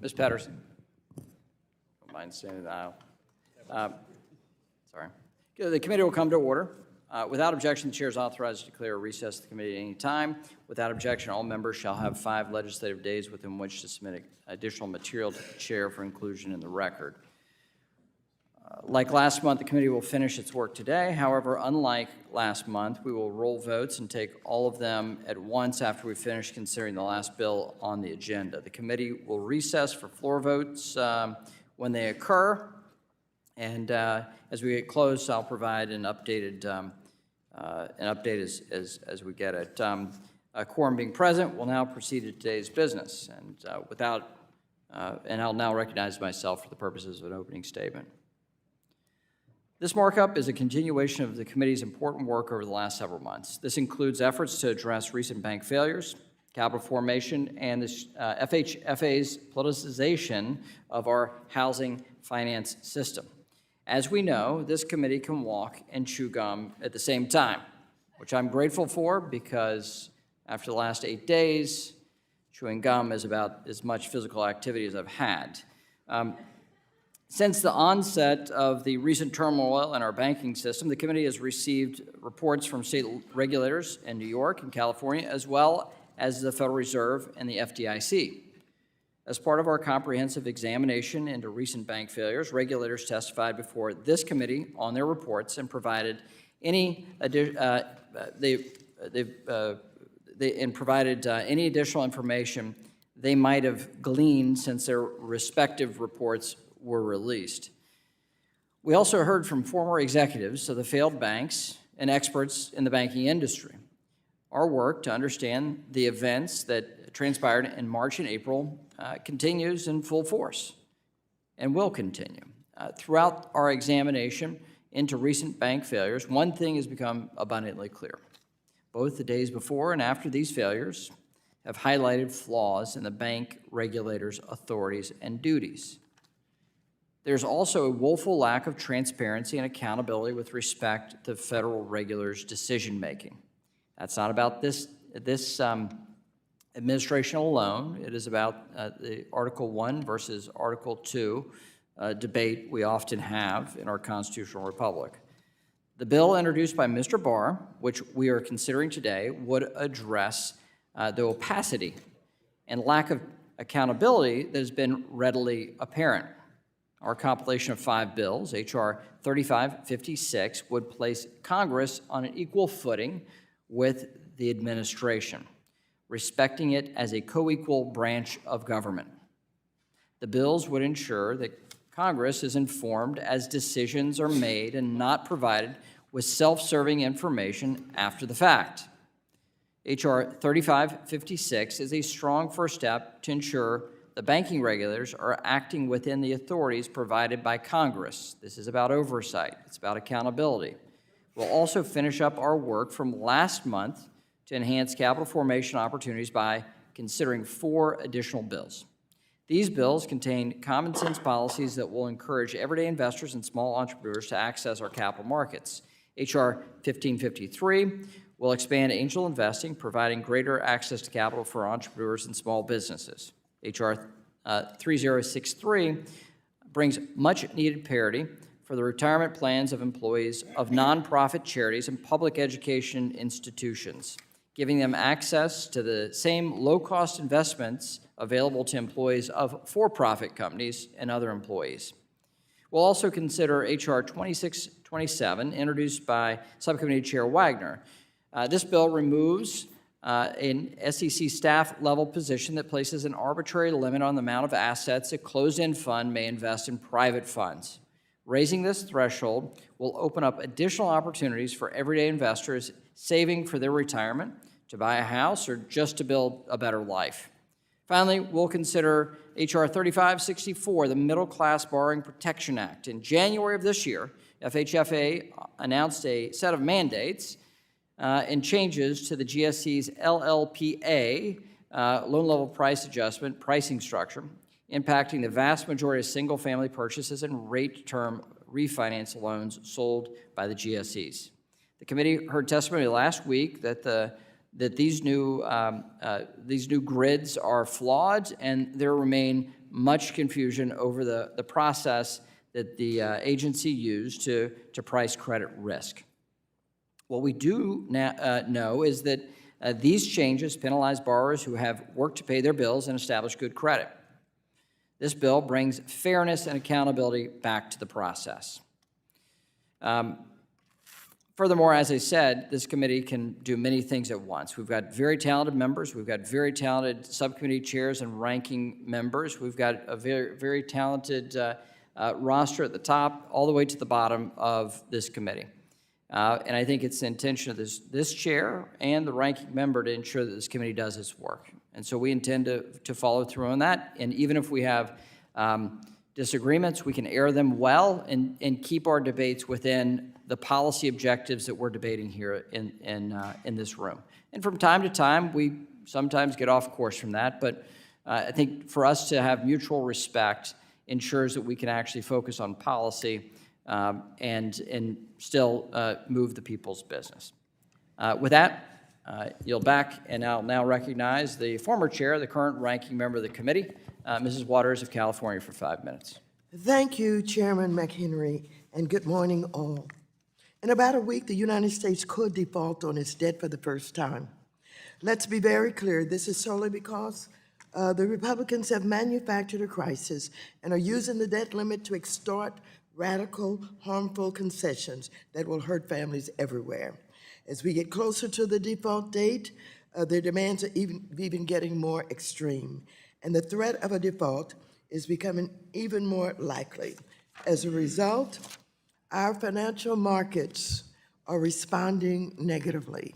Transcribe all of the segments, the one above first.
Ms. Patterson. Don't mind standing in the aisle. Sorry. The committee will come to order. Without objection, the chair is authorized to declare a recess of the committee at any time. Without objection, all members shall have 5 legislative days within which to submit additional material to the chair for inclusion in the record. Like last month, the committee will finish its work today. However, unlike last month, we will roll votes and take all of them at once after we finish considering the last bill on the agenda. The committee will recess for floor votes when they occur, and as we get close, I'll provide an update as we get it. A quorum being present, we'll now proceed to today's business, and I'll now recognize myself for the purposes of an opening statement. This markup is a continuation of the committee's important work over the last several months. This includes efforts to address recent bank failures, capital formation, and the FHFA's politicization of our housing finance system. As we know, this committee can walk and chew gum at the same time, which I'm grateful for because after the last 8 days, chewing gum is about as much physical activity as I've had. Since the onset of the recent turmoil in our banking system, the committee has received reports from state regulators in New York and California, as well as the Federal Reserve and the FDIC. As part of our comprehensive examination into recent bank failures, regulators testified before this committee on their reports and provided any any additional information they might have gleaned since their respective reports were released. We also heard from former executives of the failed banks and experts in the banking industry. Our work to understand the events that transpired in March and April continues in full force and will continue. Throughout our examination into recent bank failures, one thing has become abundantly clear. Both the days before and after these failures have highlighted flaws in the bank regulators' authorities and duties. There's also a woeful lack of transparency and accountability with respect to federal regulators' decision-making. That's not about this administration alone. It is about the Article 1 versus Article 2 debate we often have in our constitutional republic. The bill introduced by Mr. Barr, which we are considering today, would address the opacity and lack of accountability that has been readily apparent. Our compilation of 5 bills, H.R. 3556, would place Congress on an equal footing with the administration, respecting it as a co-equal branch of government. The bills would ensure that Congress is informed as decisions are made and not provided with self-serving information after the fact. H.R. 3556 is a strong first step to ensure the banking regulators are acting within the authorities provided by Congress. This is about oversight. It's about accountability. We'll also finish up our work from last month to enhance capital formation opportunities by considering 4 additional bills. These bills contain common sense policies that will encourage everyday investors and small entrepreneurs to access our capital markets. H.R. 1553 will expand angel investing, providing greater access to capital for entrepreneurs and small businesses. H.R. 3063 brings much-needed parity for the retirement plans of employees of nonprofit charities and public education institutions, giving them access to the same low-cost investments available to employees of for-profit companies and other employees. We'll also consider H.R. 2627, introduced by Subcommittee Chair Wagner. This bill removes an SEC staff-level position that places an arbitrary limit on the amount of assets a closed-end fund may invest in private funds. Raising this threshold will open up additional opportunities for everyday investors saving for their retirement, to buy a house, or just to build a better life. Finally, we'll consider H.R. 3564, the Middle Class Borrowing Protection Act. In January of this year, FHFA announced a set of mandates and changes to the GSE's LLPA, loan level price adjustment pricing structure, impacting the vast majority of single-family purchases and rate-term refinance loans sold by the GSEs. The committee heard testimony last week that these new grids are flawed, and there remain much confusion over the process that the agency used to price credit risk. What we do know is that these changes penalize borrowers who have worked to pay their bills and establish good credit. This bill brings fairness and accountability back to the process. Furthermore, as I said, this committee can do many things at once. We've got very talented members. We've got very talented subcommittee chairs and ranking members. We've got a very, very talented roster at the top all the way to the bottom of this committee. And I think it's the intention of this chair and the ranking member to ensure that this committee does its work. And so we intend to follow through on that. And even if we have disagreements, we can air them well and keep our debates within the policy objectives that we're debating here in this room. And from time to time, we sometimes get off course from that, but I think for us to have mutual respect ensures that we can actually focus on policy and still move the people's business. With that, yield back, and I'll now recognize the former chair, the current ranking member of the committee, Mrs. Waters of California, for 5 minutes. Thank you, Chairman McHenry, and good morning, all. In about a week, the United States could default on its debt for the first time. Let's be very clear, this is solely because the Republicans have manufactured a crisis and are using the debt limit to extort radical, harmful concessions that will hurt families everywhere. As we get closer to the default date, their demands are even getting more extreme, and the threat of a default is becoming even more likely. As a result, our financial markets are responding negatively,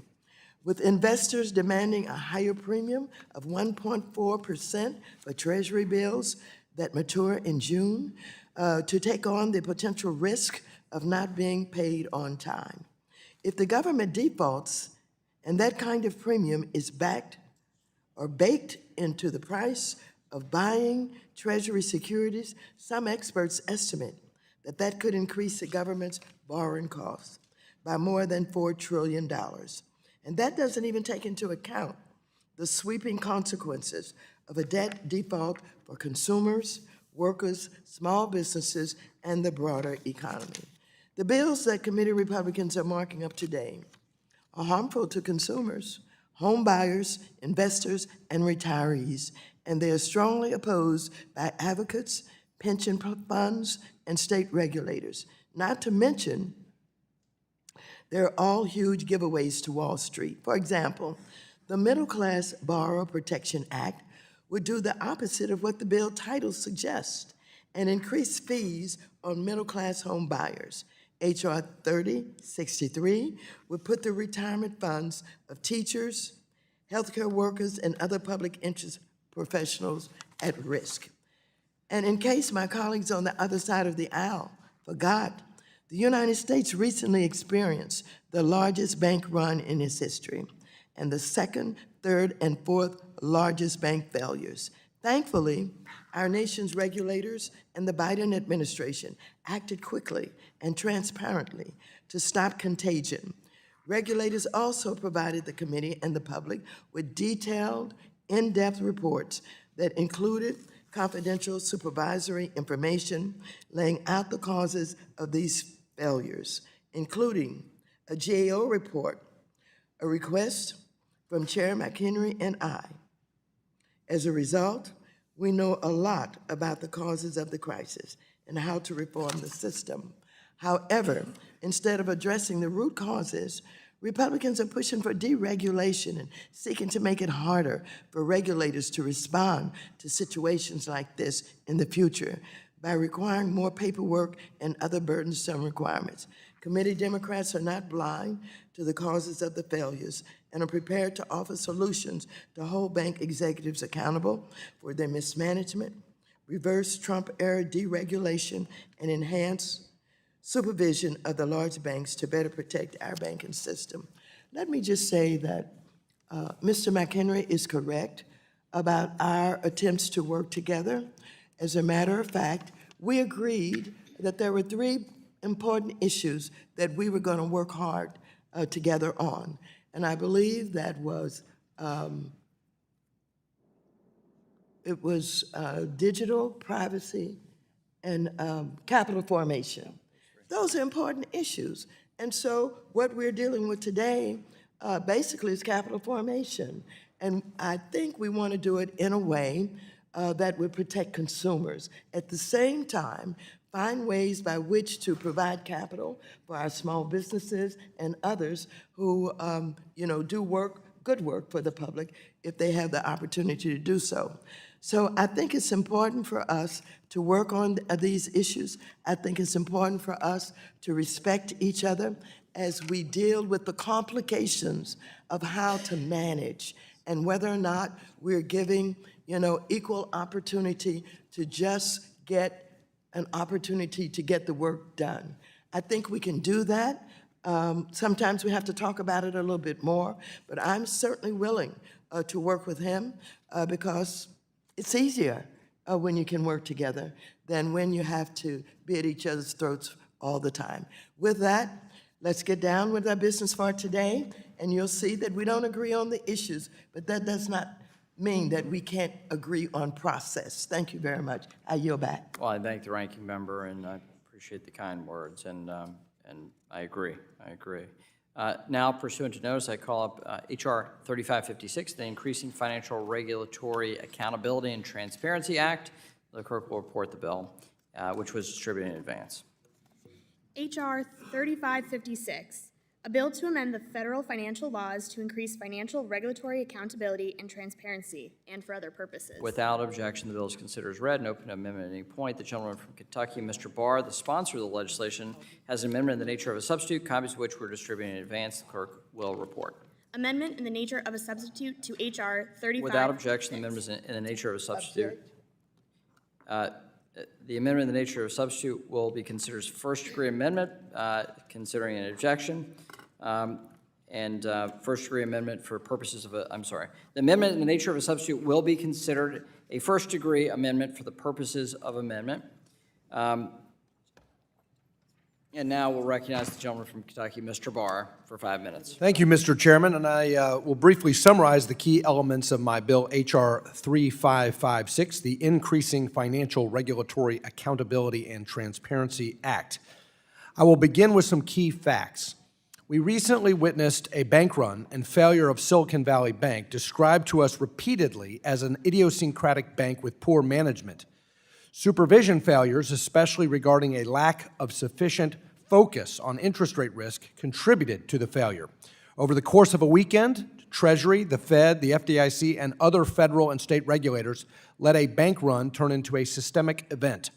with investors demanding a higher premium of 1.4% for Treasury bills that mature in June to take on the potential risk of not being paid on time. If the government defaults and that kind of premium is backed or baked into the price of buying Treasury securities, some experts estimate that could increase the government's borrowing costs by more than $4 trillion. And that doesn't even take into account the sweeping consequences of a debt default for consumers, workers, small businesses, and the broader economy. The bills that committee Republicans are marking up today are harmful to consumers, home buyers, investors, and retirees, and they are strongly opposed by advocates, pension funds, and state regulators. Not to mention, they're all huge giveaways to Wall Street. For example, the Middle Class Borrower Protection Act would do the opposite of what the bill title suggests and increase fees on middle-class home buyers. H.R. 3063 would put the retirement funds of teachers, healthcare workers, and other public interest professionals at risk. And in case my colleagues on the other side of the aisle forgot, the United States recently experienced the largest bank run in its history and the second, third, and fourth largest bank failures. Thankfully, our nation's regulators and the Biden administration acted quickly and transparently to stop contagion. Regulators also provided the committee and the public with detailed, in-depth reports that included confidential supervisory information laying out the causes of these failures, including a GAO report, a request from Chair McHenry and I. As a result, we know a lot about the causes of the crisis and how to reform the system. However, instead of addressing the root causes, Republicans are pushing for deregulation and seeking to make it harder for regulators to respond to situations like this in the future by requiring more paperwork and other burdensome requirements. Committee Democrats are not blind to the causes of the failures and are prepared to offer solutions to hold bank executives accountable for their mismanagement, reverse Trump-era deregulation, and enhance supervision of the large banks to better protect our banking system. Let me just say that Mr. McHenry is correct about our attempts to work together. As a matter of fact, we agreed that there were 3 important issues that we were going to work hard together on. And I believe that was it was digital privacy and capital formation. Those are important issues. And so what we're dealing with today basically is capital formation. And I think we want to do it in a way that would protect consumers. At the same time, find ways by which to provide capital for our small businesses and others who, do good work for the public if they have the opportunity to do so. So I think it's important for us to work on these issues. I think it's important for us to respect each other as we deal with the complications of how to manage and whether or not we're giving, equal opportunity to just get an opportunity to get the work done. I think we can do that. Sometimes we have to talk about it a little bit more, but I'm certainly willing to work with him because it's easier when you can work together than when you have to be at each other's throats all the time. With that, let's get down with our business for today, and you'll see that we don't agree on the issues, but that does not mean that we can't agree on process. Thank you very much. I yield back. Well, I thank the ranking member, and I appreciate the kind words, and I agree. Now, pursuant to notice, I call up H.R. 3556, the Increasing Financial Regulatory Accountability and Transparency Act. The clerk will report the bill, which was distributed in advance. H.R. 3556, a bill to amend the federal financial laws to increase financial regulatory accountability and transparency, and for other purposes. Without objection, the bill is considered as read and open to amendment at any point. The gentleman from Kentucky, Mr. Barr, the sponsor of the legislation, has an amendment in the nature of a substitute, copies of which were distributed in advance. The clerk will report. Amendment in the nature of a substitute to H.R. 3556. Without objection, the amendment is in the nature of a substitute. The amendment in the nature of a substitute will be considered as first-degree amendment, considering an objection, and first-degree amendment for purposes of the amendment in the nature of a substitute will be considered a first-degree amendment for the purposes of amendment. And now we'll recognize the gentleman from Kentucky, Mr. Barr, for 5 minutes. Thank you, Mr. Chairman, and I will briefly summarize the key elements of my bill, H.R. 3556, the Increasing Financial Regulatory Accountability and Transparency Act. I will begin with some key facts. We recently witnessed a bank run and failure of Silicon Valley Bank, described to us repeatedly as an idiosyncratic bank with poor management. Supervision failures, especially regarding a lack of sufficient focus on interest rate risk, contributed to the failure. Over the course of a weekend, Treasury, the Fed, the FDIC, and other federal and state regulators let a bank run turn into a systemic event.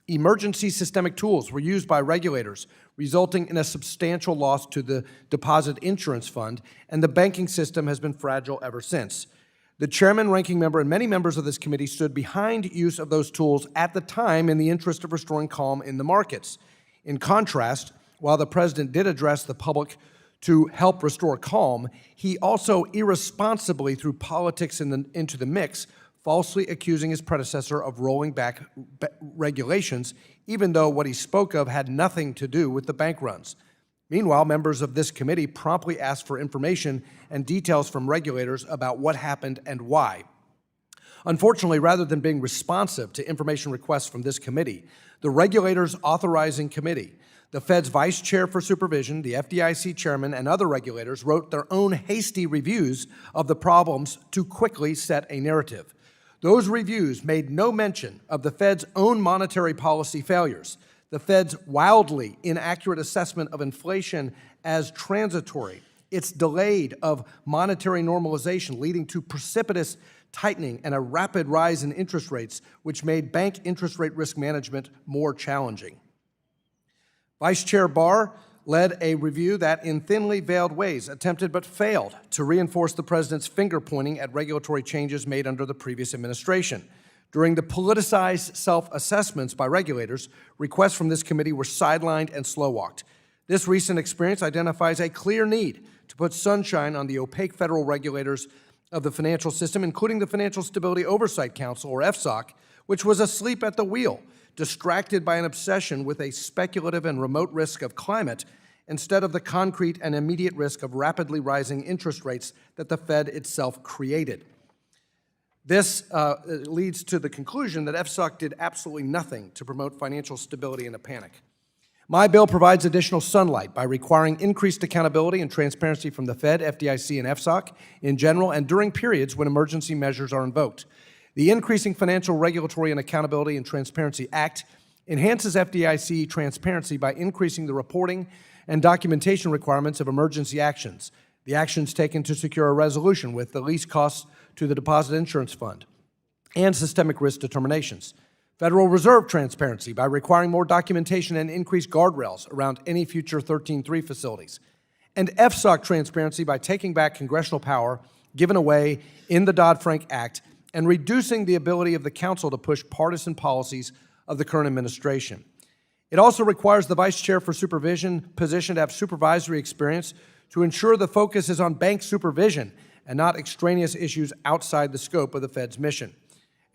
Emergency systemic tools were used by regulators, resulting in a substantial loss to the Deposit Insurance Fund, and the banking system has been fragile ever since. The chairman, ranking member, and many members of this committee stood behind use of those tools at the time in the interest of restoring calm in the markets. In contrast, while the president did address the public to help restore calm, he also irresponsibly threw politics into the mix, falsely accusing his predecessor of rolling back regulations, even though what he spoke of had nothing to do with the bank runs. Meanwhile, members of this committee promptly asked for information and details from regulators about what happened and why. Unfortunately, rather than being responsive to information requests from this committee, the regulators' authorizing committee, the Fed's vice chair for supervision, the FDIC chairman, and other regulators wrote their own hasty reviews of the problems to quickly set a narrative. Those reviews made no mention of the Fed's own monetary policy failures, the Fed's wildly inaccurate assessment of inflation as transitory, its delayed of monetary normalization leading to precipitous tightening and a rapid rise in interest rates, which made bank interest rate risk management more challenging. Vice Chair Barr led a review that, in thinly veiled ways, attempted but failed to reinforce the president's finger-pointing at regulatory changes made under the previous administration. During the politicized self-assessments by regulators, requests from this committee were sidelined and slow-walked. This recent experience identifies a clear need to put sunshine on the opaque federal regulators of the financial system, including the Financial Stability Oversight Council, or FSOC, which was asleep at the wheel, distracted by an obsession with a speculative and remote risk of climate instead of the concrete and immediate risk of rapidly rising interest rates that the Fed itself created. This leads to the conclusion that FSOC did absolutely nothing to promote financial stability in a panic. My bill provides additional sunlight by requiring increased accountability and transparency from the Fed, FDIC, and FSOC in general and during periods when emergency measures are invoked. The Increasing Financial Regulatory and Accountability and Transparency Act enhances FDIC transparency by increasing the reporting and documentation requirements of emergency actions, the actions taken to secure a resolution with the least costs to the Deposit Insurance Fund, and systemic risk determinations. Federal Reserve transparency by requiring more documentation and increased guardrails around any future 13.3 facilities. And FSOC transparency by taking back congressional power given away in the Dodd-Frank Act and reducing the ability of the council to push partisan policies of the current administration. It also requires the vice chair for supervision position to have supervisory experience to ensure the focus is on bank supervision and not extraneous issues outside the scope of the Fed's mission.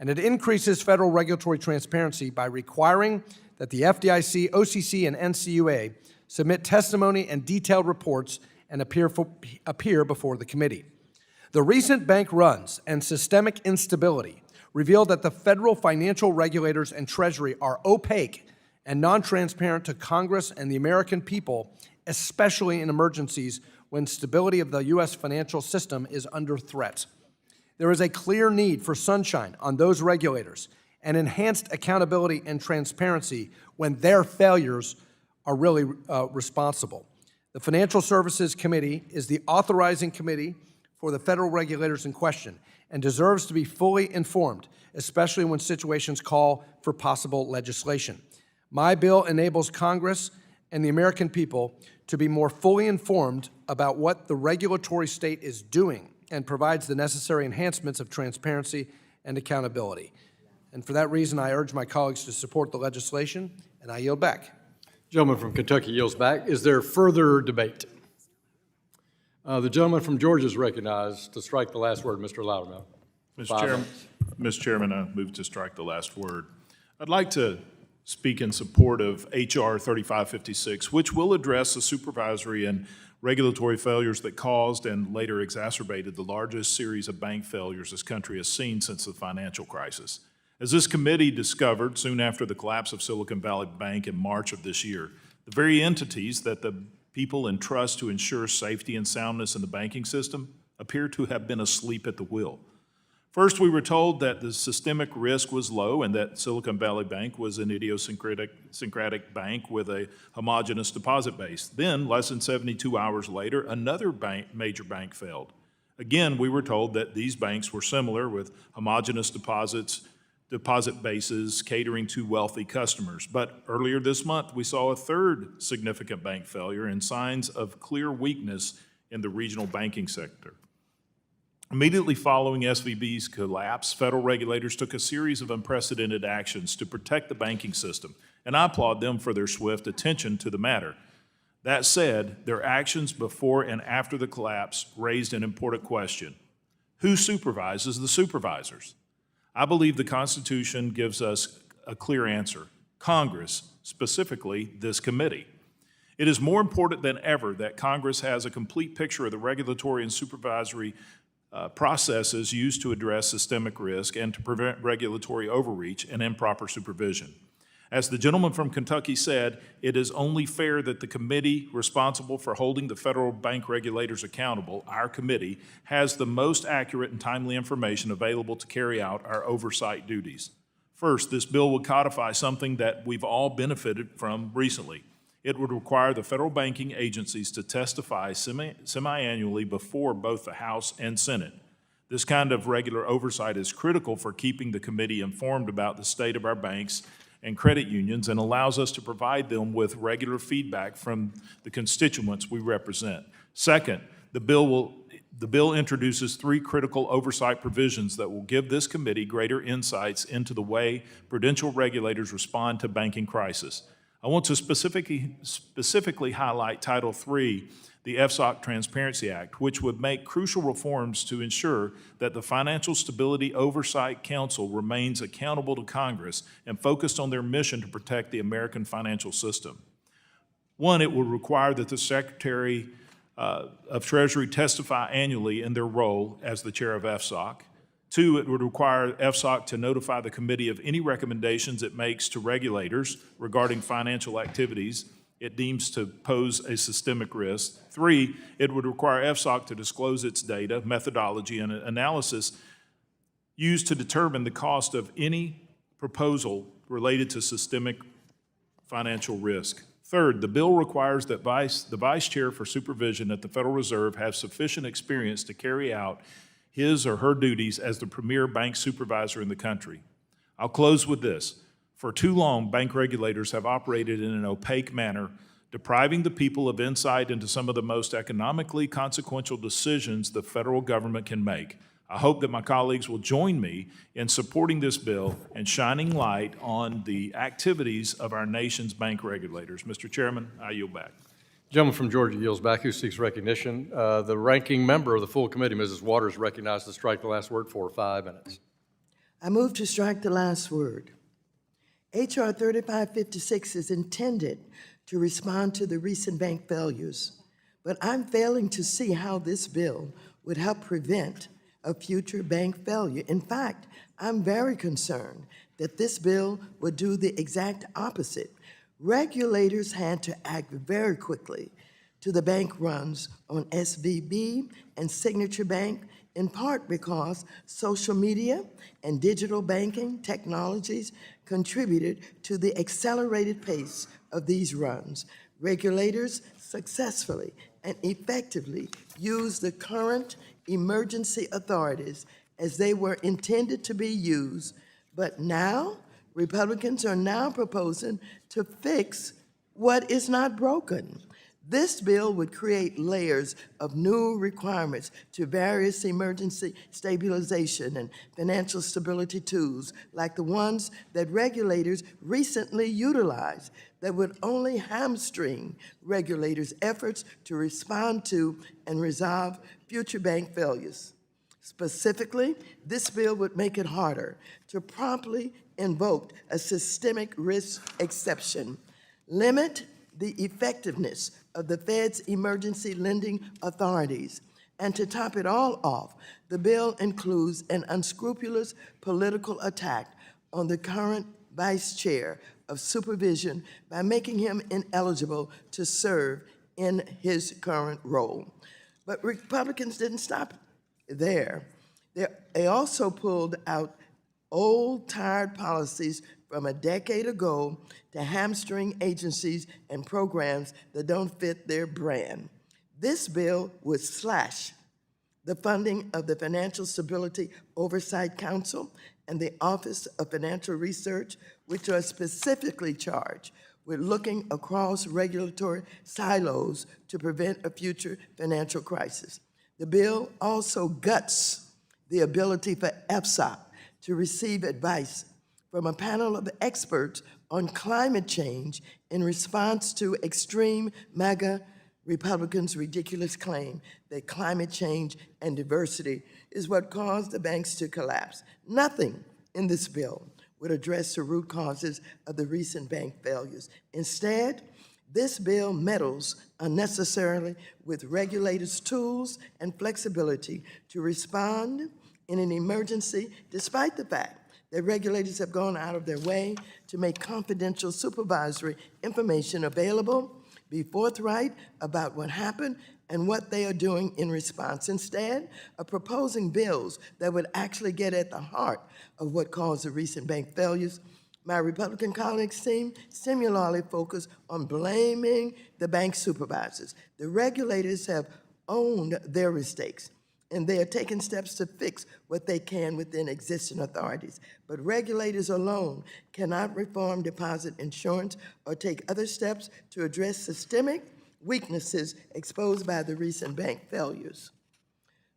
And it increases federal regulatory transparency by requiring that the FDIC, OCC, and NCUA submit testimony and detailed reports and appear before the committee. The recent bank runs and systemic instability reveal that the federal financial regulators and Treasury are opaque and non-transparent to Congress and the American people, especially in emergencies when stability of the U.S. financial system is under threat. There is a clear need for sunshine on those regulators and enhanced accountability and transparency when their failures are really responsible. The Financial Services Committee is the authorizing committee for the federal regulators in question and deserves to be fully informed, especially when situations call for possible legislation. My bill enables Congress and the American people to be more fully informed about what the regulatory state is doing and provides the necessary enhancements of transparency and accountability. And for that reason, I urge my colleagues to support the legislation, and I yield back. Gentleman from Kentucky yields back. Is there further debate? The gentleman from Georgia is recognized to strike the last word, Mr. Loudermilk. Mr. Chairman, I move to strike the last word. I'd like to speak in support of H.R. 3556, which will address the supervisory and regulatory failures that caused and later exacerbated the largest series of bank failures this country has seen since the financial crisis. As this committee discovered soon after the collapse of Silicon Valley Bank in March of this year, the very entities that the people entrust to ensure safety and soundness in the banking system appear to have been asleep at the wheel. First, we were told that the systemic risk was low and that Silicon Valley Bank was an idiosyncratic bank with a homogeneous deposit base. Then, less than 72 hours later, another major bank failed. Again, we were told that these banks were similar with homogeneous deposit bases catering to wealthy customers. But earlier this month, we saw a third significant bank failure and signs of clear weakness in the regional banking sector. Immediately following SVB's collapse, federal regulators took a series of unprecedented actions to protect the banking system, and I applaud them for their swift attention to the matter. That said, their actions before and after the collapse raised an important question. Who supervises the supervisors? I believe the Constitution gives us a clear answer. Congress, specifically this committee. It is more important than ever that Congress has a complete picture of the regulatory and supervisory processes used to address systemic risk and to prevent regulatory overreach and improper supervision. As the gentleman from Kentucky said, it is only fair that the committee responsible for holding the federal bank regulators accountable, our committee, has the most accurate and timely information available to carry out our oversight duties. First, this bill would codify something that we've all benefited from recently. It would require the federal banking agencies to testify semi-annually before both the House and Senate. This kind of regular oversight is critical for keeping the committee informed about the state of our banks and credit unions and allows us to provide them with regular feedback from the constituents we represent. Second, the bill introduces three critical oversight provisions that will give this committee greater insights into the way prudential regulators respond to banking crisis. I want to specifically highlight Title III, the FSOC Transparency Act, which would make crucial reforms to ensure that the Financial Stability Oversight Council remains accountable to Congress and focused on their mission to protect the American financial system. One, it would require that the Secretary of Treasury testify annually in their role as the chair of FSOC. 2, it would require FSOC to notify the committee of any recommendations it makes to regulators regarding financial activities it deems to pose a systemic risk. 3, it would require FSOC to disclose its data, methodology, and analysis used to determine the cost of any proposal related to systemic financial risk. Third, the bill requires that the Vice Chair for Supervision at the Federal Reserve have sufficient experience to carry out his or her duties as the premier bank supervisor in the country. I'll close with this. For too long, bank regulators have operated in an opaque manner, depriving the people of insight into some of the most economically consequential decisions the federal government can make. I hope that my colleagues will join me in supporting this bill and shining light on the activities of our nation's bank regulators. Mr. Chairman, I yield back. Gentleman from Georgia yields back, who seeks recognition. The ranking member of the full committee, Mrs. Waters, recognized to strike the last word for 5 minutes. I move to strike the last word. H.R. 3556 is intended to respond to the recent bank failures, but I'm failing to see how this bill would help prevent a future bank failure. In fact, I'm very concerned that this bill would do the exact opposite. Regulators had to act very quickly to the bank runs on SVB and Signature Bank, in part because social media and digital banking technologies contributed to the accelerated pace of these runs. Regulators successfully and effectively used the current emergency authorities as they were intended to be used, but now Republicans are now proposing to fix what is not broken. This bill would create layers of new requirements to various emergency stabilization and financial stability tools, like the ones that regulators recently utilized, that would only hamstring regulators' efforts to respond to and resolve future bank failures. Specifically, this bill would make it harder to promptly invoke a systemic risk exception, limit the effectiveness of the Fed's emergency lending authorities, and to top it all off, the bill includes an unscrupulous political attack on the current vice chair of supervision by making him ineligible to serve in his current role. But Republicans didn't stop there. They also pulled out old, tired policies from a decade ago to hamstring agencies and programs that don't fit their brand. This bill would slash the funding of the Financial Stability Oversight Council and the Office of Financial Research, which are specifically charged with looking across regulatory silos to prevent a future financial crisis. The bill also guts the ability for FSOC to receive advice from a panel of experts on climate change in response to extreme MAGA Republicans' ridiculous claim that climate change and diversity is what caused the banks to collapse. Nothing in this bill would address the root causes of the recent bank failures. Instead, this bill meddles unnecessarily with regulators' tools and flexibility to respond in an emergency, despite the fact that regulators have gone out of their way to make confidential supervisory information available, be forthright about what happened and what they are doing in response, instead of proposing bills that would actually get at the heart of what caused the recent bank failures. My Republican colleagues seem similarly focused on blaming the bank supervisors. The regulators have owned their mistakes, and they are taking steps to fix what they can within existing authorities. But regulators alone cannot reform deposit insurance or take other steps to address systemic weaknesses exposed by the recent bank failures.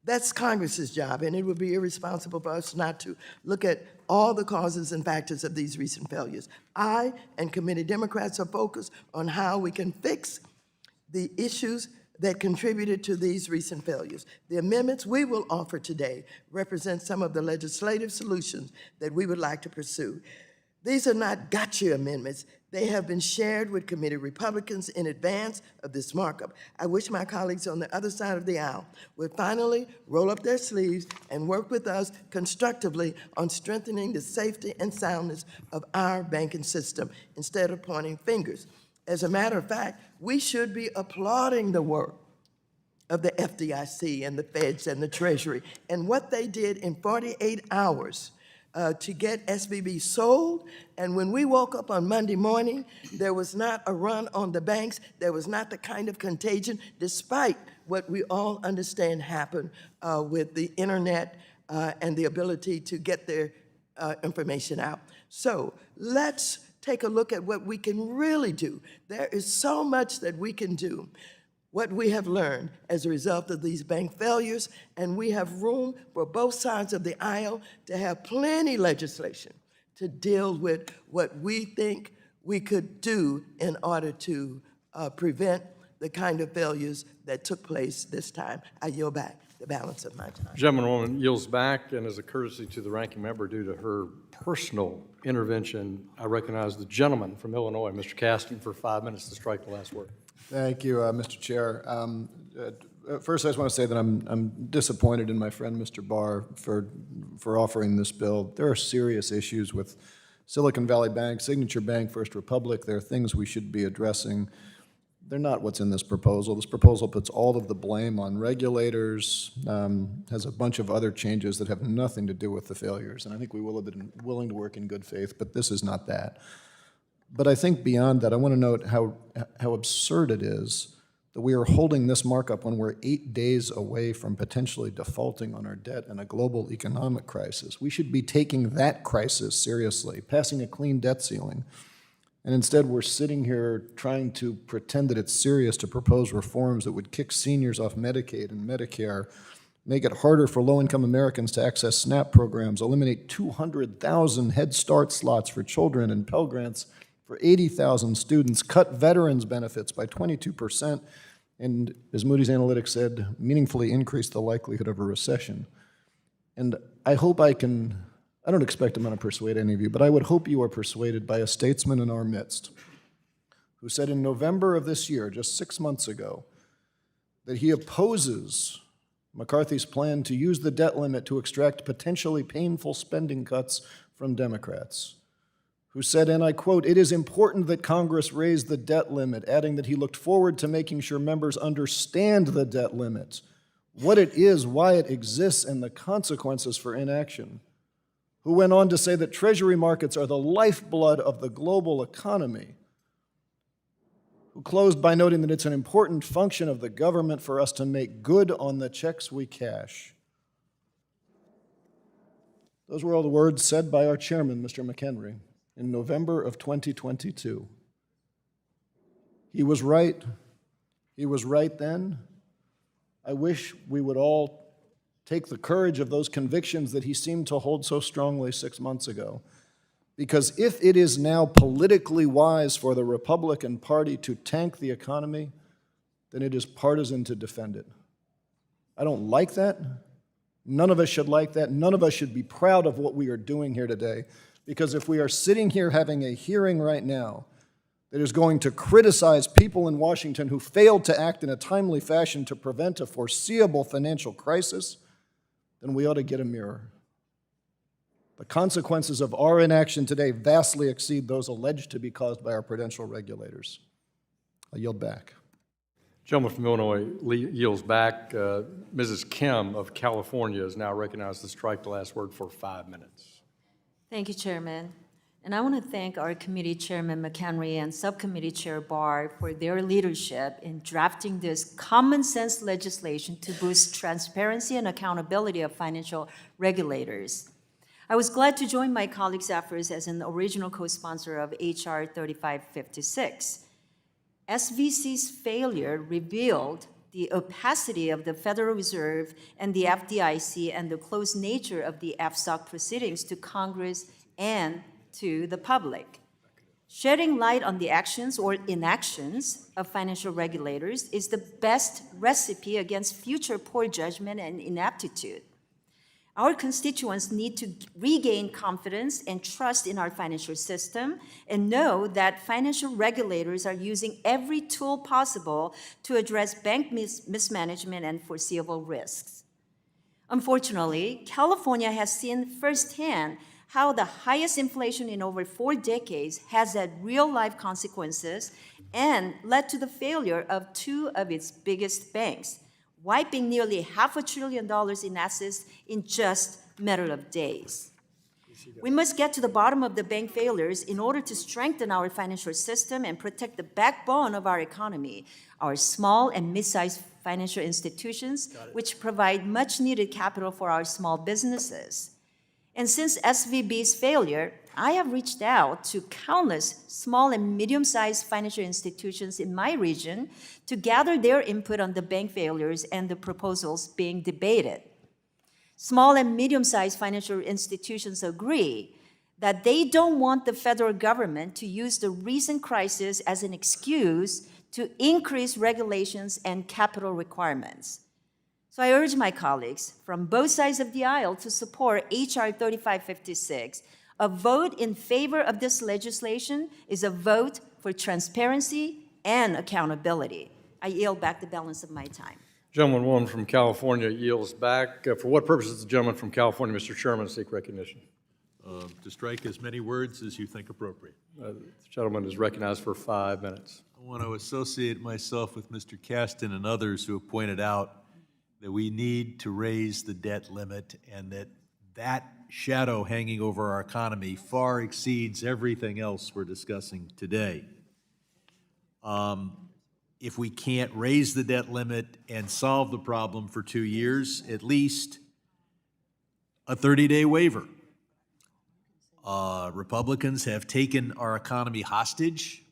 That's Congress's job, and it would be irresponsible for us not to look at all the causes and factors of these recent failures. I and committee Democrats are focused on how we can fix the issues that contributed to these recent failures. The amendments we will offer today represent some of the legislative solutions that we would like to pursue. These are not gotcha amendments. They have been shared with committee Republicans in advance of this markup. I wish my colleagues on the other side of the aisle would finally roll up their sleeves and work with us constructively on strengthening the safety and soundness of our banking system instead of pointing fingers. As a matter of fact, we should be applauding the work of the FDIC and the feds and the Treasury and what they did in 48 hours to get SVB sold. And when we woke up on Monday morning, there was not a run on the banks. There was not the kind of contagion, despite what we all understand happened with the internet and the ability to get their information out. So let's take a look at what we can really do. There is so much that we can do. What we have learned as a result of these bank failures, and we have room for both sides of the aisle to have plenty legislation to deal with what we think we could do in order to prevent the kind of failures that took place this time. I yield back the balance of my time. Gentlewoman yields back, and as a courtesy to the ranking member due to her personal intervention, I recognize the gentleman from Illinois, Mr. Caston, for 5 minutes to strike the last word. Thank you, Mr. Chair. First, I just want to say that I'm disappointed in my friend, Mr. Barr, for offering this bill. There are serious issues with Silicon Valley Bank, Signature Bank, First Republic. There are things we should be addressing. They're not what's in this proposal. This proposal puts all of the blame on regulators, has a bunch of other changes that have nothing to do with the failures. And I think we will have been willing to work in good faith, but this is not that. But I think beyond that, I want to note how absurd it is that we are holding this markup when we're 8 days away from potentially defaulting on our debt in a global economic crisis. We should be taking that crisis seriously, passing a clean debt ceiling. And instead, we're sitting here trying to pretend that it's serious to propose reforms that would kick seniors off Medicaid and Medicare, make it harder for low-income Americans to access SNAP programs, eliminate 200,000 Head Start slots for children and Pell Grants for 80,000 students, cut veterans' benefits by 22%, and, as Moody's Analytics said, meaningfully increase the likelihood of a recession. And I hope I don't expect I'm going to persuade any of you, but I would hope you are persuaded by a statesman in our midst who said in November of this year, just 6 months ago, that he opposes McCarthy's plan to use the debt limit to extract potentially painful spending cuts from Democrats, who said, and I quote, "It is important that Congress raise the debt limit," adding that he looked forward to making sure members understand the debt limit, what it is, why it exists, and the consequences for inaction, who went on to say that Treasury markets are the lifeblood of the global economy, who closed by noting that it's an important function of the government for us to make good on the checks we cash. Those were all the words said by our chairman, Mr. McHenry, in November of 2022. He was right. He was right then. I wish we would all take the courage of those convictions that he seemed to hold so strongly 6 months ago. Because if it is now politically wise for the Republican Party to tank the economy, then it is partisan to defend it. I don't like that. None of us should like that. None of us should be proud of what we are doing here today. Because if we are sitting here having a hearing right now that is going to criticize people in Washington who failed to act in a timely fashion to prevent a foreseeable financial crisis, then we ought to get a mirror. The consequences of our inaction today vastly exceed those alleged to be caused by our prudential regulators. I yield back. Gentleman from Illinois yields back. Mrs. Kim of California is now recognized to strike the last word for 5 minutes. Thank you, Chairman. And I want to thank our committee chairman McHenry and subcommittee chair Barr for their leadership in drafting this common sense legislation to boost transparency and accountability of financial regulators. I was glad to join my colleagues' efforts as an original co-sponsor of H.R. 3556. SVC's failure revealed the opacity of the Federal Reserve and the FDIC and the closed nature of the FSOC proceedings to Congress and to the public. Shedding light on the actions or inactions of financial regulators is the best recipe against future poor judgment and inaptitude. Our constituents need to regain confidence and trust in our financial system and know that financial regulators are using every tool possible to address bank mismanagement and foreseeable risks. Unfortunately, California has seen firsthand how the highest inflation in over 4 decades has had real-life consequences and led to the failure of 2 of its biggest banks, wiping nearly $500 billion in assets in just a matter of days. We must get to the bottom of the bank failures in order to strengthen our financial system and protect the backbone of our economy, our small and mid-sized financial institutions, which provide much-needed capital for our small businesses. And since SVB's failure, I have reached out to countless small and medium-sized financial institutions in my region to gather their input on the bank failures and the proposals being debated. Small and medium-sized financial institutions agree that they don't want the federal government to use the recent crisis as an excuse to increase regulations and capital requirements. So I urge my colleagues from both sides of the aisle to support H.R. 3556. A vote in favor of this legislation is a vote for transparency and accountability. I yield back the balance of my time. Gentleman from California yields back. For what purpose does the gentleman from California, Mr. Chairman, seek recognition? To strike as many words as you think appropriate. The gentleman is recognized for 5 minutes. I want to associate myself with Mr. Caston and others who have pointed out that we need to raise the debt limit and that shadow hanging over our economy far exceeds everything else we're discussing today. If we can't raise the debt limit and solve the problem for 2 years, at least a 30-day waiver. Republicans have taken our economy hostage.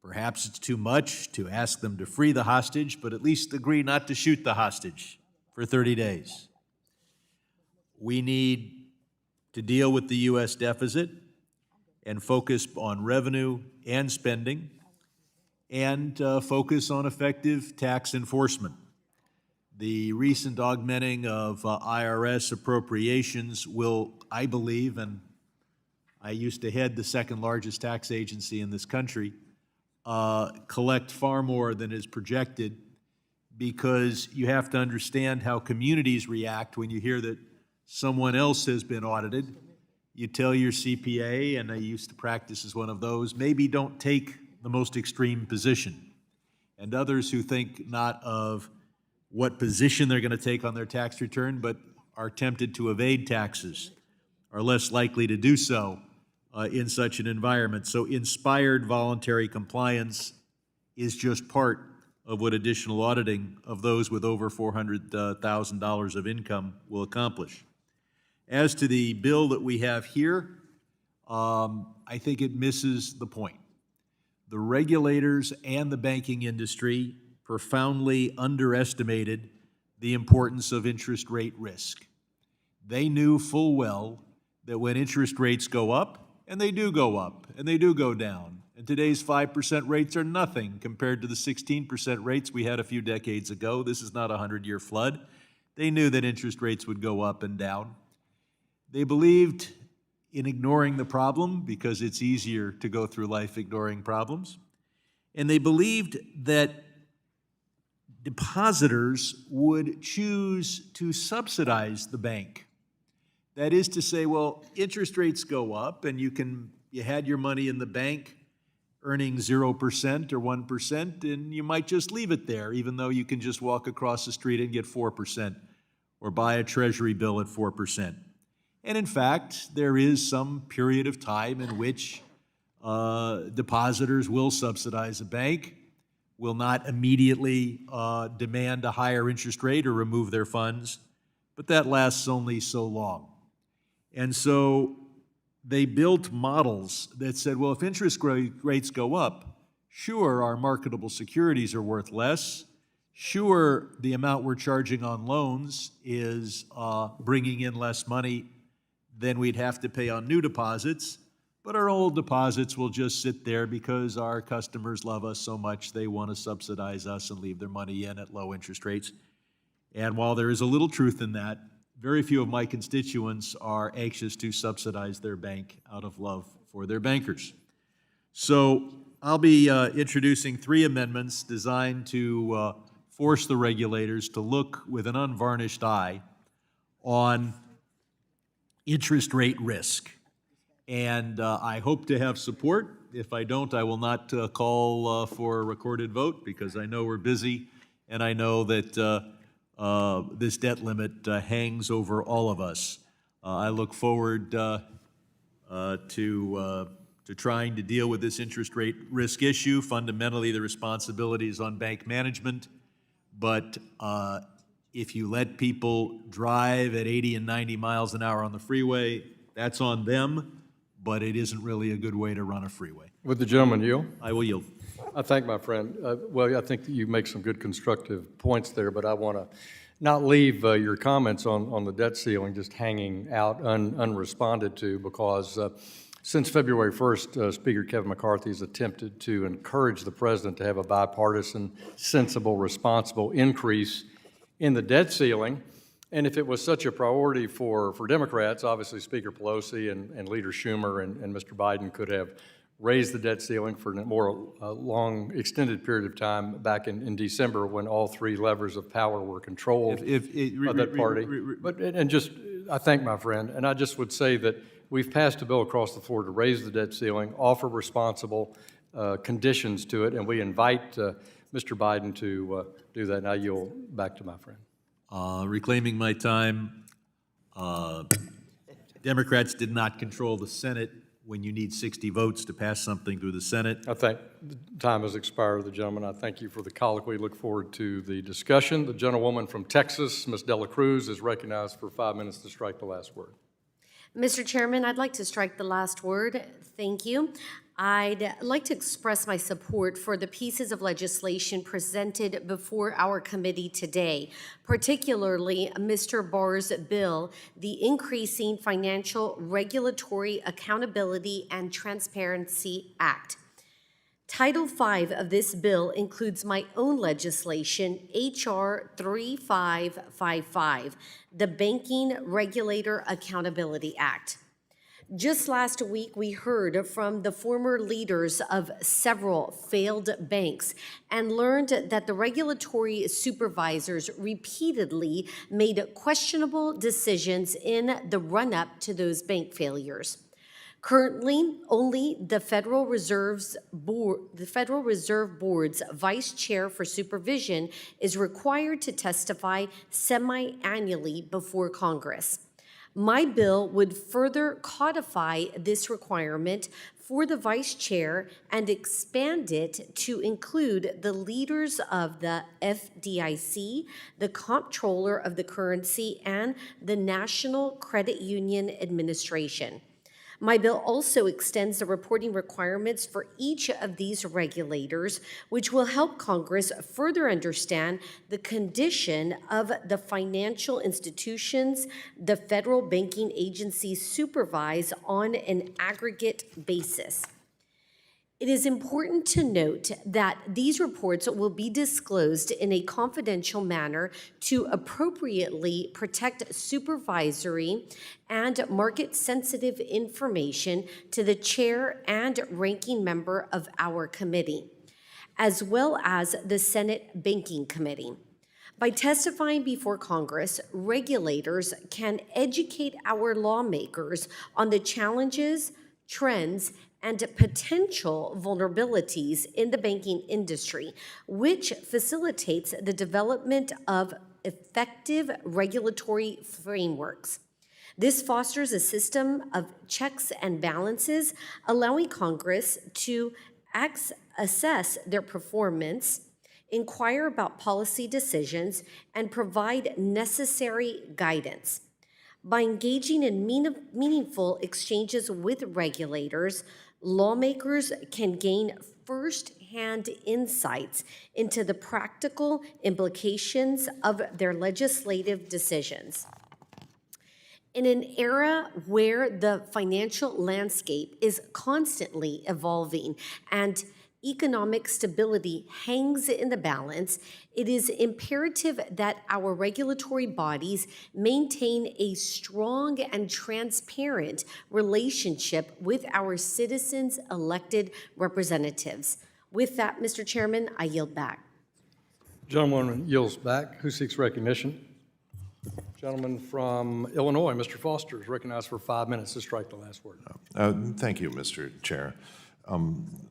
Perhaps it's too much to ask them to free the hostage, but at least agree not to shoot the hostage for 30 days. We need to deal with the U.S. deficit and focus on revenue and spending and focus on effective tax enforcement. The recent augmenting of IRS appropriations will, I believe, and I used to head the second largest tax agency in this country, collect far more than is projected, because you have to understand how communities react when you hear that someone else has been audited. You tell your CPA, and I used to practice as one of those, maybe don't take the most extreme position. And others who think not of what position they're going to take on their tax return, but are tempted to evade taxes, are less likely to do so in such an environment. So inspired voluntary compliance is just part of what additional auditing of those with over $400,000 of income will accomplish. As to the bill that we have here, I think it misses the point. The regulators and the banking industry profoundly underestimated the importance of interest rate risk. They knew full well that when interest rates go up, and they do go up, and they do go down, and today's 5% rates are nothing compared to the 16% rates we had a few decades ago. This is not a 100-year flood. They knew that interest rates would go up and down. They believed in ignoring the problem because it's easier to go through life ignoring problems. And they believed that depositors would choose to subsidize the bank. That is to say, well, interest rates go up and you had your money in the bank earning 0% or 1%, and you might just leave it there, even though you can just walk across the street and get 4% or buy a treasury bill at 4%. And in fact, there is some period of time in which depositors will subsidize a bank, will not immediately demand a higher interest rate or remove their funds, but that lasts only so long. And so they built models that said, well, if interest rates go up, sure, our marketable securities are worth less. Sure, the amount we're charging on loans is bringing in less money than we'd have to pay on new deposits, but our old deposits will just sit there because our customers love us so much they want to subsidize us and leave their money in at low interest rates. And while there is a little truth in that, very few of my constituents are anxious to subsidize their bank out of love for their bankers. So I'll be introducing 3 amendments designed to force the regulators to look with an unvarnished eye on interest rate risk. And I hope to have support. If I don't, I will not call for a recorded vote, because I know we're busy, and I know that this debt limit hangs over all of us. I look forward to trying to deal with this interest rate risk issue. Fundamentally, the responsibility is on bank management, but if you let people drive at 80 and 90 miles an hour on the freeway, that's on them, but it isn't really a good way to run a freeway. Would the gentleman yield? I will yield. I thank my friend. Well, I think that you make some good constructive points there, but I want to not leave your comments on the debt ceiling just hanging out unresponded to, because since February 1st, Speaker Kevin McCarthy has attempted to encourage the president to have a bipartisan, sensible, responsible increase in the debt ceiling. And if it was such a priority for Democrats, obviously Speaker Pelosi and Leader Schumer and Mr. Biden could have raised the debt ceiling for a more long, extended period of time back in December, when all 3 levers of power were controlled by that party. I thank my friend, and I just would say that we've passed a bill across the floor to raise the debt ceiling, offer responsible conditions to it, and we invite Mr. Biden to do that. Now yield back to my friend. Reclaiming my time, Democrats did not control the Senate when you need 60 votes to pass something through the Senate. I think the time has expired, the gentleman. I thank you for the colloquy. Look forward to the discussion. The gentlewoman from Texas, Ms. Dela Cruz, is recognized for 5 minutes to strike the last word. Mr. Chairman, I'd like to strike the last word. Thank you. I'd like to express my support for the pieces of legislation presented before our committee today, particularly Mr. Barr's bill, the Increasing Financial Regulatory Accountability and Transparency Act. Title V of this bill includes my own legislation, H.R. 3555, the Banking Regulator Accountability Act. Just last week, we heard from the former leaders of several failed banks and learned that the regulatory supervisors repeatedly made questionable decisions in the run-up to those bank failures. Currently, only the Federal Reserve Board's Vice Chair for Supervision is required to testify semi-annually before Congress. My bill would further codify this requirement for the vice chair and expand it to include the leaders of the FDIC, the Comptroller of the Currency, and the National Credit Union Administration. My bill also extends the reporting requirements for each of these regulators, which will help Congress further understand the condition of the financial institutions the federal banking agencies supervise on an aggregate basis. It is important to note that these reports will be disclosed in a confidential manner to appropriately protect supervisory and market-sensitive information to the chair and ranking member of our committee, as well as the Senate Banking Committee. By testifying before Congress, regulators can educate our lawmakers on the challenges, trends, and potential vulnerabilities in the banking industry, which facilitates the development of effective regulatory frameworks. This fosters a system of checks and balances, allowing Congress to assess their performance, inquire about policy decisions, and provide necessary guidance. By engaging in meaningful exchanges with regulators, lawmakers can gain first-hand insights into the practical implications of their legislative decisions. In an era where the financial landscape is constantly evolving and economic stability hangs in the balance, it is imperative that our regulatory bodies maintain a strong and transparent relationship with our citizens' elected representatives. With that, Mr. Chairman, I yield back. Gentleman yields back. Who seeks recognition? Gentleman from Illinois, Mr. Foster, is recognized for 5 minutes to strike the last word. Thank you, Mr. Chair.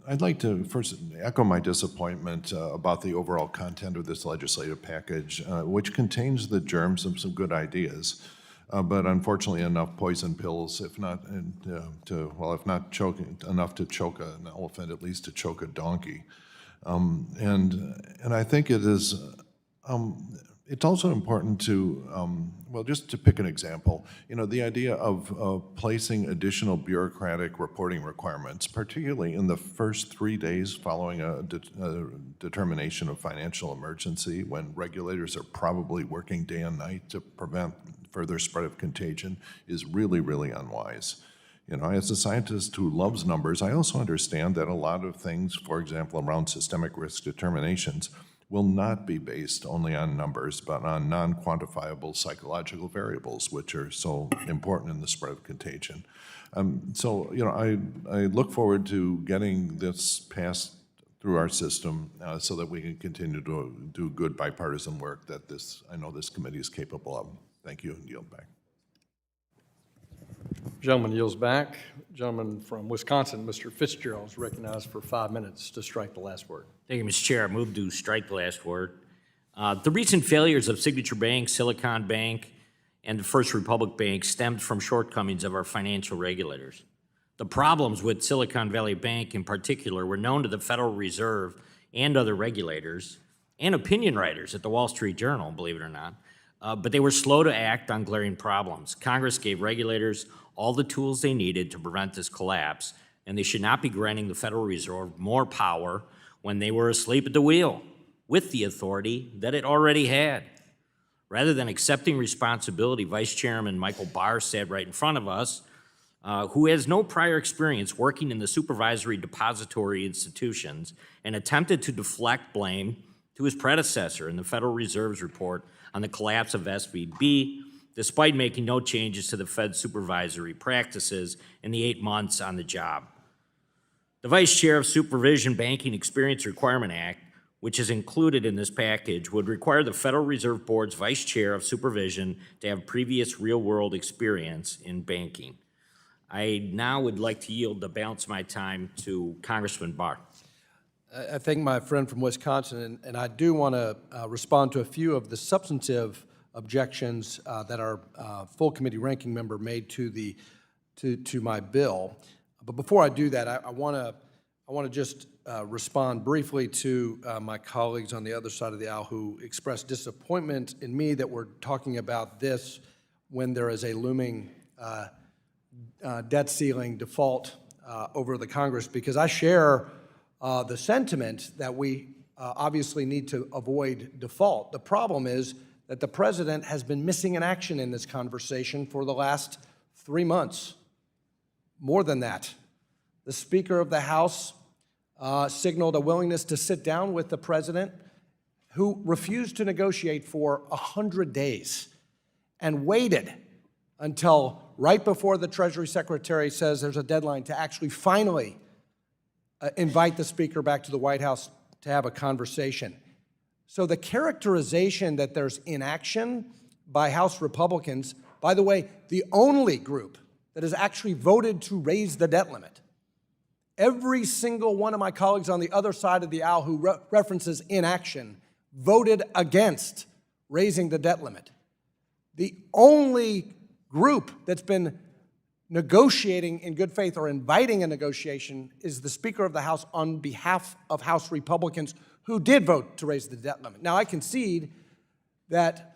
I'd like to first echo my disappointment about the overall content of this legislative package, which contains the germs of some good ideas, but unfortunately enough poison pills, if not choking enough to choke an elephant, at least to choke a donkey. And I think it is. It's also important to, well, just to pick an example, the idea of placing additional bureaucratic reporting requirements, particularly in the first 3 days following a determination of financial emergency, when regulators are probably working day and night to prevent further spread of contagion, is really, really unwise. As a scientist who loves numbers, I also understand that a lot of things, for example, around systemic risk determinations, will not be based only on numbers, but on non-quantifiable psychological variables, which are so important in the spread of contagion. I look forward to getting this passed through our system so that we can continue to do good bipartisan work that I know this committee is capable of. Thank you, and yield back. Gentleman yields back. Gentleman from Wisconsin, Mr. Fitzgerald, is recognized for 5 minutes to strike the last word. Thank you, Mr. Chair. I move to strike the last word. The recent failures of Signature Bank, Silicon Bank, and the First Republic Bank stemmed from shortcomings of our financial regulators. The problems with Silicon Valley Bank in particular were known to the Federal Reserve and other regulators and opinion writers at the Wall Street Journal, believe it or not, but they were slow to act on glaring problems. Congress gave regulators all the tools they needed to prevent this collapse, and they should not be granting the Federal Reserve more power when they were asleep at the wheel with the authority that it already had. Rather than accepting responsibility, Vice Chairman Michael Barr sat right in front of us, who has no prior experience working in the supervisory depository institutions, and attempted to deflect blame to his predecessor in the Federal Reserve's report on the collapse of SVB, despite making no changes to the Fed's supervisory practices in the 8 months on the job. The Vice Chair of Supervision Banking Experience Requirement Act, which is included in this package, would require the Federal Reserve Board's Vice Chair of Supervision to have previous real-world experience in banking. I now would like to yield the balance of my time to Congressman Barr. I thank my friend from Wisconsin, and I do want to respond to a few of the substantive objections that our full committee ranking member made to my bill. But before I do that, I want to just respond briefly to my colleagues on the other side of the aisle who expressed disappointment in me that we're talking about this when there is a looming debt ceiling default over the Congress, because I share the sentiment that we obviously need to avoid default. The problem is that the president has been missing in action in this conversation for the last 3 months. More than that, the Speaker of the House signaled a willingness to sit down with the president, who refused to negotiate for 100 days and waited until right before the Treasury Secretary says there's a deadline to actually finally invite the Speaker back to the White House to have a conversation. So the characterization that there's inaction by House Republicans, by the way, the only group that has actually voted to raise the debt limit. Every single one of my colleagues on the other side of the aisle who references inaction voted against raising the debt limit. The only group that's been negotiating in good faith or inviting a negotiation is the Speaker of the House on behalf of House Republicans who did vote to raise the debt limit. Now, I concede that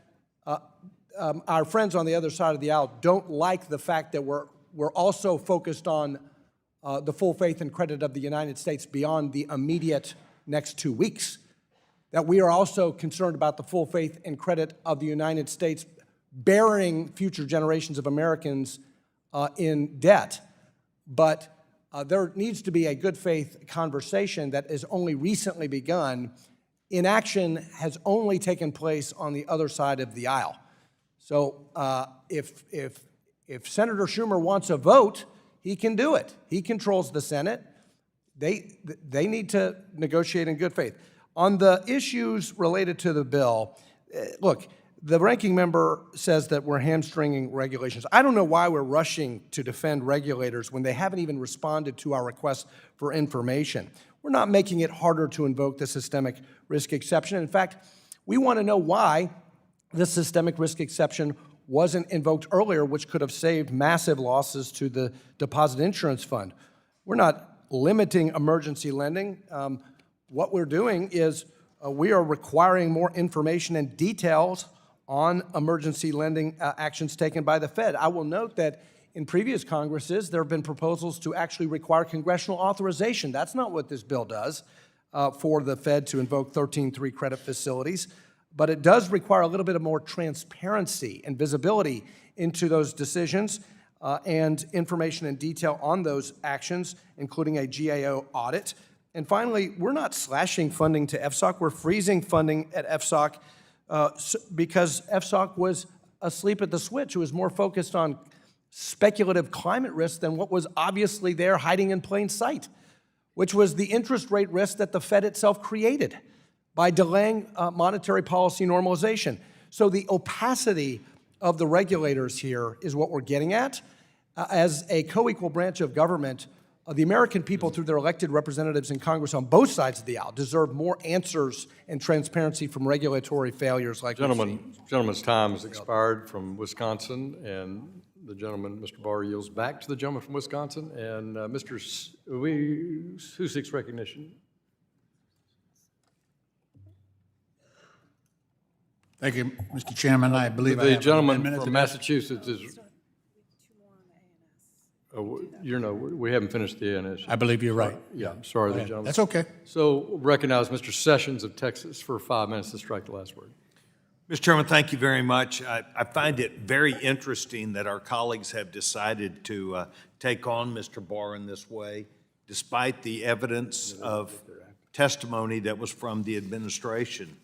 our friends on the other side of the aisle don't like the fact that we're also focused on the full faith and credit of the United States beyond the immediate next 2 weeks, that we are also concerned about the full faith and credit of the United States bearing future generations of Americans in debt. But there needs to be a good faith conversation that has only recently begun. Inaction has only taken place on the other side of the aisle. So if Senator Schumer wants a vote, he can do it. He controls the Senate. They need to negotiate in good faith. On the issues related to the bill, look, the ranking member says that we're hamstringing regulations. I don't know why we're rushing to defend regulators when they haven't even responded to our request for information. We're not making it harder to invoke the systemic risk exception. In fact, we want to know why the systemic risk exception wasn't invoked earlier, which could have saved massive losses to the deposit insurance fund. We're not limiting emergency lending. What we're doing is we are requiring more information and details on emergency lending actions taken by the Fed. I will note that in previous Congresses, there have been proposals to actually require congressional authorization. That's not what this bill does for the Fed to invoke 13.3 credit facilities, but it does require a little bit of more transparency and visibility into those decisions and information and detail on those actions, including a GAO audit. And finally, we're not slashing funding to FSOC. We're freezing funding at FSOC because FSOC was asleep at the switch. It was more focused on speculative climate risk than what was obviously there hiding in plain sight, which was the interest rate risk that the Fed itself created by delaying monetary policy normalization. So the opacity of the regulators here is what we're getting at. As a co-equal branch of government, the American people, through their elected representatives in Congress on both sides of the aisle, deserve more answers and transparency from regulatory failures like Gentleman's time has expired from Wisconsin, and the gentleman, Mr. Barr, yields back to the gentleman from Wisconsin. And who seeks recognition? Thank you, Mr. Chairman. I believe I The have gentleman 1 minute from to Massachusetts is. We haven't finished the ANS. I believe you're right. Yeah, I'm sorry, the gentleman. That's okay. So recognize Mr. Sessions of Texas for 5 minutes to strike the last word. Mr. Chairman, thank you very much. I find it very interesting that our colleagues have decided to take on Mr. Barr in this way, despite the evidence of testimony that was from the administration.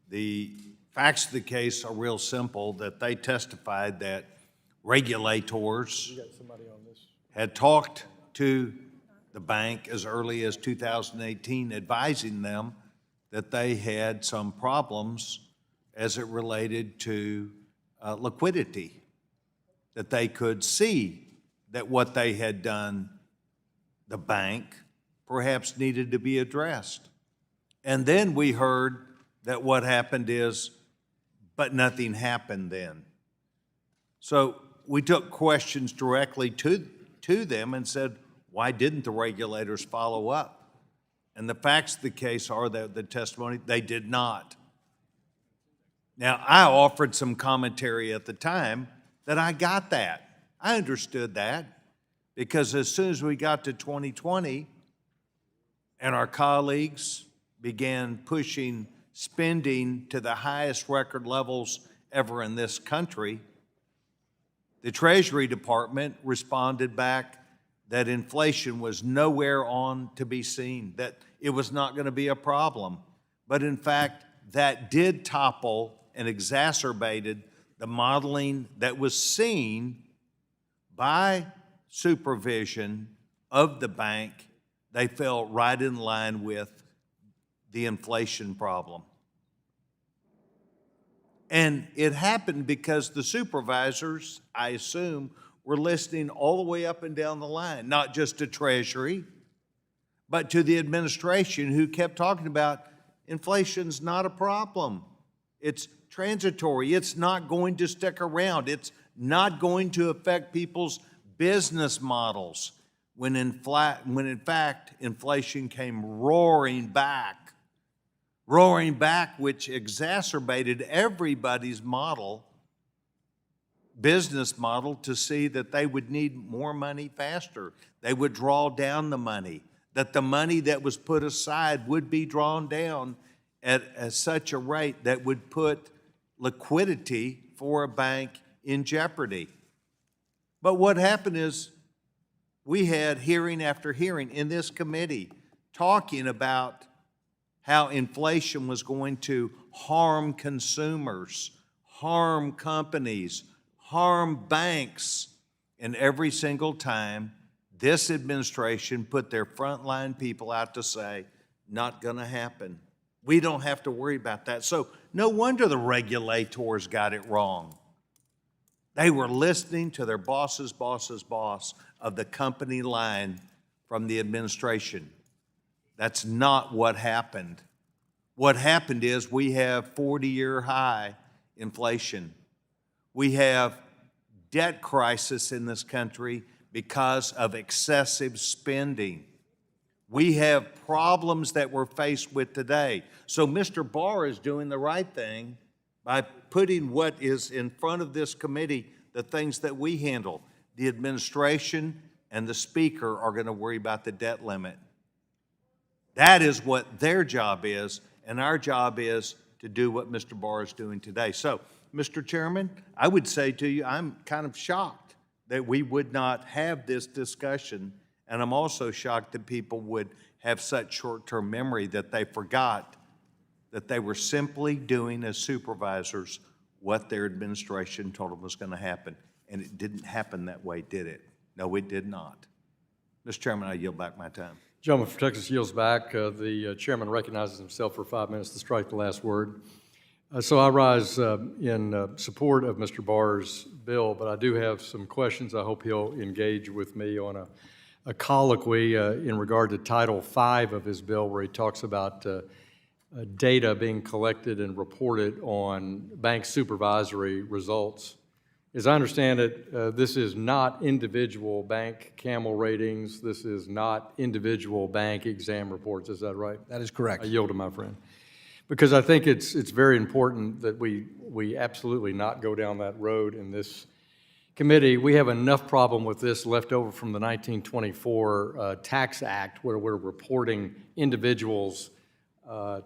The facts of the case are real simple, that they testified that regulators had talked to the bank as early as 2018, advising them that they had some problems as it related to liquidity, that they could see that what they had done, the bank, perhaps needed to be addressed. And then we heard that what happened is, but nothing happened then. So we took questions directly to them and said, why didn't the regulators follow up? And the facts of the case are that the testimony, they did not. Now, I offered some commentary at the time that I got that. I understood that because as soon as we got to 2020 and our colleagues began pushing spending to the highest record levels ever in this country, the Treasury Department responded back that inflation was nowhere on to be seen, that it was not going to be a problem. But in fact, that did topple and exacerbated the modeling that was seen by supervision of the bank. They fell right in line with the inflation problem. And it happened because the supervisors, I assume, were listening all the way up and down the line, not just to Treasury, but to the administration who kept talking about inflation's not a problem. It's transitory. It's not going to stick around. It's not going to affect people's business models. When in fact, inflation came roaring back, which exacerbated everybody's business model to see that they would need more money faster. They would draw down the money, that the money that was put aside would be drawn down at such a rate that would put liquidity for a bank in jeopardy. But what happened is We had hearing after hearing in this committee talking about how inflation was going to harm consumers, harm companies, harm banks. And every single time, this administration put their frontline people out to say, not gonna happen. We don't have to worry about that. So no wonder the regulators got it wrong. They were listening to their boss's boss's boss of the company line from the administration. That's not what happened. What happened is we have 40-year high inflation. We have debt crisis in this country because of excessive spending. We have problems that we're faced with today. So Mr. Barr is doing the right thing by putting what is in front of this committee, the things that we handle. The administration and the speaker are going to worry about the debt limit. That is what their job is, and our job is to do what Mr. Barr is doing today. So, Mr. Chairman, I would say to you, I'm kind of shocked that we would not have this discussion, and I'm also shocked that people would have such short-term memory that they forgot that they were simply doing as supervisors what their administration told them was going to happen. And it didn't happen that way, did it? No, it did not. Mr. Chairman, I yield back my time. Gentleman from Texas yields back. The chairman recognizes himself for 5 minutes to strike the last word. So I rise in support of Mr. Barr's bill, but I do have some questions. I hope he'll engage with me on a colloquy in regard to Title V of his bill, where he talks about data being collected and reported on bank supervisory results. As I understand it, this is not individual bank camel ratings. This is not individual bank exam reports. Is that right? That is correct. I yield to my friend. Because I think it's very important that we absolutely not go down that road in this committee. We have enough problem with this left over from the 1924 Tax Act, where we're reporting individuals'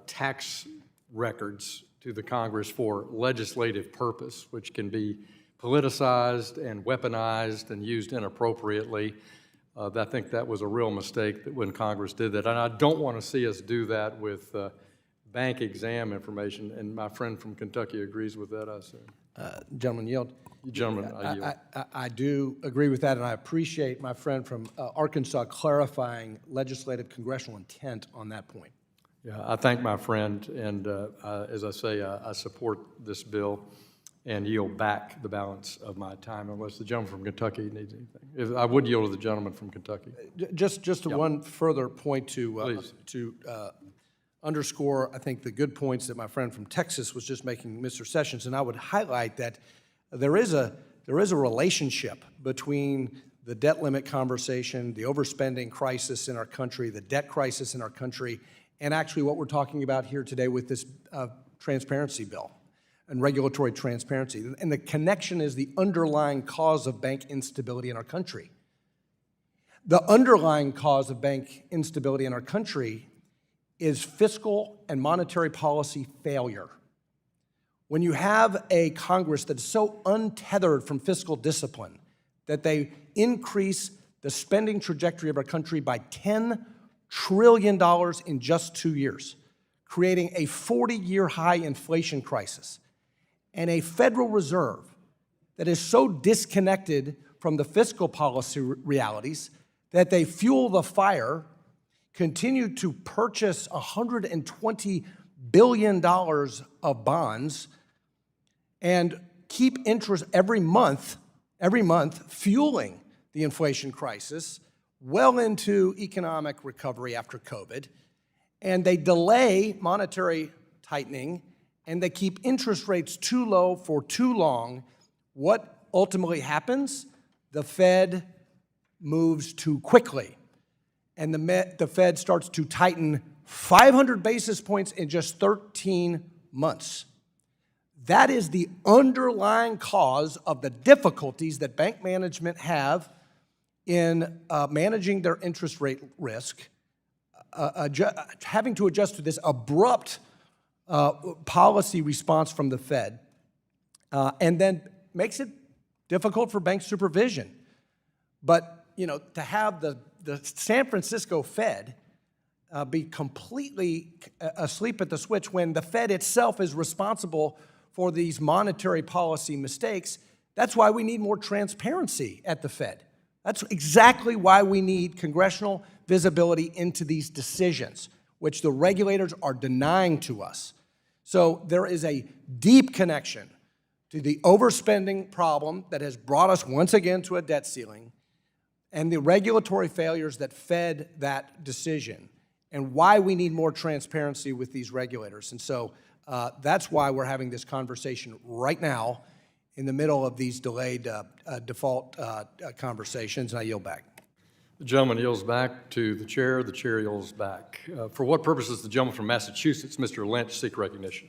tax records to the Congress for legislative purpose, which can be politicized and weaponized and used inappropriately. I think that was a real mistake that when Congress did that. And I don't want to see us do that with bank exam information. And my friend from Kentucky agrees with that, I assume. Gentleman yield. Gentlemen, I yield. I do agree with that, and I appreciate my friend from Arkansas clarifying legislative congressional intent on that point. Yeah, I thank my friend, and as I say, I support this bill and yield back the balance of my time, unless the gentleman from Kentucky needs anything. I would yield to the gentleman from Kentucky. Just one further point to underscore, I think, the good points that my friend from Texas was just making, Mr. Sessions, and I would highlight that there is a relationship between the debt limit conversation, the overspending crisis in our country, the debt crisis in our country, and actually what we're talking about here today with this transparency bill and regulatory transparency. And the connection is the underlying cause of bank instability in our country. The underlying cause of bank instability in our country is fiscal and monetary policy failure. When you have a Congress that's so untethered from fiscal discipline that they increase the spending trajectory of our country by $10 trillion in just 2 years, creating a 40-year high inflation crisis, and a Federal Reserve that is so disconnected from the fiscal policy realities that they fuel the fire, continue to purchase $120 billion of bonds, and keep interest every month fueling the inflation crisis well into economic recovery after COVID. And they delay monetary tightening, and they keep interest rates too low for too long. What ultimately happens? The Fed moves too quickly, and the Fed starts to tighten 500 basis points in just 13 months. That is the underlying cause of the difficulties that bank management have in managing their interest rate risk, having to adjust to this abrupt policy response from the Fed, and then makes it difficult for bank supervision. But to have the San Francisco Fed be completely asleep at the switch when the Fed itself is responsible for these monetary policy mistakes, that's why we need more transparency at the Fed. That's exactly why we need congressional visibility into these decisions, which the regulators are denying to us. So there is a deep connection to the overspending problem that has brought us once again to a debt ceiling and the regulatory failures that fed that decision, and why we need more transparency with these regulators. And so that's why we're having this conversation right now in the middle of these delayed default conversations, and I yield back. The gentleman yields back to the chair yields back. For what purpose does the gentleman from Massachusetts, Mr. Lynch, seek recognition?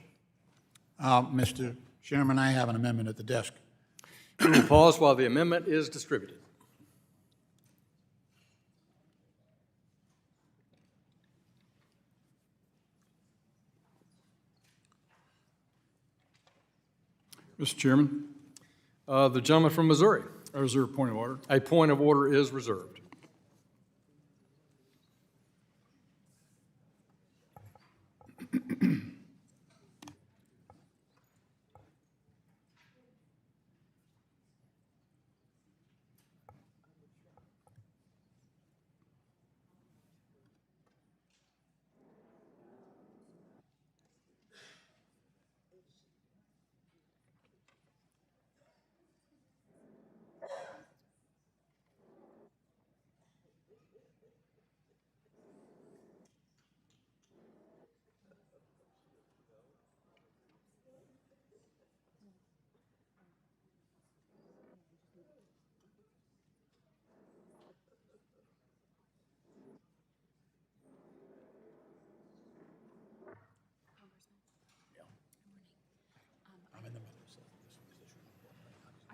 Mr. Chairman, I have an amendment at the desk. We will pause while the amendment is distributed. Mr. Chairman, The gentleman from Missouri. I reserve point of order. A point of order is reserved.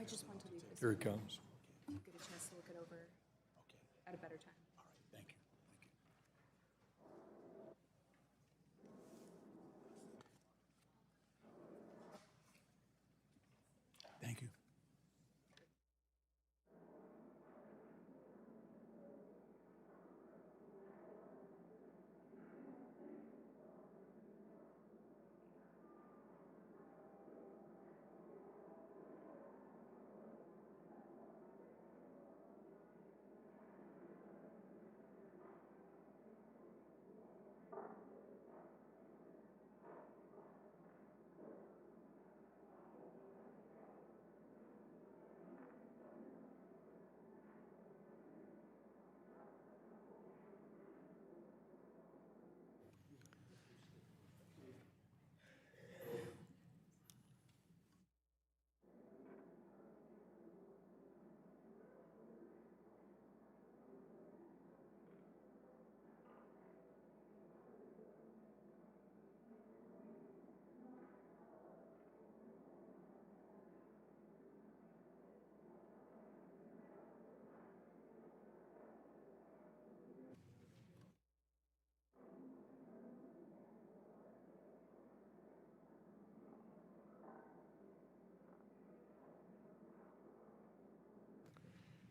I just want to leave this. Here he comes. Get a chance to look it over at a better time. Thank you. Thank you.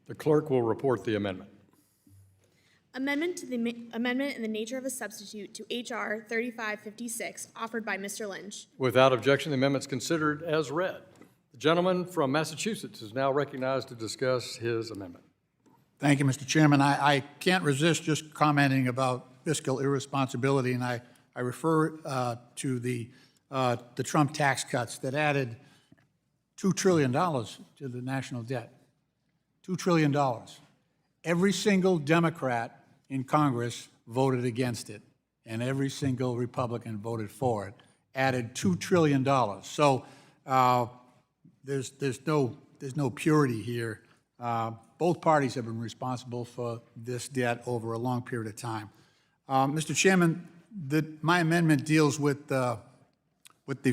The clerk will report the amendment. Amendment in the nature of a substitute to H.R. 3556, offered by Mr. Lynch. Without objection, the amendment is considered as read. The gentleman from Massachusetts is now recognized to discuss his amendment. Thank you, Mr. Chairman. I can't resist just commenting about fiscal irresponsibility, and I refer to the Trump tax cuts that added $2 trillion to the national debt. $2 trillion. Every single Democrat in Congress voted against it, and every single Republican voted for it. Added $2 trillion. So there's no purity here. Both parties have been responsible for this debt over a long period of time. Mr. Chairman, my amendment deals with the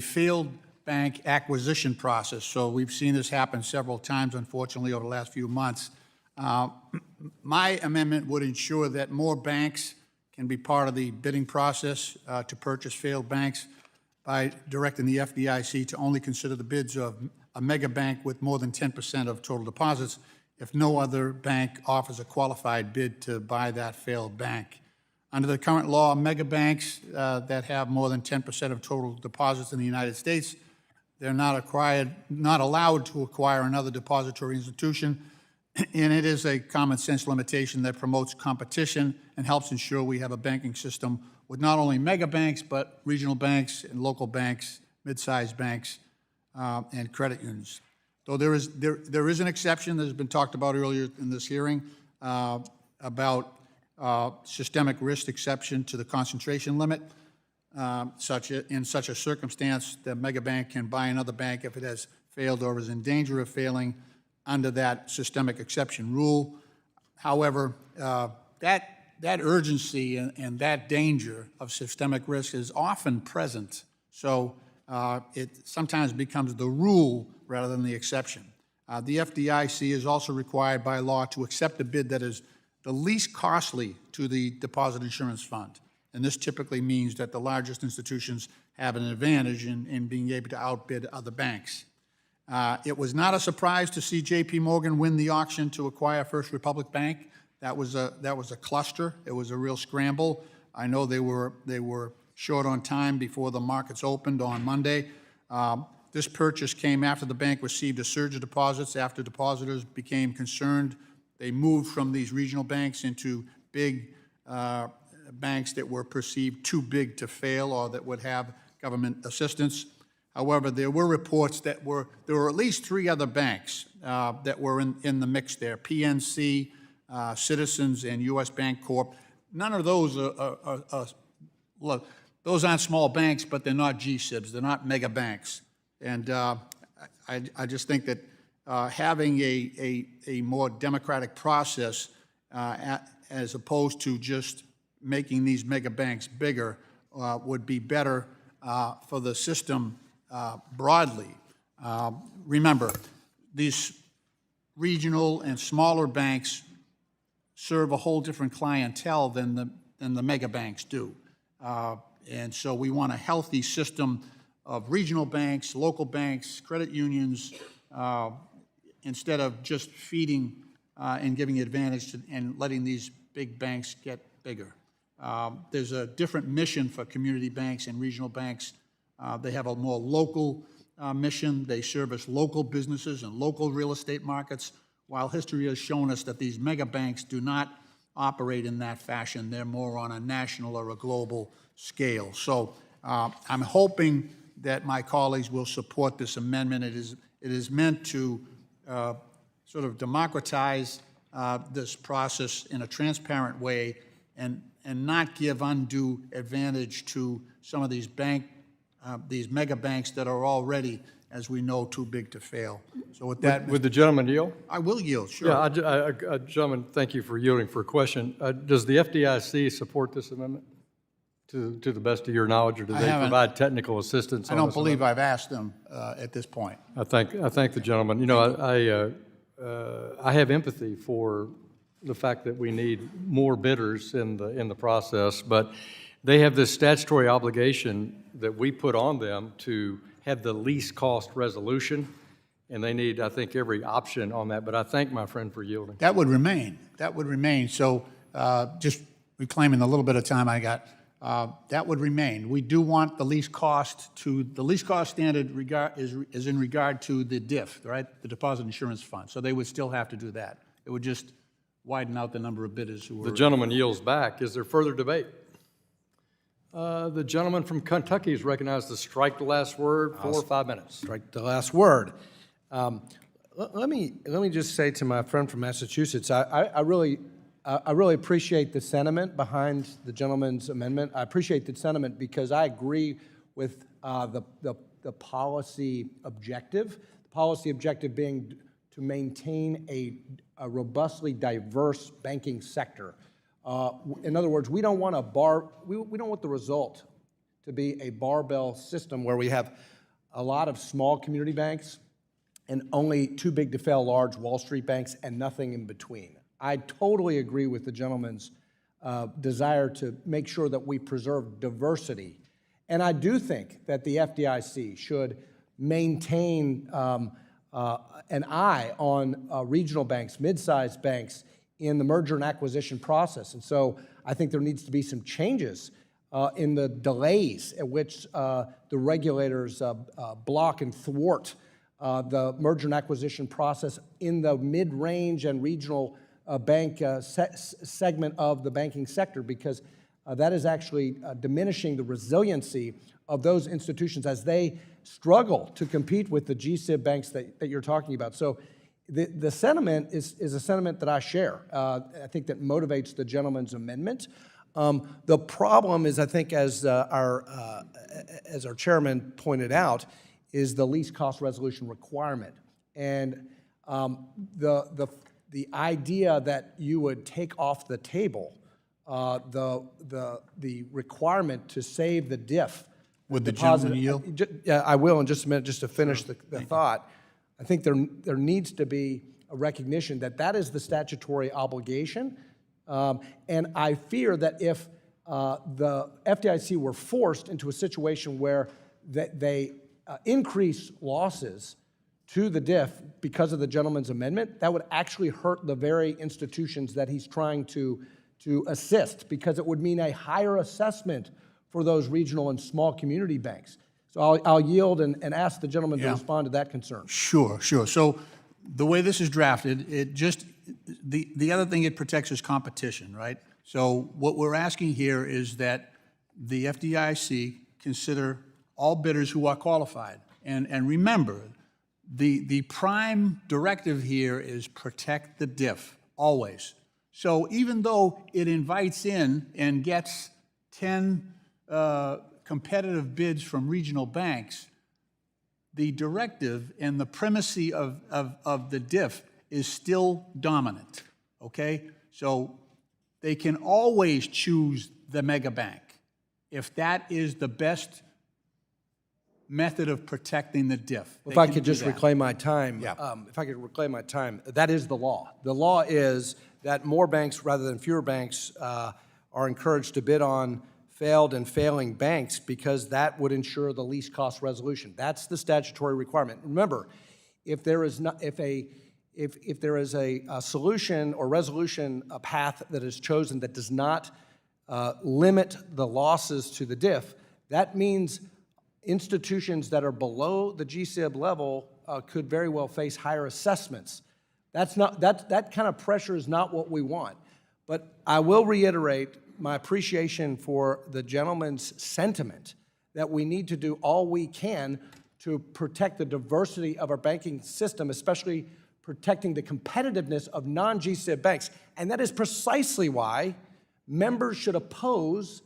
failed bank acquisition process. So we've seen this happen several times, unfortunately, over the last few months. My amendment would ensure that more banks can be part of the bidding process to purchase failed banks by directing the FDIC to only consider the bids of a mega bank with more than 10% of total deposits if no other bank offers a qualified bid to buy that failed bank. Under the current law, mega banks that have more than 10% of total deposits in the United States, they're not allowed to acquire another depository institution, and it is a common sense limitation that promotes competition and helps ensure we have a banking system with not only mega banks, but regional banks and local banks, mid-sized banks, and credit unions. Though there is an exception that has been talked about earlier in this hearing about systemic risk exception to the concentration limit. In such a circumstance, the mega bank can buy another bank if it has failed or is in danger of failing under that systemic exception rule. However, that urgency and that danger of systemic risk is often present, so it sometimes becomes the rule rather than the exception. The FDIC is also required by law to accept a bid that is the least costly to the Deposit Insurance Fund. And this typically means that the largest institutions have an advantage in being able to outbid other banks. It was not a surprise to see J.P. Morgan win the auction to acquire First Republic Bank. That was a cluster. It was a real scramble. I know they were short on time before the markets opened on Monday. This purchase came after the bank received a surge of deposits after depositors became concerned. They moved from these regional banks into big banks that were perceived too big to fail or that would have government assistance. However, there were reports that there were at least 3 other banks that were in the mix there: PNC, Citizens, and U.S. Bank Corp. None of those those aren't small banks, but they're not GSIBs. They're not mega banks. And I just think that having a more democratic process as opposed to just making these mega banks bigger would be better for the system broadly. Remember, these regional and smaller banks serve a whole different clientele than the mega banks do. And so we want a healthy system of regional banks, local banks, credit unions, instead of just feeding and giving advantage to, and letting these big banks get bigger. There's a different mission for community banks and regional banks. They have a more local mission. They service local businesses and local real estate markets, while history has shown us that these mega banks do not operate in that fashion. They're more on a national or a global scale. So I'm hoping that my colleagues will support this amendment. It is meant to sort of democratize this process in a transparent way and not give undue advantage to some of these mega banks that are already, as we know, too big to fail. So with that, Would the gentleman yield? I will yield, sure. Yeah, gentleman, thank you for yielding for a question. Does the FDIC support this amendment to the best of your knowledge, or do they provide technical assistance? I don't believe I've asked them at this point. I thank the gentleman. You know, I have empathy for the fact that we need more bidders in the process, but they have this statutory obligation that we put on them to have the least cost resolution, and they need, I think, every option on that. But I thank my friend for yielding. That would remain. That would remain. So just reclaiming the little bit of time I got, that would remain. We do want the least cost standard is in regard to the DIF, right? The Deposit Insurance Fund. So they would still have to do that. It would just widen out the number of bidders who were. The gentleman yields back. Is there further debate? The gentleman from Kentucky is recognized to strike the last word for 5 minutes. Strike the last word. Let me just say to my friend from Massachusetts, I really appreciate the sentiment behind the gentleman's amendment. I appreciate the sentiment because I agree with the policy objective. The policy objective being to maintain a robustly diverse banking sector. In other words, we don't want we don't want the result to be a barbell system where we have a lot of small community banks and only too big to fail large Wall Street banks and nothing in between. I totally agree with the gentleman's desire to make sure that we preserve diversity. And I do think that the FDIC should maintain an eye on regional banks, mid-sized banks in the merger and acquisition process. And so I think there needs to be some changes in the delays at which the regulators block and thwart the merger and acquisition process in the mid-range and regional bank segment of the banking sector, because that is actually diminishing the resiliency of those institutions as they struggle to compete with the GSIB banks that you're talking about. So the sentiment is a sentiment that I share. I think that motivates the gentleman's amendment. The problem is, I think, as our chairman pointed out, is the least cost resolution requirement. And the idea that you would take off the table the requirement to save the diff. Would the deposit- gentleman yield? Yeah, I will in just a minute, just to finish the thought. I think there needs to be a recognition that that is the statutory obligation. And I fear that if the FDIC were forced into a situation where they increase losses to the diff because of the gentleman's amendment, that would actually hurt the very institutions that he's trying to assist, because it would mean a higher assessment for those regional and small community banks. So I'll yield and ask the gentleman to respond to that concern. Sure. So the way this is drafted, it just, the other thing it protects is competition, right? So what we're asking here is that the FDIC consider all bidders who are qualified. And remember, the prime directive here is protect the diff, always. So even though it invites in and gets 10 competitive bids from regional banks, the directive and the primacy of the diff is still dominant, okay? So they can always choose the mega bank if that is the best method of protecting the diff. If I could just reclaim my time, that is the law. The law is that more banks rather than fewer banks are encouraged to bid on failed and failing banks, because that would ensure the least cost resolution. That's the statutory requirement. Remember, if there is a solution or resolution, a path that is chosen that does not limit the losses to the diff, that means institutions that are below the GSIB level could very well face higher assessments. That kind of pressure is not what we want. But I will reiterate my appreciation for the gentleman's sentiment that we need to do all we can to protect the diversity of our banking system, especially protecting the competitiveness of non-GSIB banks. And that is precisely why members should oppose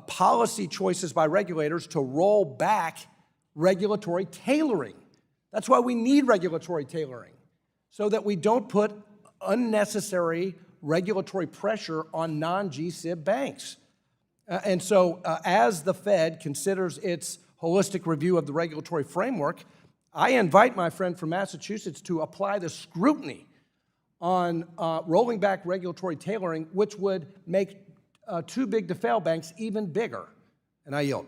policy choices by regulators to roll back regulatory tailoring. That's why we need regulatory tailoring, so that we don't put unnecessary regulatory pressure on non-GSIB banks. And so as the Fed considers its holistic review of the regulatory framework, I invite my friend from Massachusetts to apply the scrutiny on rolling back regulatory tailoring, which would make too big to fail banks even bigger. And I yield.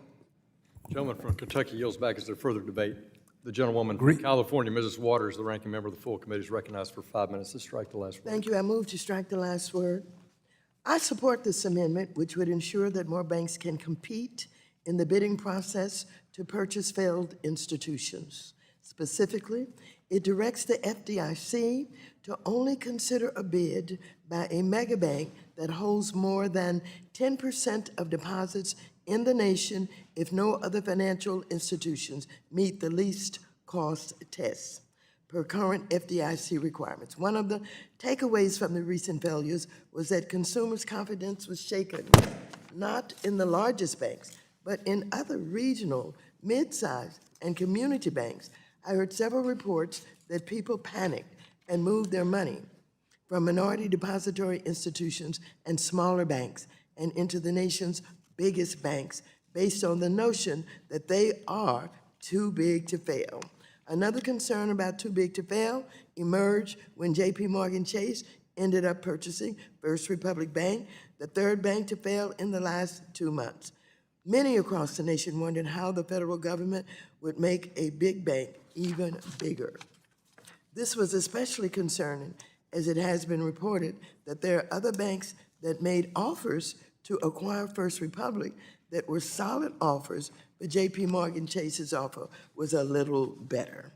Gentleman from Kentucky yields back. Is there further debate? The gentlewoman from California, Mrs. Waters, the ranking member of the full committee, is recognized for 5 minutes to strike the last word. Thank you. I move to strike the last word. I support this amendment, which would ensure that more banks can compete in the bidding process to purchase failed institutions. Specifically, it directs the FDIC to only consider a bid by a mega bank that holds more than 10% of deposits in the nation if no other financial institutions meet the least cost tests per current FDIC requirements. One of the takeaways from the recent failures was that consumers' confidence was shaken, not in the largest banks, but in other regional, mid-sized, and community banks. I heard several reports that people panicked and moved their money from minority depository institutions and smaller banks and into the nation's biggest banks based on the notion that they are too big to fail. Another concern about too big to fail emerged when J.P. Morgan Chase ended up purchasing First Republic Bank, the third bank to fail in the last 2 months. Many across the nation wondered how the federal government would make a big bank even bigger. This was especially concerning as it has been reported that there are other banks that made offers to acquire First Republic that were solid offers, but JP Morgan Chase's offer was a little better.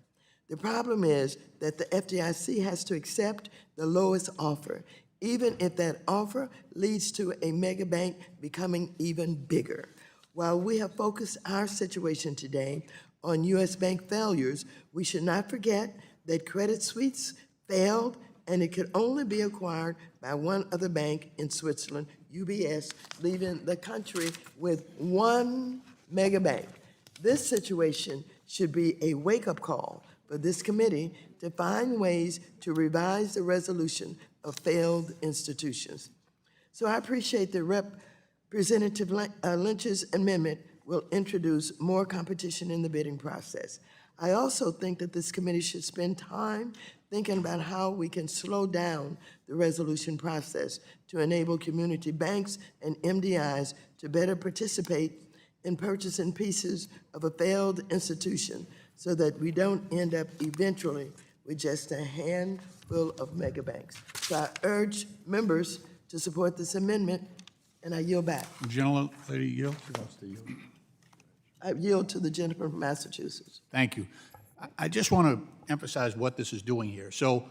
The problem is that the FDIC has to accept the lowest offer, even if that offer leads to a mega bank becoming even bigger. While we have focused our situation today on U.S. bank failures, we should not forget that Credit Suisse failed and it could only be acquired by one other bank in Switzerland, UBS, leaving the country with one mega bank. This situation should be a wake-up call for this committee to find ways to revise the resolution of failed institutions. So I appreciate that Representative Lynch's amendment will introduce more competition in the bidding process. I also think that this committee should spend time thinking about how we can slow down the resolution process to enable community banks and MDIs to better participate in purchasing pieces of a failed institution so that we don't end up eventually with just a handful of mega banks. So I urge members to support this amendment, and I yield back. Gentlelady yield? I yield to the gentleman from Massachusetts. Thank you. I just want to emphasize what this is doing here. So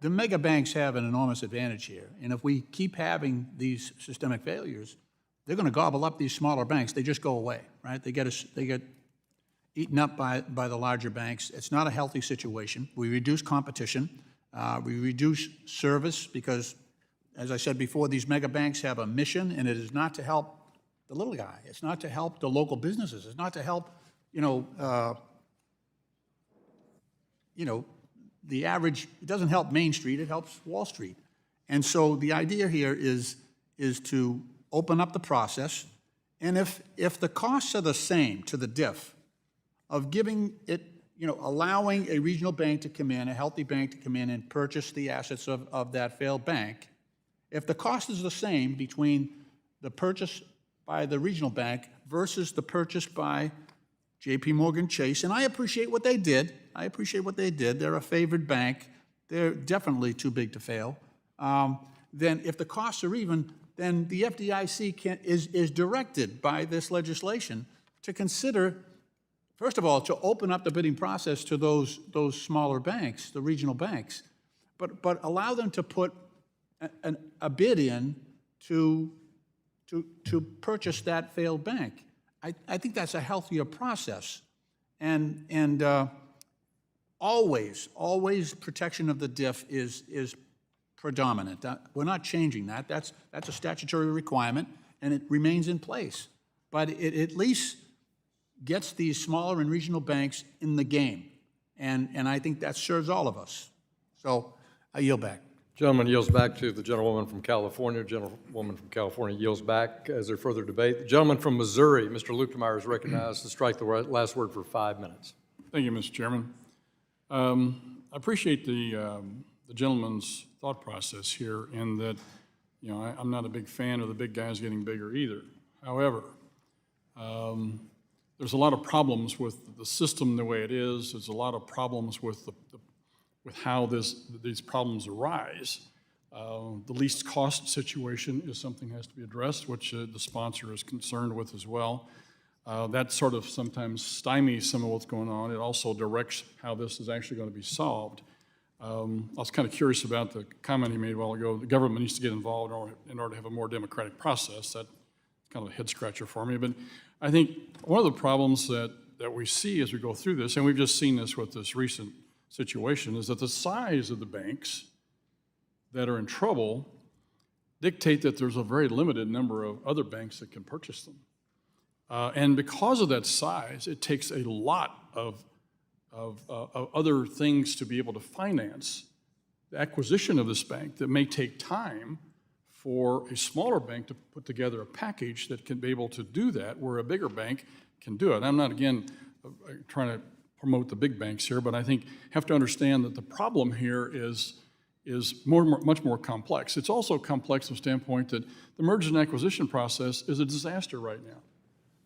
the mega banks have an enormous advantage here, and if we keep having these systemic failures, they're going to gobble up these smaller banks. They just go away, right? They get eaten up by the larger banks. It's not a healthy situation. We reduce competition. We reduce service because, as I said before, these mega banks have a mission, and it is not to help the little guy. It's not to help the local businesses. It's not to help, the average. It doesn't help Main Street. It helps Wall Street. And so the idea here is to open up the process, and if the costs are the same to the diff of giving it, allowing a regional bank to come in, a healthy bank to come in and purchase the assets of that failed bank, if the cost is the same between the purchase by the regional bank versus the purchase by JP Morgan Chase, and I appreciate what they did. They're a favored bank. They're definitely too big to fail. Then if the costs are even, then the FDIC is directed by this legislation to consider, first of all, to open up the bidding process to those smaller banks, the regional banks, but allow them to put a bid in to purchase that failed bank. I think that's a healthier process, and always protection of the diff is predominant. We're not changing that. That's a statutory requirement, and it remains in place. But it at least gets these smaller and regional banks in the game, and I think that serves all of us. So I yield back. Gentleman yields back to the gentlewoman from California. Gentlewoman from California yields back. Is there further debate? The gentleman from Missouri, Mr. Luetkemeyer, is recognized to strike the last word for 5 minutes. Thank you, Mr. Chairman. I appreciate the gentleman's thought process here in that, I'm not a big fan of the big guys getting bigger either. However, there's a lot of problems with the system the way it is. There's a lot of problems with with how these problems arise. The least cost situation is something that has to be addressed, which the sponsor is concerned with as well. That sort of sometimes stymies some of what's going on. It also directs how this is actually going to be solved. I was kind of curious about the comment he made a while ago. The government needs to get involved in order to have a more democratic process. That's kind of a head scratcher for me. But I think one of the problems that we see as we go through this, and we've just seen this with this recent situation, is that the size of the banks that are in trouble dictate that there's a very limited number of other banks that can purchase them. And because of that size, it takes a lot of other things to be able to finance the acquisition of this bank that may take time for a smaller bank to put together a package that can be able to do that, where a bigger bank can do it. I'm not, again, trying to promote the big banks here, but I think have to understand that the problem here is much more complex. It's also complex from the standpoint that the merger and acquisition process is a disaster right now.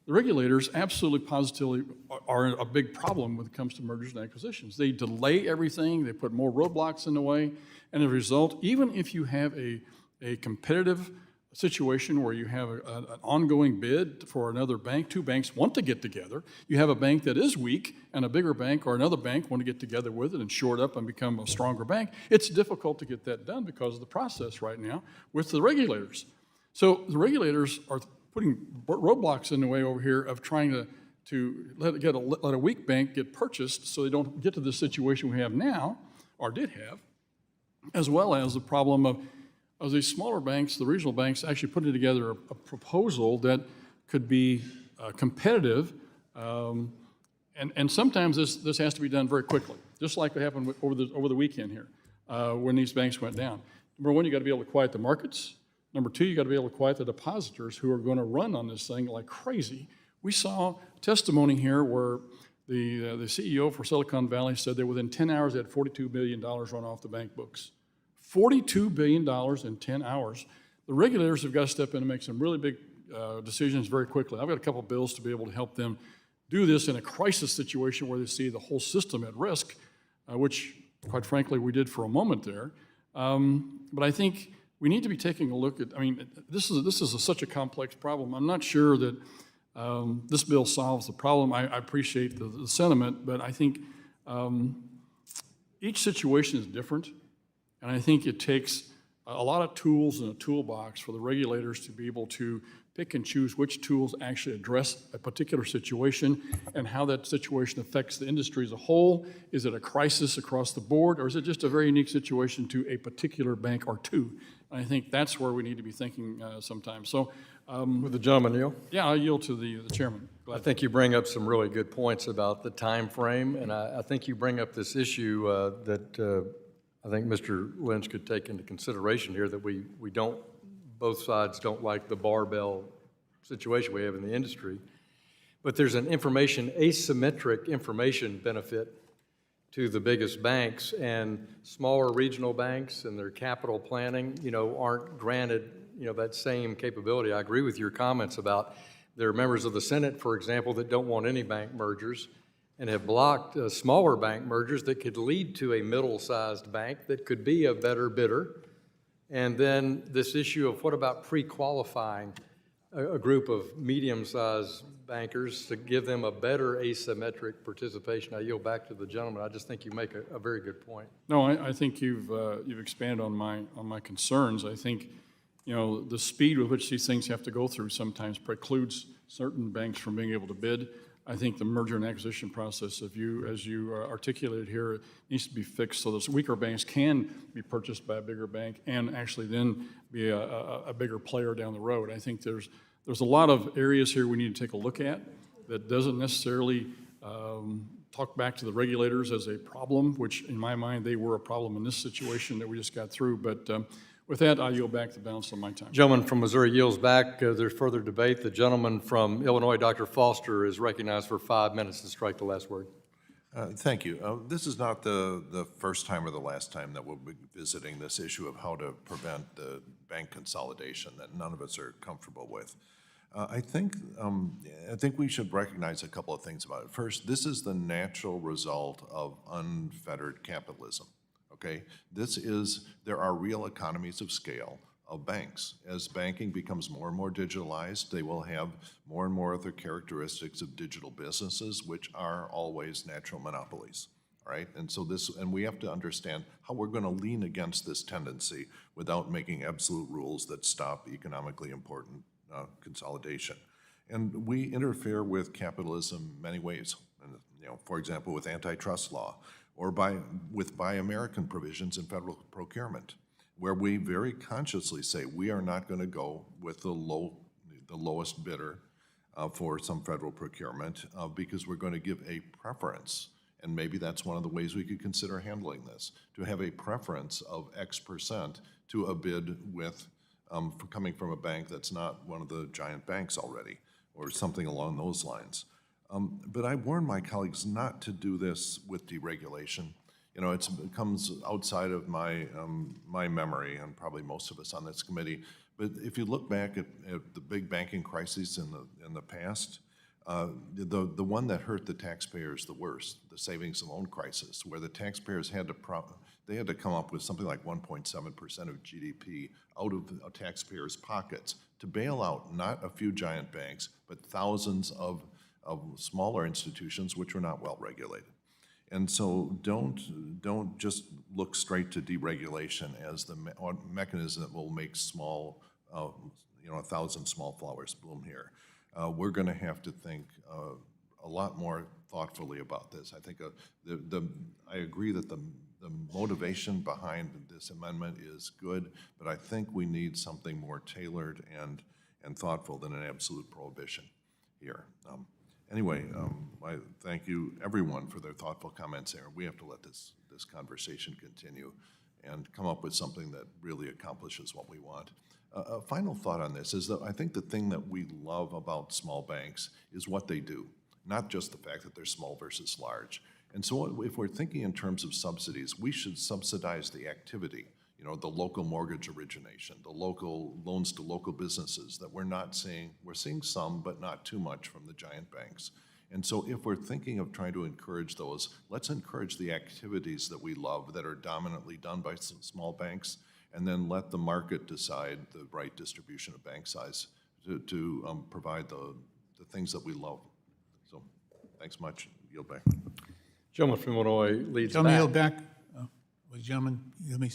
the regulators absolutely positively are a big problem when it comes to mergers and acquisitions. They delay everything, they put more roadblocks in the way, and as a result, even if you have a competitive situation where you have an ongoing bid for another bank, two banks want to get together, you have a bank that is weak and a bigger bank or another bank want to get together with it and shore it up and become a stronger bank, it's difficult to get that done because of the process right now with the regulators. So the regulators are putting roadblocks in the way over here of trying to let a weak bank get purchased so they don't get to the situation we have now, or did have, as well as the problem of these smaller banks, the regional banks, actually putting together a proposal that could be competitive, and sometimes this has to be done very quickly, just like what happened over the weekend here when these banks went down. Number one, you got to be able to quiet the markets. Number two, you got to be able to quiet the depositors who are going to run on this thing like crazy. We saw testimony here where the CEO for Silicon Valley said that within 10 hours they had $42 billion run off the bank books. $42 billion in 10 hours. The regulators have got to step in and make some really big decisions very quickly. I've got a couple of bills to be able to help them do this in a crisis situation where they see the whole system at risk, which, quite frankly, we did for a moment there. But I think we need to be taking a look at, I mean, this is such a complex problem. I'm not sure that this bill solves the problem. I appreciate the sentiment, but I think each situation is different. And I think it takes a lot of tools in a toolbox for the regulators to be able to pick and choose which tools actually address a particular situation and how that situation affects the industry as a whole. Is it a crisis across the board, or is it just a very unique situation to a particular bank or two? And I think that's where we need to be thinking sometimes. So, With the gentleman yield? Yeah, I'll yield to the chairman. I think you bring up some really good points about the time frame, and I think you bring up this issue that I think Mr. Lynch could take into consideration here, that we don't, both sides don't like the barbell situation we have in the industry. But there's an asymmetric information benefit to the biggest banks, and smaller regional banks and their capital planning, aren't granted, that same capability. I agree with your comments about there are members of the Senate, for example, that don't want any bank mergers, and have blocked smaller bank mergers that could lead to a middle-sized bank that could be a better bidder. And then this issue of what about pre-qualifying a group of medium-sized bankers to give them a better asymmetric participation. I yield back to the gentleman. I just think you make a very good point. No, I think you've expanded on my concerns. I think, the speed with which these things have to go through sometimes precludes certain banks from being able to bid. I think the merger and acquisition process, as you articulated here, needs to be fixed so those weaker banks can be purchased by a bigger bank and actually then be a bigger player down the road. I think there's a lot of areas here we need to take a look at that doesn't necessarily talk back to the regulators as a problem, which in my mind they were a problem in this situation that we just got through. But with that, I yield back the balance of my time. Gentleman from Missouri yields back. There's further debate. The gentleman from Illinois, Dr. Foster, is recognized for 5 minutes to strike the last word. Thank you. This is not the first time or the last time that we'll be visiting this issue of how to prevent the bank consolidation that none of us are comfortable with. I think we should recognize a couple of things about it. First, this is the natural result of unfettered capitalism. Okay, there are real economies of scale of banks. As banking becomes more and more digitalized, they will have more and more of the characteristics of digital businesses, which are always natural monopolies, right? And we have to understand how we're going to lean against this tendency without making absolute rules that stop economically important consolidation. And we interfere with capitalism in many ways, for example, with antitrust law, or with Buy American provisions in federal procurement, where we very consciously say we are not going to go with the lowest bidder for some federal procurement because we're going to give a preference, and maybe that's one of the ways we could consider handling this, to have a preference of X% to a bid coming from a bank that's not one of the giant banks already, or something along those lines. But I warn my colleagues not to do this with deregulation. It comes outside of my memory, and probably most of us on this committee. But if you look back at the big banking crises in the past, The one that hurt the taxpayers the worst, the savings and loan crisis, where the taxpayers had to they had to come up with something like 1.7% of GDP out of taxpayers' pockets to bail out not a few giant banks, but thousands of smaller institutions which were not well regulated. And so don't just look straight to deregulation as the mechanism that will make small, 1,000 small flowers bloom here. We're going to have to think a lot more thoughtfully about this. I think I agree that the motivation behind this amendment is good, but I think we need something more tailored and thoughtful than an absolute prohibition here. Anyway, I thank you, everyone, for their thoughtful comments here. We have to let this conversation continue and come up with something that really accomplishes what we want. A final thought on this is that I think the thing that we love about small banks is what they do, not just the fact that they're small versus large. And so if we're thinking in terms of subsidies, we should subsidize the activity, the local mortgage origination, the local loans to local businesses that we're not seeing. We're seeing some, but not too much from the giant banks. And so if we're thinking of trying to encourage those, let's encourage the activities that we love that are dominantly done by some small banks, and then let the market decide the right distribution of bank size to provide the things that we love. So thanks much. Yield back. Gentleman from Illinois leads Gentleman back. yield back. Was gentleman, let me,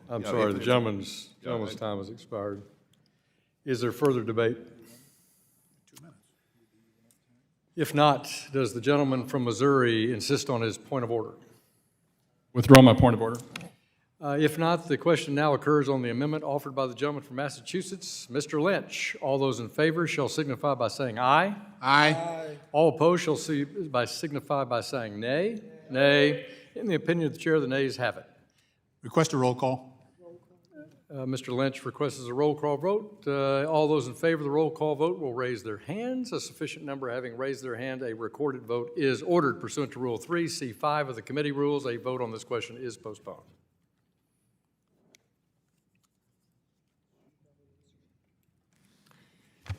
I'm sorry, the gentleman's time has expired. Is there further debate? 2 minutes. If not, does the gentleman from Missouri insist on his point of order? Withdraw my point of order. If not, the question now occurs on the amendment offered by the gentleman from Massachusetts, Mr. Lynch. All those in favor shall signify by saying aye. Aye. All opposed shall signify by saying nay. Nay. In the opinion of the chair, the nays have it. Request a roll call. Mr. Lynch requests a roll call vote. All those in favor of the roll call vote will raise their hands. A sufficient number having raised their hand, a recorded vote is ordered pursuant to Rule 3C5 of the committee rules. A vote on this question is postponed.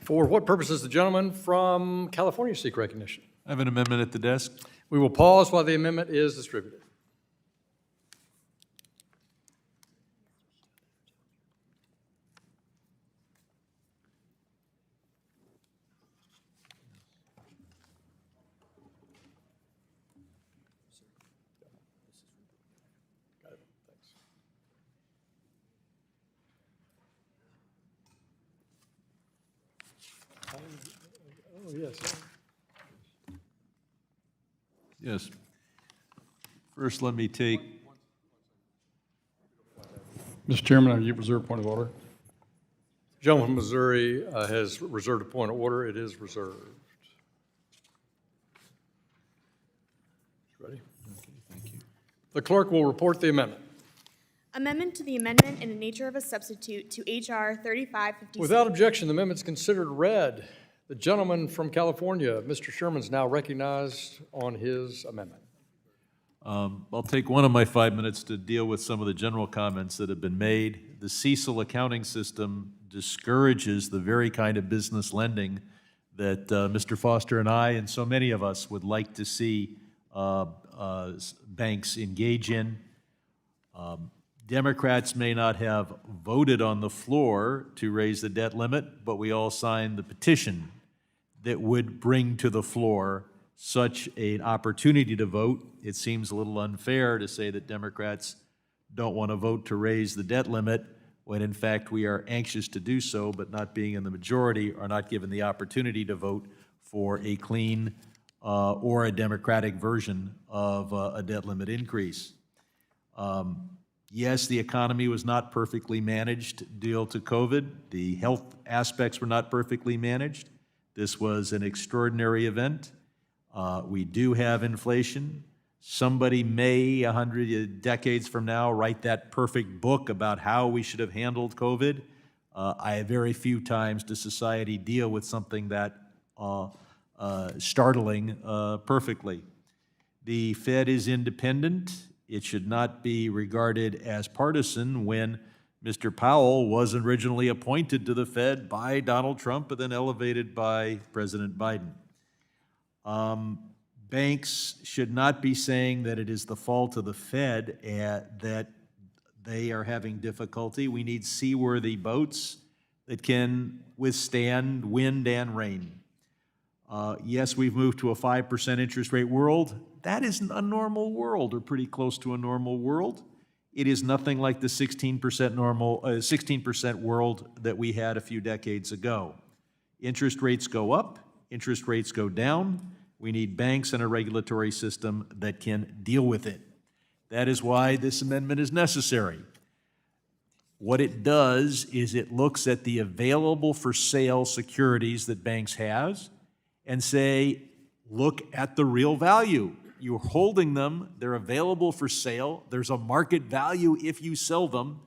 For what purpose does the gentleman from California seek recognition? I have an amendment at the desk. We will pause while the amendment is distributed. Oh, yes. Yes. First, let me take, Mr. Chairman, I give reserved point of order. Gentleman from Missouri has reserved a point of order. It is reserved. Ready? okay, thank you. The clerk will report the amendment. Amendment to the amendment in the nature of a substitute to H.R. 3556. Without objection, the amendment is considered read. The gentleman from California, Mr. Sherman, is now recognized on his amendment. I'll take one of my 5 minutes to deal with some of the general comments that have been made. The CECL accounting system discourages the very kind of business lending that Mr. Foster and I and so many of us would like to see banks engage in. Democrats may not have voted on the floor to raise the debt limit, but we all signed the petition that would bring to the floor such an opportunity to vote. It seems a little unfair to say that Democrats don't want to vote to raise the debt limit when in fact we are anxious to do so, but not being in the majority are not given the opportunity to vote for a clean or a Democratic version of a debt limit increase. Yes, the economy was not perfectly managed due to COVID. The health aspects were not perfectly managed. This was an extraordinary event. We do have inflation. Somebody may, 100 decades from now, write that perfect book about how we should have handled COVID. I have very few times does society deal with something that startling perfectly. The Fed is independent. It should not be regarded as partisan when Mr. Powell was originally appointed to the Fed by Donald Trump and then elevated by President Biden. Banks should not be saying that it is the fault of the Fed that they are having difficulty. We need seaworthy boats that can withstand wind and rain. Yes, we've moved to a 5% interest rate world. That is a normal world, or pretty close to a normal world. It is nothing like the 16% world that we had a few decades ago. Interest rates go up, interest rates go down. We need banks and a regulatory system that can deal with it. That is why this amendment is necessary. What it does is it looks at the available for sale securities that banks have and say, look at the real value. You're holding them, they're available for sale, there's a market value if you sell them,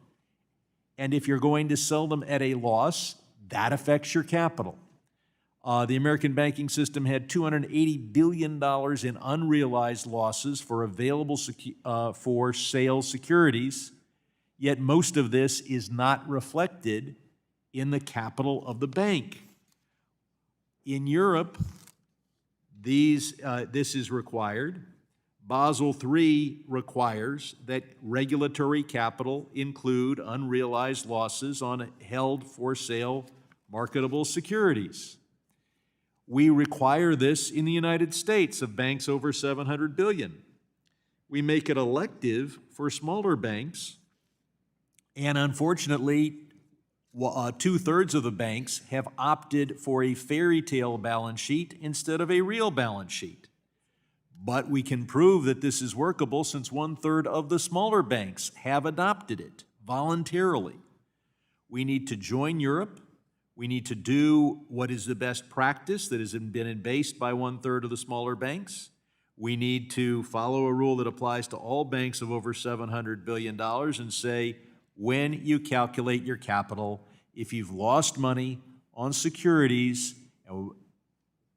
and if you're going to sell them at a loss, that affects your capital. The American banking system had $280 billion in unrealized losses for available for sale securities, yet most of this is not reflected in the capital of the bank. In Europe, this is required. Basel III requires that regulatory capital include unrealized losses on held for sale marketable securities. We require this in the United States of banks over $700 billion. We make it elective for smaller banks, and unfortunately, 2/3 of the banks have opted for a fairy tale balance sheet instead of a real balance sheet. But we can prove that this is workable since 1/3 of the smaller banks have adopted it voluntarily. We need to join Europe. We need to do what is the best practice that has been embased by 1/3 of the smaller banks. We need to follow a rule that applies to all banks of over $700 billion and say, when you calculate your capital, if you've lost money on securities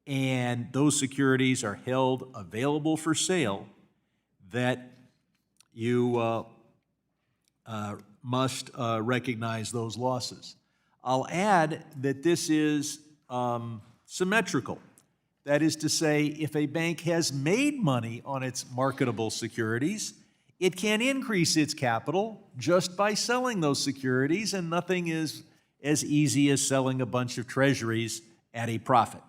and those securities are held available for sale, that you must recognize those losses. I'll add that this is symmetrical. That is to say, if a bank has made money on its marketable securities, it can increase its capital just by selling those securities, and nothing is as easy as selling a bunch of treasuries at a profit.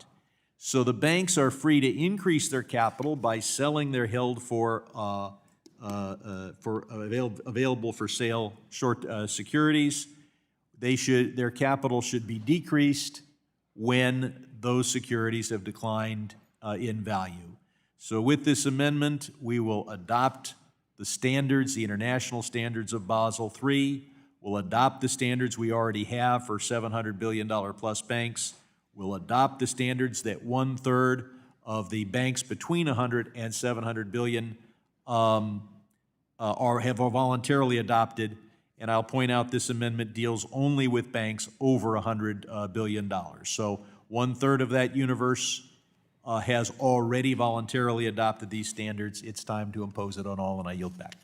So the banks are free to increase their capital by selling their held for available for sale short securities. Their capital should be decreased when those securities have declined in value. So with this amendment, we will adopt the standards, the international standards of Basel III. We'll adopt the standards we already have for $700 billion plus banks. We'll adopt the standards that 1/3 of the banks between 100 and 700 billion have voluntarily adopted. And I'll point out this amendment deals only with banks over $100 billion. So 1/3 of that universe has already voluntarily adopted these standards. It's time to impose it on all, and I yield back.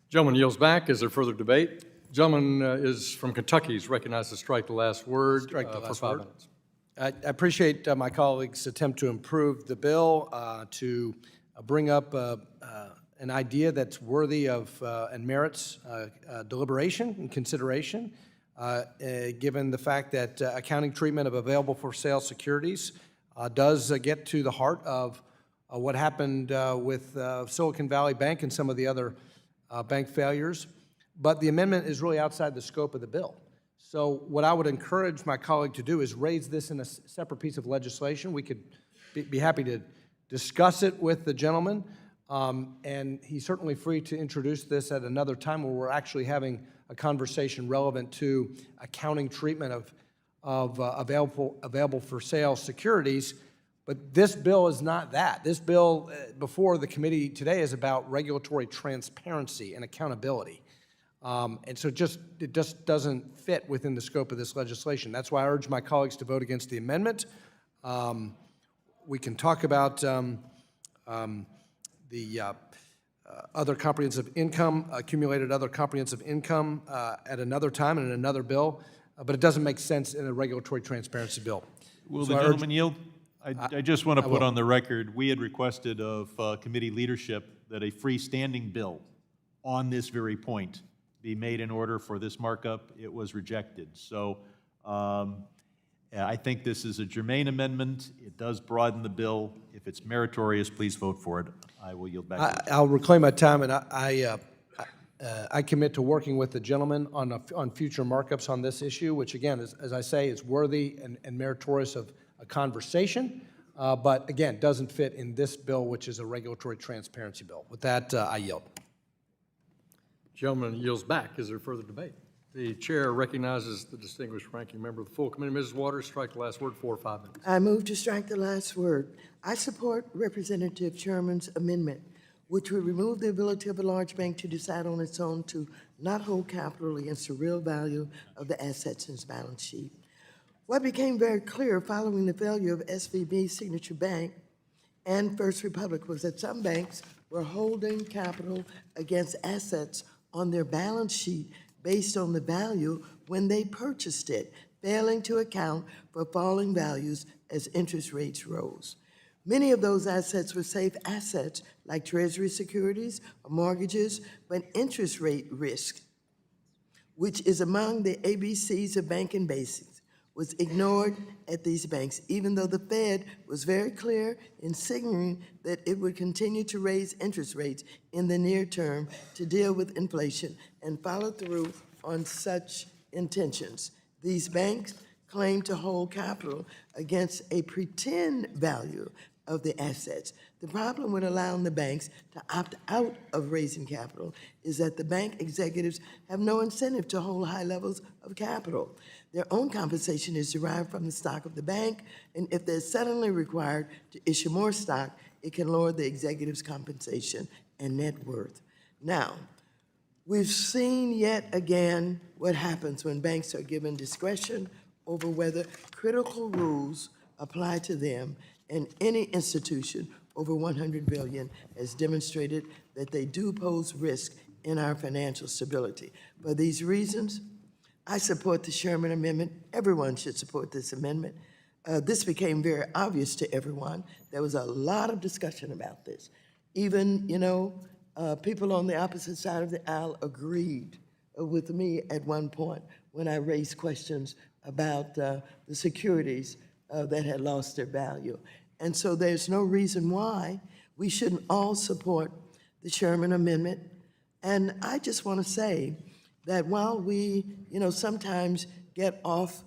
Gentleman yields back. Is there further debate? Gentleman is from Kentucky. He's recognized to strike the last word Strike the last for 5 word. minutes. I appreciate my colleagues' attempt to improve the bill, to bring up an idea that's worthy of and merits deliberation and consideration, given the fact that accounting treatment of available for sale securities does get to the heart of what happened with Silicon Valley Bank and some of the other bank failures. But the amendment is really outside the scope of the bill. So what I would encourage my colleague to do is raise this in a separate piece of legislation. We could be happy to discuss it with the gentleman, and he's certainly free to introduce this at another time where we're actually having a conversation relevant to accounting treatment of available for sale securities. But this bill is not that. This bill before the committee today is about regulatory transparency and accountability. And so it just doesn't fit within the scope of this legislation. That's why I urge my colleagues to vote against the amendment. We can talk about the other comprehensive income, accumulated other comprehensive income at another time and in another bill, but it doesn't make sense in a regulatory transparency bill. Will So the I urge- gentleman yield? I just want to put on the record, we had requested of committee leadership that a freestanding bill on this very point be made in order for this markup. It was rejected. So I think this is a germane amendment. It does broaden the bill. If it's meritorious, please vote for it. I will yield back to you. I'll reclaim my time, and I commit to working with the gentleman on future markups on this issue, which again, as I say, is worthy and meritorious of a conversation, but again, doesn't fit in this bill, which is a regulatory transparency bill. With that, I yield. Gentleman yields back. Is there further debate? The chair recognizes the distinguished ranking member of the full committee. Mrs. Waters, strike the last word, 4 or 5 minutes. I move to strike the last word. I support Representative Chairman's amendment, which would remove the ability of a large bank to decide on its own to not hold capital against the real value of the assets in its balance sheet. What became very clear following the failure of SVB Signature Bank and First Republic was that some banks were holding capital against assets on their balance sheet based on the value when they purchased it, failing to account for falling values as interest rates rose. Many of those assets were safe assets like Treasury securities or mortgages, but interest rate risk, which is among the ABCs of banking basics, was ignored at these banks, even though the Fed was very clear in signaling that it would continue to raise interest rates in the near term to deal with inflation and follow through on such intentions. These banks claim to hold capital against a pretend value of the assets. The problem with allowing the banks to opt out of raising capital is that the bank executives have no incentive to hold high levels of capital. Their own compensation is derived from the stock of the bank, and if they're suddenly required to issue more stock, it can lower the executive's compensation and net worth. Now, we've seen yet again what happens when banks are given discretion over whether critical rules apply to them, and any institution over 100 billion has demonstrated that they do pose risk in our financial stability. For these reasons, I support the Sherman Amendment. Everyone should support this amendment. This became very obvious to everyone. There was a lot of discussion about this. Even, people on the opposite side of the aisle agreed with me at one point when I raised questions about the securities that had lost their value. And so there's no reason why we shouldn't all support the Sherman Amendment. And I just want to say that while we, sometimes get off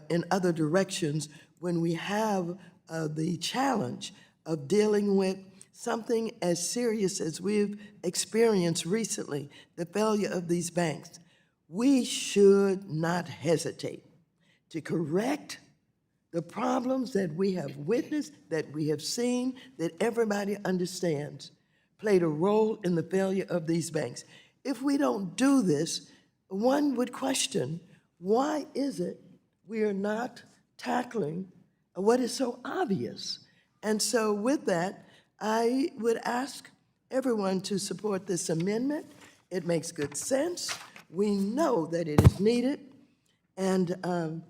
in other directions when we have the challenge of dealing with something as serious as we've experienced recently, the failure of these banks, we should not hesitate to correct the problems that we have witnessed, that we have seen, that everybody understands played a role in the failure of these banks. If we don't do this, one would question, why is it we are not tackling what is so obvious? And so with that, I would ask everyone to support this amendment. It makes good sense. We know that it is needed. And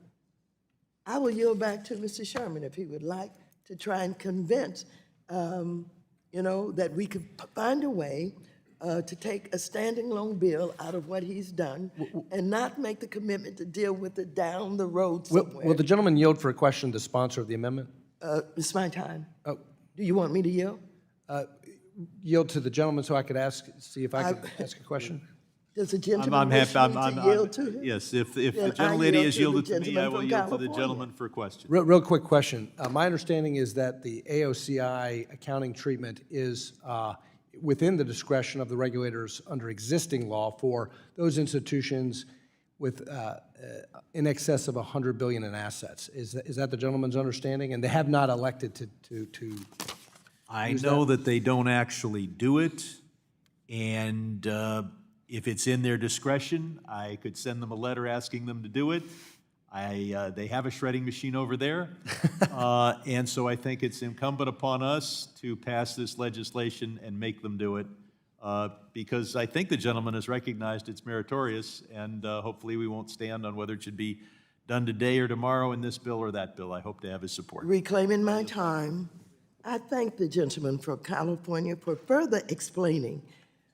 I will yield back to Mr. Sherman if he would like to try and convince, that we could find a way to take a standing loan bill out of what he's done and not make the commitment to deal with it down the road somewhere. Will the gentleman yield for a question to the sponsor of the amendment? It's my time. Oh. Do you want me to yield? Yield to the gentleman so I could see if I could ask a question? Does the gentleman wish me to yield to him? Yes, if the Then I gentlelady yield has to the yielded to me, gentleman I will from yield to the California. gentleman for a question. Real quick question. My understanding is that the AOCI accounting treatment is within the discretion of the regulators under existing law for those institutions with in excess of 100 billion in assets. Is that the gentleman's understanding? And they have not elected to I know that they don't actually do it, and if it's in their discretion, I could send them a letter asking them to do it. They have a shredding machine over there, and so I think it's incumbent upon us to pass this legislation and make them do it, because I think the gentleman has recognized it's meritorious, and hopefully we won't stand on whether it should be done today or tomorrow in this bill or that bill. I hope to have his support. Reclaiming my time, I thank the gentleman from California for further explaining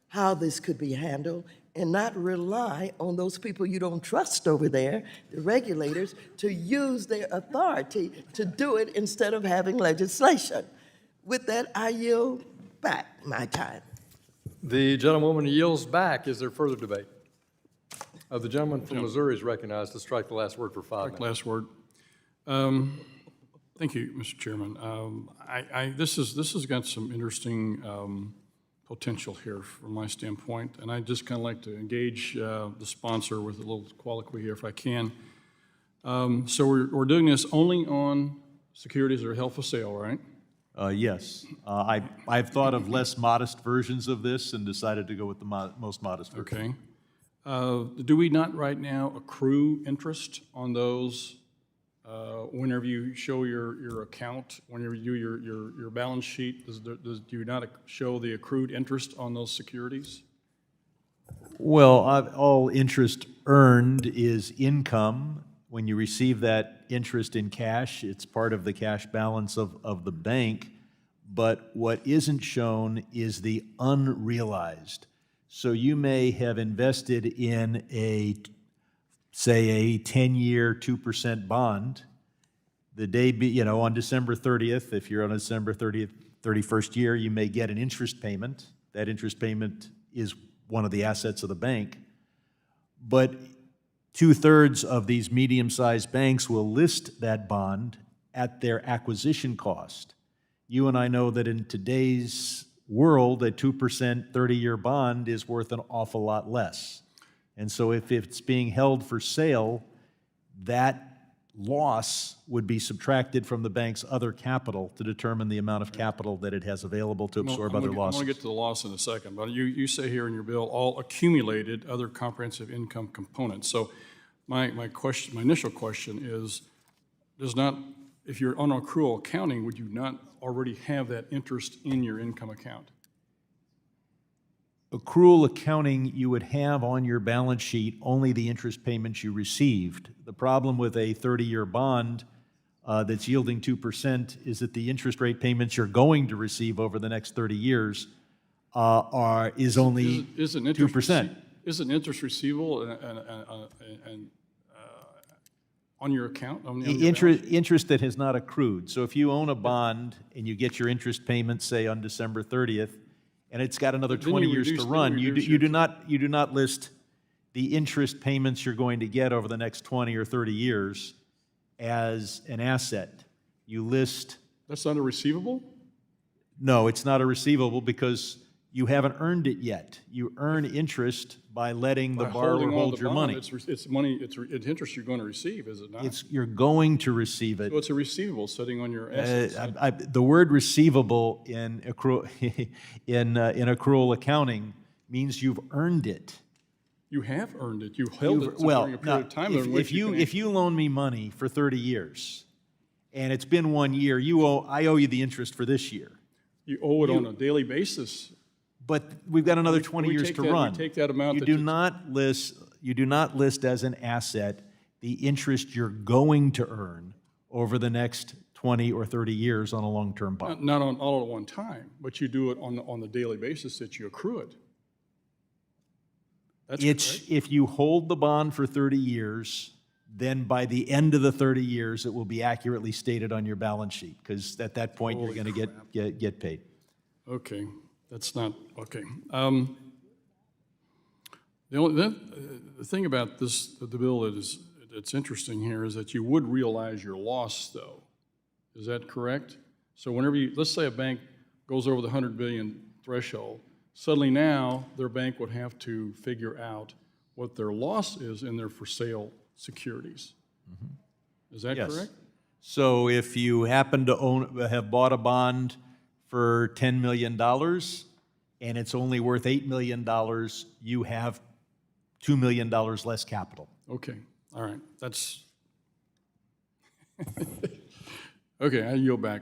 how this could be handled and not rely on those people you don't trust over there, the regulators, to use their authority to do it instead of having legislation. With that, I yield back my time. The gentlewoman yields back. Is there further debate? The gentleman from Missouri is recognized to strike the last word for 5 minutes. Last word. Thank you, Mr. Chairman. This has got some interesting potential here from my standpoint, and I just kind of like to engage the sponsor with a little colloquy here if I can. So we're doing this only on securities that are held for sale, right? Yes. I've thought of less modest versions of this and decided to go with the most modest version. Okay. Do we not right now accrue interest on those whenever you show your account, whenever you do your balance sheet? Do you not show the accrued interest on those securities? Well, all interest earned is income. When you receive that interest in cash, it's part of the cash balance of the bank. But what isn't shown is the unrealized. So you may have invested in say a 10-year 2% bond. The day, on December 30th, if you're on a December 31st year, you may get an interest payment. That interest payment is one of the assets of the bank. But 2/3 of these medium-sized banks will list that bond at their acquisition cost. You and I know that in today's world, a 2% 30-year bond is worth an awful lot less. And so if it's being held for sale, that loss would be subtracted from the bank's other capital to determine the amount of capital that it has available to absorb other losses. I'm going to get to the loss in a second, but you say here in your bill, all accumulated other comprehensive income components. So my initial question is, if you're on accrual accounting, would you not already have that interest in your income account? Accrual accounting, you would have on your balance sheet only the interest payments you received. The problem with a 30-year bond that's yielding 2% is that the interest rate payments you're going to receive over the next 30 years is only 2%. Isn't interest receivable on your account? Interest that has not accrued. So if you own a bond and you get your interest payment, say, on December 30th, and it's got another 20 years to run, you do not list the interest payments you're going to get over the next 20 or 30 years as an asset. You list... That's not a receivable? No, it's not a receivable because you haven't earned it yet. You earn interest by letting the borrower hold your money. It's money, it's interest you're going to receive, is it not? You're going to receive it. So it's a receivable sitting on your assets. The word receivable in accrual accounting means you've earned it. You have earned it. You held it during a period of time. If you loan me money for 30 years, and it's been 1 year, I owe you the interest for this year. You owe it on a daily basis. But we've got another 20 years to run. We take that amount. You do not list as an asset the interest you're going to earn over the next 20 or 30 years on a long-term bond. Not on all at one time, but you do it on the daily basis that you accrue it. That's correct. If you hold the bond for 30 years, then by the end of the 30 years, it will be accurately stated on your balance sheet, because at that point, you're going to get paid. Okay. That's not, okay. The thing about the bill that's interesting here is that you would realize your loss, though. Is that correct? So whenever let's say a bank goes over the 100 billion threshold, suddenly now their bank would have to figure out what their loss is in their for sale securities. Mm-hmm. Is that correct? So if you happen to have bought a bond for $10 million and it's only worth $8 million, you have $2 million less capital. Okay, all right, that's, okay, I yield back.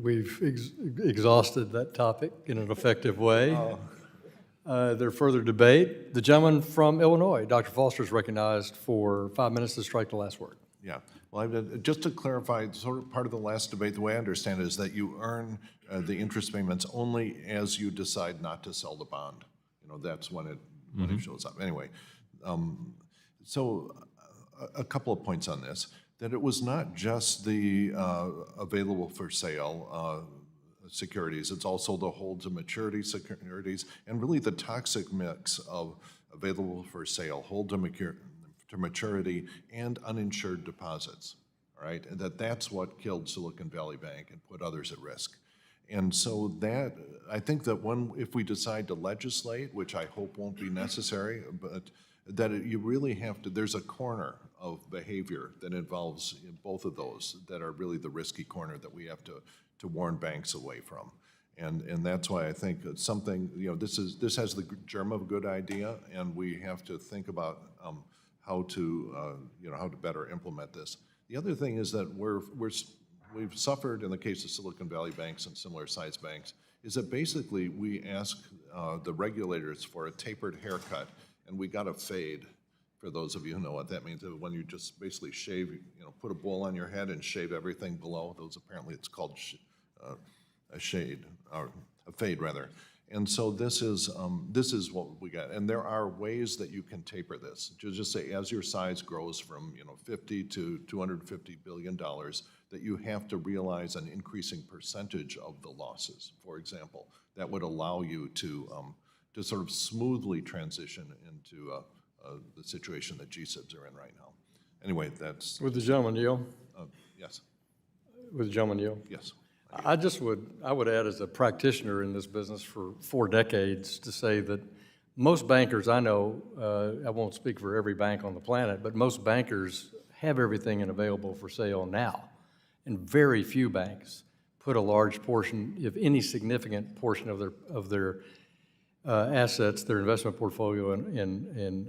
We've exhausted that topic in an effective way. There further debate? The gentleman from Illinois, Dr. Foster, is recognized for 5 minutes to strike the last word. Yeah, well, just to clarify, sort of part of the last debate, the way I understand it is that you earn the interest payments only as you decide not to sell the bond. You know, that's when it shows up. Anyway, so a couple of points on this, that it was not just the available for sale securities, it's also the hold to maturity securities, and really the toxic mix of available for sale, hold to maturity, and uninsured deposits, all right? And that's what killed Silicon Valley Bank and put others at risk. And so that, I think that if we decide to legislate, which I hope won't be necessary, but that you really have to, there's a corner of behavior that involves both of those that are really the risky corner that we have to warn banks away from. And that's why I think it's something, you know, this has the germ of a good idea, and we have to think about how to better implement this. The other thing is that we've suffered in the case of Silicon Valley banks and similar sized banks, is that basically we ask the regulators for a tapered haircut, and we got a fade. For those of you who know what that means, when you just basically shave, you know, put a bowl on your head and shave everything below. Those apparently it's called a shade, or a fade rather. And so this is what we got. And there are ways that you can taper this. Just say as your size grows from, you know, $50 to $250 billion, that you have to realize an increasing percentage of the losses, for example. That would allow you to sort of smoothly transition into the situation that GSIBs are in right now. Anyway, that's... Would the gentleman yield? Yes. Would the gentleman yield? Yes. I would add, as a practitioner in this business for 4 decades, to say that most bankers I know, I won't speak for every bank on the planet, but most bankers have everything available for sale now. And very few banks put a large portion, if any significant portion of their assets, their investment portfolio in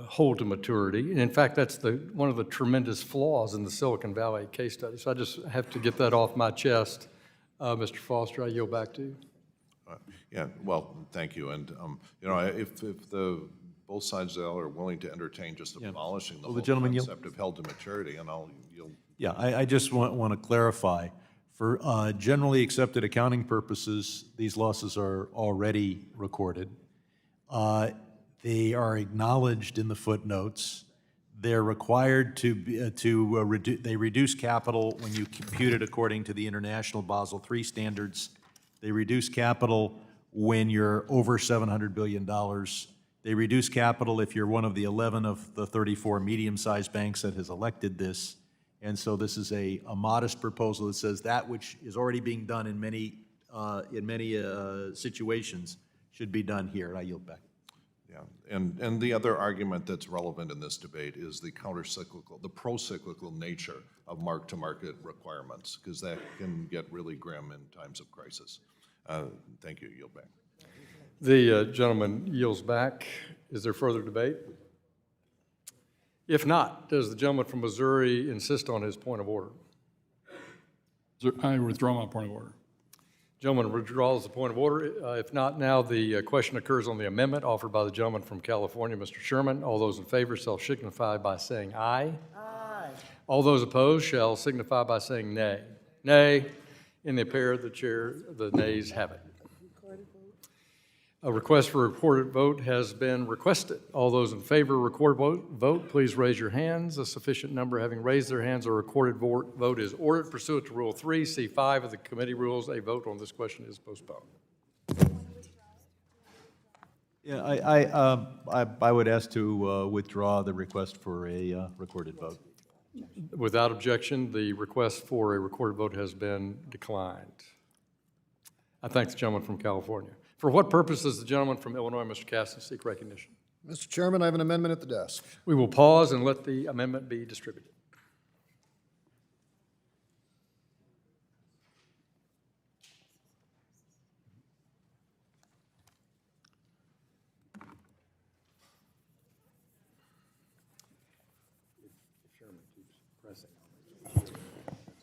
hold to maturity. And in fact, that's one of the tremendous flaws in the Silicon Valley case study. So I just have to get that off my chest. Mr. Foster, I yield back to you. Yeah, well, thank you. And, you know, if both sides of the aisle are willing to entertain just abolishing the whole concept of held to maturity, and you'll... Yeah, I just want to clarify. For generally accepted accounting purposes, these losses are already recorded. They are acknowledged in the footnotes. They're required they reduce capital when you compute it according to the international Basel III standards. They reduce capital when you're over $700 billion. They reduce capital if you're one of the 11 of the 34 medium-sized banks that has elected this. And so this is a modest proposal that says that which is already being done in many situations should be done here. And I yield back. Yeah, and the other argument that's relevant in this debate is the counter-cyclical, the pro-cyclical nature of mark-to-market requirements, because that can get really grim in times of crisis. Thank you. Yield back. The gentleman yields back. Is there further debate? If not, does the gentleman from Missouri insist on his point of order? I withdraw my point of order. Gentleman withdraws the point of order. If not, now the question occurs on the amendment offered by the gentleman from California, Mr. Sherman. All those in favor shall signify by saying aye. Aye. All those opposed shall signify by saying nay. Nay. In the affair of the chair, the nays have it. A request for a recorded vote has been requested. All those in favor of recorded vote, please raise your hands. A sufficient number having raised their hands, a recorded vote is ordered pursuant to Rule 3C5 of the committee rules. A vote on this question is postponed. Yeah, I would ask to withdraw the request for a recorded vote. Without objection, the request for a recorded vote has been declined. I thank the gentleman from California. For what purpose does the gentleman from Illinois, Mr. Caston, seek recognition? Mr. Chairman, I have an amendment at the desk. We will pause and let the amendment be distributed.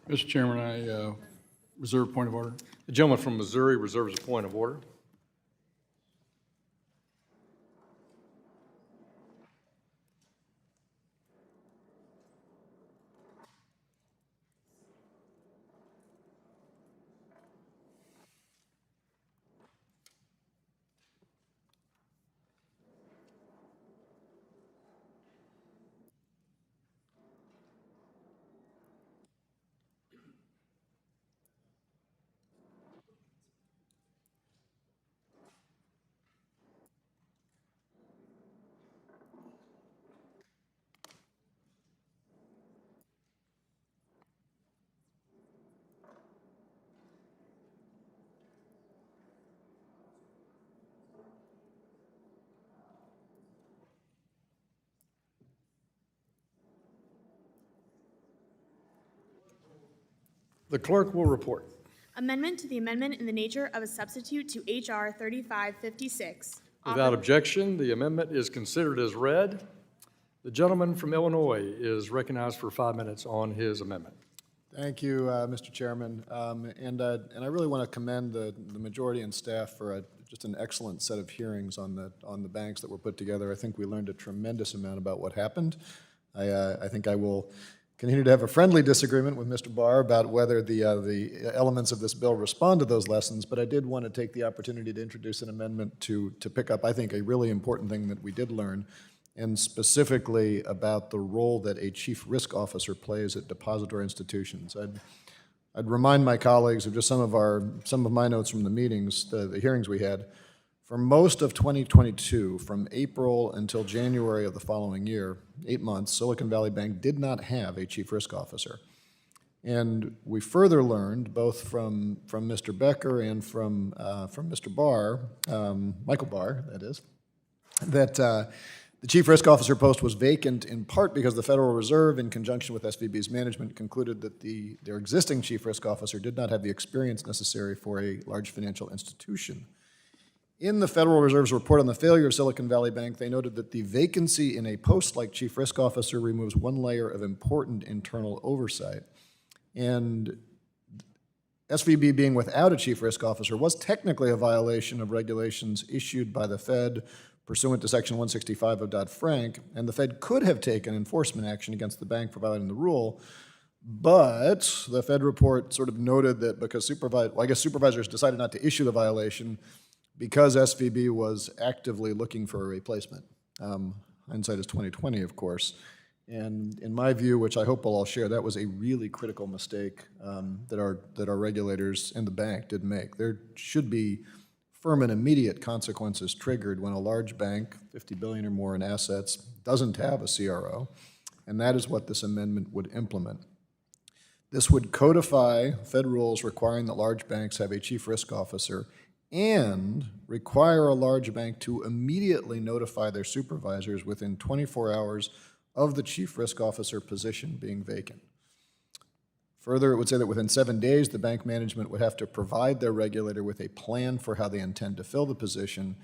Mr. Chairman, I reserve point of order. The gentleman from Missouri reserves a point of order. The clerk will report. Amendment to the amendment in the nature of a substitute to H.R. 3556. Without objection, the amendment is considered as read. The gentleman from Illinois is recognized for 5 minutes on his amendment. Thank you, Mr. Chairman. And I really want to commend the majority and staff for just an excellent set of hearings on the banks that were put together. I think we learned a tremendous amount about what happened. I think I will continue to have a friendly disagreement with Mr. Barr about whether the elements of this bill respond to those lessons, but I did want to take the opportunity to introduce an amendment to pick up, I think, a really important thing that we did learn, and specifically about the role that a chief risk officer plays at depository institutions. I'd remind my colleagues of just some of my notes from the meetings, the hearings we had. For most of 2022, from April until January of the following year, 8 months, Silicon Valley Bank did not have a chief risk officer. And we further learned, both from Mr. Becker and from Mr. Barr, Michael Barr, that is, that the chief risk officer post was vacant in part because the Federal Reserve, in conjunction with SVB's management, concluded that their existing chief risk officer did not have the experience necessary for a large financial institution. In the Federal Reserve's report on the failure of Silicon Valley Bank, they noted that the vacancy in a post like chief risk officer removes one layer of important internal oversight. And SVB being without a chief risk officer was technically a violation of regulations issued by the Fed pursuant to Section 165 of Dodd-Frank, and the Fed could have taken enforcement action against the bank for violating the rule, but the Fed report sort of noted that because supervisors decided not to issue the violation because SVB was actively looking for a replacement. Hindsight is 20/20, of course. And in my view, which I hope we'll all share, that was a really critical mistake that our regulators and the bank did make. There should be firm and immediate consequences triggered when a large bank, $50 billion or more in assets, doesn't have a CRO, and that is what this amendment would implement. This would codify Fed rules requiring that large banks have a chief risk officer and require a large bank to immediately notify their supervisors within 24 hours of the chief risk officer position being vacant. Further, it would say that within 7 days, the bank management would have to provide their regulator with a plan for how they intend to fill the position,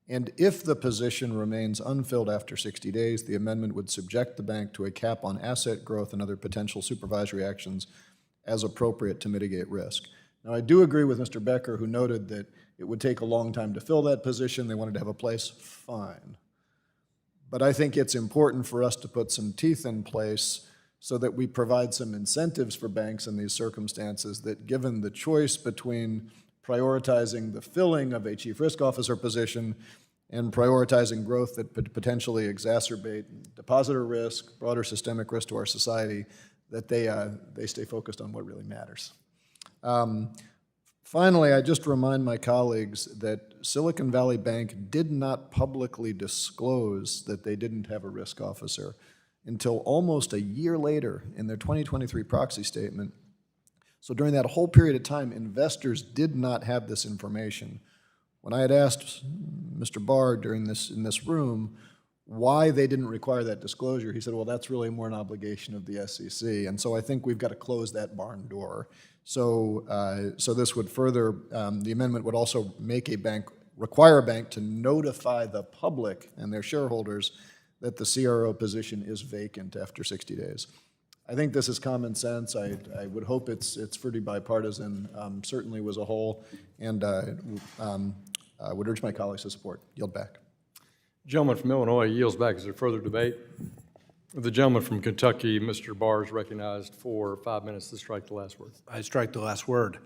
and if the position remains unfilled after 60 days, the amendment would subject the bank to a cap on asset growth and other potential supervisory actions as appropriate to mitigate risk. Now, I do agree with Mr. Becker, who noted that it would take a long time to fill that position. They wanted to have a place, fine. But I think it's important for us to put some teeth in place so that we provide some incentives for banks in these circumstances that, given the choice between prioritizing the filling of a chief risk officer position and prioritizing growth that could potentially exacerbate depositor risk, broader systemic risk to our society, that they stay focused on what really matters. Finally, I just remind my colleagues that Silicon Valley Bank did not publicly disclose that they didn't have a risk officer until almost a year later in their 2023 proxy statement. So during that whole period of time, investors did not have this information. When I had asked Mr. Barr in this room why they didn't require that disclosure, he said, well, that's really more an obligation of the SEC. And so I think we've got to close that barn door. So this would further, the amendment would also require a bank to notify the public and their shareholders that the CRO position is vacant after 60 days. I think this is common sense. I would hope it's pretty bipartisan, certainly was a whole, and I would urge my colleagues to support. Yield back. Gentleman from Illinois yields back. Is there further debate? The gentleman from Kentucky, Mr. Barr, is recognized for 5 minutes to strike the last word. I strike the last word.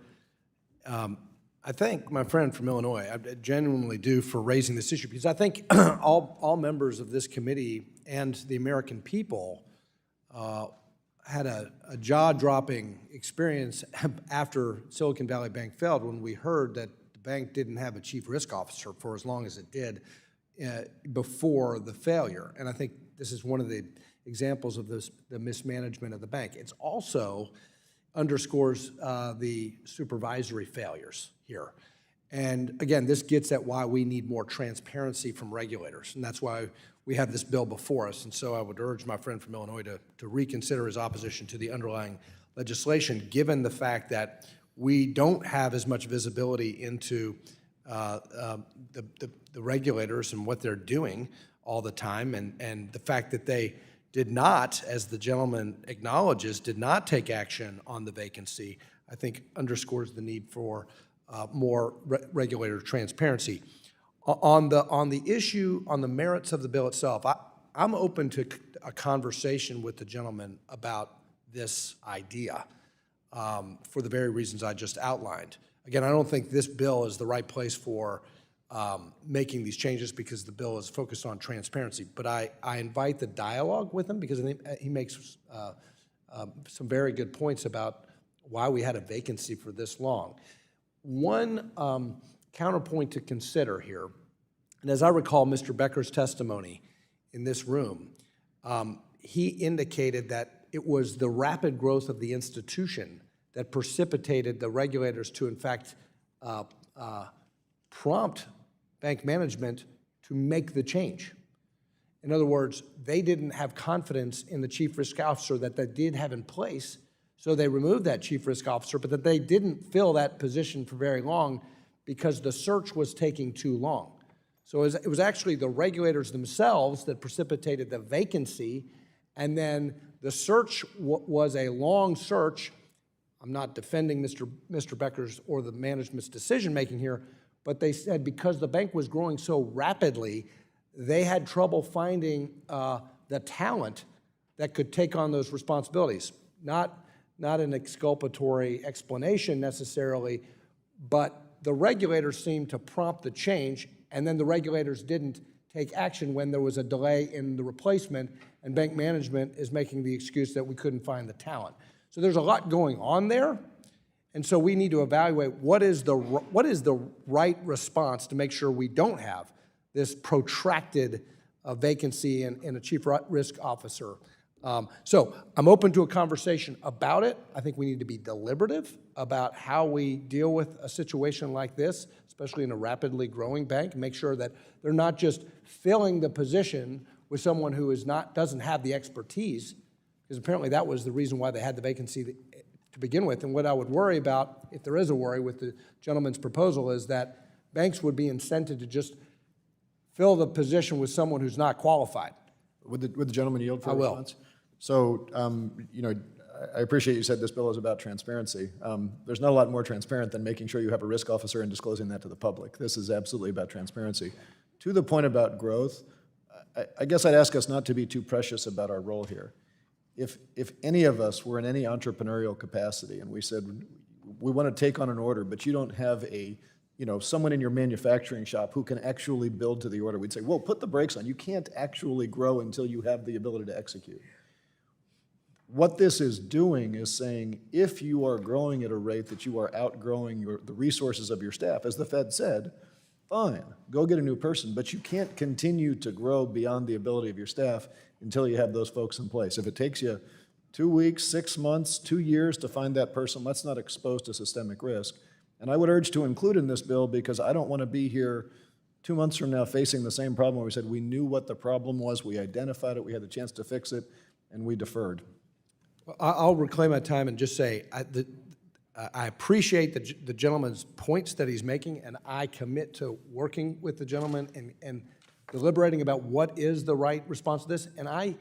I thank my friend from Illinois, I genuinely do, for raising this issue, because I think all members of this committee and the American people had a jaw-dropping experience after Silicon Valley Bank failed, when we heard that the bank didn't have a chief risk officer for as long as it did before the failure. And I think this is one of the examples of the mismanagement of the bank. It's also underscores the supervisory failures here. And again, this gets at why we need more transparency from regulators, and that's why we have this bill before us. And so I would urge my friend from Illinois to reconsider his opposition to the underlying legislation, given the fact that we don't have as much visibility into the regulators and what they're doing all the time, and the fact that they did not, as the gentleman acknowledges, did not take action on the vacancy, I think underscores the need for more regulator transparency. On the issue, on the merits of the bill itself, I'm open to a conversation with the gentleman about this idea for the very reasons I just outlined. Again, I don't think this bill is the right place for making these changes because the bill is focused on transparency. But I invite the dialogue with him because I think he makes some very good points about why we had a vacancy for this long. One counterpoint to consider here, and as I recall Mr. Becker's testimony in this room, he indicated that it was the rapid growth of the institution that precipitated the regulators to, in fact, prompt bank management to make the change. In other words, they didn't have confidence in the chief risk officer that they did have in place, so they removed that chief risk officer, but that they didn't fill that position for very long because the search was taking too long. So it was actually the regulators themselves that precipitated the vacancy, and then the search was a long search. I'm not defending Mr. Becker's or the management's decision-making here, but they said because the bank was growing so rapidly, they had trouble finding the talent that could take on those responsibilities. Not an exculpatory explanation necessarily, but the regulators seemed to prompt the change, and then the regulators didn't take action when there was a delay in the replacement, and bank management is making the excuse that we couldn't find the talent. So there's a lot going on there, and so we need to evaluate what is the right response to make sure we don't have this protracted vacancy in a chief risk officer. So I'm open to a conversation about it. I think we need to be deliberative about how we deal with a situation like this, especially in a rapidly growing bank, and make sure that they're not just filling the position with someone who doesn't have the expertise, because apparently that was the reason why they had the vacancy to begin with. And what I would worry about, if there is a worry with the gentleman's proposal, is that banks would be incented to just fill the position with someone who's not qualified. Would the gentleman yield for a I will. response? So, I appreciate you said this bill is about transparency. There's not a lot more transparent than making sure you have a risk officer and disclosing that to the public. This is absolutely about transparency. To the point about growth, I guess I'd ask us not to be too precious about our role here. If any of us were in any entrepreneurial capacity and we said, we want to take on an order, but you don't have someone in your manufacturing shop who can actually build to the order, we'd say, well, put the brakes on. You can't actually grow until you have the ability to execute. What this is doing is saying, if you are growing at a rate that you are outgrowing the resources of your staff, as the Fed said, fine, go get a new person, but you can't continue to grow beyond the ability of your staff until you have those folks in place. If it takes you 2 weeks, 6 months, 2 years to find that person, let's not expose to systemic risk. And I would urge to include in this bill because I don't want to be here 2 months from now facing the same problem where we said we knew what the problem was, we identified it, we had the chance to fix it, and we deferred. Well, I'll reclaim my time and just say I appreciate the gentleman's points that he's making, and I commit to working with the gentleman and deliberating about what is the right response to this. And I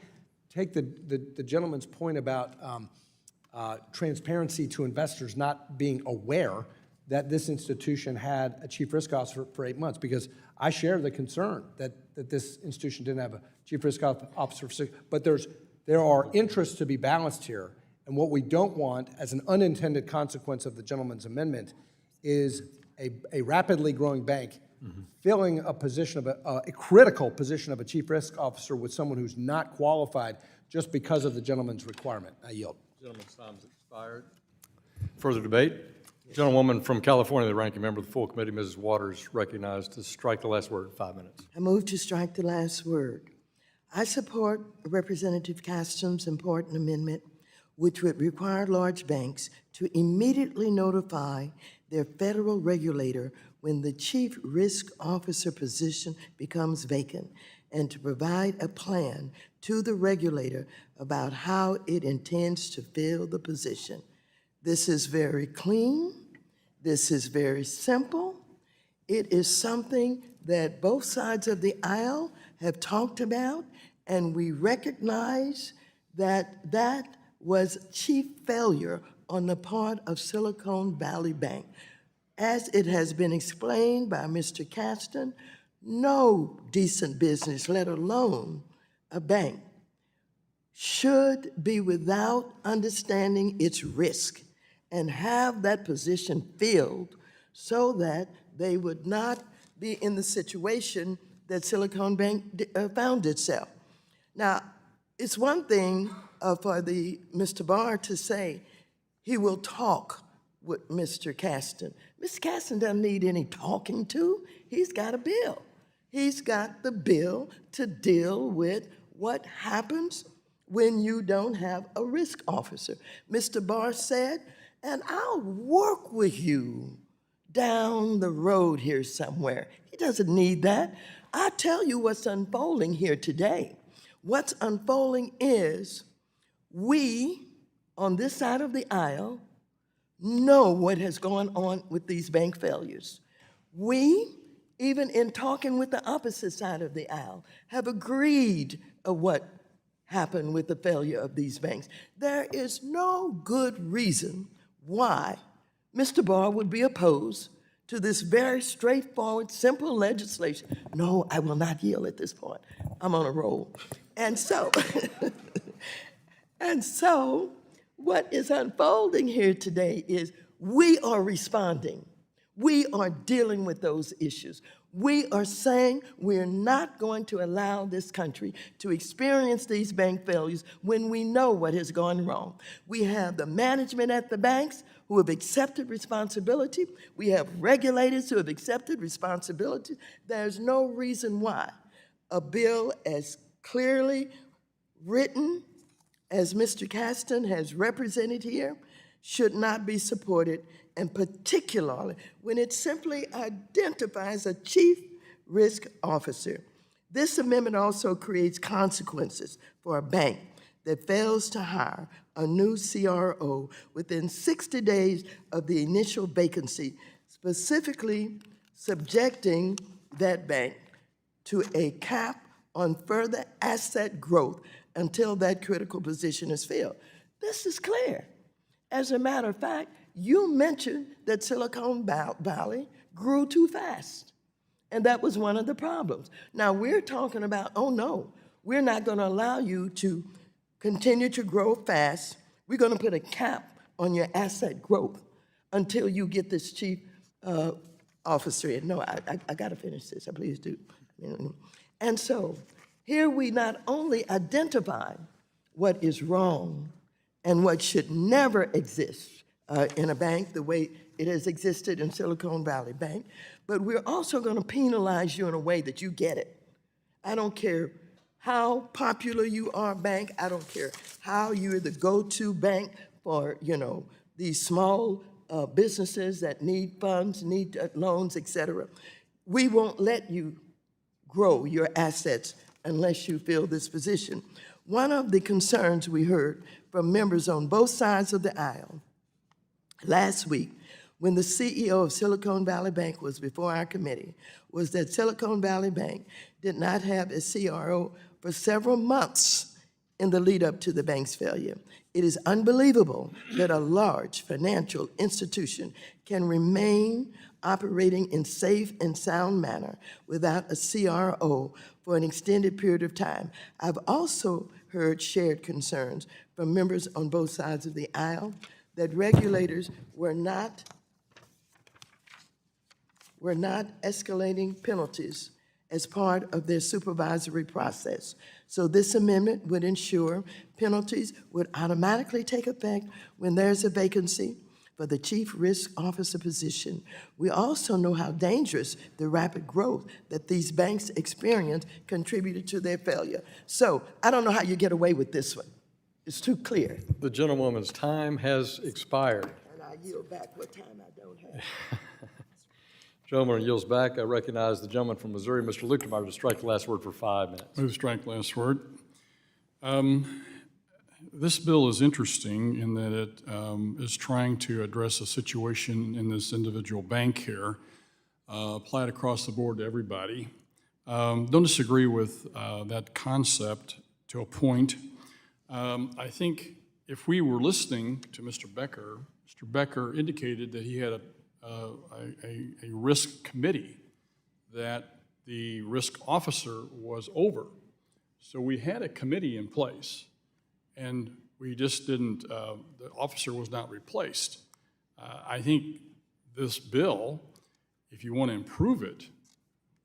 take the gentleman's point about transparency to investors not being aware that this institution had a chief risk officer for 8 months, because I share the concern that this institution didn't have a chief risk officer for 6, but there are interests to be balanced here, and what we don't want as an unintended consequence of the gentleman's amendment is a rapidly growing bank filling a position of a critical position of a chief risk officer with someone who's not qualified just because of the gentleman's requirement. I yield. Gentleman's time's expired. Further debate? Gentlewoman from California, the ranking member of the full committee, Mrs. Waters, recognized to strike the last word in 5 minutes. I move to strike the last word. I support Representative Caston's important amendment, which would require large banks to immediately notify their federal regulator when the chief risk officer position becomes vacant, and to provide a plan to the regulator about how it intends to fill the position. This is very clean. This is very simple. It is something that both sides of the aisle have talked about, and we recognize that that was chief failure on the part of Silicon Valley Bank. As it has been explained by Mr. Caston, no decent business, let alone a bank, should be without understanding its risk and have that position filled so that they would not be in the situation that Silicon Bank found itself. Now, it's one thing for Mr. Barr to say he will talk with Mr. Caston. Mr. Caston doesn't need any talking to. He's got a bill. He's got the bill to deal with what happens when you don't have a risk officer. Mr. Barr said, and I'll work with you down the road here somewhere. He doesn't need that. I'll tell you what's unfolding here today. What's unfolding is we, on this side of the aisle, know what has gone on with these bank failures. We, even in talking with the opposite side of the aisle, have agreed of what happened with the failure of these banks. There is no good reason why Mr. Barr would be opposed to this very straightforward, simple legislation. No, I will not yield at this point. I'm on a roll. And so, what is unfolding here today is we are responding. We are dealing with those issues. We are saying we're not going to allow this country to experience these bank failures when we know what has gone wrong. We have the management at the banks who have accepted responsibility. We have regulators who have accepted responsibility. There's no reason why a bill as clearly written as Mr. Caston has represented here should not be supported, and particularly when it simply identifies a chief risk officer. This amendment also creates consequences for a bank that fails to hire a new CRO within 60 days of the initial vacancy, specifically subjecting that bank to a cap on further asset growth until that critical position is filled. This is clear. As a matter of fact, you mentioned that Silicon Valley grew too fast, and that was one of the problems. Now, we're talking about, oh no, we're not going to allow you to continue to grow fast. We're going to put a cap on your asset growth until you get this chief officer in. No, I got to finish this. I please do. And so here we not only identify what is wrong and what should never exist in a bank the way it has existed in Silicon Valley Bank, but we're also going to penalize you in a way that you get it. I don't care how popular you are, bank. I don't care how you're the go-to bank for, these small businesses that need funds, need loans, et cetera. We won't let you grow your assets unless you fill this position. One of the concerns we heard from members on both sides of the aisle last week when the CEO of Silicon Valley Bank was before our committee was that Silicon Valley Bank did not have a CRO for several months in the lead up to the bank's failure. It is unbelievable that a large financial institution can remain operating in safe and sound manner without a CRO for an extended period of time. I've also heard shared concerns from members on both sides of the aisle that regulators were not escalating penalties as part of their supervisory process. So this amendment would ensure penalties would automatically take effect when there's a vacancy for the chief risk officer position. We also know how dangerous the rapid growth that these banks experienced contributed to their failure. So I don't know how you get away with this one. It's too clear. The gentlewoman's time has expired. And I yield back what time I don't have. Gentleman yields back. I recognize the gentleman from Missouri, Mr. Luchtenmeyer, to strike the last word for 5 minutes. Move strike last word. This bill is interesting in that it is trying to address a situation in this individual bank here, applied across the board to everybody. Don't disagree with that concept to a point. I think if we were listening to Mr. Becker indicated that he had a risk committee that the risk officer was over. So we had a committee in place, and we just didn't, the officer was not replaced. I think this bill, if you want to improve it,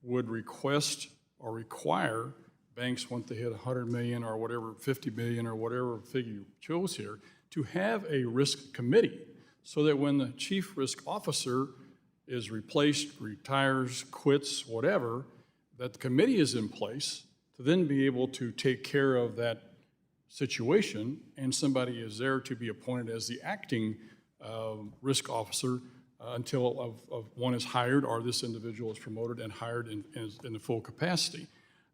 would request or require banks, once they hit 100 million or whatever, 50 million or whatever figure you chose here, to have a risk committee so that when the chief risk officer is replaced, retires, quits, whatever, that the committee is in place to then be able to take care of that situation, and somebody is there to be appointed as the acting risk officer until one is hired or this individual is promoted and hired in the full capacity.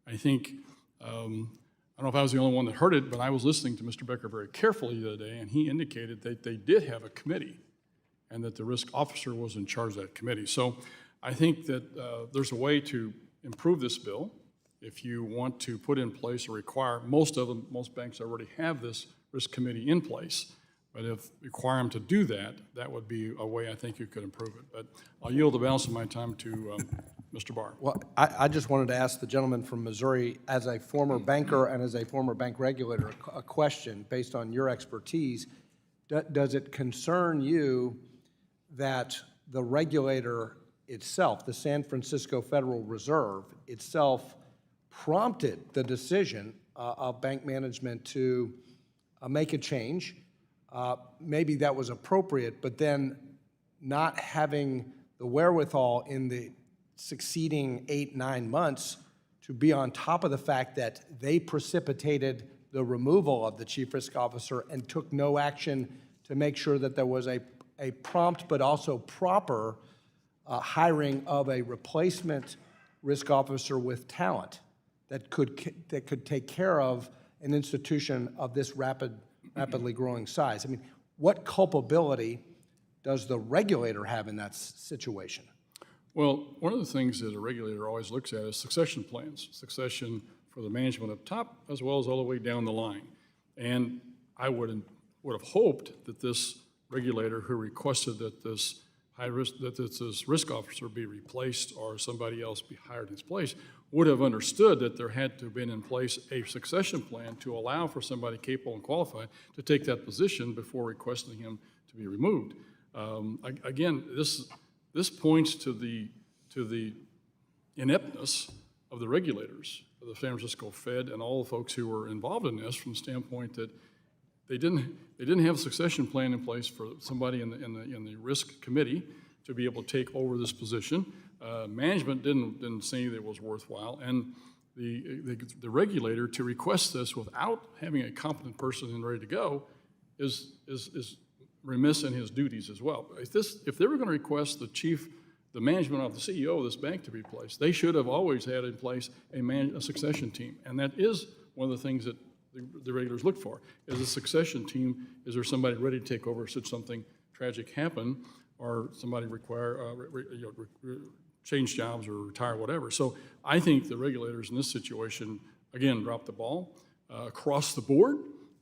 I think, I don't know if I was the only one that heard it, but I was listening to Mr. Becker very carefully the other day, and he indicated that they did have a committee and that the risk officer was in charge of that committee. So I think that there's a way to improve this bill. If you want to put in place or require, most banks already have this risk committee in place, but if require them to do that, that would be a way I think you could improve it. But I'll yield the balance of my time to Mr. Barr. Well, I just wanted to ask the gentleman from Missouri, as a former banker and as a former bank regulator, a question based on your expertise. Does it concern you that the regulator itself, the San Francisco Federal Reserve itself, prompted the decision of bank management to make a change? Maybe that was appropriate, but then not having the wherewithal in the succeeding 8-9 months to be on top of the fact that they precipitated the removal of the chief risk officer and took no action to make sure that there was a prompt but also proper hiring of a replacement risk officer with talent that could take care of an institution of this rapidly growing size. I mean, what culpability does the regulator have in that situation? Well, one of the things that a regulator always looks at is succession plans, succession for the management up top as well as all the way down the line. And I would have hoped that this regulator who requested that this this risk officer be replaced or somebody else be hired in his place would have understood that there had to have been in place a succession plan to allow for somebody capable and qualified to take that position before requesting him to be removed. Again, this points to the ineptness of the regulators, of the San Francisco Fed and all the folks who were involved in this, from the standpoint that they didn't have a succession plan in place for somebody in the risk committee to be able to take over this position. Management didn't see that it was worthwhile, and the regulator to request this without having a competent person and ready to go is remiss in his duties as well. If they were going to request the management of the CEO of this bank to be replaced, they should have always had in place a succession team, and that is one of the things that the regulators look for. Is a succession team, is there somebody ready to take over should something tragic happen or somebody change jobs or retire, whatever. So I think the regulators in this situation, again, dropped the ball across the board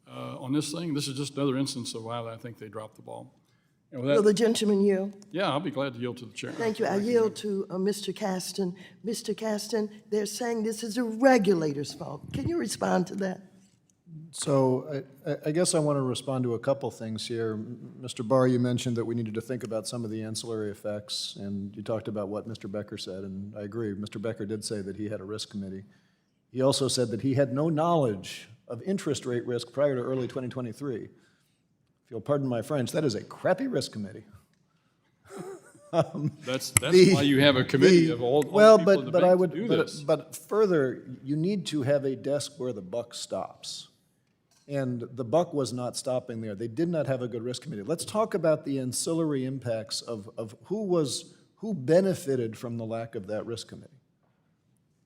on this thing. This is just another instance of why I think they dropped the ball. And with that, Will the gentleman yield? yeah, I'll be glad to yield to the chair. Thank you. I yield to Mr. Caston. Mr. Caston, they're saying this is the regulator's fault. Can you respond to that? So I guess I want to respond to a couple things here. Mr. Barr, you mentioned that we needed to think about some of the ancillary effects, and you talked about what Mr. Becker said, and I agree. Mr. Becker did say that he had a risk committee. He also said that he had no knowledge of interest rate risk prior to early 2023. If you'll pardon my French, that is a crappy risk committee. That's why you have a committee of all the people in the bank to do this. But further, you need to have a desk where the buck stops. And the buck was not stopping there. They did not have a good risk committee. Let's talk about the ancillary impacts of who who benefited from the lack of that risk committee?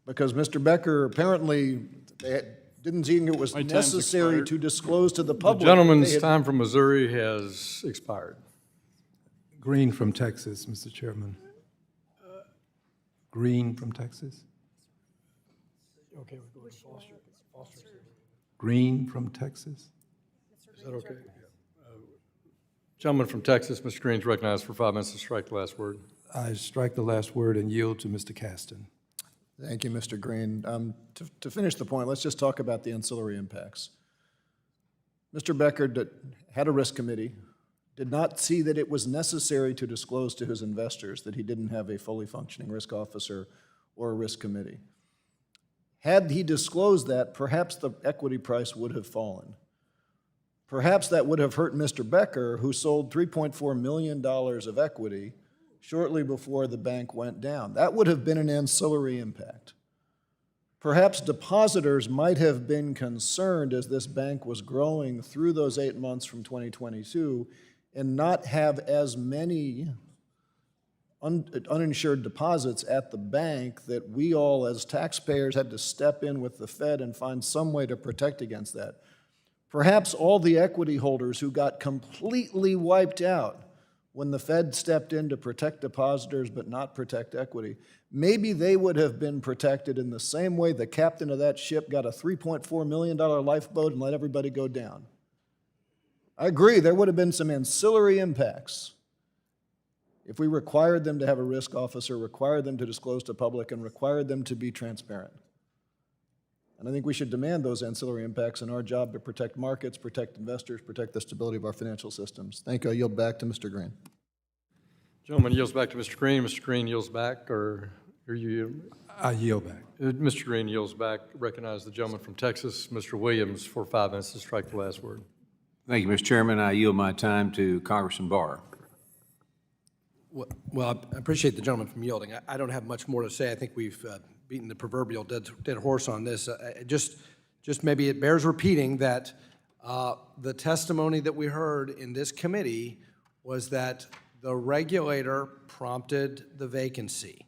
Because Mr. Becker apparently didn't think it was My time's necessary expired. to disclose to the The public. gentleman's they had- time from Missouri has expired. Green from Texas, Mr. Chairman. Green from Texas. Okay, we're going to Foster. Green from Texas. Is that okay? Gentleman from Texas, Mr. Green is recognized for 5 minutes to strike the last word. I strike the last word and yield to Mr. Caston. Thank you, Mr. Green. To finish the point, let's just talk about the ancillary impacts. Mr. Becker had a risk committee, did not see that it was necessary to disclose to his investors that he didn't have a fully functioning risk officer or a risk committee. Had he disclosed that, perhaps the equity price would have fallen. Perhaps that would have hurt Mr. Becker, who sold $3.4 million of equity shortly before the bank went down. That would have been an ancillary impact. Perhaps depositors might have been concerned as this bank was growing through those 8 months from 2022 and not have as many uninsured deposits at the bank that we all as taxpayers had to step in with the Fed and find some way to protect against that. Perhaps all the equity holders who got completely wiped out when the Fed stepped in to protect depositors but not protect equity, maybe they would have been protected in the same way the captain of that ship got a $3.4 million lifeboat and let everybody go down. I agree, there would have been some ancillary impacts if we required them to have a risk officer, required them to disclose to public, and required them to be transparent. And I think we should demand those ancillary impacts in our job to protect markets, protect investors, protect the stability of our financial systems. Thank you. I yield back to Mr. Green. Gentleman yields back to Mr. Green. Mr. Green yields back, or you? I yield back. Mr. Green yields back. Recognize the gentleman from Texas, Mr. Williams, for 5 minutes to strike the last word. Thank you, Mr. Chairman. I yield my time to Congressman Barr. Well, I appreciate the gentleman from yielding. I don't have much more to say. I think we've beaten the proverbial dead horse on this. Just maybe it bears repeating that the testimony that we heard in this committee was that the regulator prompted the vacancy.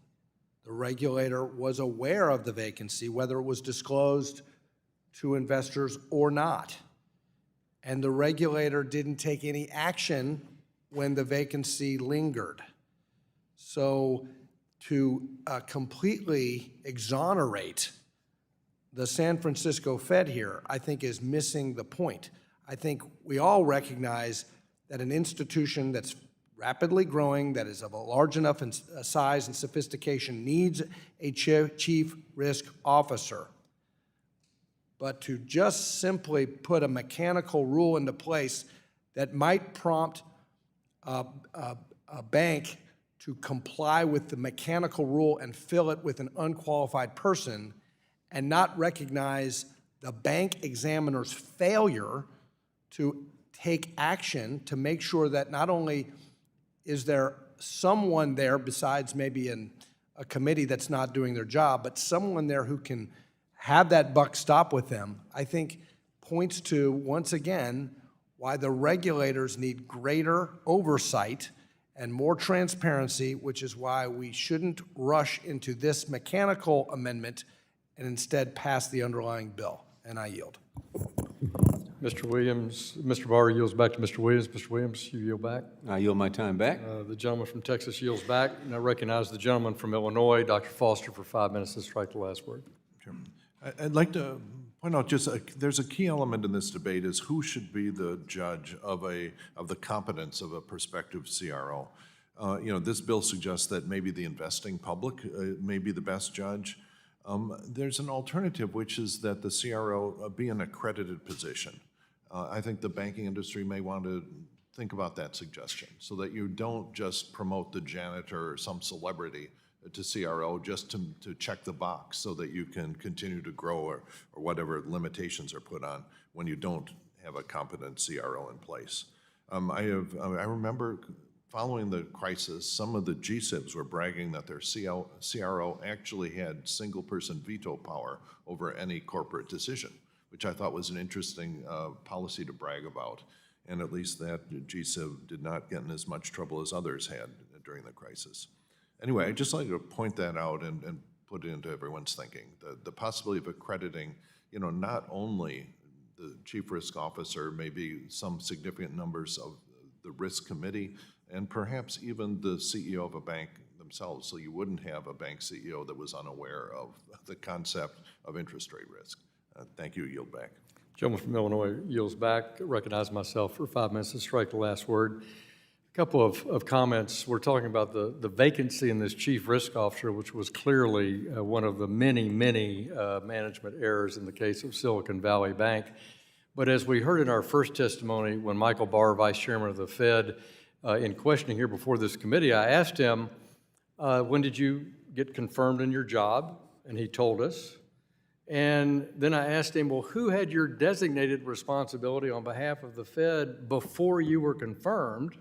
The regulator was aware of the vacancy, whether it was disclosed to investors or not. And the regulator didn't take any action when the vacancy lingered. So to completely exonerate the San Francisco Fed here, I think is missing the point. I think we all recognize that an institution that's rapidly growing, that is of a large enough size and sophistication, needs a chief risk officer. But to just simply put a mechanical rule into place that might prompt a bank to comply with the mechanical rule and fill it with an unqualified person and not recognize the bank examiner's failure to take action to make sure that not only is there someone there besides maybe a committee that's not doing their job, but someone there who can have that buck stop with them, I think points to, once again, why the regulators need greater oversight and more transparency, which is why we shouldn't rush into this mechanical amendment and instead pass the underlying bill. And I yield. Mr. Williams, Mr. Barr yields back to Mr. Williams. Mr. Williams, you yield back. I yield my time back. The gentleman from Texas yields back. And I recognize the gentleman from Illinois, Dr. Foster, for 5 minutes to strike the last word. I'd like to point out there's a key element in this debate is who should be the judge of the competence of a prospective CRO. This bill suggests that maybe the investing public may be the best judge. There's an alternative, which is that the CRO be an accredited position. I think the banking industry may want to think about that suggestion so that you don't just promote the janitor or some celebrity to CRO just to check the box so that you can continue to grow or whatever limitations are put on when you don't have a competent CRO in place. I remember following the crisis, some of the GSIBs were bragging that their CRO actually had single-person veto power over any corporate decision, which I thought was an interesting policy to brag about. And at least that GSIB did not get in as much trouble as others had during the crisis. Anyway, I'd just like to point that out and put it into everyone's thinking. The possibility of accrediting, not only the chief risk officer, maybe some significant numbers of the risk committee, and perhaps even the CEO of a bank themselves, so you wouldn't have a bank CEO that was unaware of the concept of interest rate risk. Thank you. Yield back. Gentleman from Illinois yields back. Recognize myself for 5 minutes to strike the last word. A couple of comments. We're talking about the vacancy in this chief risk officer, which was clearly one of the many management errors in the case of Silicon Valley Bank. But as we heard in our first testimony, when Michael Barr, Vice Chairman of the Fed, in questioning here before this committee, I asked him, when did you get confirmed in your job? And he told us. And then I asked him, well, who had your designated responsibility on behalf of the Fed before you were confirmed?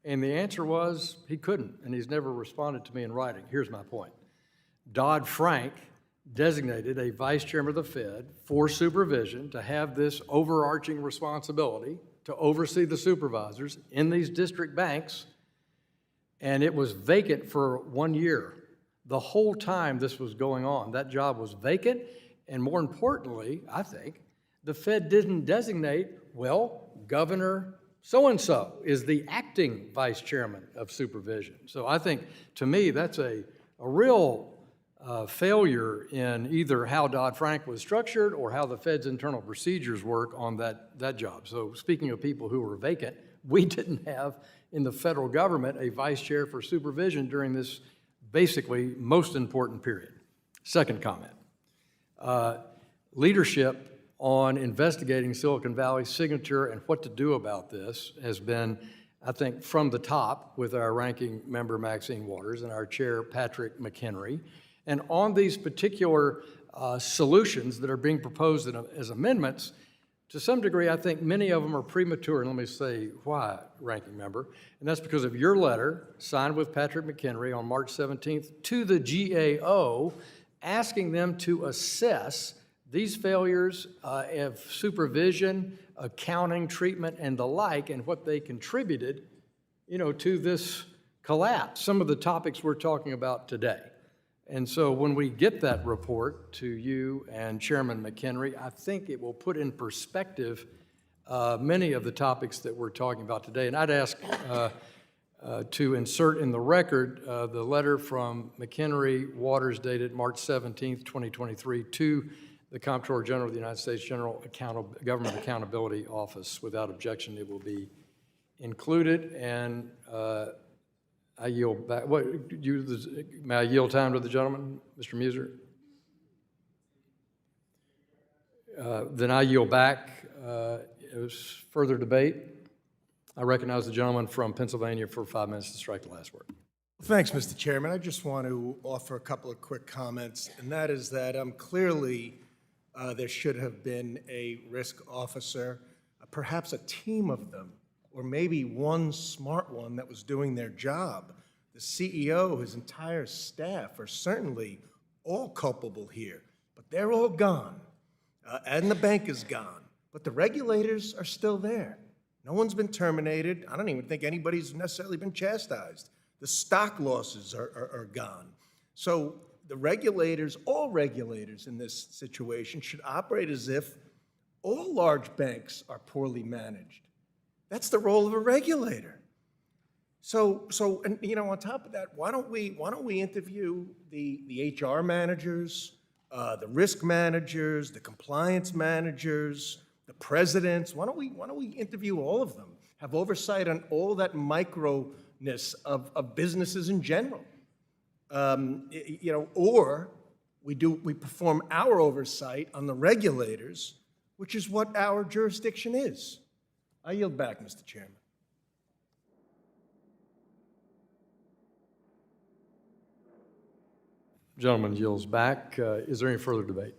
And the answer was he couldn't, and he's never responded to me in writing. Here's my point. Dodd-Frank designated a vice chairman of the Fed for supervision to have this overarching responsibility to oversee the supervisors in these district banks, and it was vacant for 1 year. The whole time this was going on, that job was vacant, and more importantly, I think, the Fed didn't designate, well, Governor so-and-so is the acting vice chairman of supervision. So I think, to me, that's a real failure in either how Dodd-Frank was structured or how the Fed's internal procedures work on that job. So speaking of people who were vacant, we didn't have in the federal government a vice chair for supervision during this basically most important period. Second comment, leadership on investigating Silicon Valley's signature and what to do about this has been, I think, from the top with our ranking member Maxine Waters and our chair Patrick McHenry. And on these particular solutions that are being proposed as amendments, to some degree, I think many of them are premature. And let me say why, ranking member. And that's because of your letter signed with Patrick McHenry on March 17th to the GAO, asking them to assess these failures of supervision, accounting, treatment, and the like, and what they contributed, to this collapse, some of the topics we're talking about today. And so when we get that report to you and Chairman McHenry, I think it will put in perspective many of the topics that we're talking about today. And I'd ask to insert in the record the letter from McHenry Waters dated March 17th, 2023 to the Comptroller General of the United States General Government Accountability Office. Without objection, it will be included, and I yield back. May I yield time to the gentleman, Mr. Muser? Then I yield back. It was further debate. I recognize the gentleman from Pennsylvania for 5 minutes to strike the last word. Thanks, Mr. Chairman. I just want to offer a couple of quick comments, and that is that clearly there should have been a risk officer, perhaps a team of them, or maybe one smart one that was doing their job. The CEO, his entire staff are certainly all culpable here, but they're all gone, and the bank is gone, but the regulators are still there. No one's been terminated. I don't even think anybody's necessarily been chastised. The stock losses are gone. So the regulators, all regulators in this situation, should operate as if all large banks are poorly managed. That's the role of a regulator. So on top of that, why don't we interview the HR managers, the risk managers, the compliance managers, the presidents? Why don't we interview all of them? Have oversight on all that microness of businesses in general. Or we perform our oversight on the regulators, which is what our jurisdiction is. I yield back, Mr. Chairman. Gentleman yields back. Is there any further debate?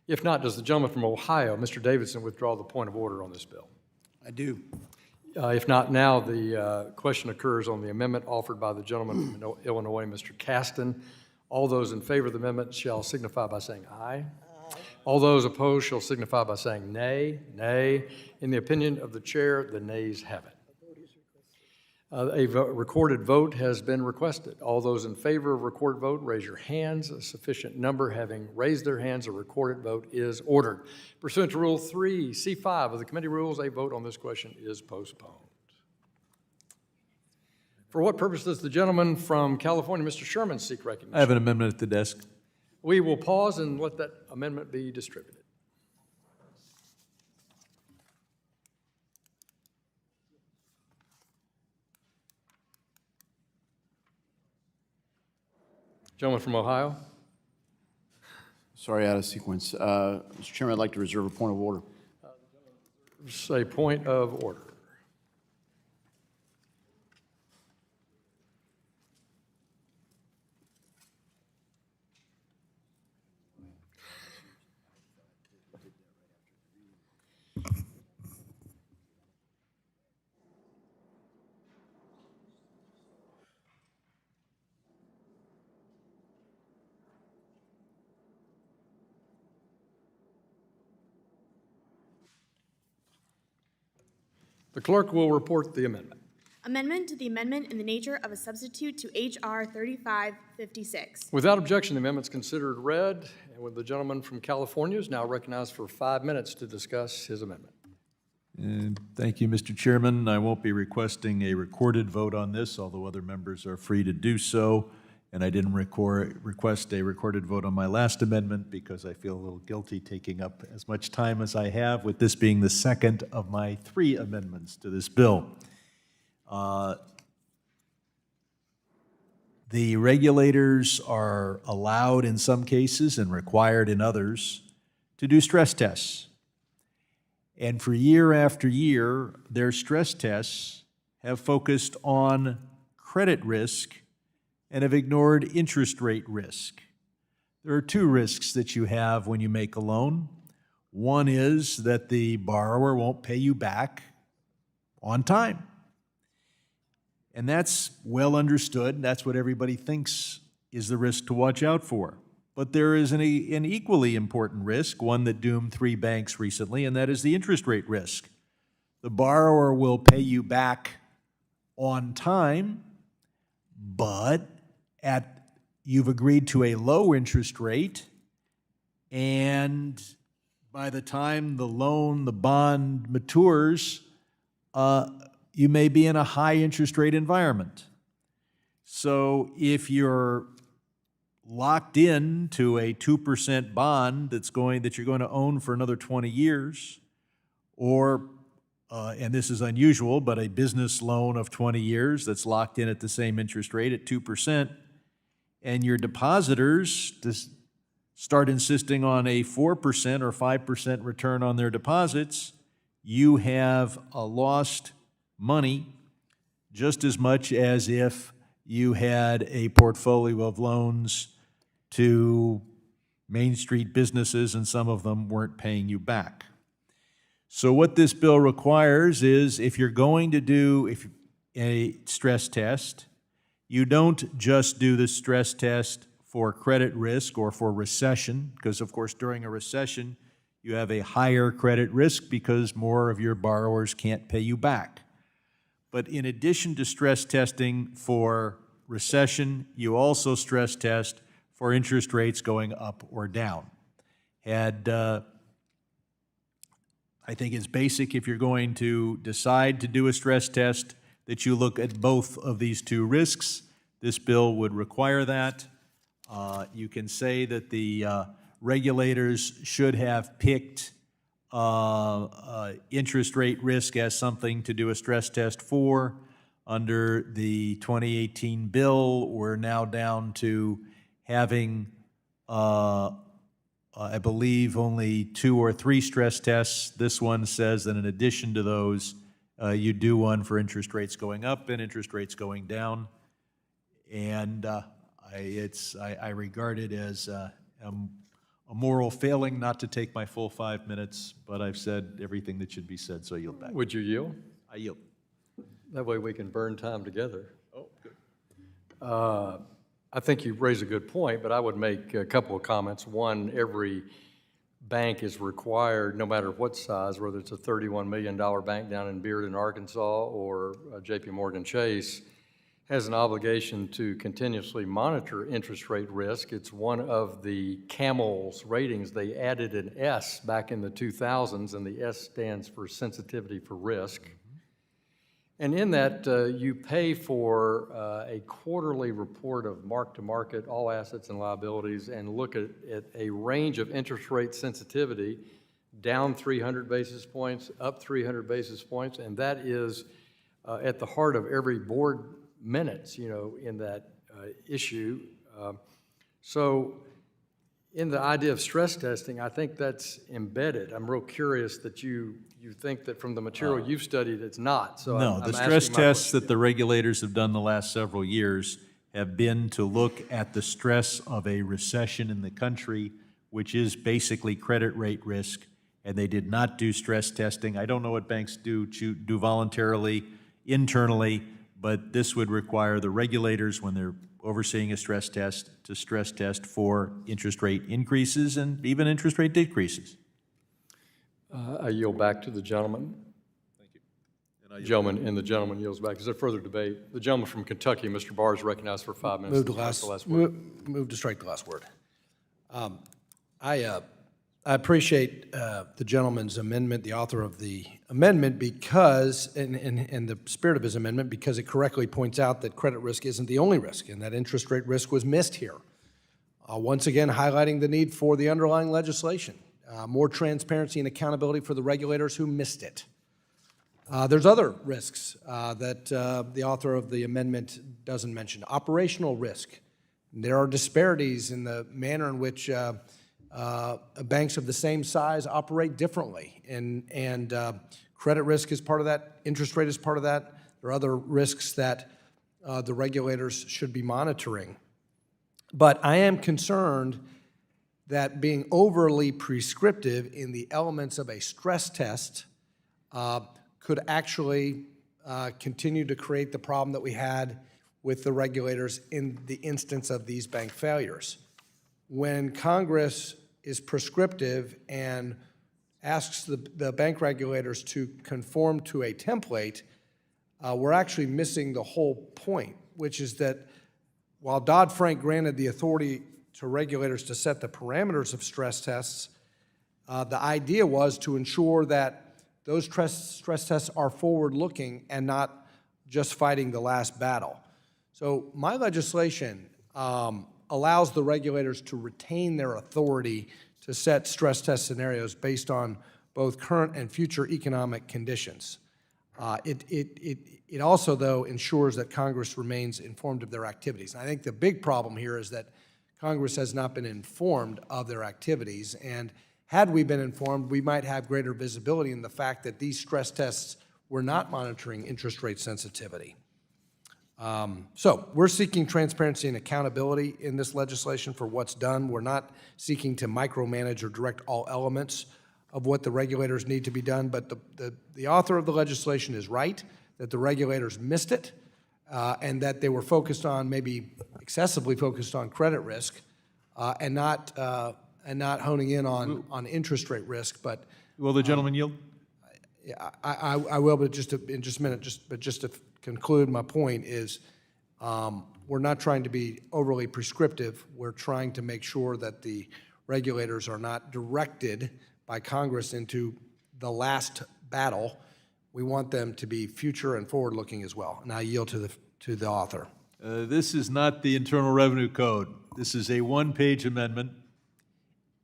If not, does the gentleman from Ohio, Mr. Davidson, withdraw the point of order on this bill? I do. If not now, the question occurs on the amendment offered by the gentleman from Illinois, Mr. Caston. All those in favor of the amendment shall signify by saying aye. All those opposed shall signify by saying nay. Nay. In the opinion of the chair, the nays have it. Recorded vote has been requested. All those in favor of recorded vote, raise your hands. A sufficient number having raised their hands, a recorded vote is ordered. Pursuant to Rule 3C5 of the committee rules, a vote on this question is postponed. For what purpose does the gentleman from California, Mr. Sherman, seek recognition? I have an amendment at the desk. We will pause and let that amendment be distributed. Gentleman from Ohio. Sorry, out of sequence. Mr. Chairman, I'd like to reserve a point of order. Say point of order. The clerk will report the amendment. Amendment to the amendment in the nature of a substitute to H.R. 3556. Without objection, the amendment is considered read, and the gentleman from California is now recognized for 5 minutes to discuss his amendment. And thank you, Mr. Chairman. I won't be requesting a recorded vote on this, although other members are free to do so. And I didn't request a recorded vote on my last amendment because I feel a little guilty taking up as much time as I have, with this being the second of my 3 amendments to this bill. The regulators are allowed in some cases and required in others to do stress tests. And for year after year, their stress tests have focused on credit risk and have ignored interest rate risk. There are 2 risks that you have when you make a loan. One is that the borrower won't pay you back on time. And that's well understood. That's what everybody thinks is the risk to watch out for. But there is an equally important risk, one that doomed 3 banks recently, and that is the interest rate risk. The borrower will pay you back on time, but you've agreed to a low interest rate, and by the time the bond matures, you may be in a high interest rate environment. So if you're locked in to a 2% bond that you're going to own for another 20 years, or and this is unusual, but a business loan of 20 years that's locked in at the same interest rate at 2%, and your depositors start insisting on a 4% or 5% return on their deposits, you have lost money just as much as if you had a portfolio of loans to Main Street businesses and some of them weren't paying you back. So what this bill requires is, if you're going to do a stress test, you don't just do the stress test for credit risk or for recession, because of course during a recession you have a higher credit risk because more of your borrowers can't pay you back. But in addition to stress testing for recession, you also stress test for interest rates going up or down. I think it's basic, if you're going to decide to do a stress test, that you look at both of these 2 risks. This bill would require that. You can say that the regulators should have picked interest rate risk as something to do a stress test for. Under the 2018 bill, we're now down to having I believe only 2 or 3 stress tests. This one says that in addition to those, you do one for interest rates going up and interest rates going down. And I regard it as a moral failing not to take my full 5 minutes, but I've said everything that should be said, so I yield back. Would you yield? I yield. That way we can burn time together. Oh, good. I think you raise a good point, but I would make a couple of comments. One, every bank is required, no matter what size, whether it's a $31 million bank down in Bearden, Arkansas, or JP Morgan Chase, has an obligation to continuously monitor interest rate risk. It's one of the CAMEL's ratings. They added an S back in the 2000s, and the S stands for sensitivity for risk. And in that, you pay for a quarterly report of mark-to-market, all assets and liabilities, and look at a range of interest rate sensitivity, down 300 basis points, up 300 basis points, and that is at the heart of every board minutes, in that issue. So in the idea of stress testing, I think that's embedded. I'm real curious that you think that from the material you've studied, it's not. So No, I'm the asking stress my tests question. that the regulators have done the last several years have been to look at the stress of a recession in the country, which is basically credit rate risk, and they did not do stress testing. I don't know what banks do voluntarily, internally, but this would require the regulators, when they're overseeing a stress test, to stress test for interest rate increases and even interest rate decreases. I yield back to the gentleman. Thank you. The gentleman yields back. Is there further debate? The gentleman from Kentucky, Mr. Barr, is recognized for 5 minutes. Move to strike the last word. I appreciate the gentleman's amendment, the author of the amendment, because, in the spirit of his amendment, because it correctly points out that credit risk isn't the only risk, and that interest rate risk was missed here. Once again, highlighting the need for the underlying legislation, more transparency and accountability for the regulators who missed it. There's other risks that the author of the amendment doesn't mention. Operational risk. There are disparities in the manner in which banks of the same size operate differently, and credit risk is part of that, interest rate is part of that. There are other risks that the regulators should be monitoring. But I am concerned that being overly prescriptive in the elements of a stress test could actually continue to create the problem that we had with the regulators in the instance of these bank failures. When Congress is prescriptive and asks the bank regulators to conform to a template, we're actually missing the whole point, which is that while Dodd-Frank granted the authority to regulators to set the parameters of stress tests, the idea was to ensure that those stress tests are forward-looking and not just fighting the last battle. So my legislation allows the regulators to retain their authority to set stress test scenarios based on both current and future economic conditions. It also, though, ensures that Congress remains informed of their activities. And I think the big problem here is that Congress has not been informed of their activities, and had we been informed, we might have greater visibility in the fact that these stress tests were not monitoring interest rate sensitivity. So we're seeking transparency and accountability in this legislation for what's done. We're not seeking to micromanage or direct all elements of what the regulators need to be done, but the author of the legislation is right, that the regulators missed it, and that they were focused on, maybe excessively focused on credit risk, and not honing in on interest rate risk. But will the gentleman yield? Yeah, I will, but in just a minute. Just to conclude, my point is, we're not trying to be overly prescriptive. We're trying to make sure that the regulators are not directed by Congress into the last battle. We want them to be future and forward-looking as well. And I yield to the author. This is not the Internal Revenue Code. This is a one-page amendment.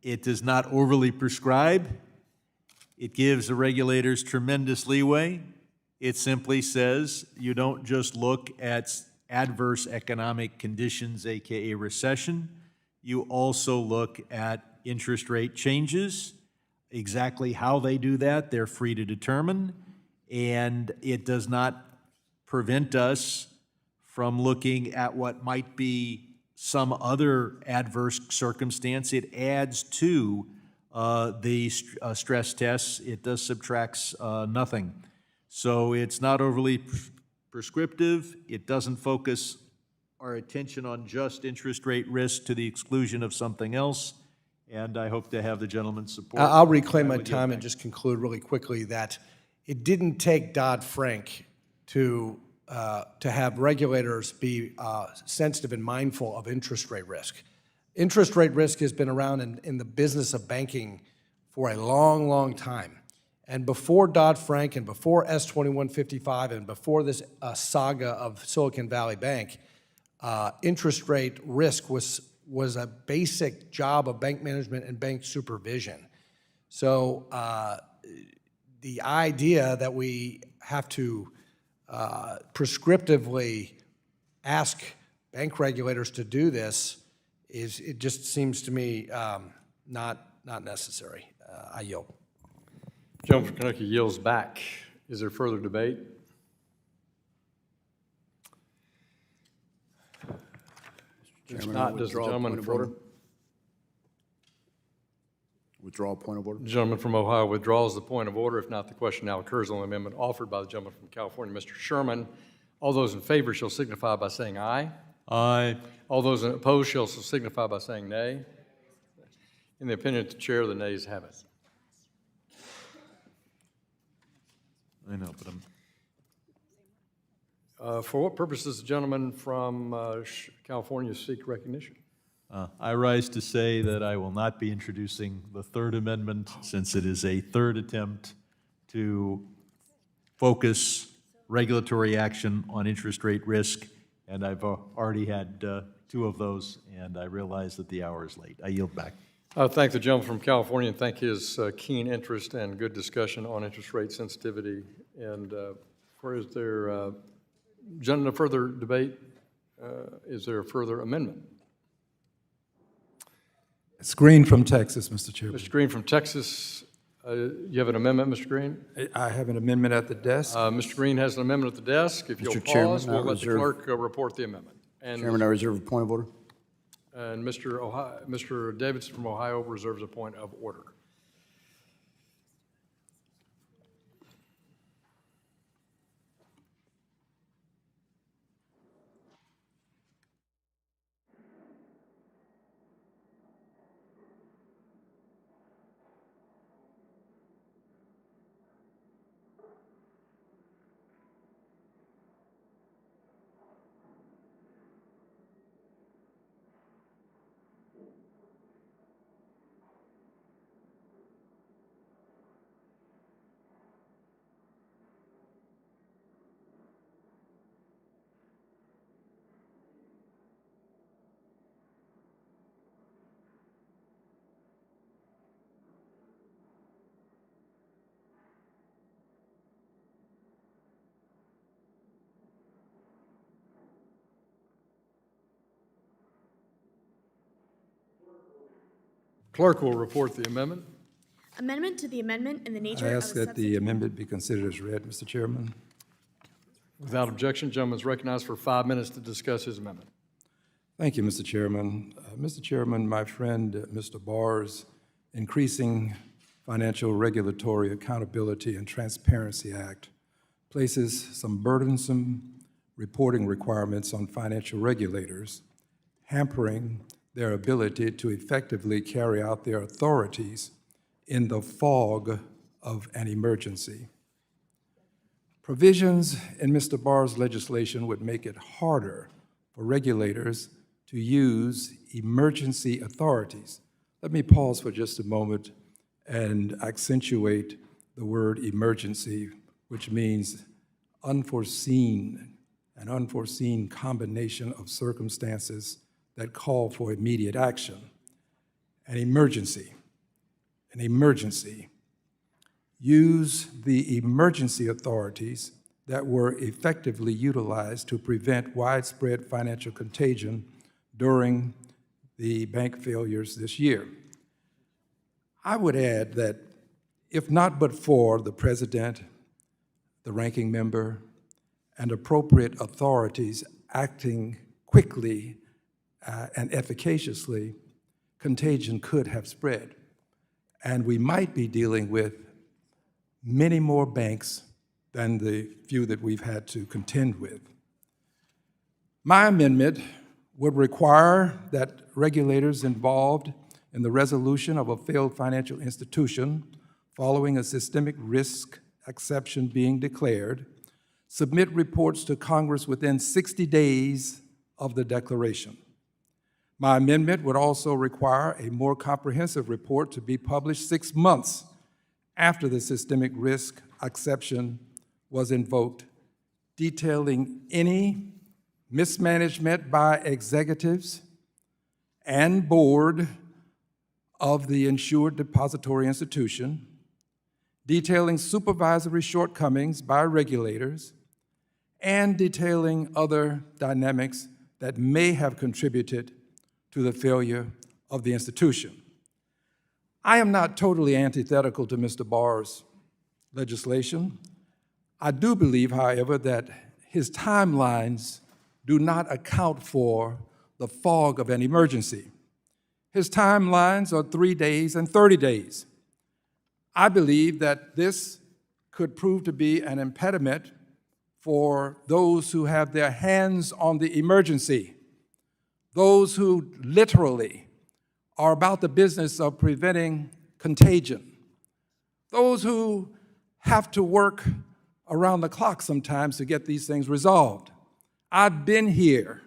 It does not overly prescribe. It gives the regulators tremendous leeway. It simply says you don't just look at adverse economic conditions, aka recession. You also look at interest rate changes. Exactly how they do that, they're free to determine. And it does not prevent us from looking at what might be some other adverse circumstance. It adds to the stress tests. It does subtracts nothing. So it's not overly prescriptive. It doesn't focus our attention on just interest rate risk to the exclusion of something else. and I hope to have the gentleman's support. I'll reclaim my I would yield time back. and just conclude really quickly that it didn't take Dodd-Frank to have regulators be sensitive and mindful of interest rate risk. Interest rate risk has been around in the business of banking for a long, long time. And before Dodd-Frank and before S-2155 and before this saga of Silicon Valley Bank, interest rate risk was a basic job of bank management and bank supervision. So the idea that we have to prescriptively ask bank regulators to do this it just seems to me not necessary. I yield. Gentleman from Kentucky yields back. Is there further debate? If not, does the gentleman from... Withdraw point of order. The gentleman from Ohio withdraws the point of order. If not, the question now occurs on the amendment offered by the gentleman from California, Mr. Sherman. All those in favor shall signify by saying aye. Aye. All those opposed shall signify by saying nay. In the opinion of the chair, the nays have it. I know, but For what purpose does the gentleman from California seek recognition? I rise to say that I will not be introducing the third amendment since it is a third attempt to focus regulatory action on interest rate risk, and I've already had two of those, and I realize that the hour is late. I yield back. I thank the gentleman from California and thank his keen interest and good discussion on interest rate sensitivity. And is there gentlemen, a further debate? Is there a further amendment? It's Green from Texas, Mr. Chairman. Mr. Green from Texas, you have an amendment, Mr. Green? I have an amendment at the desk. Mr. Green has an amendment at the desk. If you'll Mr. Chairman, pause, we'll I let the reserve- clerk report the amendment. And Chairman, I reserve a point of order. And Mr. Davidson from Ohio reserves a point of order. Clerk will report the amendment. Amendment to the amendment in the nature I of a ask that the amendment be considered as read, Mr. Chairman. Without objection, gentleman is recognized for 5 minutes to discuss his amendment. Thank you, Mr. Chairman. Mr. Chairman, my friend, Mr. Barr's Increasing Financial Regulatory Accountability and Transparency Act places some burdensome reporting requirements on financial regulators, hampering their ability to effectively carry out their authorities in the fog of an emergency. Provisions in Mr. Barr's legislation would make it harder for regulators to use emergency authorities. Let me pause for just a moment and accentuate the word emergency, which means unforeseen, an unforeseen combination of circumstances that call for immediate action. An emergency. Use the emergency authorities that were effectively utilized to prevent widespread financial contagion during the bank failures this year. I would add that if not but for the president, the ranking member, and appropriate authorities acting quickly and efficaciously, contagion could have spread. And we might be dealing with many more banks than the few that we've had to contend with. My amendment would require that regulators involved in the resolution of a failed financial institution following a systemic risk exception being declared, submit reports to Congress within 60 days of the declaration. My amendment would also require a more comprehensive report to be published 6 months after the systemic risk exception was invoked, detailing any mismanagement by executives and board of the insured depository institution, detailing supervisory shortcomings by regulators, and detailing other dynamics that may have contributed to the failure of the institution. I am not totally antithetical to Mr. Barr's legislation. I do believe, however, that his timelines do not account for the fog of an emergency. His timelines are 3 days and 30 days. I believe that this could prove to be an impediment for those who have their hands on the emergency, those who literally are about the business of preventing contagion, those who have to work around the clock sometimes to get these things resolved. I've been here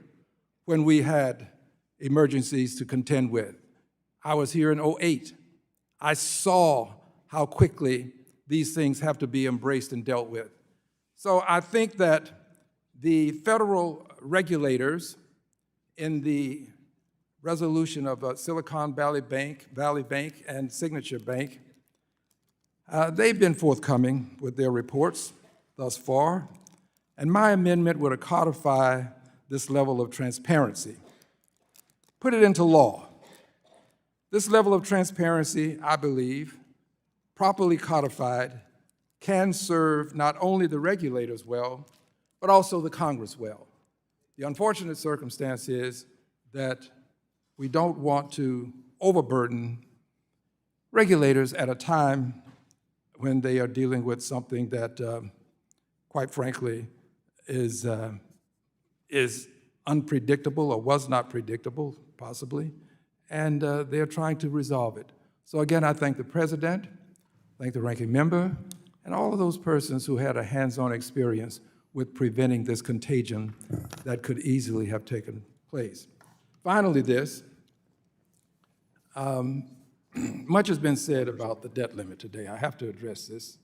when we had emergencies to contend with. I was here in '08. I saw how quickly these things have to be embraced and dealt with. So I think that the federal regulators in the resolution of Silicon Valley Bank, and Signature Bank, they've been forthcoming with their reports thus far, and my amendment would codify this level of transparency, put it into law. This level of transparency, I believe, properly codified, can serve not only the regulators well, but also the Congress well. The unfortunate circumstance is that we don't want to overburden regulators at a time when they are dealing with something that, quite frankly, is unpredictable or was not predictable, possibly, and they're trying to resolve it. So again, I thank the President, thank the ranking member, and all of those persons who had a hands-on experience with preventing this contagion that could easily have taken place. Finally, this, much has been said about the debt limit today. I have to address this.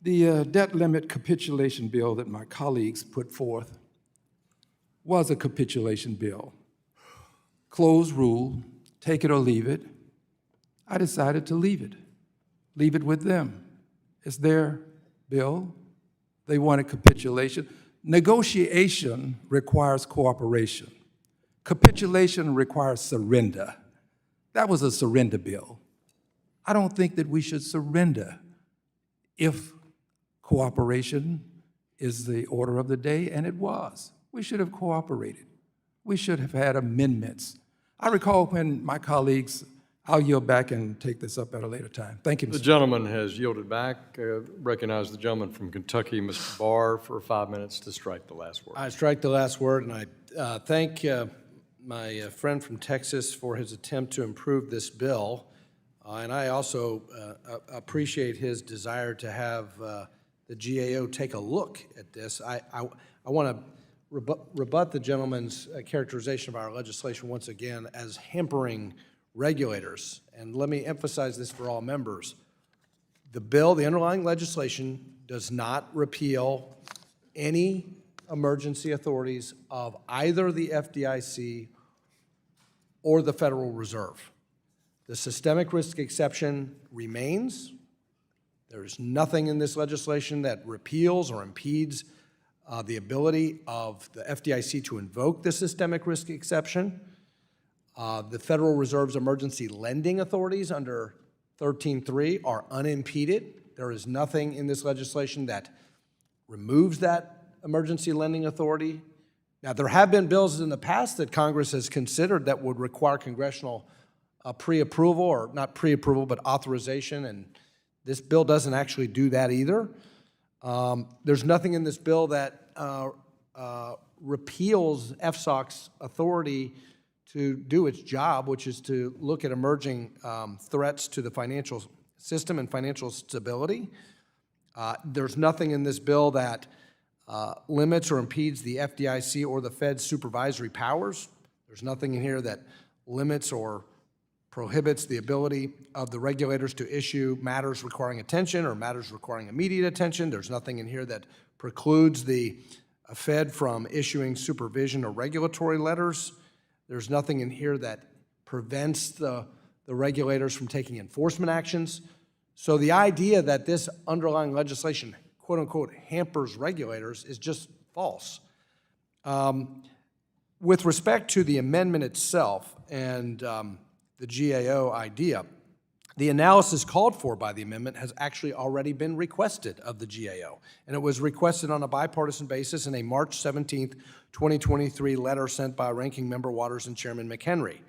The debt limit capitulation bill that my colleagues put forth was a capitulation bill. Closed rule, take it or leave it. I decided to leave it with them. It's their bill. They wanted capitulation. Negotiation requires cooperation. Capitulation requires surrender. That was a surrender bill. I don't think that we should surrender if cooperation is the order of the day, and it was. We should have cooperated. We should have had amendments. I recall when my colleagues, I'll yield back and take this up at a later time. Thank you, Mr. The gentleman has yielded back. Recognize the gentleman from Kentucky, Mr. Barr, for 5 minutes to strike the last word. I strike the last word, and I thank my friend from Texas for his attempt to improve this bill. And I also appreciate his desire to have the GAO take a look at this. I want to rebut the gentleman's characterization of our legislation once again as hampering regulators. And let me emphasize this for all members. The bill, the underlying legislation, does not repeal any emergency authorities of either the FDIC or the Federal Reserve. The systemic risk exception remains. There's nothing in this legislation that repeals or impedes the ability of the FDIC to invoke the systemic risk exception. The Federal Reserve's emergency lending authorities under 13.3 are unimpeded. There is nothing in this legislation that removes that emergency lending authority. Now, there have been bills in the past that Congress has considered that would require congressional pre-approval, or not pre-approval, but authorization, and this bill doesn't actually do that either. There's nothing in this bill that repeals FSOC's authority to do its job, which is to look at emerging threats to the financial system and financial stability. There's nothing in this bill that limits or impedes the FDIC or the Fed's supervisory powers. There's nothing in here that limits or prohibits the ability of the regulators to issue matters requiring attention or matters requiring immediate attention. There's nothing in here that precludes the Fed from issuing supervision or regulatory letters. There's nothing in here that prevents the regulators from taking enforcement actions. So the idea that this underlying legislation, quote unquote, hampers regulators is just false. With respect to the amendment itself and the GAO idea, the analysis called for by the amendment has actually already been requested of the GAO, and it was requested on a bipartisan basis in a March 17th, 2023 letter sent by Ranking Member Waters and Chairman McHenry.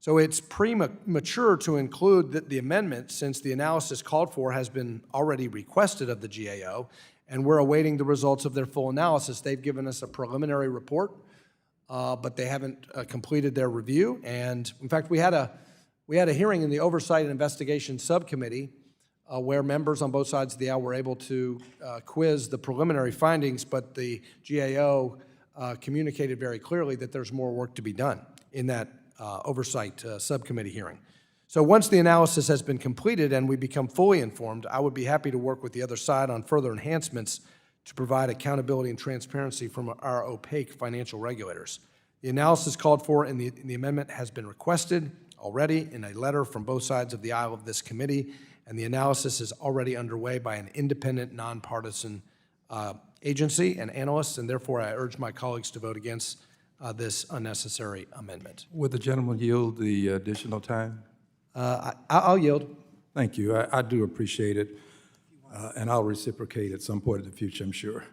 So it's premature to include the amendment since the analysis called for has been already requested of the GAO, and we're awaiting the results of their full analysis. They've given us a preliminary report, but they haven't completed their review. And in fact, we had a hearing in the Oversight and Investigation Subcommittee where members on both sides of the aisle were able to quiz the preliminary findings, but the GAO communicated very clearly that there's more work to be done in that Oversight Subcommittee hearing. So once the analysis has been completed and we become fully informed, I would be happy to work with the other side on further enhancements to provide accountability and transparency from our opaque financial regulators. The analysis called for in the amendment has been requested already in a letter from both sides of the aisle of this committee, and the analysis is already underway by an independent, nonpartisan agency and analysts, and therefore I urge my colleagues to vote against this unnecessary amendment. Would the gentleman yield the additional time? I'll yield. Thank you. I do appreciate it, and I'll reciprocate at some point in the future, I'm sure.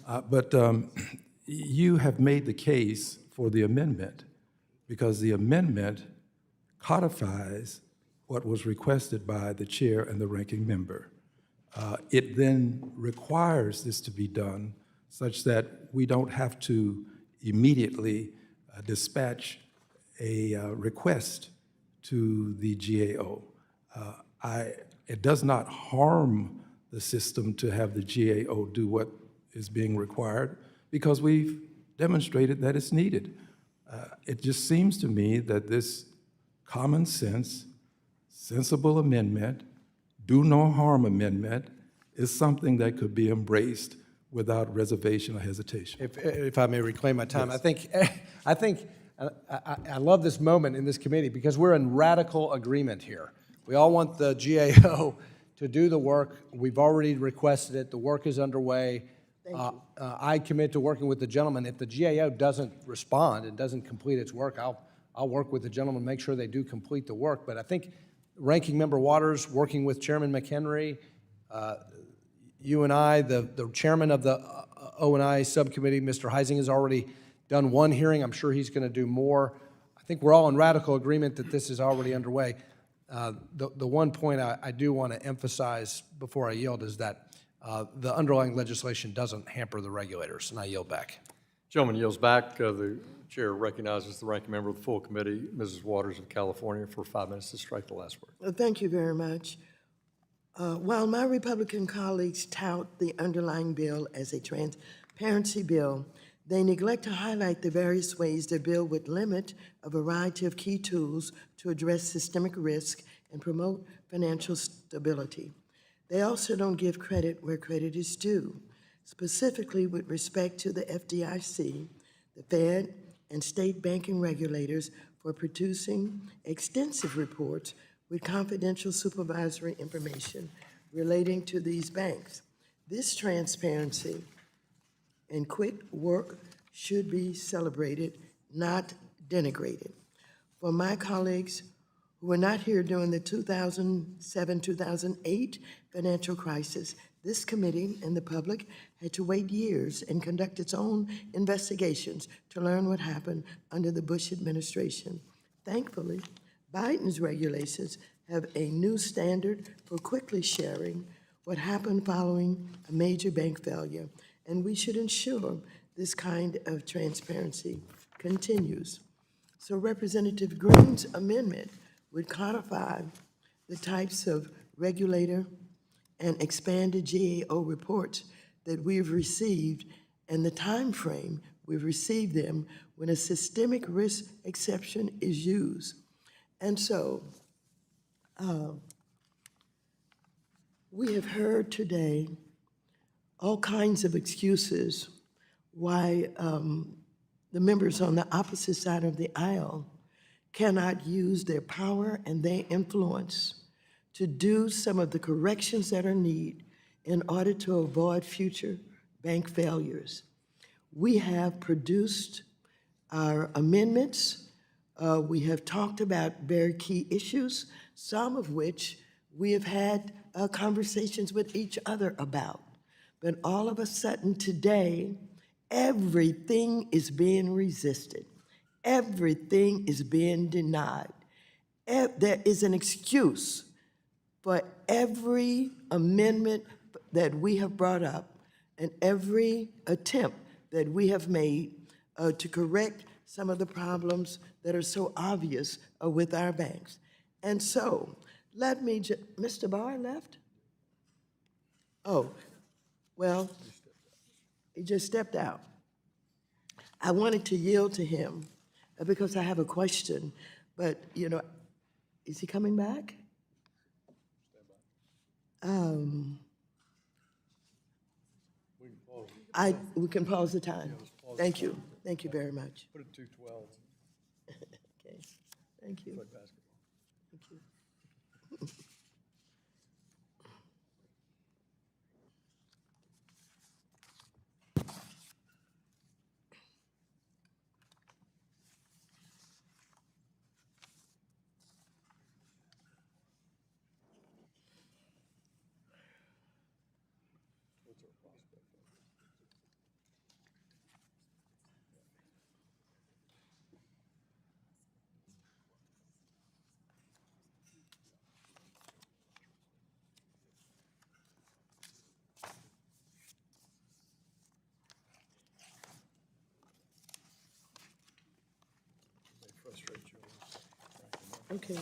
But you have made the case for the amendment because the amendment codifies what was requested by the chair and the ranking member. It then requires this to be done such that we don't have to immediately dispatch a request to the GAO. It does not harm the system to have the GAO do what is being required because we've demonstrated that it's needed. It just seems to me that this common sense, sensible amendment, do no harm amendment is something that could be embraced without reservation or hesitation. If I may reclaim my time, Yes. I love this moment in this committee because we're in radical agreement here. We all want the GAO to do the work. We've already requested it. The work is underway. I commit to working with the gentleman. If the GAO doesn't respond and doesn't complete its work, I'll work with the gentleman, make sure they do complete the work. But I think Ranking Member Waters, working with Chairman McHenry, you and I, the chairman of the O&I subcommittee, Mr. Heising, has already done one hearing. I'm sure he's going to do more. I think we're all in radical agreement that this is already underway. The one point I do want to emphasize before I yield is that the underlying legislation doesn't hamper the regulators, and I yield back. Gentleman yields back. The chair recognizes the ranking member of the full committee, Mrs. Waters of California, for 5 minutes to strike the last word. Thank you very much. While my Republican colleagues tout the underlying bill as a transparency bill, they neglect to highlight the various ways the bill would limit a variety of key tools to address systemic risk and promote financial stability. They also don't give credit where credit is due, specifically with respect to the FDIC, the Fed, and state banking regulators for producing extensive reports with confidential supervisory information relating to these banks. This transparency and quick work should be celebrated, not denigrated. For my colleagues who were not here during the 2007-2008 financial crisis, this committee and the public had to wait years and conduct its own investigations to learn what happened under the Bush administration. Thankfully, Biden's regulations have a new standard for quickly sharing what happened following a major bank failure, and we should ensure this kind of transparency continues. So Representative Green's amendment would codify the types of regulator and expanded GAO reports that we've received and the time frame we've received them when a systemic risk exception is used. And so we have heard today all kinds of excuses why the members on the opposite side of the aisle cannot use their power and their influence to do some of the corrections that are needed in order to avoid future bank failures. We have produced our amendments. We have talked about very key issues, some of which we have had conversations with each other about. But all of a sudden today, everything is being resisted. Everything is being denied. There is an excuse for every amendment that we have brought up and every attempt that we have made to correct some of the problems that are so obvious with our banks. And so, let me Mr. Barr left? Oh, well, he just stepped out. I wanted to yield to him because I have a question, but, you know, is he coming back? We can pause the time. Thank you. Thank you very much. Put it 2:12. Okay, thank you. Thank you. Okay.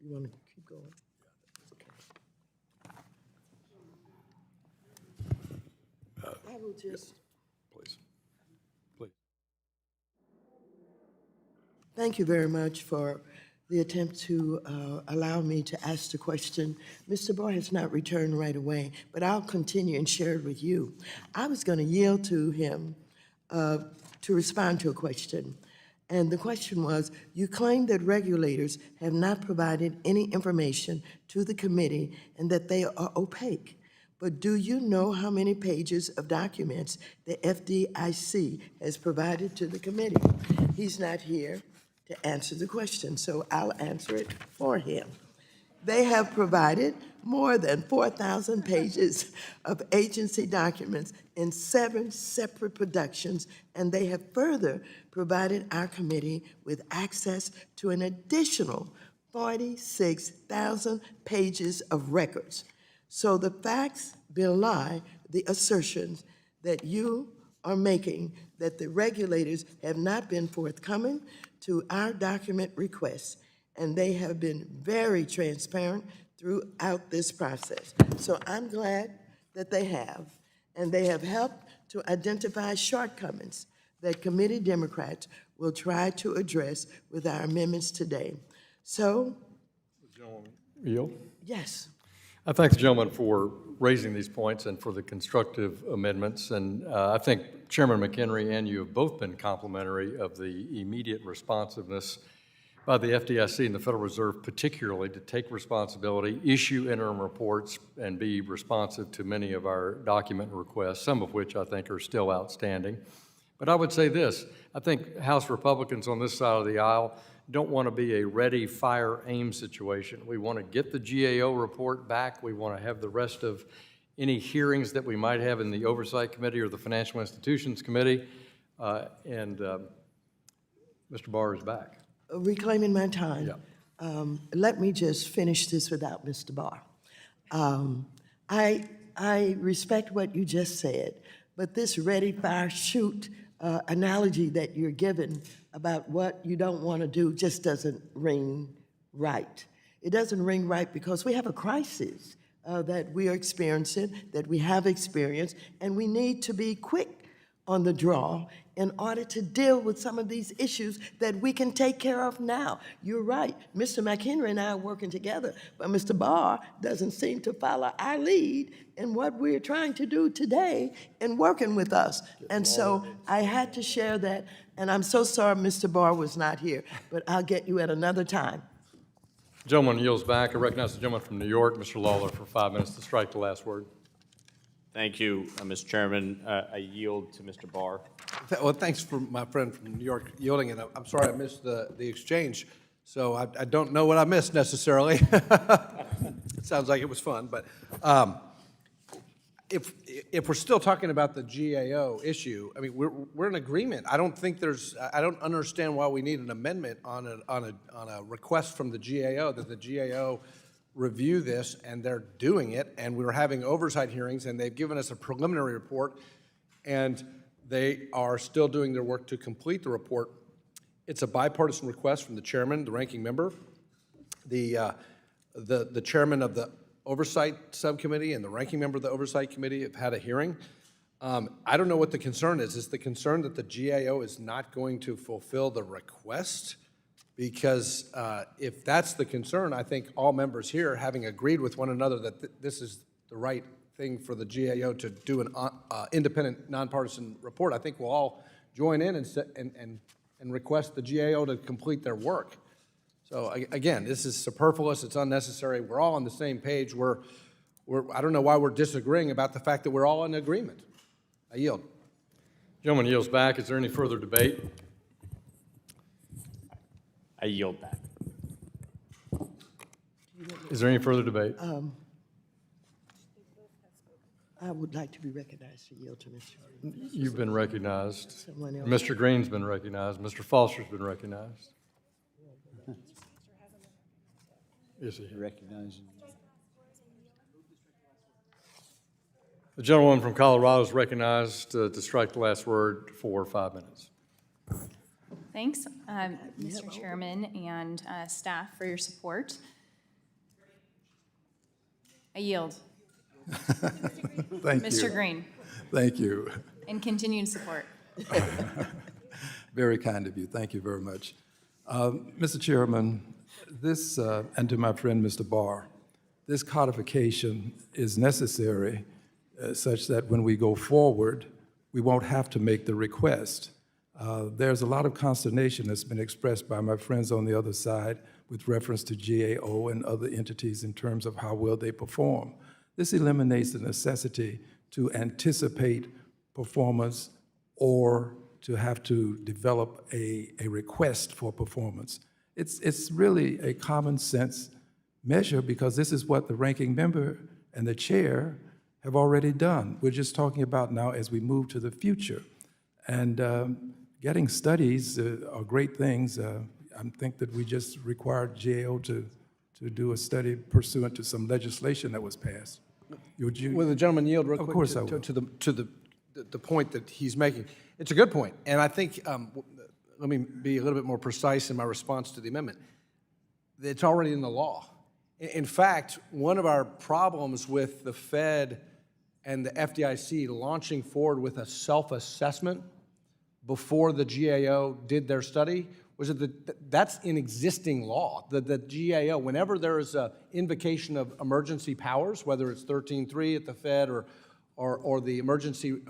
You want to keep going? Okay. I will just. Please. Thank you very much for the attempt to allow me to ask the question. Mr. Barr has not returned right away, but I'll continue and share it with you. I was going to yield to him to respond to a question. And the question was, you claim that regulators have not provided any information to the committee and that they are opaque. But do you know how many pages of documents the FDIC has provided to the committee? He's not here to answer the question, so I'll answer it for him. They have provided more than 4,000 pages of agency documents in 7 separate productions, and they have further provided our committee with access to an additional 46,000 pages of records. So the facts belie the assertions that you are making that the regulators have not been forthcoming to our document requests, and they have been very transparent throughout this process. So I'm glad that they have, and they have helped to identify shortcomings that committee Democrats will try to address with our amendments today. So, Yield? yes. I thank the gentleman for raising these points and for the constructive amendments. And I think Chairman McHenry and you have both been complimentary of the immediate responsiveness by the FDIC and the Federal Reserve particularly to take responsibility, issue interim reports, and be responsive to many of our document requests, some of which I think are still outstanding. But I would say this, I think House Republicans on this side of the aisle don't want to be a ready, fire, aim situation. We want to get the GAO report back. We want to have the rest of any hearings that we might have in the Oversight Committee or the Financial Institutions Committee. Mr. Barr is back. Reclaiming my time. Yeah. Let me just finish this without Mr. Barr. I respect what you just said, but this ready, fire, shoot analogy that you're given about what you don't want to do just doesn't ring right. It doesn't ring right because we have a crisis that we are experiencing, that we have experienced, and we need to be quick on the draw in order to deal with some of these issues that we can take care of now. You're right, Mr. McHenry and I are working together, but Mr. Barr doesn't seem to follow our lead in what we're trying to do today in working with us. And so I had to share that, and I'm so sorry Mr. Barr was not here, but I'll get you at another time. Gentleman yields back. I recognize the gentleman from New York, Mr. Lawler, for 5 minutes to strike the last word. Thank you, Mr. Chairman. I yield to Mr. Barr. Well, thanks for my friend from New York yielding, and I'm sorry I missed the exchange, so I don't know what I missed necessarily. It sounds like it was fun, but if we're still talking about the GAO issue, I mean, we're in agreement. I don't understand why we need an amendment on a request from the GAO, that the GAO review this, and they're doing it, and we were having oversight hearings, and they've given us a preliminary report, and they are still doing their work to complete the report. It's a bipartisan request from the chairman, the ranking member, the chairman of the Oversight Subcommittee and the ranking member of the Oversight Committee have had a hearing. I don't know what the concern is. Is the concern that the GAO is not going to fulfill the request? Because if that's the concern, I think all members here, having agreed with one another that this is the right thing for the GAO to do an independent, nonpartisan report, I think we'll all join in and request the GAO to complete their work. So again, this is superfluous, it's unnecessary, we're all on the same page. I don't know why we're disagreeing about the fact that we're all in agreement. I yield. Gentleman yields back. Is there any further debate? I yield back. Is there any further debate? I would like to be recognized to yield to Mr. Green. You've been recognized. Someone else. Mr. Green's been recognized. Mr. Foster's been recognized. Is he? Recognizing. The gentleman from Colorado is recognized to strike the last word for 5 minutes. Thanks, Mr. Chairman and staff, for your support. I yield. Thank you. Mr. Green. Thank you. And continued support. Very kind of you. Thank you very much. Mr. Chairman, this, and to my friend Mr. Barr, this codification is necessary such that when we go forward, we won't have to make the request. There's a lot of consternation that's been expressed by my friends on the other side with reference to GAO and other entities in terms of how well they perform. This eliminates the necessity to anticipate performance or to have to develop a request for performance. It's really a common sense measure because this is what the ranking member and the chair have already done. We're just talking about now as we move to the future. And getting studies are great things. I think that we just required GAO to do a study pursuant to some legislation that was passed. Would you? Will the gentleman yield real quick? Of course I will. To the point that he's making. It's a good point, and I think, let me be a little bit more precise in my response to the amendment. It's already in the law. In fact, one of our problems with the Fed and the FDIC launching forward with a self-assessment before the GAO did their study was that that's in existing law. The GAO, whenever there is an invocation of emergency powers, whether it's 13.3 at the Fed or the emergency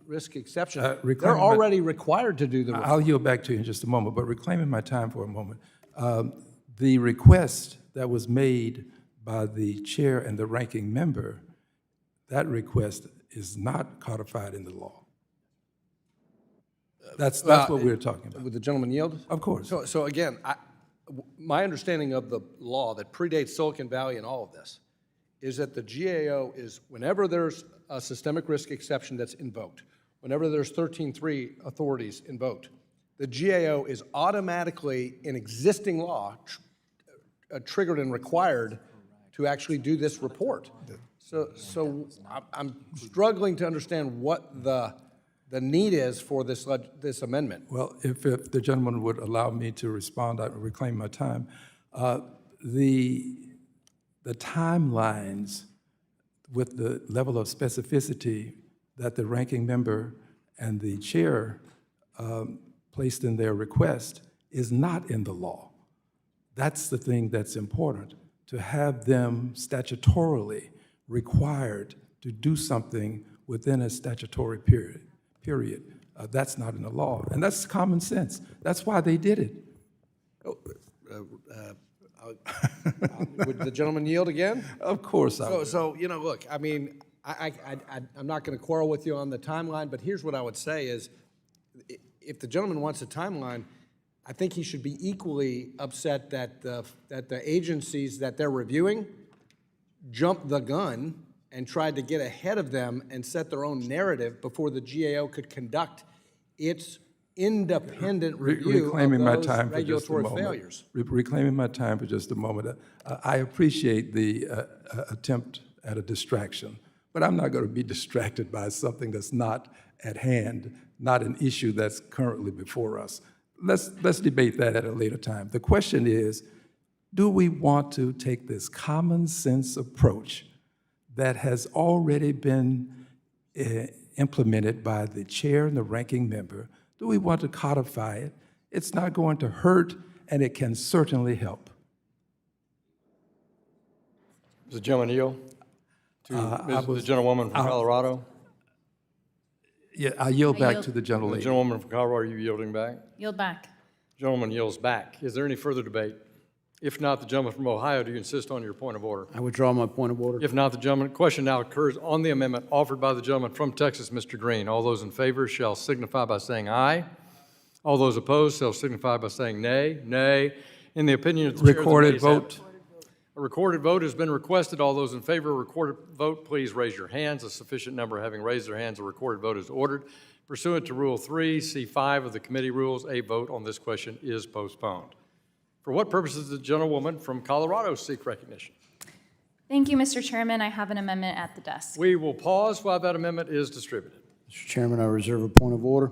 risk exception, they're already required to do the report. I'll yield back to you in just a moment, but reclaiming my time for a moment. The request that was made by the chair and the ranking member, that request is not codified in the law. That's what we're talking about. Would the gentleman yield? Of course. So again, my understanding of the law that predates Silicon Valley and all of this is that the GAO is, whenever there's a systemic risk exception that's invoked, whenever there's 13.3 authorities invoked, the GAO is automatically, in existing law, triggered and required to actually do this report. So I'm struggling to understand what the need is for this amendment. Well, if the gentleman would allow me to respond, I would reclaim my time. The timelines with the level of specificity that the ranking member and the chair placed in their request is not in the law. That's the thing that's important, to have them statutorily required to do something within a statutory period. That's not in the law, and that's common sense. That's why they did it. Would the gentleman yield again? Of course I would. So, you know, look, I mean, I'm not going to quarrel with you on the timeline, but here's what I would say is, if the gentleman wants a timeline, I think he should be equally upset that the agencies that they're reviewing jumped the gun and tried to get ahead of them and set their own narrative before the GAO could conduct its independent review Reclaiming my of those time for just a regulatory moment. failures. Reclaiming my time for just a moment. I appreciate the attempt at a distraction, but I'm not going to be distracted by something that's not at hand, not an issue that's currently before us. Let's debate that at a later time. The question is, do we want to take this common sense approach that has already been implemented by the chair and the ranking member? Do we want to codify it? It's not going to hurt, and it can certainly help. Does the gentleman yield to the gentlewoman from Colorado? Yeah, I yield back yield. to the gentlelady. The gentlewoman from Colorado, are you yielding back? Yield back. Gentleman yields back. Is there any further debate? If not, the gentleman from Ohio, do you insist on your point of order? I withdraw my point of order. If not, the gentleman, question now occurs on the amendment offered by the gentleman from Texas, Mr. Green. All those in favor shall signify by saying aye. All those opposed shall signify by saying nay. Nay. In the opinion of the chair, Recorded vote. a recorded vote has been requested. All those in favor of a recorded vote, please raise your hands. A sufficient number having raised their hands, a recorded vote is ordered. Pursuant to Rule 3, C5 of the committee rules, a vote on this question is postponed. For what purposes does the gentlewoman from Colorado seek recognition? Thank you, Mr. Chairman. I have an amendment at the desk. We will pause while that amendment is distributed. Mr. Chairman, I reserve a point of order.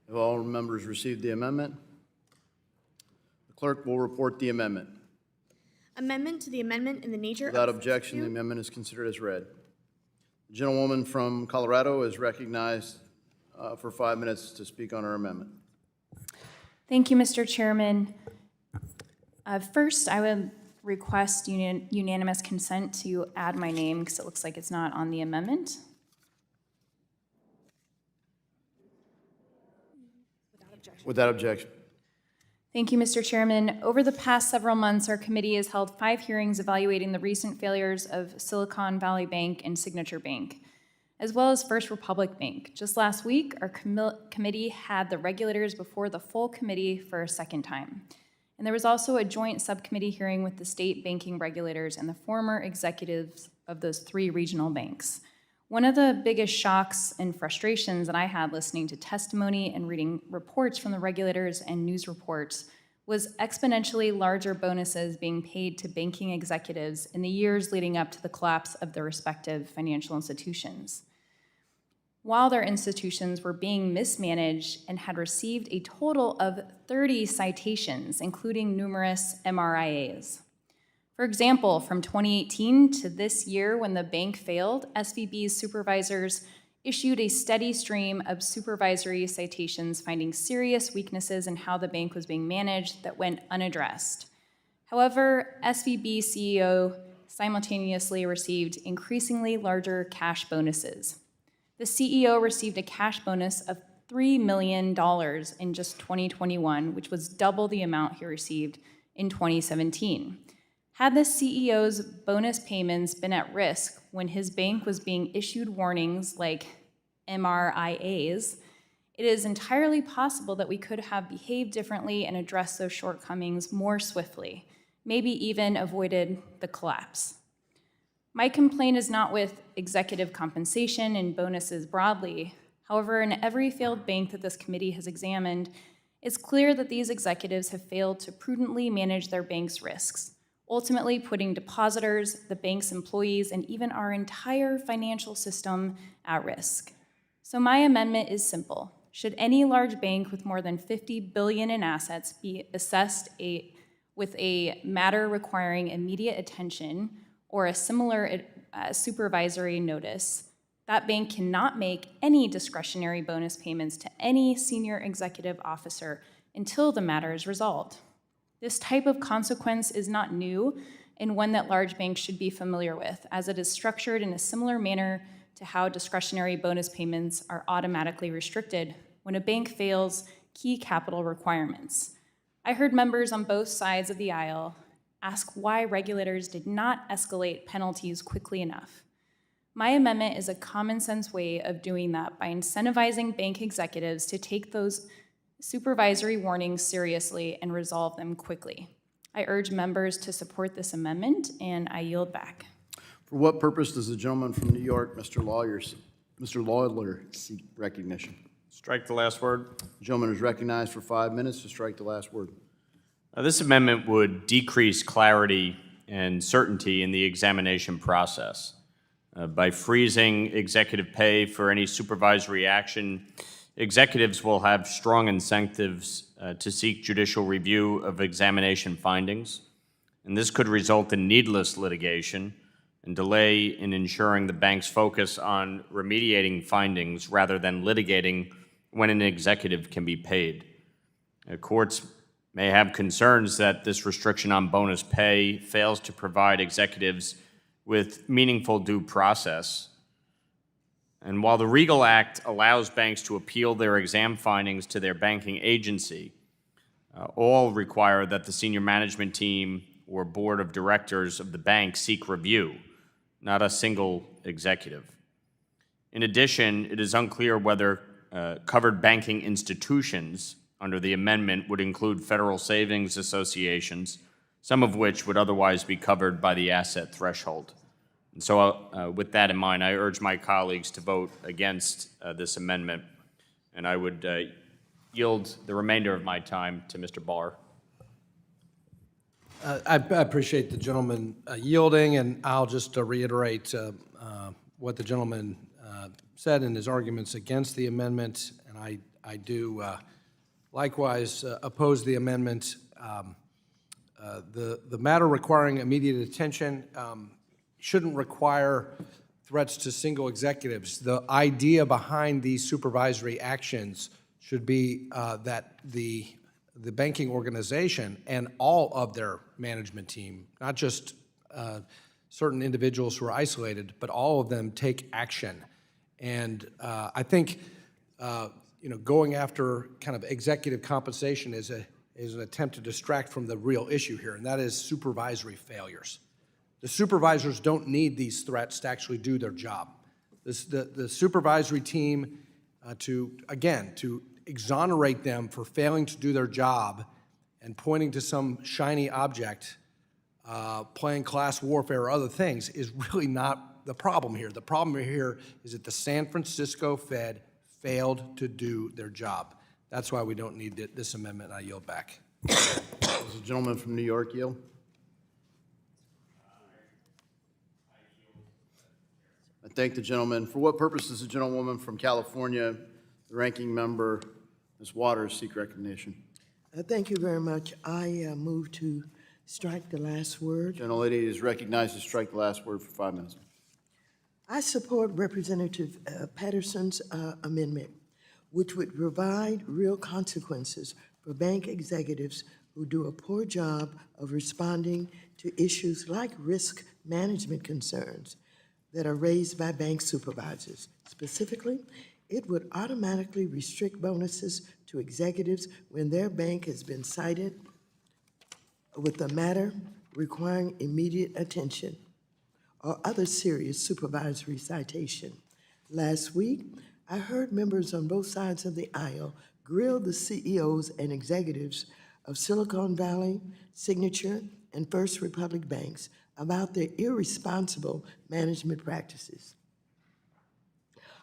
Have all members received the amendment? The clerk will report the amendment. Amendment to the amendment in the nature of... Without objection, the amendment is considered as read. The gentlewoman from Colorado is recognized for 5 minutes to speak on her amendment. Thank you, Mr. Chairman. First, I would request unanimous consent to add my name because it looks like it's not on the amendment. Without objection. Thank you, Mr. Chairman. Over the past several months, our committee has held 5 hearings evaluating the recent failures of Silicon Valley Bank and Signature Bank, as well as First Republic Bank. Just last week, our committee had the regulators before the full committee for a second time. And there was also a joint subcommittee hearing with the state banking regulators and the former executives of those 3 regional banks. One of the biggest shocks and frustrations that I had listening to testimony and reading reports from the regulators and news reports was exponentially larger bonuses being paid to banking executives in the years leading up to the collapse of their respective financial institutions. While their institutions were being mismanaged and had received a total of 30 citations, including numerous MRIAs. For example, from 2018 to this year, when the bank failed, SVB's supervisors issued a steady stream of supervisory citations finding serious weaknesses in how the bank was being managed that went unaddressed. However, SVB CEO simultaneously received increasingly larger cash bonuses. The CEO received a cash bonus of $3 million in just 2021, which was double the amount he received in 2017. Had the CEO's bonus payments been at risk when his bank was being issued warnings like MRIAs, it is entirely possible that we could have behaved differently and addressed those shortcomings more swiftly, maybe even avoided the collapse. My complaint is not with executive compensation and bonuses broadly. However, in every failed bank that this committee has examined, it's clear that these executives have failed to prudently manage their bank's risks, ultimately putting depositors, the bank's employees, and even our entire financial system at risk. So my amendment is simple. Should any large bank with more than $50 billion in assets be assessed with a matter requiring immediate attention or a similar supervisory notice, that bank cannot make any discretionary bonus payments to any senior executive officer until the matter is resolved. This type of consequence is not new and one that large banks should be familiar with, as it is structured in a similar manner to how discretionary bonus payments are automatically restricted when a bank fails key capital requirements. I heard members on both sides of the aisle ask why regulators did not escalate penalties quickly enough. My amendment is a common sense way of doing that by incentivizing bank executives to take those supervisory warnings seriously and resolve them quickly. I urge members to support this amendment, and I yield back. For what purpose does the gentleman from New York, Mr. Lawler, seek recognition? Strike the last word. The gentleman is recognized for 5 minutes to strike the last word. This amendment would decrease clarity and certainty in the examination process. By freezing executive pay for any supervisory action, executives will have strong incentives to seek judicial review of examination findings, and this could result in needless litigation and delay in ensuring the bank's focus on remediating findings rather than litigating when an executive can be paid. Courts may have concerns that this restriction on bonus pay fails to provide executives with meaningful due process. And while the Regal Act allows banks to appeal their exam findings to their banking agency, all require that the senior management team or board of directors of the bank seek review, not a single executive. In addition, it is unclear whether covered banking institutions under the amendment would include federal savings associations, some of which would otherwise be covered by the asset threshold. And so with that in mind, I urge my colleagues to vote against this amendment, and I would yield the remainder of my time to Mr. Barr. I appreciate the gentleman yielding, and I'll just reiterate what the gentleman said in his arguments against the amendment, and I do likewise oppose the amendment. The matter requiring immediate attention shouldn't require threats to single executives. The idea behind these supervisory actions should be that the banking organization and all of their management team, not just certain individuals who are isolated, but all of them take action. And I think going after kind of executive compensation is is an attempt to distract from the real issue here, and that is supervisory failures. The supervisors don't need these threats to actually do their job. The supervisory team, to exonerate them for failing to do their job and pointing to some shiny object, playing class warfare or other things, is really not the problem here. The problem here is that the San Francisco Fed failed to do their job. That's why we don't need this amendment, and I yield back. Does the gentleman from New York yield? I thank the gentleman. For what purpose does the gentlewoman from California, the ranking member, Ms. Waters, seek recognition? Thank you very much. I move to strike the last word. Gentlelady is recognized to strike the last word for 5 minutes. I support Representative Patterson's amendment, which would provide real consequences for bank executives who do a poor job of responding to issues like risk management concerns that are raised by bank supervisors. Specifically, it would automatically restrict bonuses to executives when their bank has been cited with a matter requiring immediate attention or other serious supervisory citation. Last week, I heard members on both sides of the aisle grill the CEOs and executives of Silicon Valley, Signature, and First Republic banks about their irresponsible management practices.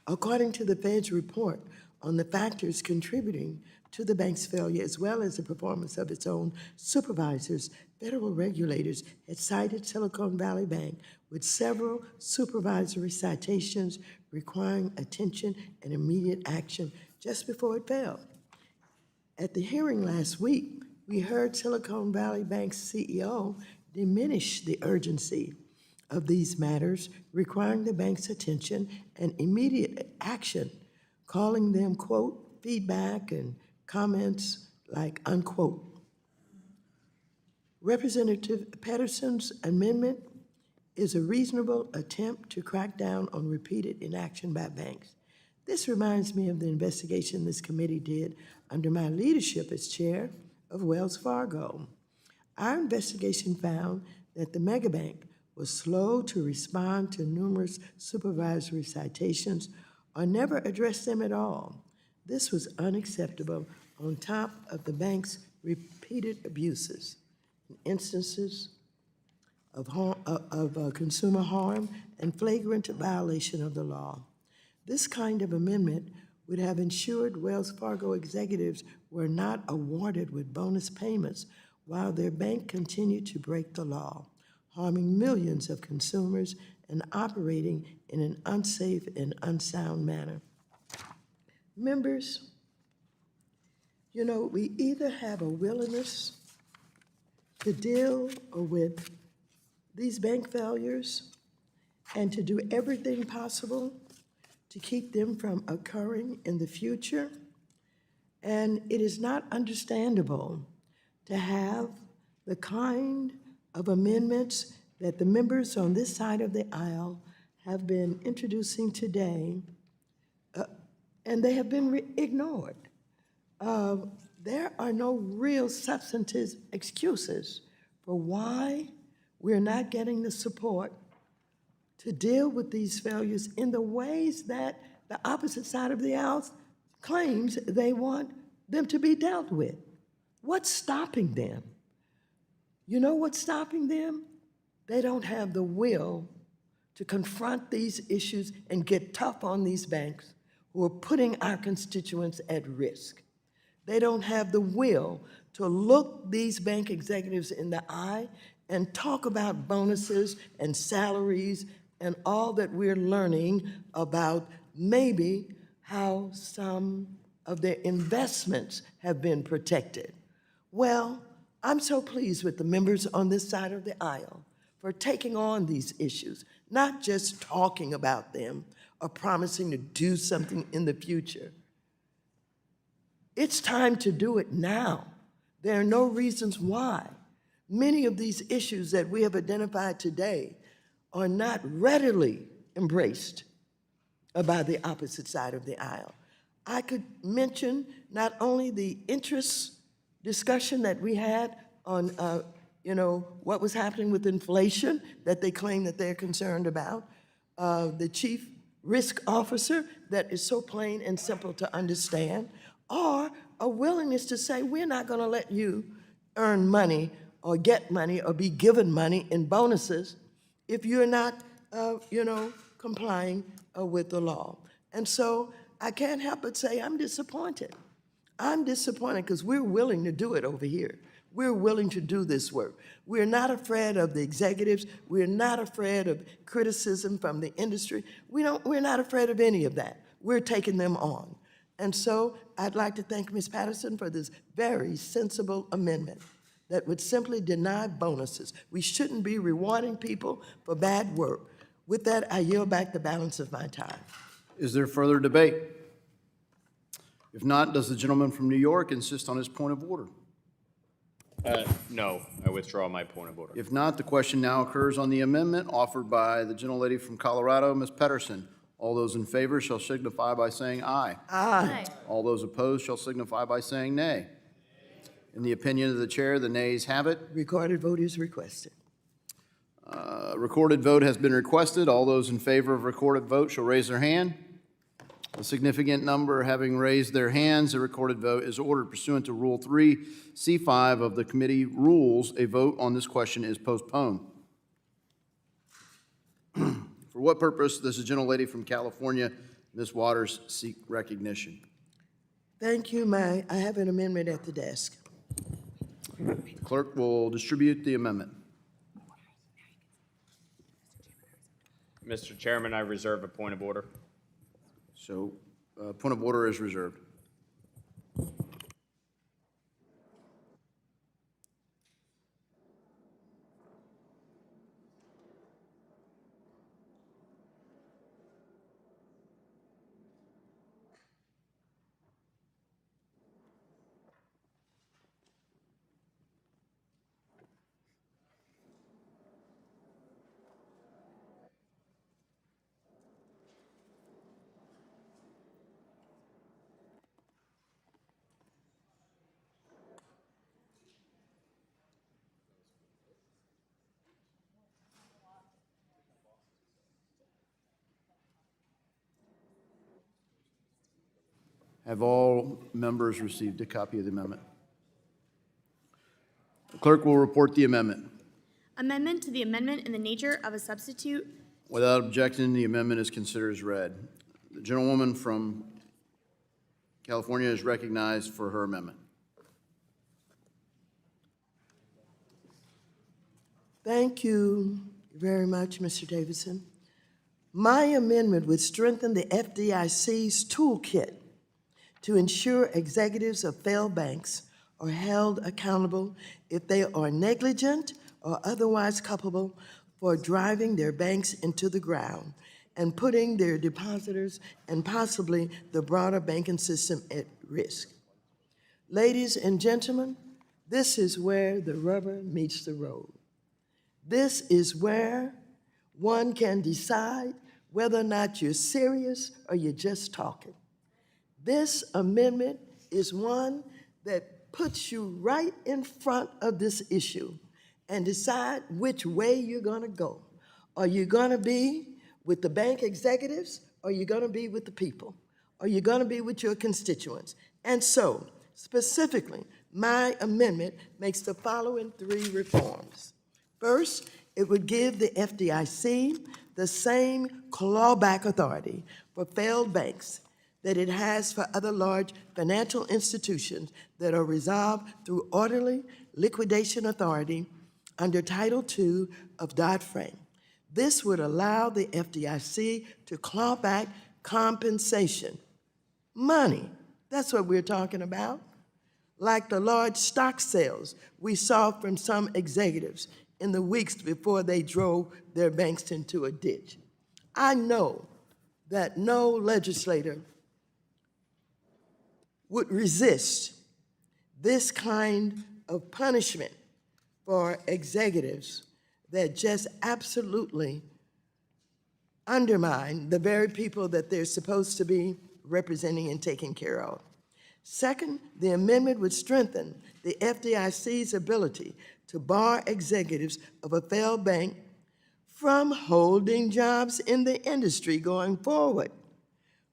According to the Fed's report on the factors contributing to the bank's failure, as well as the performance of its own supervisors, federal regulators had cited Silicon Valley Bank with several supervisory citations requiring attention and immediate action just before it failed. At the hearing last week, we heard Silicon Valley Bank's CEO diminish the urgency of these matters requiring the bank's attention and immediate action, calling them, quote, feedback and comments like, unquote. Representative Patterson's amendment is a reasonable attempt to crack down on repeated inaction by banks. This reminds me of the investigation this committee did under my leadership as chair of Wells Fargo. Our investigation found that the megabank was slow to respond to numerous supervisory citations or never addressed them at all. This was unacceptable on top of the bank's repeated abuses and instances of consumer harm and flagrant violation of the law. This kind of amendment would have ensured Wells Fargo executives were not awarded with bonus payments while their bank continued to break the law, harming millions of consumers and operating in an unsafe and unsound manner. Members, you know, we either have a willingness to deal with these bank failures and to do everything possible to keep them from occurring in the future. And it is not understandable to have the kind of amendments that the members on this side of the aisle have been introducing today, and they have been ignored. There are no real substantive excuses for why we're not getting the support to deal with these failures in the ways that the opposite side of the aisle claims they want them to be dealt with. What's stopping them? You know what's stopping them? They don't have the will to confront these issues and get tough on these banks who are putting our constituents at risk. They don't have the will to look these bank executives in the eye and talk about bonuses and salaries and all that we're learning about maybe how some of their investments have been protected. Well, I'm so pleased with the members on this side of the aisle for taking on these issues, not just talking about them or promising to do something in the future. It's time to do it now. There are no reasons why many of these issues that we have identified today are not readily embraced by the opposite side of the aisle. I could mention not only the interests discussion that we had on, what was happening with inflation that they claim that they're concerned about, the chief risk officer that is so plain and simple to understand, or a willingness to say, we're not going to let you earn money or get money or be given money in bonuses if you're not, complying with the law. And so I can't help but say I'm disappointed. I'm disappointed because we're willing to do it over here. We're willing to do this work. We're not afraid of the executives. We're not afraid of criticism from the industry. We're not afraid of any of that. We're taking them on. And so I'd like to thank Ms. Patterson for this very sensible amendment that would simply deny bonuses. We shouldn't be rewarding people for bad work. With that, I yield back the balance of my time. Is there further debate? If not, does the gentleman from New York insist on his point of order? No, I withdraw my point of order. If not, the question now occurs on the amendment offered by the gentlelady from Colorado, Ms. Pedersen. All those in favor shall signify by saying aye. Aye. All those opposed shall signify by saying nay. In the opinion of the chair, the nays have it. Recorded vote is requested. Recorded vote has been requested. All those in favor of recorded vote shall raise their hand. A significant number having raised their hands, a recorded vote is ordered pursuant to Rule 3C5 of the committee rules. A vote on this question is postponed. For what purpose does the gentlelady from California, Ms. Waters, seek recognition? Thank you, I have an amendment at the desk. The clerk will distribute the amendment. Mr. Chairman, I reserve a point of order. So, point of order is reserved. Have all members received a copy of the amendment? The clerk will report the amendment. Amendment to the amendment in the nature of a substitute. Without objection, the amendment is considered as read. The gentlewoman from California is recognized for her amendment. Thank you very much, Mr. Davidson. My amendment would strengthen the FDIC's toolkit to ensure executives of failed banks are held accountable if they are negligent or otherwise culpable for driving their banks into the ground and putting their depositors and possibly the broader banking system at risk. Ladies and gentlemen, this is where the rubber meets the road. This is where one can decide whether or not you're serious or you're just talking. This amendment is one that puts you right in front of this issue and decide which way you're going to go. Are you going to be with the bank executives or are you going to be with the people? Are you going to be with your constituents? And so, specifically, my amendment makes the following 3 reforms. First, it would give the FDIC the same clawback authority for failed banks that it has for other large financial institutions that are resolved through orderly liquidation authority under Title II of Dodd-Frank. This would allow the FDIC to claw back compensation. Money, that's what we're talking about. Like the large stock sales we saw from some executives in the weeks before they drove their banks into a ditch. I know that no legislator would resist this kind of punishment for executives that just absolutely undermine the very people that they're supposed to be representing and taking care of. Second, the amendment would strengthen the FDIC's ability to bar executives of a failed bank from holding jobs in the industry going forward.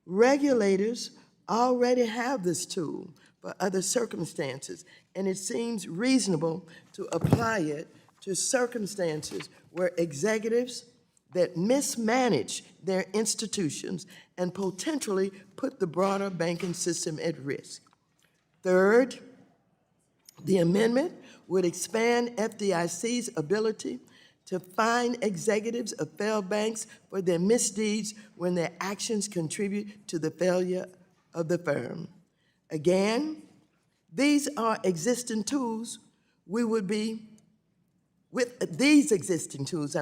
Regulators already have this tool for other circumstances, and it seems reasonable to apply it to circumstances where executives that mismanage their institutions and potentially put the broader banking system at risk. Third, the amendment would expand FDIC's ability to fine executives of failed banks for their misdeeds when their actions contribute to the failure of the firm. Again, these are existing tools. With these existing tools,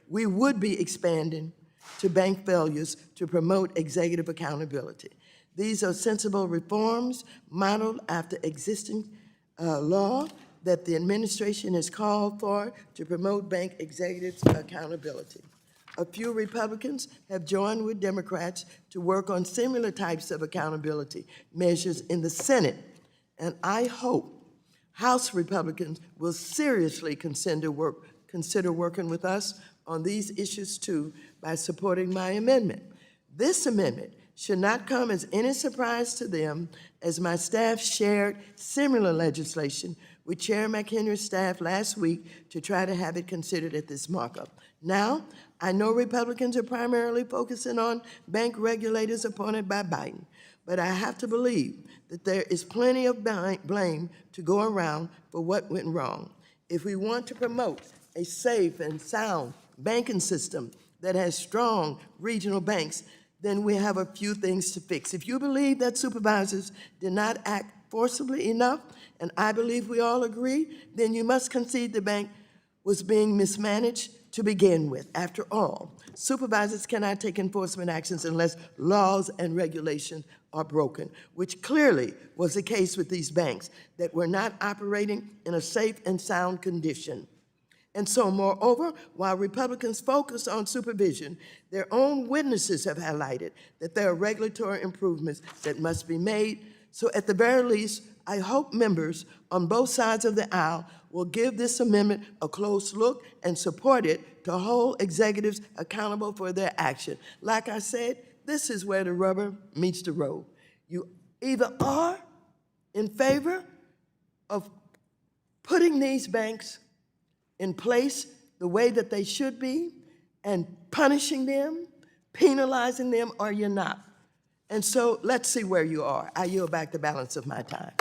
we would be expanding to bank failures to promote executive accountability. These are sensible reforms modeled after existing law that the administration has called for to promote bank executives' accountability. A few Republicans have joined with Democrats to work on similar types of accountability measures in the Senate, and I hope House Republicans will seriously consider working with us on these issues too by supporting my amendment. This amendment should not come as any surprise to them, as my staff shared similar legislation with Chair McHenry's staff last week to try to have it considered at this markup. Now, I know Republicans are primarily focusing on bank regulators appointed by Biden, but I have to believe that there is plenty of blame to go around for what went wrong. If we want to promote a safe and sound banking system that has strong regional banks, then we have a few things to fix. If you believe that supervisors did not act forcibly enough, and I believe we all agree, then you must concede the bank was being mismanaged to begin with. After all, supervisors cannot take enforcement actions unless laws and regulations are broken, which clearly was the case with these banks that were not operating in a safe and sound condition. And so, moreover, while Republicans focus on supervision, their own witnesses have highlighted that there are regulatory improvements that must be made. So at the very least, I hope members on both sides of the aisle will give this amendment a close look and support it to hold executives accountable for their action. Like I said, this is where the rubber meets the road. You either are in favor of putting these banks in place the way that they should be and punishing them, penalizing them, or you're not. And so let's see where you are. I yield back the balance of my time.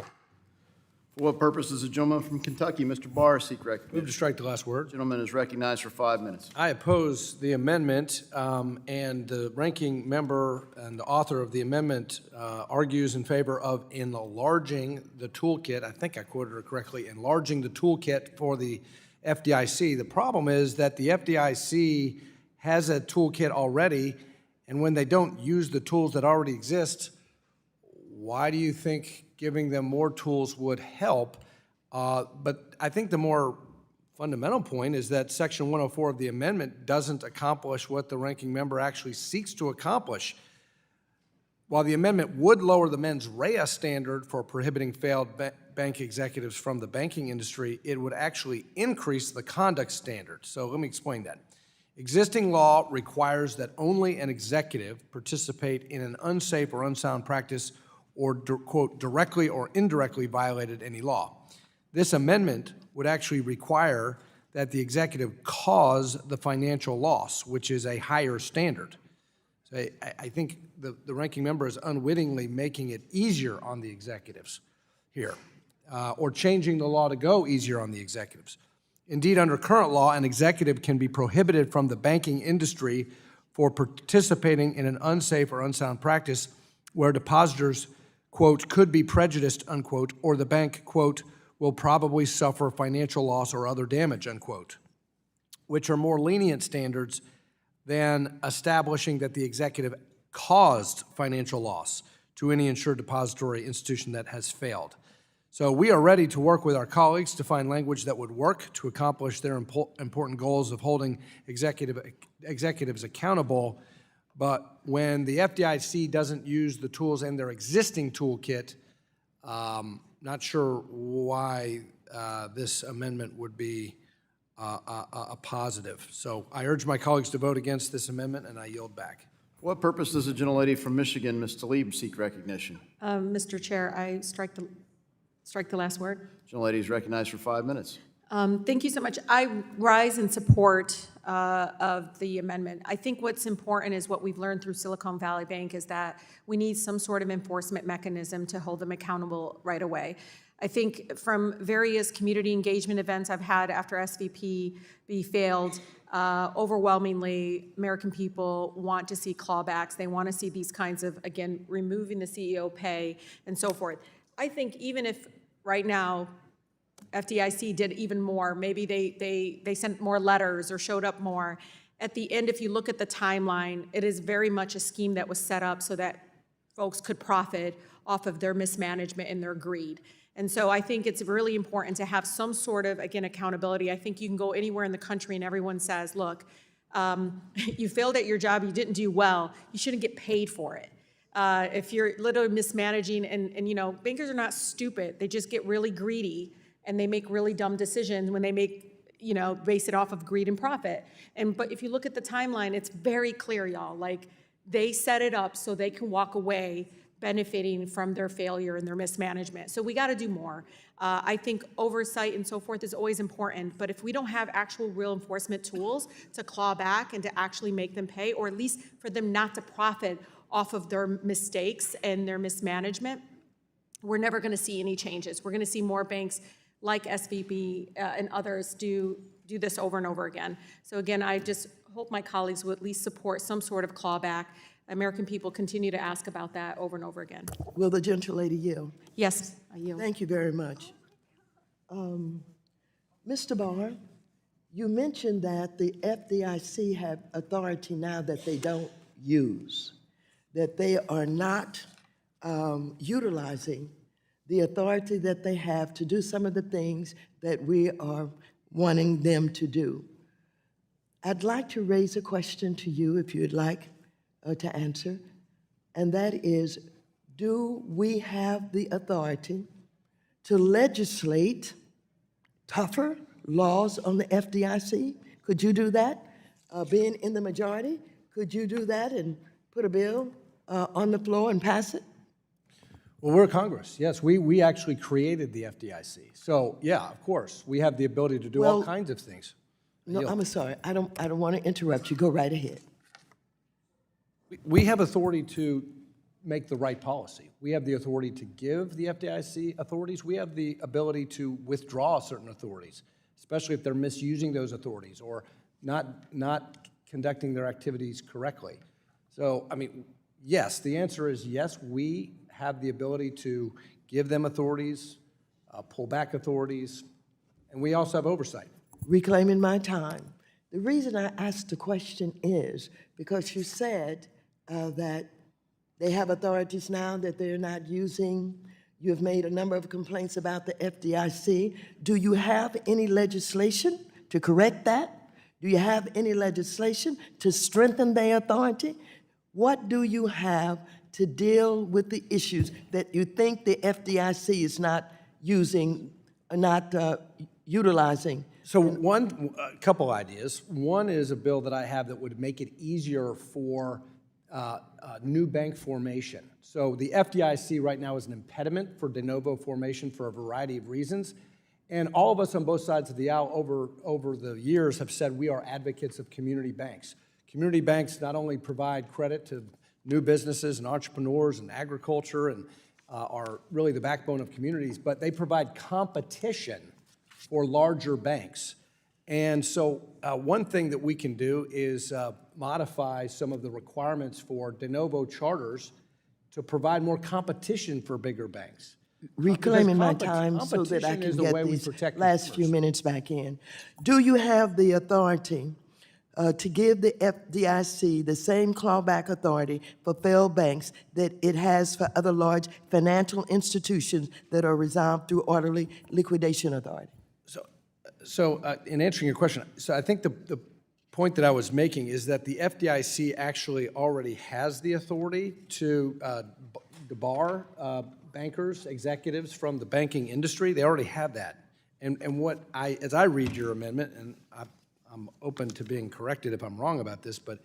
For what purpose does the gentleman from Kentucky, Mr. Barr, seek recognition? Move to strike the last word. Gentleman is recognized for 5 minutes. I oppose the amendment, and the ranking member and the author of the amendment argues in favor of enlarging the toolkit. I think I quoted her correctly, enlarging the toolkit for the FDIC. The problem is that the FDIC has a toolkit already, and when they don't use the tools that already exist, why do you think giving them more tools would help? But I think the more fundamental point is that Section 104 of the amendment doesn't accomplish what the ranking member actually seeks to accomplish. While the amendment would lower the mens rea standard for prohibiting failed bank executives from the banking industry, it would actually increase the conduct standard. So let me explain that. Existing law requires that only an executive participate in an unsafe or unsound practice or, quote, directly or indirectly violated any law. This amendment would actually require that the executive cause the financial loss, which is a higher standard. So I think the ranking member is unwittingly making it easier on the executives here, or changing the law to go easier on the executives. Indeed, under current law, an executive can be prohibited from the banking industry for participating in an unsafe or unsound practice where depositors, quote, could be prejudiced, unquote, or the bank, quote, will probably suffer financial loss or other damage, unquote, which are more lenient standards than establishing that the executive caused financial loss to any insured depository institution that has failed. So we are ready to work with our colleagues to find language that would work to accomplish their important goals of holding executives accountable. But when the FDIC doesn't use the tools in their existing toolkit, Not sure why this amendment would be a positive. So I urge my colleagues to vote against this amendment, and I yield back. For what purpose does the gentlelady from Michigan, Ms. Tlaib, seek recognition? Mr. Chair, I strike the last word. Gentlelady is recognized for 5 minutes. Thank you so much. I rise in support of the amendment. I think what's important is what we've learned through Silicon Valley Bank is that we need some sort of enforcement mechanism to hold them accountable right away. I think from various community engagement events I've had after SVB failed, overwhelmingly, American people want to see clawbacks. They want to see these kinds of, again, removing the CEO pay and so forth. I think even if right now FDIC did even more, maybe they sent more letters or showed up more, at the end, if you look at the timeline, it is very much a scheme that was set up so that folks could profit off of their mismanagement and their greed. And so I think it's really important to have some sort of, again, accountability. I think you can go anywhere in the country and everyone says, look, you failed at your job, you didn't do well, you shouldn't get paid for it. If you're literally mismanaging, and you know, bankers are not stupid, they just get really greedy and they make really dumb decisions when they make, you know, base it off of greed and profit. But if you look at the timeline, it's very clear, y'all, like they set it up so they can walk away benefiting from their failure and their mismanagement. So we got to do more. I think oversight and so forth is always important, but if we don't have actual real enforcement tools to claw back and to actually make them pay, or at least for them not to profit off of their mistakes and their mismanagement, we're never going to see any changes. We're going to see more banks like SVB and others do this over and over again. So again, I just hope my colleagues will at least support some sort of clawback. American people continue to ask about that over and over again. Will the gentlelady yield? Yes, I yield. Thank you very much. Mr. Barr, you mentioned that the FDIC have authority now that they don't use, that they are not utilizing the authority that they have to do some of the things that we are wanting them to do. I'd like to raise a question to you, if you'd like to answer, and that is, do we have the authority to legislate tougher laws on the FDIC? Could you do that? Being in the majority, could you do that and put a bill on the floor and pass it? Well, we're Congress. Yes, we actually created the FDIC. So, yeah, of course, we have the ability to do all kinds of things. No, I'm sorry. I don't want to interrupt you. Go right ahead. We have authority to make the right policy. We have the authority to give the FDIC authorities. We have the ability to withdraw certain authorities, especially if they're misusing those authorities or not conducting their activities correctly. So, I mean, yes, the answer is yes, we have the ability to give them authorities, pull back authorities, and we also have oversight. Reclaiming my time. The reason I asked the question is because you said that they have authorities now that they're not using. You have made a number of complaints about the FDIC. Do you have any legislation to correct that? Do you have any legislation to strengthen their authority? What do you have to deal with the issues that you think the FDIC is not using, not utilizing? So a couple ideas. One is a bill that I have that would make it easier for new bank formation. So the FDIC right now is an impediment for de novo formation for a variety of reasons. And all of us on both sides of the aisle over the years have said we are advocates of community banks. Community banks not only provide credit to new businesses and entrepreneurs and agriculture and are really the backbone of communities, but they provide competition for larger banks. And so one thing that we can do is modify some of the requirements for de novo charters to provide more competition for bigger banks. Reclaiming my time so that I can get these last few minutes back in. Do you have the authority to give the FDIC the same clawback authority for failed banks that it has for other large financial institutions that are resolved through orderly liquidation authority? So in answering your question, so I think the point that I was making is that the FDIC actually already has the authority to the Barr bankers, executives from the banking industry. They already have that. And what as I read your amendment, and I'm open to being corrected if I'm wrong about this, but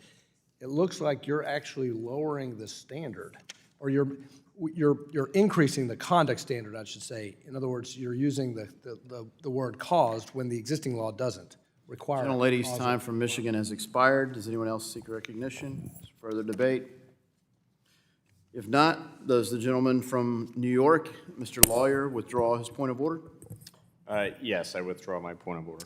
it looks like you're actually lowering the standard, or you're increasing the conduct standard, I should say. In other words, you're using the word caused when the existing law doesn't require. Gentlelady's time from Michigan has expired. Does anyone else seek recognition? Further debate? If not, does the gentleman from New York, Mr. Lawyer, withdraw his point of order? Yes, I withdraw my point of order.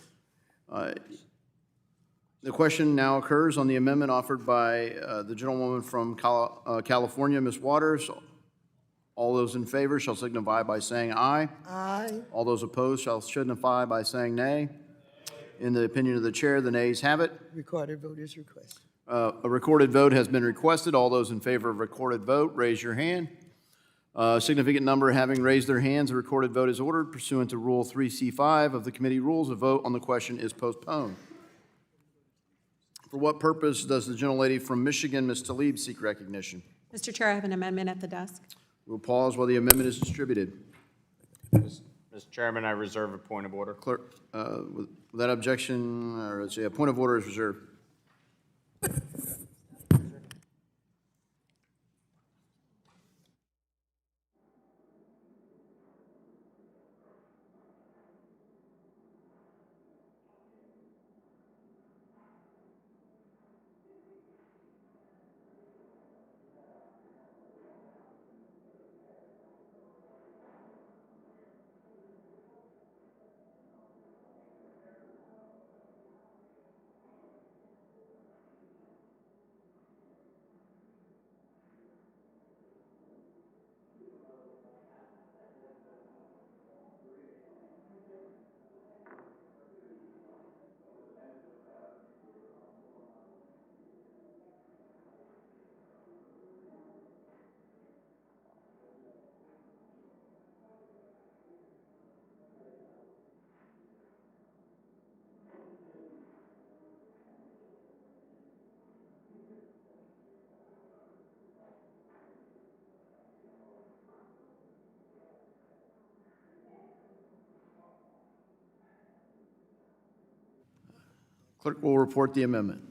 The question now occurs on the amendment offered by the gentlewoman from California, Ms. Waters. All those in favor shall signify by saying aye. Aye. All those opposed shall signify by saying nay. In the opinion of the chair, the nays have it. Recorded vote is requested. A recorded vote has been requested. All those in favor of recorded vote, raise your hand. Significant number having raised their hands, a recorded vote is ordered. Pursuant to Rule 3C5 of the committee rules, a vote on the question is postponed. For what purpose does the gentlelady from Michigan, Ms. Tlaib, seek recognition? Mr. Chair, I have an amendment at the desk. We'll pause while the amendment is distributed. Mr. Chairman, I reserve a point of order. Clerk, without objection, or let's say a point of order is reserved. Clerk will report the amendment.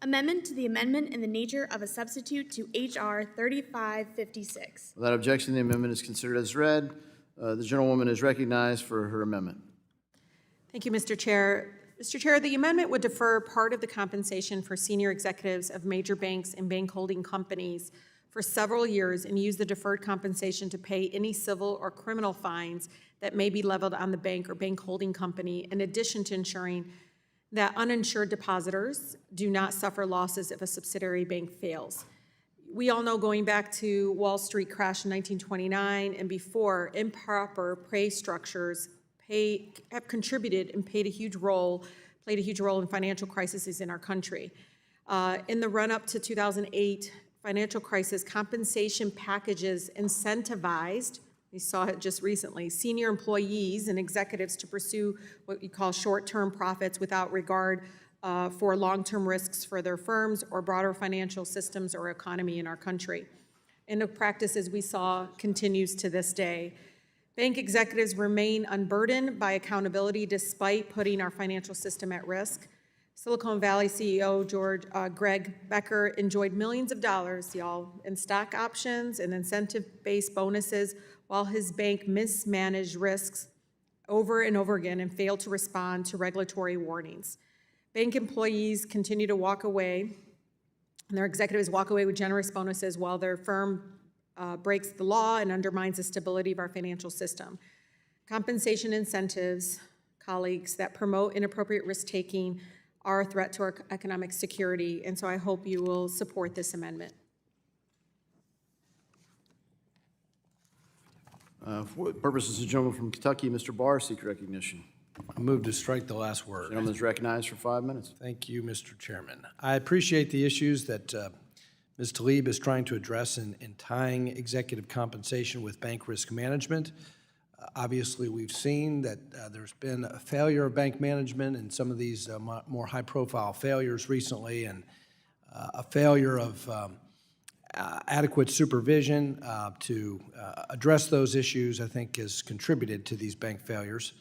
Amendment to the amendment in the nature of a substitute to H.R. 3556. Without objection, the amendment is considered as read. The gentlewoman is recognized for her amendment. Thank you, Mr. Chair. Mr. Chair, the amendment would defer part of the compensation for senior executives of major banks and bank holding companies for several years and use the deferred compensation to pay any civil or criminal fines that may be leveled on the bank or bank holding company, in addition to ensuring that uninsured depositors do not suffer losses if a subsidiary bank fails. We all know, going back to Wall Street crash in 1929 and before, improper pay structures have contributed and played a huge role in financial crises in our country. In the run-up to 2008 financial crisis, compensation packages incentivized, we saw it just recently, senior employees and executives to pursue what we call short-term profits without regard for long-term risks for their firms or broader financial systems or economy in our country. And the practice, as we saw, continues to this day. Bank executives remain unburdened by accountability despite putting our financial system at risk. Silicon Valley CEO Greg Becker enjoyed millions of dollars, y'all, in stock options and incentive-based bonuses while his bank mismanaged risks over and over again and failed to respond to regulatory warnings. Bank employees continue to walk away, and their executives walk away with generous bonuses while their firm breaks the law and undermines the stability of our financial system. Compensation incentives, colleagues, that promote inappropriate risk-taking are a threat to our economic security, and so I hope you will support this amendment. For what purposes, the gentleman from Kentucky, Mr. Barr, seek recognition. I move to strike the last word. The gentleman is recognized for 5 minutes. Thank you, Mr. Chairman. I appreciate the issues that Ms. Tlaib is trying to address in tying executive compensation with bank risk management. Obviously, we've seen that there's been a failure of bank management in some of these more high-profile failures recently, and a failure of adequate supervision to address those issues, I think, has contributed to these bank failures.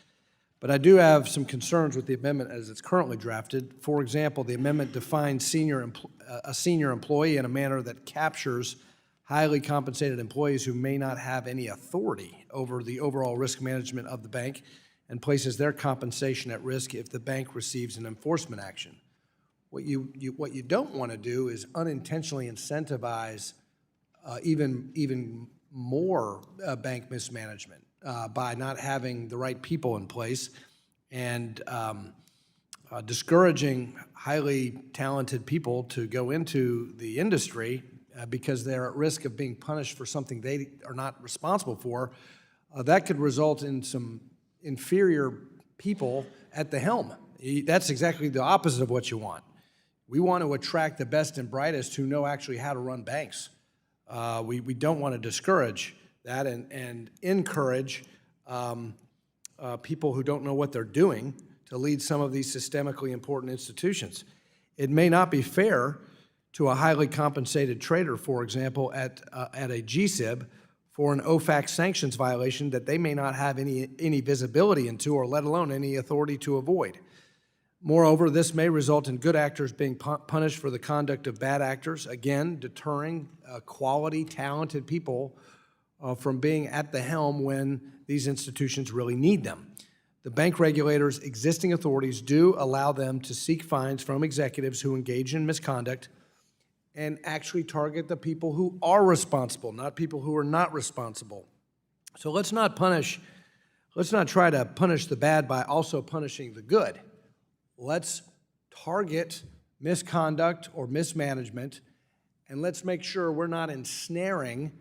But I do have some concerns with the amendment as it's currently drafted. For example, the amendment defines a senior employee in a manner that captures highly compensated employees who may not have any authority over the overall risk management of the bank and places their compensation at risk if the bank receives an enforcement action. What you don't want to do is unintentionally incentivize even more bank mismanagement by not having the right people in place and discouraging highly talented people to go into the industry because they're at risk of being punished for something they are not responsible for. That could result in some inferior people at the helm. That's exactly the opposite of what you want. We want to attract the best and brightest who know actually how to run banks. We don't want to discourage that and encourage people who don't know what they're doing to lead some of these systemically important institutions. It may not be fair to a highly compensated trader, for example, at a GSIB for an OFAC sanctions violation that they may not have any visibility into or let alone any authority to avoid. Moreover, this may result in good actors being punished for the conduct of bad actors, again, deterring quality, talented people from being at the helm when these institutions really need them. The bank regulators' existing authorities do allow them to seek fines from executives who engage in misconduct and actually target the people who are responsible, not people who are not responsible. So let's not try to punish the bad by also punishing the good. Let's target misconduct or mismanagement, and let's make sure we're not ensnaring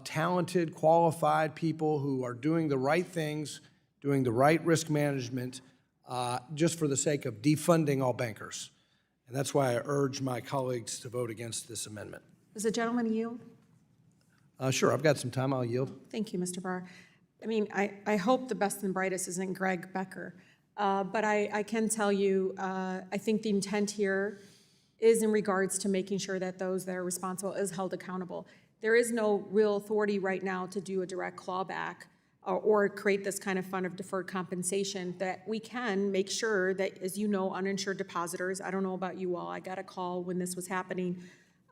talented, qualified people who are doing the right things, doing the right risk management, just for the sake of defunding all bankers. And that's why I urge my colleagues to vote against this amendment. Does the gentleman yield? Sure, I've got some time, I'll yield. Thank you, Mr. Barr. I mean, I hope the best and brightest isn't Greg Becker, but I can tell you, I think the intent here is in regards to making sure that those that are responsible is held accountable. There is no real authority right now to do a direct clawback or create this kind of fund of deferred compensation that we can make sure that, as you know, uninsured depositors, I don't know about you all, I got a call when this was happening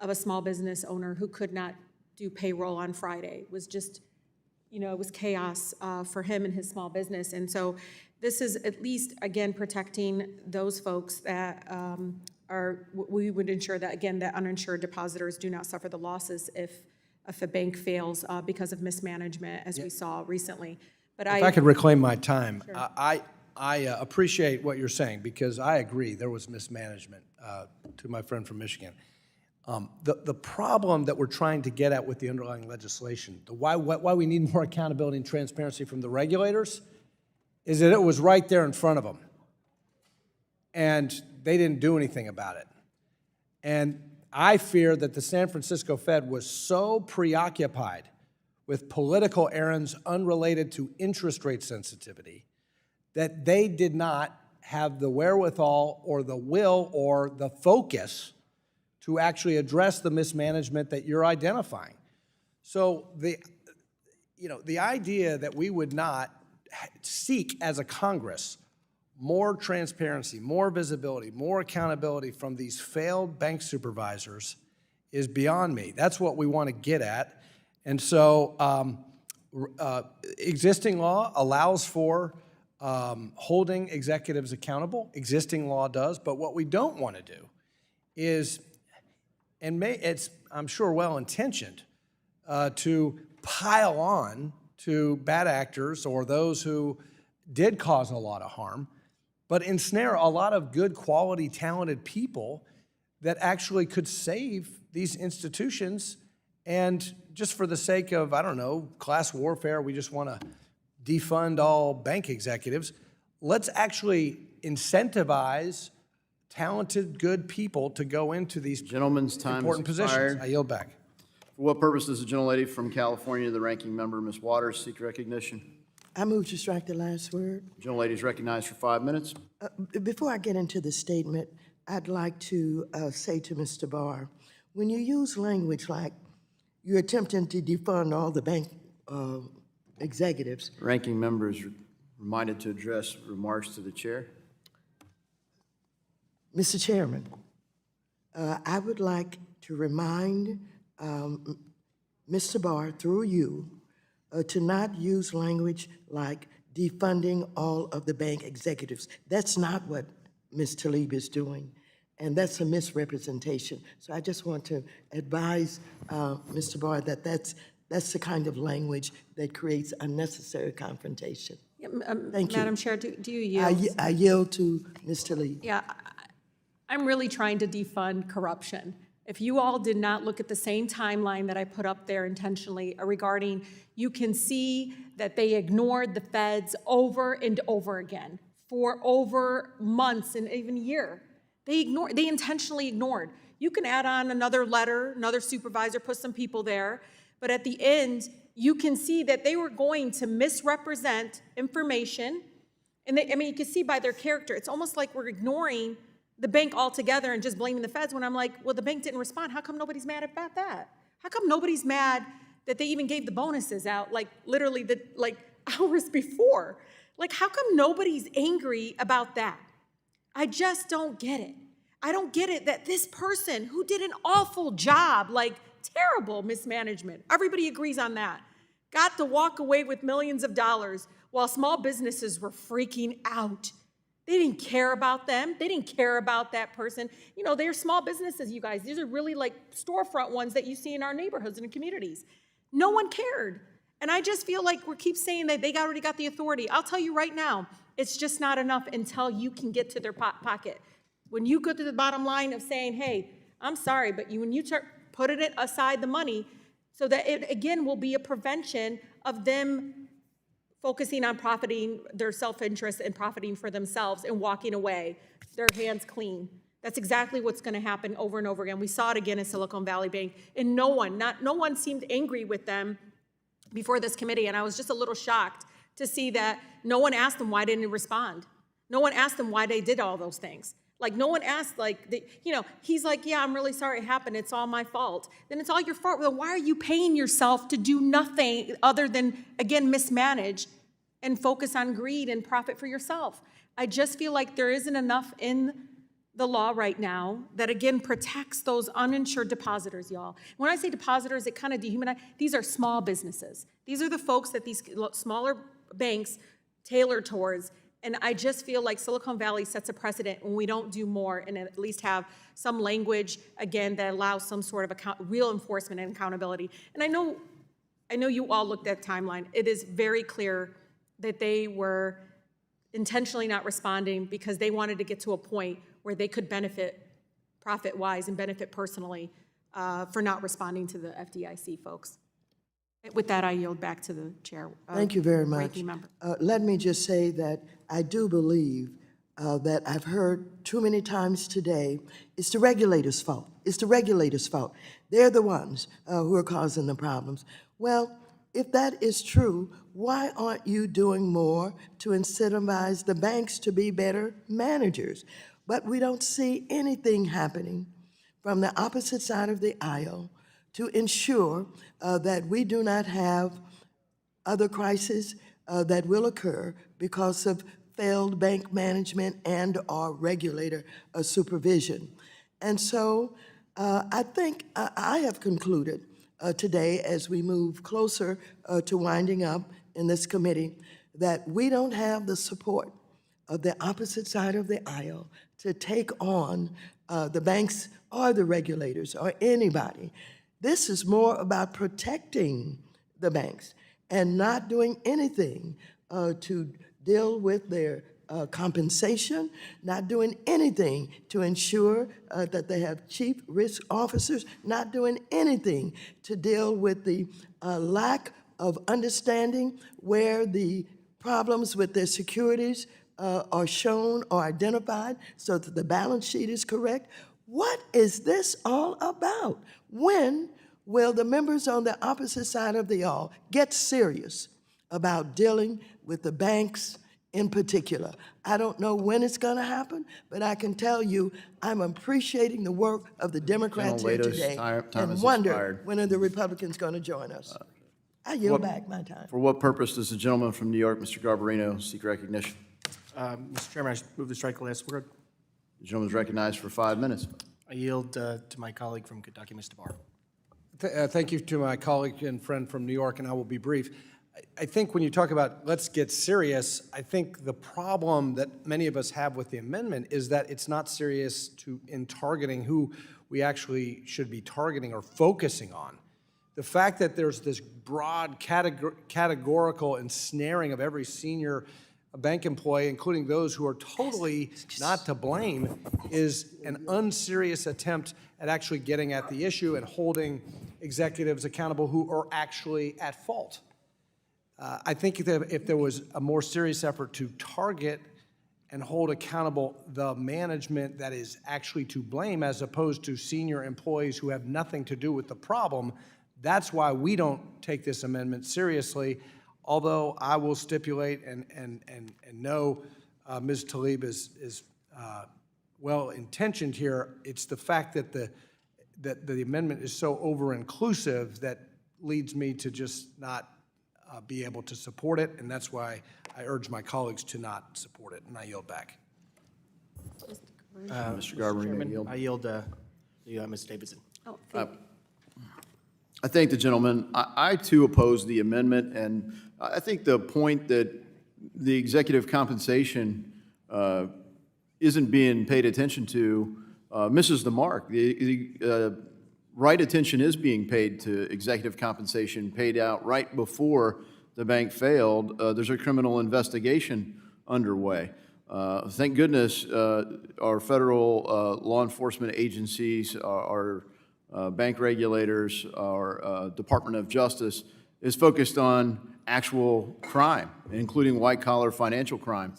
of a small business owner who could not do payroll on Friday. It was just, you know, it was chaos for him and his small business. And so this is at least, again, protecting those folks that we would ensure that, again, that uninsured depositors do not suffer the losses if a bank fails because of mismanagement, as we saw recently. But if I could reclaim my time, Sure. I appreciate what you're saying because I agree there was mismanagement, to my friend from Michigan. The problem that we're trying to get at with the underlying legislation, why we need more accountability and transparency from the regulators, is that it was right there in front of them. And they didn't do anything about it. And I fear that the San Francisco Fed was so preoccupied with political errands unrelated to interest rate sensitivity that they did not have the wherewithal or the will or the focus to actually address the mismanagement that you're identifying. So the idea that we would not seek as a Congress more transparency, more visibility, more accountability from these failed bank supervisors is beyond me. That's what we want to get at. And so existing law allows for holding executives accountable. Existing law does. But what we don't want to do is, and it's, I'm sure, well-intentioned, to pile on to bad actors or those who did cause a lot of harm, but ensnare a lot of good, quality, talented people that actually could save these institutions. And just for the sake of, I don't know, class warfare, we just want to defund all bank executives. Let's actually incentivize talented, good people to go into these Gentleman's time important has positions. expired. I yield back. For what purpose does the gentlelady from California, the ranking member, Ms. Waters, seek recognition? I move to strike the last word. Gentlelady is recognized for 5 minutes. Before I get into the statement, I'd like to say to Mr. Barr, when you use language like you're attempting to defund all the bank executives, Ranking member is reminded to address remarks to the chair. Mr. Chairman, I would like to remind Mr. Barr, through you, to not use language like defunding all of the bank executives. That's not what Ms. Tlaib is doing, and that's a misrepresentation. So I just want to advise Mr. Barr that that's the kind of language that creates unnecessary confrontation. Thank you. Madam Chair, do you yield? I yield to Ms. Tlaib. Yeah, I'm really trying to defund corruption. If you all did not look at the same timeline that I put up there intentionally regarding, you can see that they ignored the feds over and over again for over months and even a year. They intentionally ignored. You can add on another letter, another supervisor, put some people there, but at the end, you can see that they were going to misrepresent information. And you can see by their character, it's almost like we're ignoring the bank altogether and just blaming the feds when I'm like, well, the bank didn't respond. How come nobody's mad about that? How come nobody's mad that they even gave the bonuses out, like literally hours before? Like, how come nobody's angry about that? I just don't get it. I don't get it that this person who did an awful job, like terrible mismanagement, everybody agrees on that, got to walk away with millions of dollars while small businesses were freaking out. They didn't care about them. They didn't care about that person. You know, they're small businesses, you guys. These are really like storefront ones that you see in our neighborhoods and communities. No one cared. And I just feel like we keep saying that they already got the authority. I'll tell you right now, it's just not enough until you can get to their pocket. When you go to the bottom line of saying, hey, I'm sorry, but when you put it aside the money, so that it, again, will be a prevention of them focusing on profiting their self-interest and profiting for themselves and walking away, their hands clean. That's exactly what's going to happen over and over again. We saw it again in Silicon Valley Bank, and no one seemed angry with them before this committee, and I was just a little shocked to see that no one asked them why they didn't respond. No one asked them why they did all those things. Like, no one asked, he's like, yeah, I'm really sorry it happened. It's all my fault. Then it's all your fault. Well, why are you paying yourself to do nothing other than, again, mismanage and focus on greed and profit for yourself? I just feel like there isn't enough in the law right now that, again, protects those uninsured depositors, y'all. When I say depositors, it kind of dehumanizes. These are small businesses. These are the folks that these smaller banks tailor towards. And I just feel like Silicon Valley sets a precedent when we don't do more and at least have some language, again, that allows some sort of real enforcement and accountability. And I know you all looked at the timeline. It is very clear that they were intentionally not responding because they wanted to get to a point where they could benefit profit-wise and benefit personally for not responding to the FDIC folks. With that, I yield back to the chair. Thank you very much. Ranking member. Let me just say that I do believe that I've heard too many times today, it's the regulators' fault. It's the regulators' fault. They're the ones who are causing the problems. Well, if that is true, why aren't you doing more to incentivize the banks to be better managers? But we don't see anything happening from the opposite side of the aisle to ensure that we do not have other crises that will occur because of failed bank management and or regulator supervision. And so I think I have concluded today, as we move closer to winding up in this committee, that we don't have the support of the opposite side of the aisle to take on the banks or the regulators or anybody. This is more about protecting the banks and not doing anything to deal with their compensation, not doing anything to ensure that they have chief risk officers, not doing anything to deal with the lack of understanding where the problems with their securities are shown or identified so that the balance sheet is correct. What is this all about? When will the members on the opposite side of the aisle get serious about dealing with the banks in particular. I don't know when it's going to happen, but I can tell you I'm appreciating the work of the Democrats here General Latos, today time and has wonder expired. when are the Republicans going to join us. I yield back my time. For what purpose does the gentleman from New York, Mr. Garbarino, seek recognition? Mr. Chairman, I move to strike the last word. The gentleman is recognized for 5 minutes. I yield to my colleague from Kentucky, Mr. Barr. Thank you to my colleague and friend from New York, and I will be brief. I think when you talk about let's get serious, I think the problem that many of us have with the amendment is that it's not serious in targeting who we actually should be targeting or focusing on. The fact that there's this broad categorical ensnaring of every senior bank employee, including those who are totally not to blame, is an unserious attempt at actually getting at the issue and holding executives accountable who are actually at fault. I think that if there was a more serious effort to target and hold accountable the management that is actually to blame as opposed to senior employees who have nothing to do with the problem, that's why we don't take this amendment seriously. Although I will stipulate and know Ms. Tlaib is well-intentioned here, it's the fact that the amendment is so over-inclusive that leads me to just not be able to support it, and that's why I urge my colleagues to not support it, and I yield back. Mr. Garbarino, yield. I yield to Ms. Davidson. Oh, thank you. I thank the gentleman. I too oppose the amendment, and I think the point that the executive compensation isn't being paid attention to misses the mark. The right attention is being paid to executive compensation paid out right before the bank failed. There's a criminal investigation underway. Thank goodness our federal law enforcement agencies, our bank regulators, our Department of Justice is focused on actual crime, including white-collar financial crime.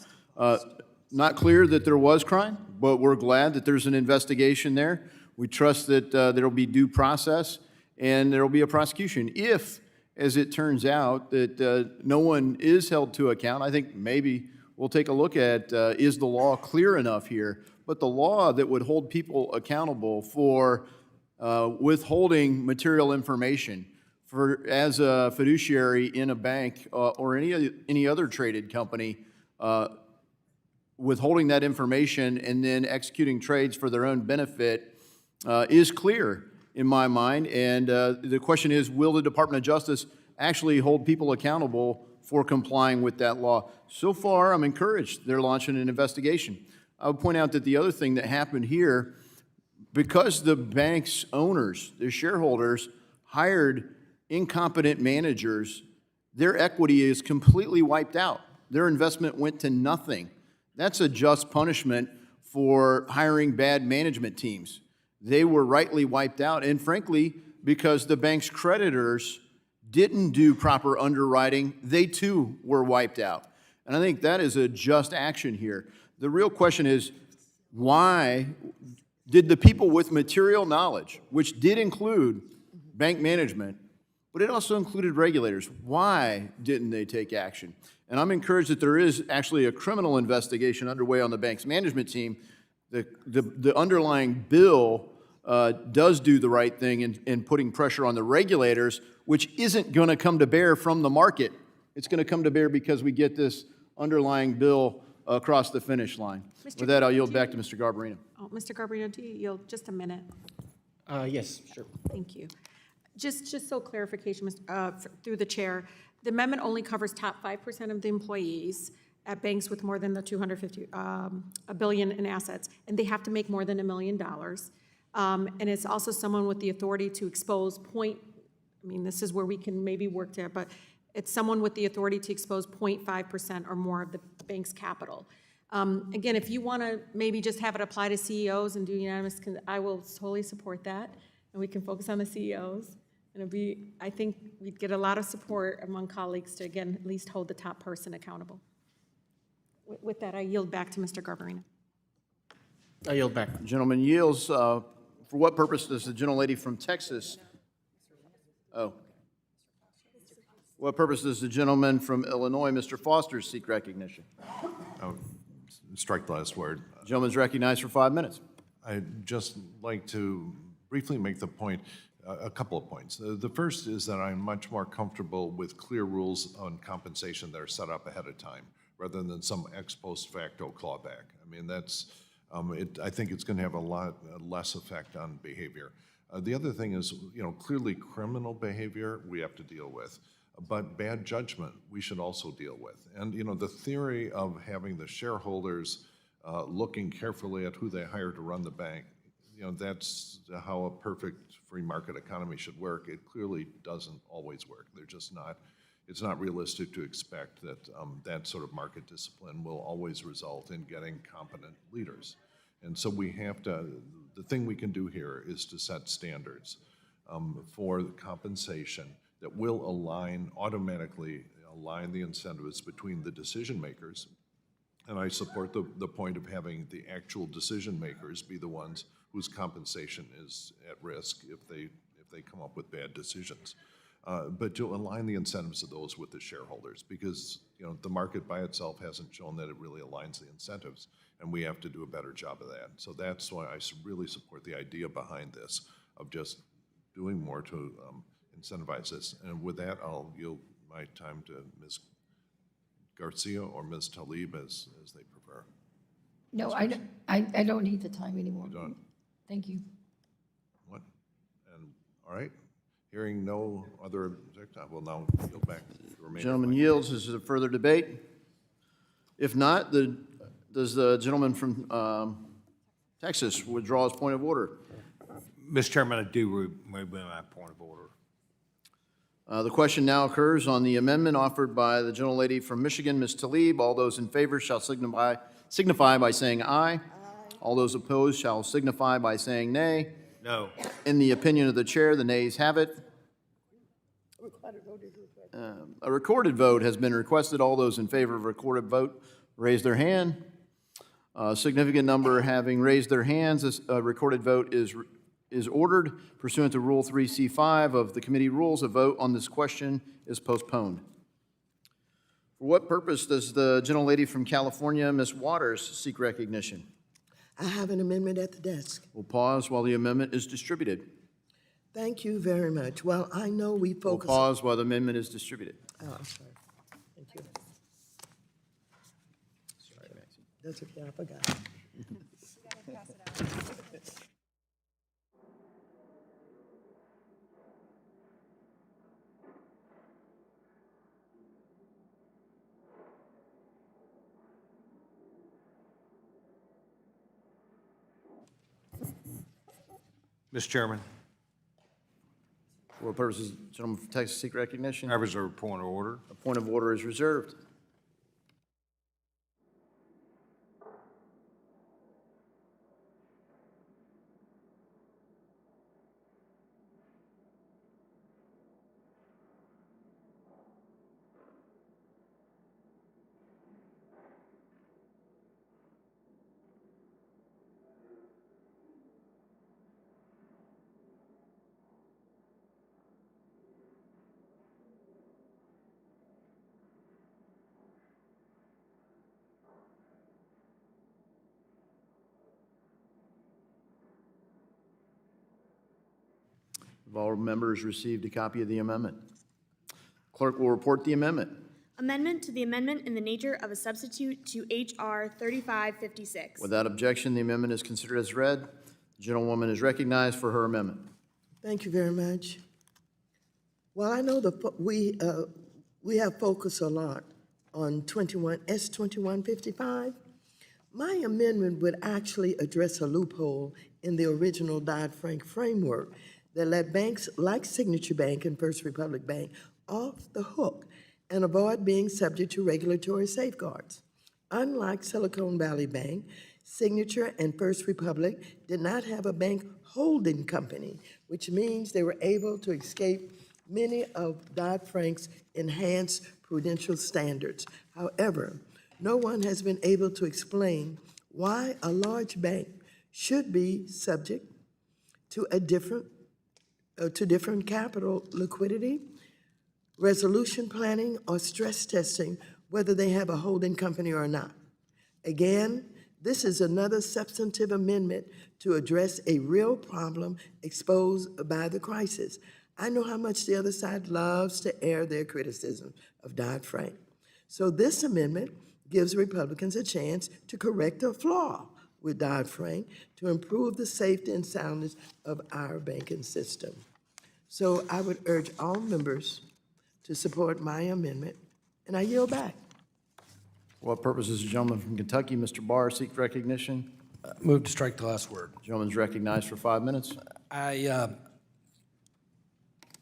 Not clear that there was crime, but we're glad that there's an investigation there. We trust that there will be due process and there will be a prosecution. If, as it turns out, that no one is held to account, I think maybe we'll take a look at is the law clear enough here? But the law that would hold people accountable for withholding material information as a fiduciary in a bank or any other traded company, withholding that information and then executing trades for their own benefit is clear in my mind. And the question is, will the Department of Justice actually hold people accountable for complying with that law? So far, I'm encouraged. They're launching an investigation. I would point out that the other thing that happened here, because the bank's owners, the shareholders, hired incompetent managers, their equity is completely wiped out. Their investment went to nothing. That's a just punishment for hiring bad management teams. They were rightly wiped out, and frankly, because the bank's creditors didn't do proper underwriting, they too were wiped out. And I think that is a just action here. The real question is, why did the people with material knowledge, which did include bank management, but it also included regulators, why didn't they take action? And I'm encouraged that there is actually a criminal investigation underway on the bank's management team. The underlying bill does do the right thing in putting pressure on the regulators, which isn't going to come to bear from the market. It's going to come to bear because we get this underlying bill across the finish line. With that, I'll yield back to Mr. Garbarino. Oh, Mr. Garbarino, do you yield just a minute? Yes, sure. Thank you. Just so clarification, through the chair, the amendment only covers top 5% of the employees at banks with more than the $250 billion in assets, and they have to make more than $1 million. And it's also someone with the authority to expose this is where we can maybe work there, but it's someone with the authority to expose 0.5% or more of the bank's capital. Again, if you want to maybe just have it apply to CEOs and do unanimous, I will totally support that, and we can focus on the CEOs. And I think we'd get a lot of support among colleagues to, again, at least hold the top person accountable. With that, I yield back to Mr. Garbarino. I yield back. Gentleman yields. For what purpose does the gentlelady from Texas? Oh. For what purpose does the gentleman from Illinois, Mr. Foster, seek recognition? Strike the last word. Gentleman's recognized for 5 minutes. I'd just like to briefly make the point, a couple of points. The first is that I'm much more comfortable with clear rules on compensation that are set up ahead of time, rather than some ex post facto clawback. I mean, that's, I think it's going to have a lot less effect on behavior. The other thing is, clearly criminal behavior we have to deal with, but bad judgment we should also deal with. And, the theory of having the shareholders looking carefully at who they hire to run the bank, that's how a perfect free market economy should work. It clearly doesn't always work. They're just not, it's not realistic to expect that that sort of market discipline will always result in getting competent leaders. And so we have to, the thing we can do here is to set standards for the compensation that will automatically align the incentives between the decision makers. And I support the point of having the actual decision makers be the ones whose compensation is at risk if they come up with bad decisions. But to align the incentives of those with the shareholders, because the market by itself hasn't shown that it really aligns the incentives, and we have to do a better job of that. So that's why I really support the idea behind this of just doing more to incentivize this. And with that, I'll yield my time to Ms. Garcia or Ms. Talib as they prefer. No, I don't need the time anymore. You don't? Thank you. What? And, all right. Hearing no other objection, I will now yield back the remainder. Gentleman yields. Is there further debate? If not, does the gentleman from Texas withdraw his point of order? Mr. Chairman, I do remove my point of order. The question now occurs on the amendment offered by the gentlelady from Michigan, Ms. Talib. All those in favor shall signify by saying aye. All those opposed shall signify by saying nay. No. In the opinion of the chair, the nays have it. A recorded vote has been requested. All those in favor of a recorded vote, raise their hand. A significant number having raised their hands, a recorded vote is ordered. Pursuant to Rule 3C5 of the committee rules, a vote on this question is postponed. For what purpose does the gentlelady from California, Ms. Waters, seek recognition? I have an amendment at the desk. We'll pause while the amendment is distributed. Thank you very much. Well, I know we We'll focus. pause while the amendment is distributed. Oh, I'm sorry. Thank you. Sorry, Maxie. That's okay, I forgot. Mr. Chairman, For what purposes, gentleman from Texas seek recognition? I reserve a point of order. A point of order is reserved. Have all members received a copy of the amendment? Clerk will report the amendment. Amendment to the amendment in the nature of a substitute to H.R. 3556. Without objection, the amendment is considered as read. The gentlewoman is recognized for her amendment. Thank you very much. Well, I know we have focused a lot on S2155. My amendment would actually address a loophole in the original Dodd-Frank framework that let banks like Signature Bank and First Republic Bank off the hook and avoid being subject to regulatory safeguards. Unlike Silicon Valley Bank, Signature and First Republic did not have a bank holding company, which means they were able to escape many of Dodd-Frank's enhanced prudential standards. However, no one has been able to explain why a large bank should be subject to different capital liquidity resolution planning, or stress testing whether they have a holding company or not. Again, this is another substantive amendment to address a real problem exposed by the crisis. I know how much the other side loves to air their criticism of Dodd-Frank. So this amendment gives Republicans a chance to correct a flaw with Dodd-Frank to improve the safety and soundness of our banking system. So I would urge all members to support my amendment, and I yield back. For what purpose does the gentleman from Kentucky, Mr. Barr, seek recognition? Move to strike the last word. The gentleman's recognized for 5 minutes. I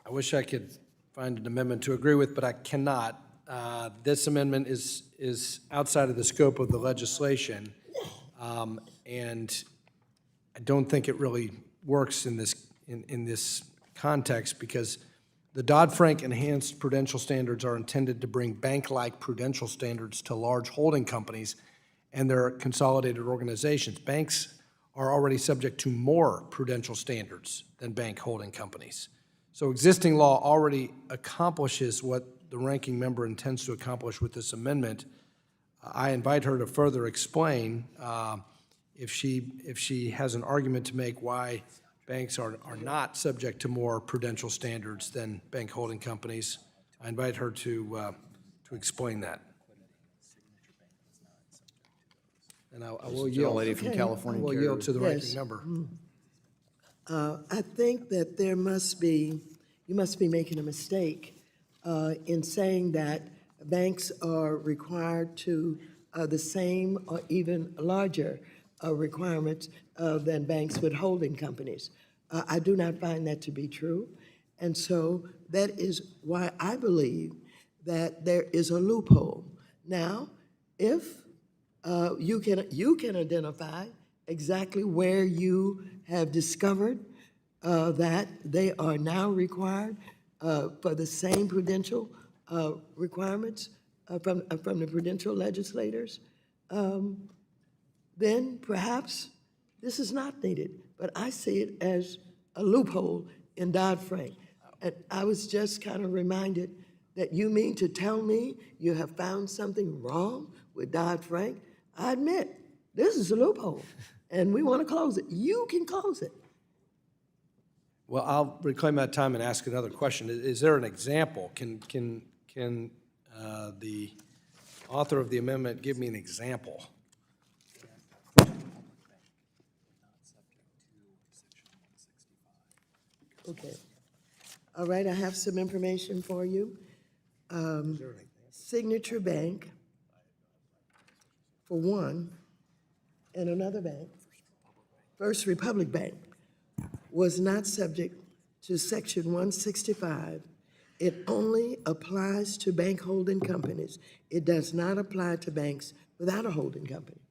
wish I could find an amendment to agree with, but I cannot. This amendment is outside of the scope of the legislation, and I don't think it really works in this context, because the Dodd-Frank enhanced prudential standards are intended to bring bank-like prudential standards to large holding companies and their consolidated organizations. Banks are already subject to more prudential standards than bank holding companies. So existing law already accomplishes what the ranking member intends to accomplish with this amendment. I invite her to further explain if she has an argument to make why banks are not subject to more prudential standards than bank holding companies. I invite her to explain that. And I will yield. Lady from California. I will yield to the Yes. ranking member. I think that you must be making a mistake in saying that banks are required to the same or even larger requirements than banks with holding companies. I do not find that to be true. And so that is why I believe that there is a loophole. Now, if you can identify exactly where you have discovered that they are now required for the same prudential requirements from the prudential legislators, then perhaps this is not needed. But I see it as a loophole in Dodd-Frank. And I was just kind of reminded that you mean to tell me you have found something wrong with Dodd-Frank? I admit, this is a loophole, and we want to close it. You can close it. Well, I'll reclaim that time and ask another question. Is there an example? Can the author of the amendment give me an example? Okay. All right, I have some information for you. Signature Bank, for one, and another bank, First Republic Bank, was not subject to Section 165. It only applies to bank holding companies. It does not apply to banks without a holding company.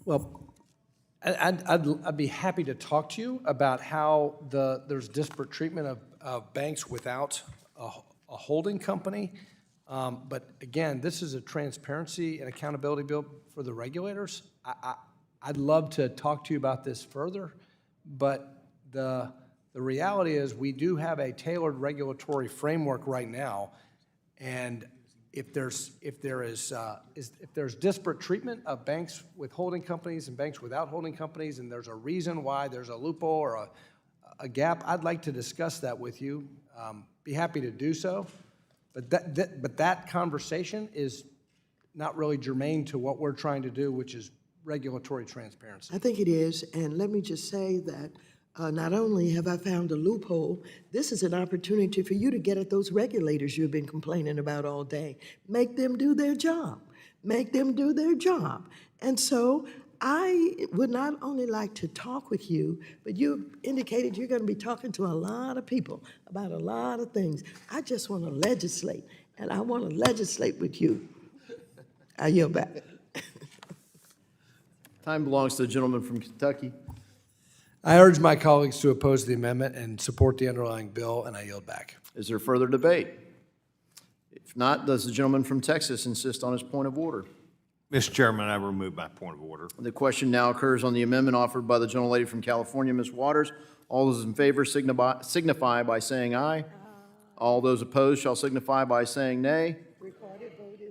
Well, I'd be happy to talk to you about how there's disparate treatment of banks without a holding company. But again, this is a transparency and accountability bill for the regulators. I'd love to talk to you about this further, but the reality is we do have a tailored regulatory framework right now, and if there's disparate treatment of banks with holding companies and banks without holding companies, and there's a reason why there's a loophole or a gap, I'd like to discuss that with you. Be happy to do so, but that conversation is not really germane to what we're trying to do, which is regulatory transparency. I think it is, and let me just say that not only have I found a loophole, this is an opportunity for you to get at those regulators you've been complaining about all day. Make them do their job. Make them do their job. And so I would not only like to talk with you, but you indicated you're going to be talking to a lot of people about a lot of things. I just want to legislate, and I want to legislate with you. I yield back. Time belongs to the gentleman from Kentucky. I urge my colleagues to oppose the amendment and support the underlying bill, and I yield back. Is there further debate? If not, does the gentleman from Texas insist on his point of order? Mr. Chairman, I remove my point of order. The question now occurs on the amendment offered by the gentlelady from California, Ms. Waters. All those in favor signify by saying aye. All those opposed shall signify by saying nay.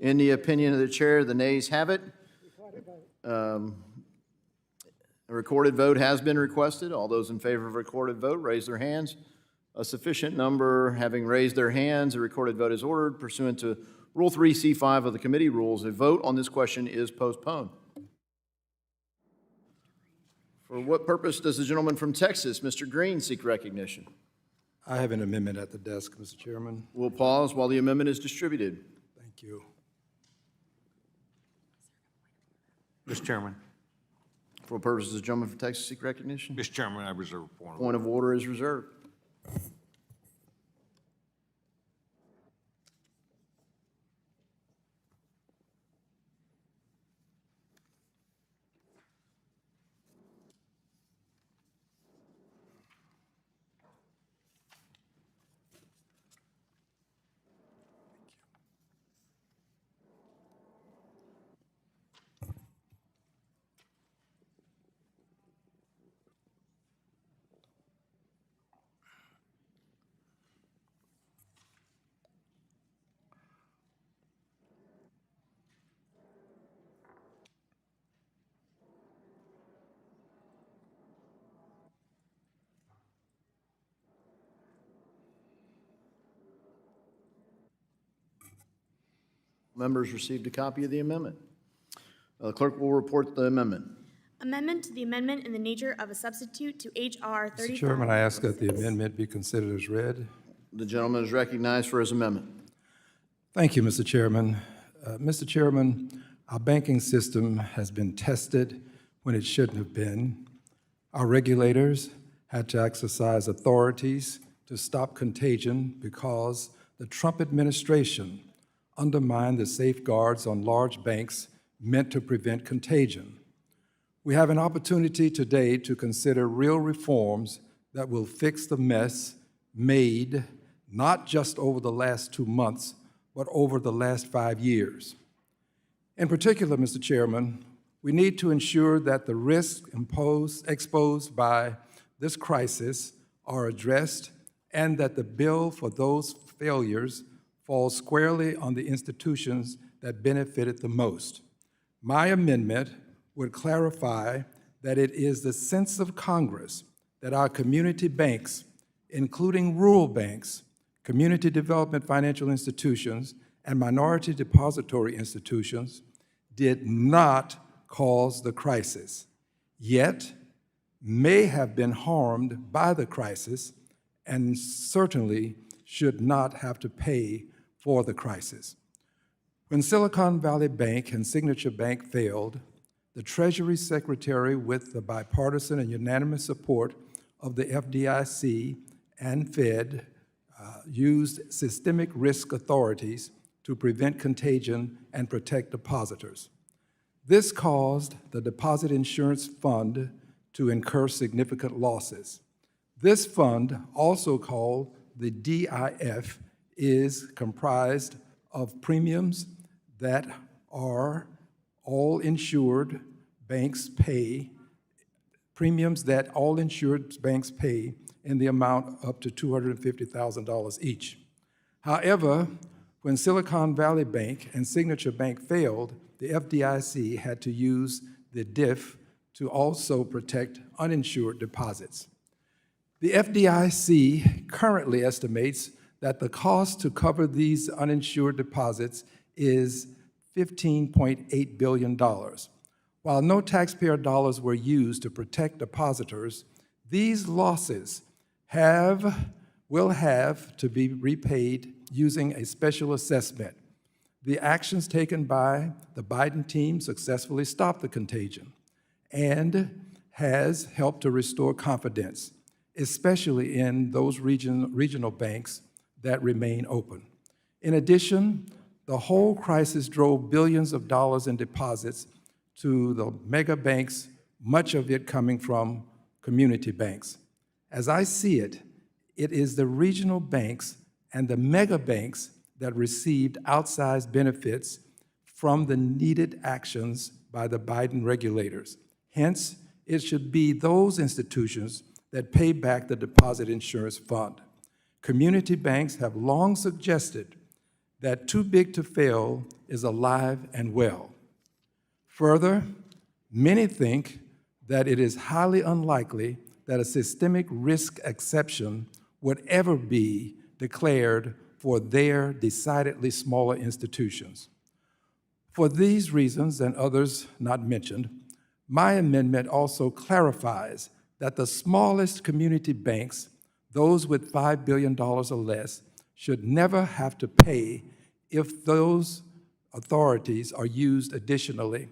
In the opinion of the chair, the nays have it. A recorded vote has been requested. All those in favor of a recorded vote, raise their hands. A sufficient number having raised their hands, a recorded vote is ordered pursuant to Rule 3C5 of the committee rules. A vote on this question is postponed. For what purpose does the gentleman from Texas, Mr. Green, seek recognition? I have an amendment at the desk, Mr. Chairman. We'll pause while the amendment is distributed. Thank you. Mr. Chairman. For what purpose does the gentleman from Texas seek recognition? Mr. Chairman, I reserve a point of order. Point of order is reserved. Members received a copy of the amendment. The clerk will report the amendment. Amendment to the amendment in the nature of a substitute to H.R. 35. Mr. Chairman, I ask that the amendment be considered as read. The gentleman is recognized for his amendment. Thank you, Mr. Chairman. Mr. Chairman, our banking system has been tested when it shouldn't have been. Our regulators had to exercise authorities to stop contagion because the Trump administration undermined the safeguards on large banks meant to prevent contagion. We have an opportunity today to consider real reforms that will fix the mess made not just over the last 2 months, but over the last 5 years. In particular, Mr. Chairman, we need to ensure that the risks exposed by this crisis are addressed and that the bill for those failures falls squarely on the institutions that benefited the most. My amendment would clarify that it is the sense of Congress that our community banks, including rural banks, community development financial institutions, and minority depository institutions, did not cause the crisis, yet may have been harmed by the crisis and certainly should not have to pay for the crisis. When Silicon Valley Bank and Signature Bank failed, the Treasury Secretary, with the bipartisan and unanimous support of the FDIC and Fed, used systemic risk authorities to prevent contagion and protect depositors. This caused the Deposit Insurance Fund to incur significant losses. This fund, also called the DIF, is comprised of premiums that are all insured banks pay, premiums that all insured banks pay in the amount up to $250,000 each. However, when Silicon Valley Bank and Signature Bank failed, the FDIC had to use the DIF to also protect uninsured deposits. The FDIC currently estimates that the cost to cover these uninsured deposits is $15.8 billion. While no taxpayer dollars were used to protect depositors, these losses will have to be repaid using a special assessment. The actions taken by the Biden team successfully stopped the contagion and has helped to restore confidence, especially in those regional banks that remain open. In addition, the whole crisis drove billions of dollars in deposits to the mega banks, much of it coming from community banks. As I see it, it is the regional banks and the mega banks that received outsized benefits from the needed actions by the Biden regulators. Hence, it should be those institutions that pay back the deposit insurance fund. Community banks have long suggested that too big to fail is alive and well. Further, many think that it is highly unlikely that a systemic risk exception would ever be declared for their decidedly smaller institutions. For these reasons and others not mentioned, my amendment also clarifies that the smallest community banks, those with $5 billion or less, should never have to pay if those authorities are used additionally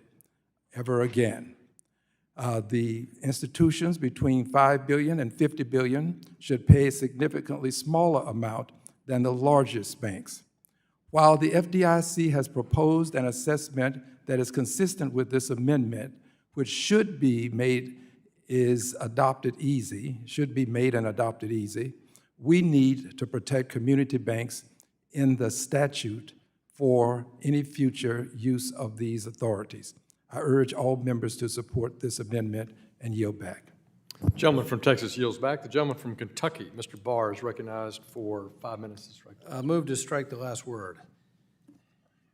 ever again. The institutions between $5 billion and $50 billion should pay a significantly smaller amount than the largest banks. While the FDIC has proposed an assessment that is consistent with this amendment, which should be made and adopted easy, we need to protect community banks in the statute for any future use of these authorities. I urge all members to support this amendment and yield back. Gentleman from Texas yields back. The gentleman from Kentucky, Mr. Barr, is recognized for 5 minutes to strike. Move to strike the last word.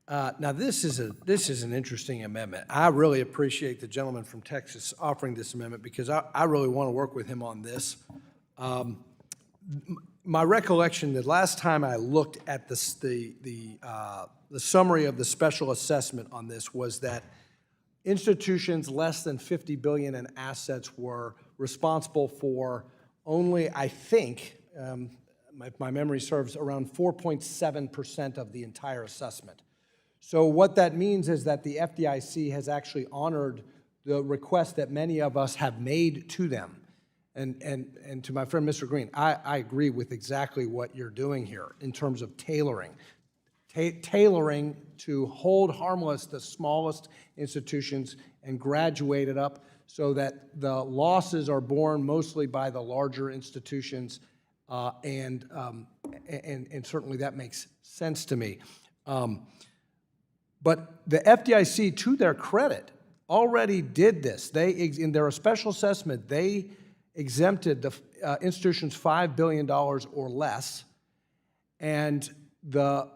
Now, this is an interesting amendment. I really appreciate the gentleman from Texas offering this amendment because I really want to work with him on this. My recollection that last time I looked at the summary of the special assessment on this was that institutions less than $50 billion in assets were responsible for only, I think, if my memory serves, around 4.7% of the entire assessment. So what that means is that the FDIC has actually honored the request that many of us have made to them. And to my friend, Mr. Green, I agree with exactly what you're doing here in terms of tailoring. Tailoring to hold harmless the smallest institutions and graduate it up so that the losses are borne mostly by the larger institutions, and certainly that makes sense to me. But the FDIC, to their credit, already did this. In their special assessment, they exempted the institutions $5 billion or less, and the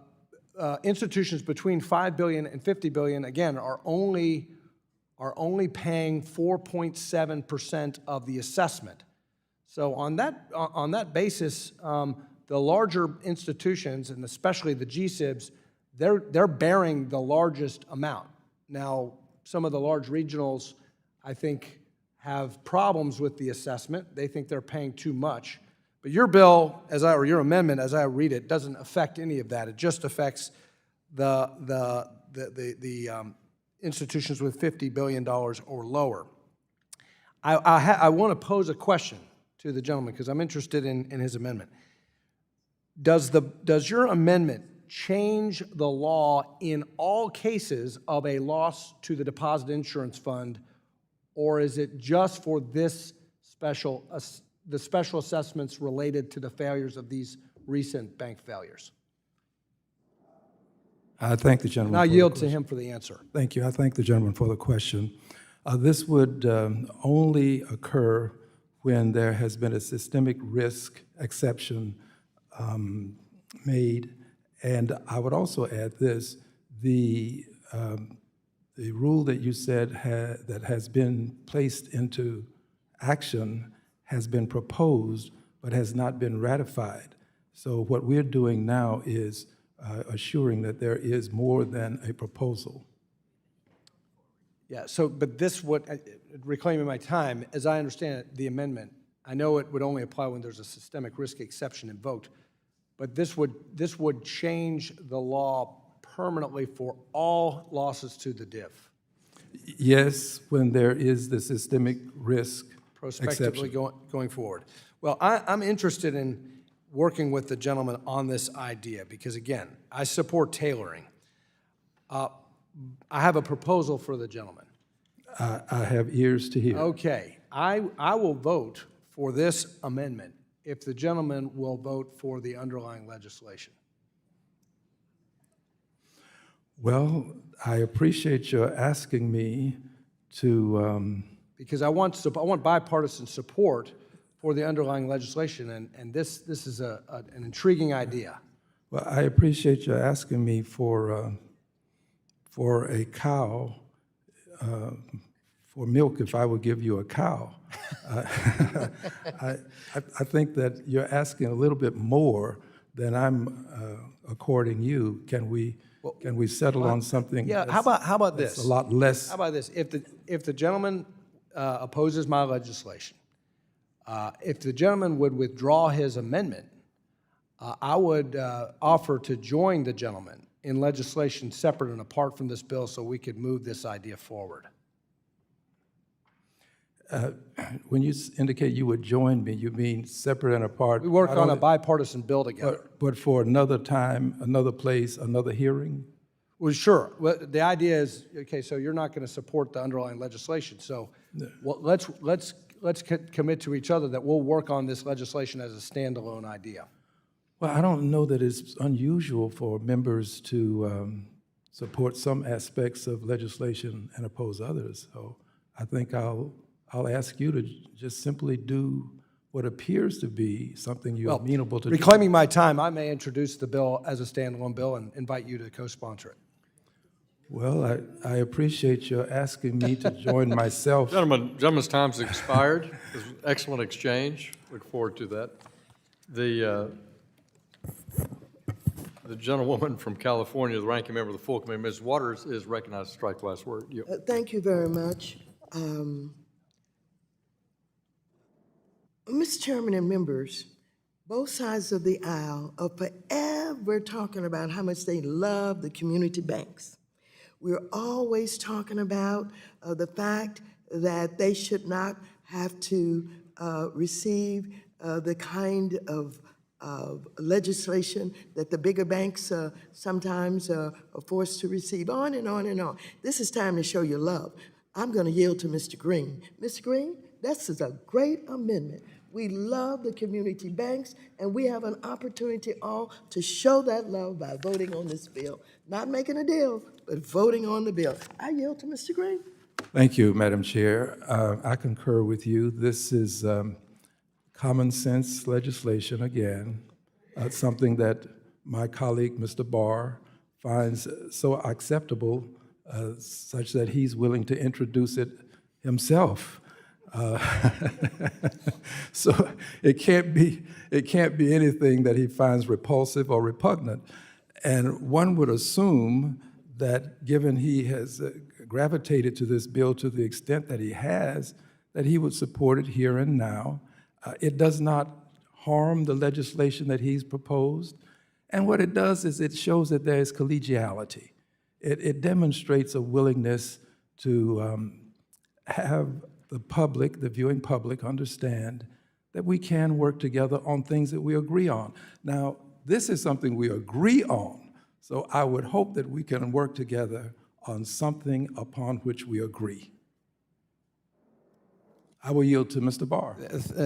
institutions between $5 billion and $50 billion, again, are only paying 4.7% of the assessment. So on that basis, the larger institutions, and especially the GSIBs, they're bearing the largest amount. Now, some of the large regionals, I think, have problems with the assessment. They think they're paying too much. But your bill, or your amendment, as I read it, doesn't affect any of that. It just affects the institutions with $50 billion or lower. I want to pose a question to the gentleman because I'm interested in his amendment. Does your amendment change the law in all cases of a loss to the deposit insurance fund, or is it just for this the special assessments related to the failures of these recent bank failures? I thank the gentleman. And I'll yield to him for the answer. Thank you. I thank the gentleman for the question. This would only occur when there has been a systemic risk exception made. And I would also add this, the rule that you said that has been placed into action has been proposed but has not been ratified. So what we're doing now is assuring that there is more than a proposal. Yeah, so, but this would, reclaiming my time, as I understand it, the amendment, I know it would only apply when there's a systemic risk exception invoked, but this would change the law permanently for all losses to the DIF. Yes, when there is the systemic risk Prospectively exception. going forward. Well, I'm interested in working with the gentleman on this idea because, again, I support tailoring. I have a proposal for the gentleman. I have ears to hear. Okay, I will vote for this amendment if the gentleman will vote for the underlying legislation. Well, I appreciate your asking me to, Because I want bipartisan support for the underlying legislation, and this is an intriguing idea. well, I appreciate you asking me for a cow, for milk if I would give you a cow. I think that you're asking a little bit more than I'm according you. Can we settle on something? Yeah, how about this? That's a lot less. How about this? If the gentleman opposes my legislation, if the gentleman would withdraw his amendment, I would offer to join the gentleman in legislation separate and apart from this bill so we could move this idea forward. When you indicate you would join me, you mean separate and apart? We work on a bipartisan bill together. But for another time, another place, another hearing? Well, sure. Well, the idea is, okay, so you're not going to support the underlying legislation. So let's commit to each other that we'll work on this legislation as a standalone idea. Well, I don't know that it's unusual for members to support some aspects of legislation and oppose others. So I think I'll ask you to just simply do what appears to be something you're amenable to. Reclaiming my time, I may introduce the bill as a standalone bill and invite you to co-sponsor it. Well, I appreciate your asking me to join myself. Gentlemen's time's expired. It was an excellent exchange. Look forward to that. The gentlewoman from California, the ranking member of the full committee, Ms. Waters, is recognized to strike the last word. Thank you very much. Mr. Chairman and members, both sides of the aisle are forever talking about how much they love the community banks. We're always talking about the fact that they should not have to receive the kind of legislation that the bigger banks sometimes are forced to receive, on and on and on. This is time to show your love. I'm going to yield to Mr. Green. Mr. Green, this is a great amendment. We love the community banks, and we have an opportunity all to show that love by voting on this bill. Not making a deal, but voting on the bill. I yield to Mr. Green. Thank you, Madam Chair. I concur with you. This is common sense legislation, again, something that my colleague, Mr. Barr, finds so acceptable, such that he's willing to introduce it himself. So it can't be anything that he finds repulsive or repugnant. And one would assume that given he has gravitated to this bill to the extent that he has, that he would support it here and now. It does not harm the legislation that he's proposed. And what it does is it shows that there is collegiality. It demonstrates a willingness to have the public, the viewing public, understand that we can work together on things that we agree on. Now, this is something we agree on, so I would hope that we can work together on something upon which we agree. I will yield to Mr. Barr.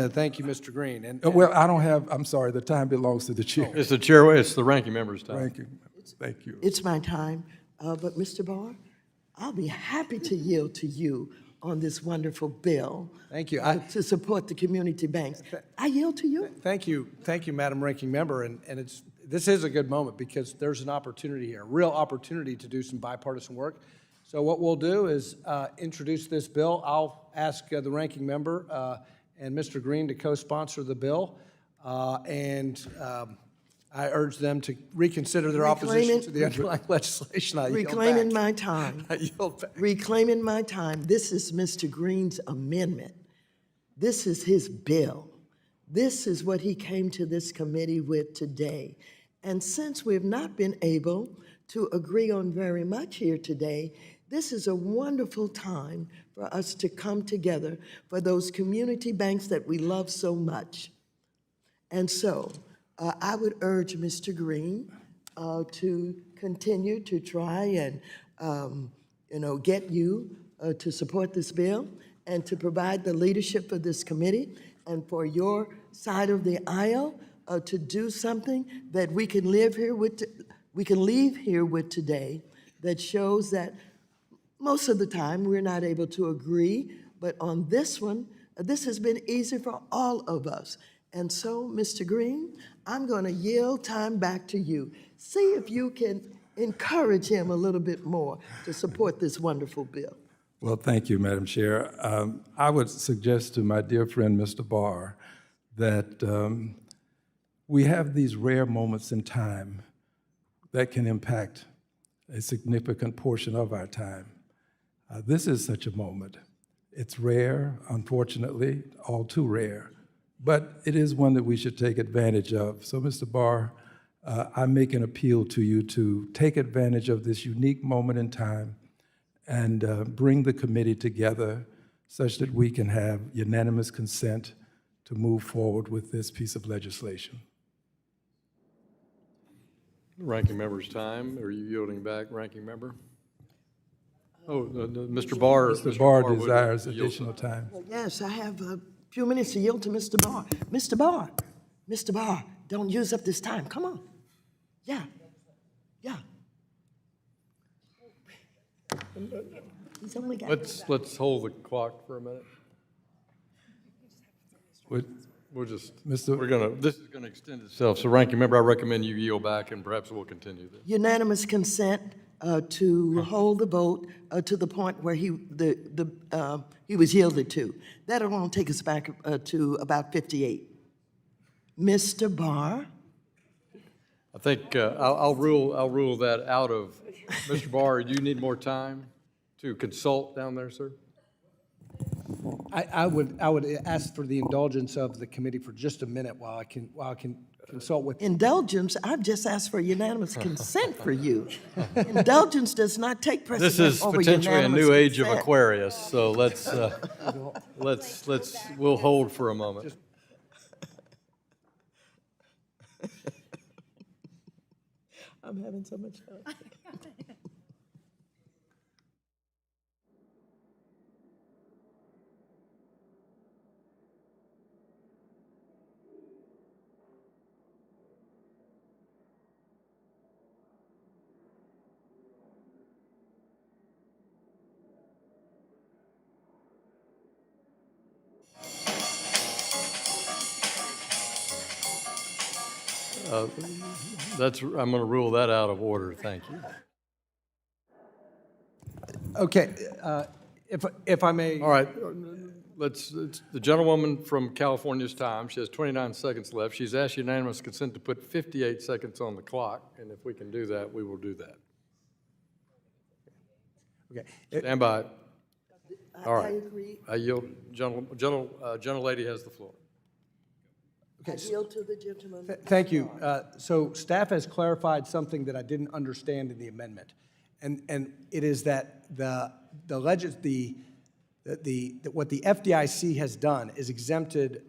Thank you, Mr. Green. Well, I don't have, I'm sorry, the time belongs to the chair. It's the chair, it's the ranking member's time. Thank you. It's my time, but Mr. Barr, I'll be happy to yield to you on this wonderful bill. Thank you. To support the community banks. I yield to you. Thank you, Madam Ranking Member, and this is a good moment because there's an opportunity here, a real opportunity to do some bipartisan work. So what we'll do is introduce this bill. I'll ask the Ranking Member and Mr. Green to co-sponsor the bill, and I urge them to reconsider their opposition to the underlying legislation. Reclaiming my time. I yield back. Reclaiming my time. This is Mr. Green's amendment. This is his bill. This is what he came to this committee with today. And since we've not been able to agree on very much here today, this is a wonderful time for us to come together for those community banks that we love so much. And so I would urge Mr. Green to continue to try and get you to support this bill and to provide the leadership for this committee and for your side of the aisle to do something that we can leave here with today that shows that most of the time we're not able to agree, but on this one, this has been easy for all of us. And so, Mr. Green, I'm going to yield time back to you. See if you can encourage him a little bit more to support this wonderful bill. Well, thank you, Madam Chair. I would suggest to my dear friend, Mr. Barr, that we have these rare moments in time that can impact a significant portion of our time. This is such a moment. It's rare, unfortunately, all too rare, but it is one that we should take advantage of. So, Mr. Barr, I make an appeal to you to take advantage of this unique moment in time and bring the committee together such that we can have unanimous consent to move forward with this piece of legislation. Ranking member's time. Are you yielding back, ranking member? Oh, Mr. Barr. Mr. Barr would desires yield additional time. Yes, I have a few minutes to yield to Mr. Barr. Mr. Barr, Mr. Barr, don't use up this time. Come on. Yeah, yeah. He's only got. Let's hold the clock for a minute. We'll just, this is gonna extend itself. So ranking member, I recommend you yield back and perhaps we'll continue this. Unanimous consent to hold the vote to the point where he was yielded to. That'll only take us back to about 58. Mr. Barr? I think I'll rule that out of, Mr. Barr, you need more time to consult down there, sir? I would ask for the indulgence of the committee for just a minute while I can consult with. Indulgence? I've just asked for unanimous consent for you. Indulgence does not take precedence This is over potentially a unanimous new age of consent. Aquarius, so we'll hold for a moment. I'm having so much fun. I'm going to rule that out of order, thank you. Okay, if I may. All right, it's the gentlewoman from California's time. She has 29 seconds left. She's asked unanimous consent to put 58 seconds on the clock, and if we can do that, we will do that. Okay. Stand by. All right. I agree. I yield. Gentlelady has the floor. I yield to the gentleman. Thank you. So staff has clarified something that I didn't understand in the amendment, and it is that what the FDIC has done is exempted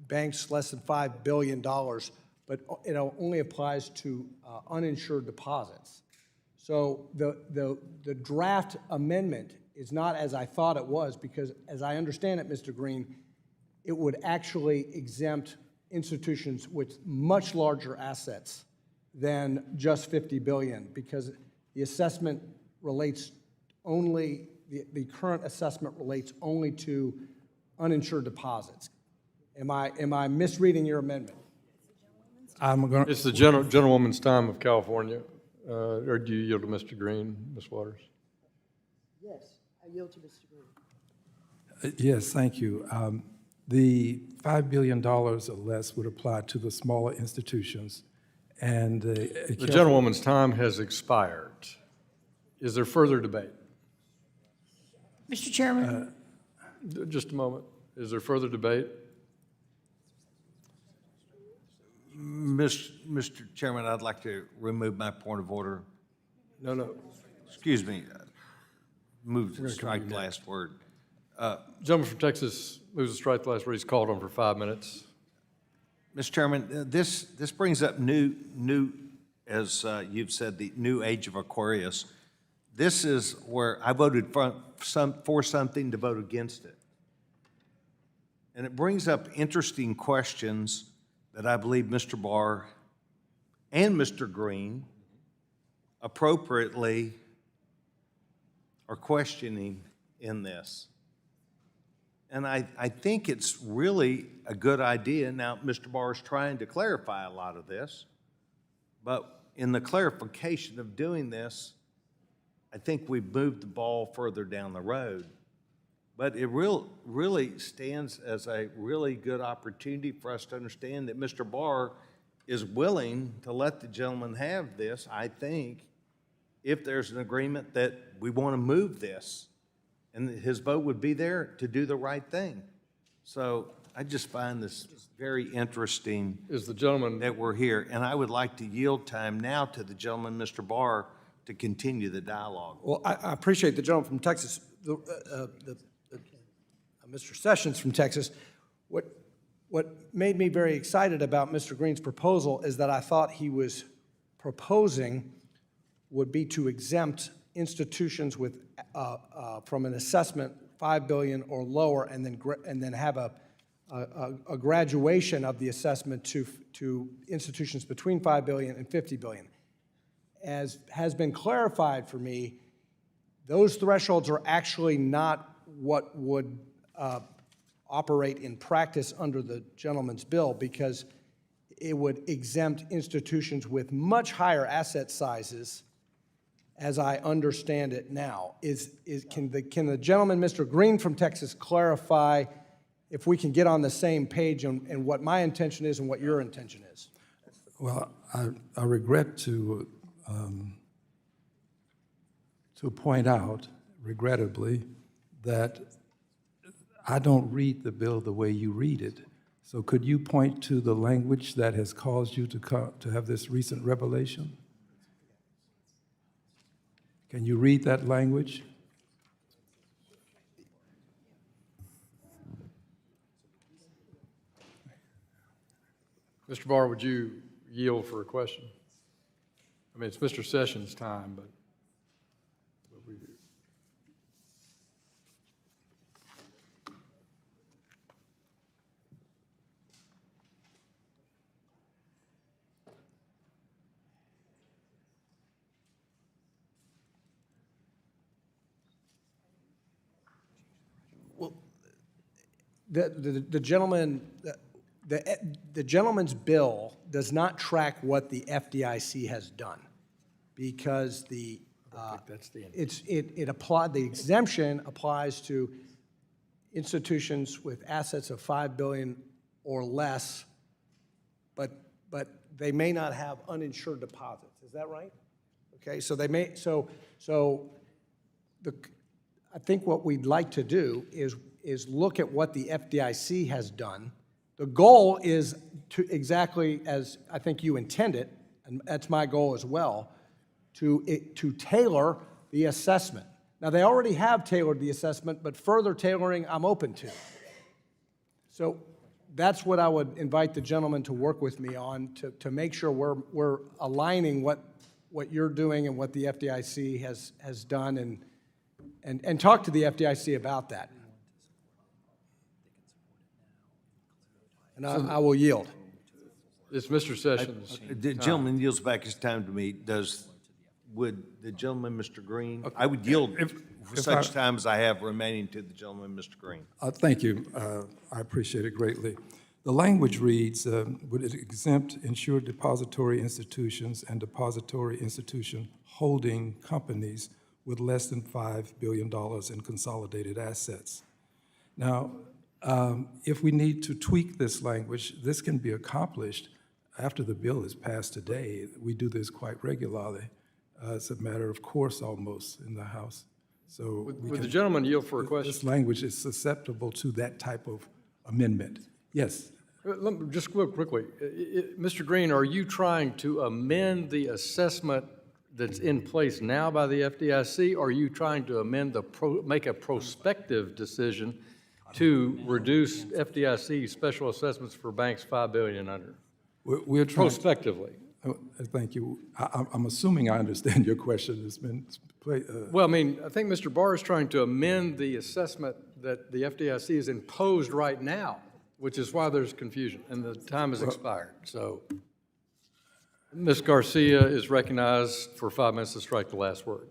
banks less than $5 billion, but it only applies to uninsured deposits. So the draft amendment is not as I thought it was, because as I understand it, Mr. Green, it would actually exempt institutions with much larger assets than just $50 billion, because the assessment relates only, the current assessment relates only to uninsured deposits. Am I misreading your amendment? It's the gentlewoman's time of California. Or do you yield to Mr. Green, Ms. Waters? Yes, I yield to Mr. Green. Yes, thank you. The $5 billion or less would apply to the smaller institutions, and the gentlewoman's time has expired. Is there further debate? Mr. Chairman? Just a moment. Is there further debate? Mr. Chairman, I'd like to remove my point of order. No. Excuse me. Move to strike the last word. Gentleman from Texas moves to strike the last word. He's called on for 5 minutes. Mr. Chairman, this brings up new, as you've said, the new age of Aquarius. This is where I voted for something to vote against it. And it brings up interesting questions that I believe Mr. Barr and Mr. Green appropriately are questioning in this. And I think it's really a good idea. Now, Mr. Barr is trying to clarify a lot of this, but in the clarification of doing this, I think we've moved the ball further down the road. But it really stands as a really good opportunity for us to understand that Mr. Barr is willing to let the gentleman have this, I think, if there's an agreement that we want to move this. And his vote would be there to do the right thing. So I just find this very interesting. Is the gentleman that we're here, and I would like to yield time now to the gentleman, Mr. Barr, to continue the dialogue. Well, I appreciate the gentleman from Texas, Mr. Sessions from Texas. What made me very excited about Mr. Green's proposal is that I thought he was proposing would be to exempt institutions with from an assessment $5 billion or lower, and then have a graduation of the assessment to institutions between $5 billion and $50 billion. As has been clarified for me, those thresholds are actually not what would operate in practice under the gentleman's bill, because it would exempt institutions with much higher asset sizes, as I understand it now. Can the gentleman, Mr. Green from Texas, clarify if we can get on the same page and what my intention is and what your intention is? Well, I regret to point out, regrettably, that I don't read the bill the way you read it. So could you point to the language that has caused you to have this recent revelation? Can you read that language? Mr. Barr, would you yield for a question? I mean, it's Mr. Sessions' time, but we do. The gentleman's bill does not track what the FDIC has done, because the exemption applies to institutions with assets of $5 billion or less, but they may not have uninsured deposits. Is that right? Okay, so they may I think what we'd like to do is look at what the FDIC has done. The goal is to exactly as I think you intend it, and that's my goal as well, to tailor the assessment. Now, they already have tailored the assessment, but further tailoring I'm open to. So that's what I would invite the gentleman to work with me on, to make sure we're aligning what you're doing and what the FDIC has done, and talk to the FDIC about that. And I will yield. It's Mr. Sessions. The gentleman yields back his time to me. Would the gentleman, Mr. Green, I would yield for such time as I have remaining to the gentleman, Mr. Green. Thank you. I appreciate it greatly. The language reads, would it exempt insured depository institutions and depository institution holding companies with less than $5 billion in consolidated assets? Now, if we need to tweak this language, this can be accomplished after the bill is passed today. We do this quite regularly. It's a matter of course almost in the House. So would the gentleman yield for a question? This language is susceptible to that type of amendment. Yes. Just real quickly, Mr. Green, are you trying to amend the assessment that's in place now by the FDIC, or are you trying to amend make a prospective decision to reduce FDIC special assessments for banks $5 billion and under? We're trying prospectively. Thank you. I'm assuming I understand your question. It's been well, I mean, I think Mr. Barr is trying to amend the assessment that the FDIC has imposed right now, which is why there's confusion, and the time has expired. So Ms. Garcia is recognized for 5 minutes to strike the last word.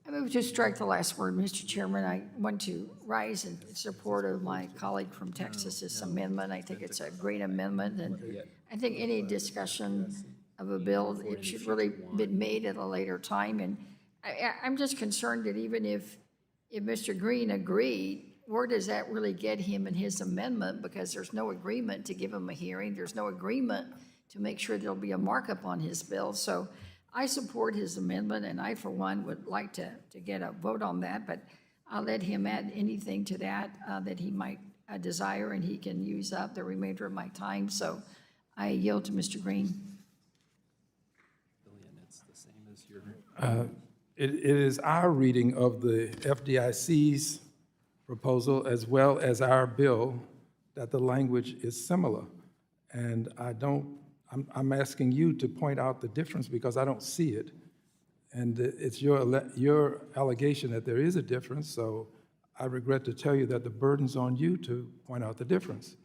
I move to strike the last word, Mr. Chairman. I want to rise in support of my colleague from Texas's amendment. I think it's a great amendment, and I think any discussion of a bill, it should really be made at a later time. And I'm just concerned that even if Mr. Green agreed, where does that really get him in his amendment? Because there's no agreement to give him a hearing. There's no agreement to make sure there'll be a markup on his bill. So I support his amendment, and I, for one, would like to get a vote on that, but I'll let him add anything to that that he might desire, and he can use up the remainder of my time. So I yield to Mr. Green. It is our reading of the FDIC's proposal as well as our bill that the language is similar. And I'm asking you to point out the difference because I don't see it. And it's your allegation that there is a difference, so I regret to tell you that the burden's on you to point out the difference.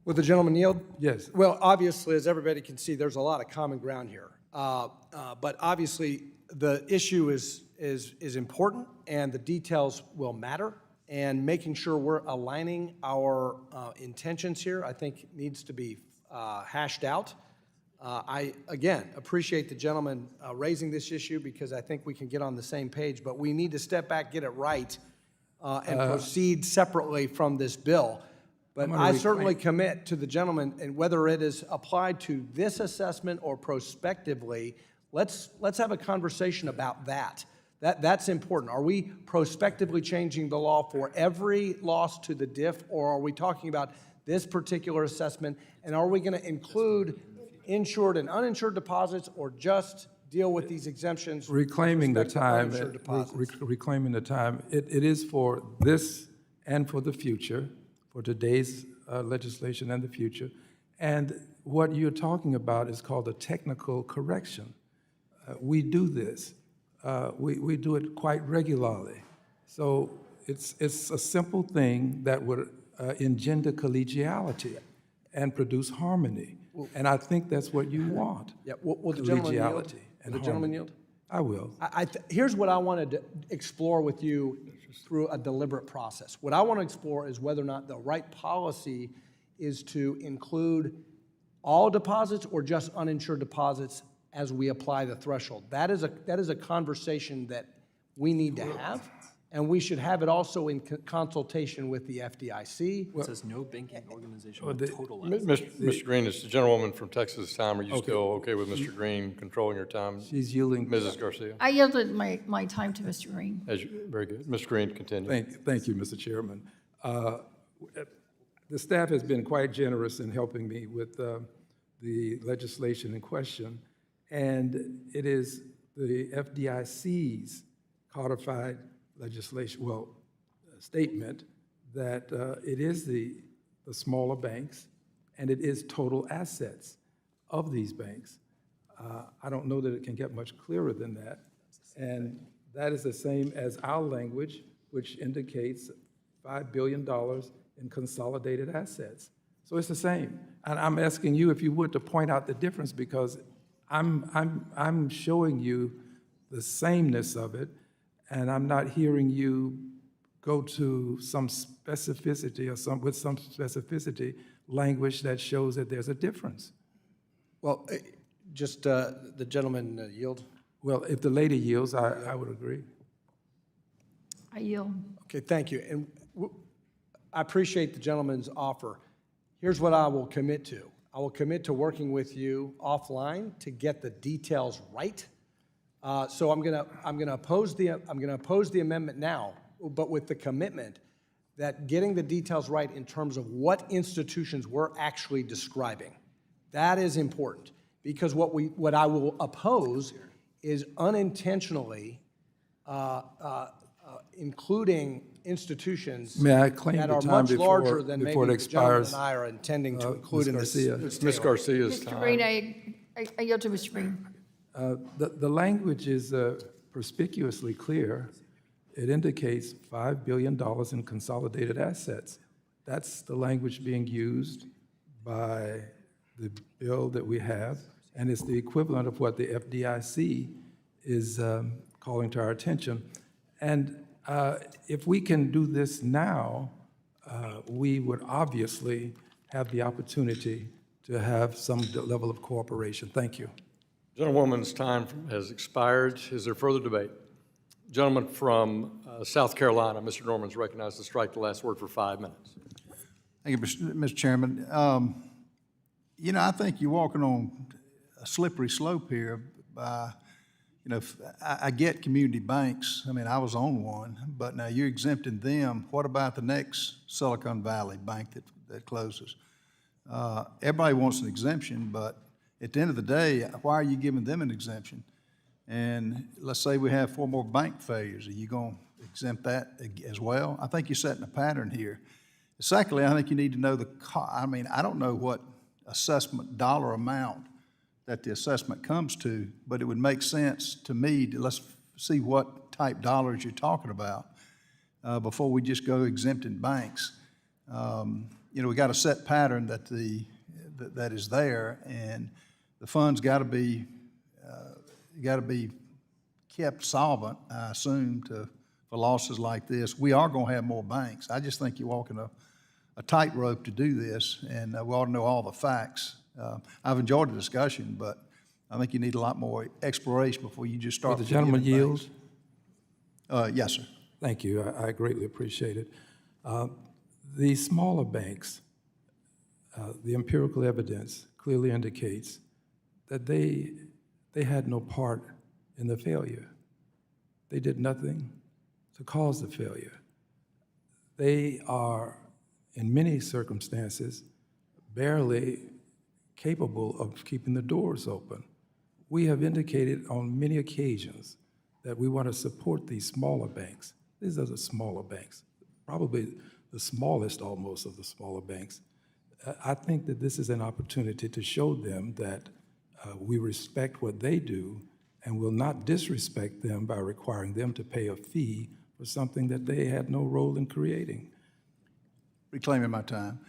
Will the gentleman yield? Yes. Well, obviously, as everybody can see, there's a lot of common ground here. But obviously, the issue is important, and the details will matter. And making sure we're aligning our intentions here, I think, needs to be hashed out. I, again, appreciate the gentleman raising this issue because I think we can get on the same page, but we need to step back, get it right, and proceed separately from this bill. But I certainly commit to the gentleman, and whether it is applied to this assessment or prospectively, let's have a conversation about that. That's important. Are we prospectively changing the law for every loss to the diff, or are we talking about this particular assessment, and are we going to include insured and uninsured deposits, or just deal with these exemptions? Reclaiming the time, reclaiming the time. It is for this and for the future, for today's legislation and the future. And what you're talking about is called a technical correction. We do this. We do it quite regularly. So it's a simple thing that would engender collegiality and produce harmony. And I think that's what you want. Yeah. Will the gentleman yield? And the gentleman yield? I will. Here's what I wanted to explore with you through a deliberate process. What I want to explore is whether or not the right policy is to include all deposits or just uninsured deposits as we apply the threshold. That is a conversation that we need to have, and we should have it also in consultation with the FDIC. It says no banking organization with total assets. Mr. Green, it's the gentlewoman from Texas time. Are you still okay with Mr. Green controlling your time? She's yielding. Mrs. Garcia? I yielded my time to Mr. Green. Very good. Mr. Green, continue. Thank you, Mr. Chairman. The staff has been quite generous in helping me with the legislation in question, and it is the FDIC's codified legislation, statement that it is the smaller banks and it is total assets of these banks. I don't know that it can get much clearer than that. And that is the same as our language, which indicates $5 billion in consolidated assets. So it's the same. And I'm asking you, if you would, to point out the difference, because I'm showing you the sameness of it, and I'm not hearing you go to some specificity or with some specificity language that shows that there's a difference. Well, just the gentleman yield. Well, if the lady yields, I would agree. I yield. Okay, thank you. And I appreciate the gentleman's offer. Here's what I will commit to. I will commit to working with you offline to get the details right. So I'm gonna oppose the amendment now, but with the commitment that getting the details right in terms of what institutions we're actually describing. That is important, because what I will oppose is unintentionally including institutions that are much larger than maybe the gentleman and I are intending to include in this. Ms. Garcia's Mr. time. Green, I yield to Mr. Green. The language is perspicuously clear. It indicates $5 billion in consolidated assets. That's the language being used by the bill that we have, and it's the equivalent of what the FDIC is calling to our attention. And if we can do this now, we would obviously have the opportunity to have some level of cooperation. Thank you. Gentlewoman's time has expired. Is there further debate? Gentleman from South Carolina, Mr. Norman, is recognized to strike the last word for 5 minutes. Thank you, Mr. Chairman. You know, I think you're walking on a slippery slope here by, you know, I get community banks. I mean, I was on one, but now you're exempting them. What about the next Silicon Valley bank that closes? Everybody wants an exemption, but at the end of the day, why are you giving them an exemption? And let's say we have 4 more bank failures. Are you going to exempt that as well? I think you're setting a pattern here. Secondly, I think you need to know I mean, I don't know what assessment dollar amount that the assessment comes to, but it would make sense to me to let's see what type dollars you're talking about before we just go exempting banks. You know, we got a set pattern that is there, and the funds got to be kept solvent, I assume, for losses like this. We are going to have more banks. I just think you're walking a tightrope to do this, and we ought to know all the facts. I've enjoyed the discussion, but I think you need a lot more exploration before you just start. Will the gentleman yield? Yes, sir. Thank you. I greatly appreciate it. The smaller banks, the empirical evidence clearly indicates that they had no part in the failure. They did nothing to cause the failure. They are, in many circumstances, barely capable of keeping the doors open. We have indicated on many occasions that we want to support these smaller banks. These are the smaller banks, probably the smallest almost of the smaller banks. I think that this is an opportunity to show them that we respect what they do and will not disrespect them by requiring them to pay a fee for something that they had no role in creating. Reclaiming my time.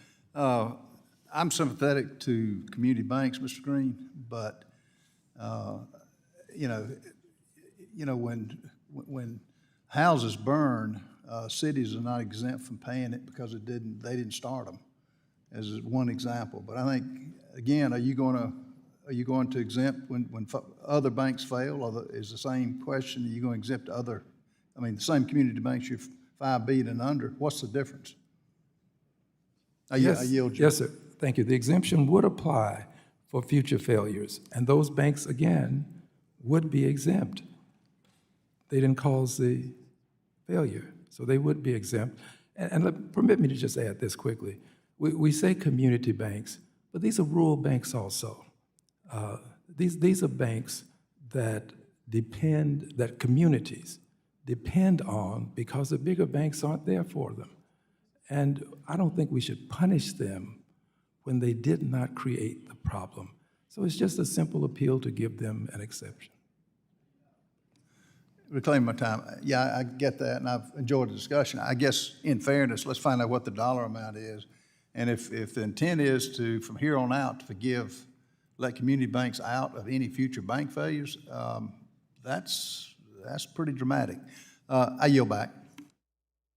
I'm sympathetic to community banks, Mr. Green, but you know, when houses burn, cities are not exempt from paying it because they didn't start them, as one example. But I think, again, are you going to exempt when other banks fail? Or is the same question, are you going to exempt the same community banks, you're 5B and under? What's the difference? I yield you. Yes, sir. Thank you. The exemption would apply for future failures, and those banks, again, would be exempt. They didn't cause the failure, so they would be exempt. And permit me to just add this quickly. We say community banks, but these are rural banks also. These are banks that communities depend on because the bigger banks aren't there for them. And I don't think we should punish them when they did not create the problem. So it's just a simple appeal to give them an exception. Reclaim my time. Yeah, I get that, and I've enjoyed the discussion. I guess, in fairness, let's find out what the dollar amount is. And if the intent is to, from here on out, to let community banks out of any future bank failures, that's pretty dramatic. I yield back.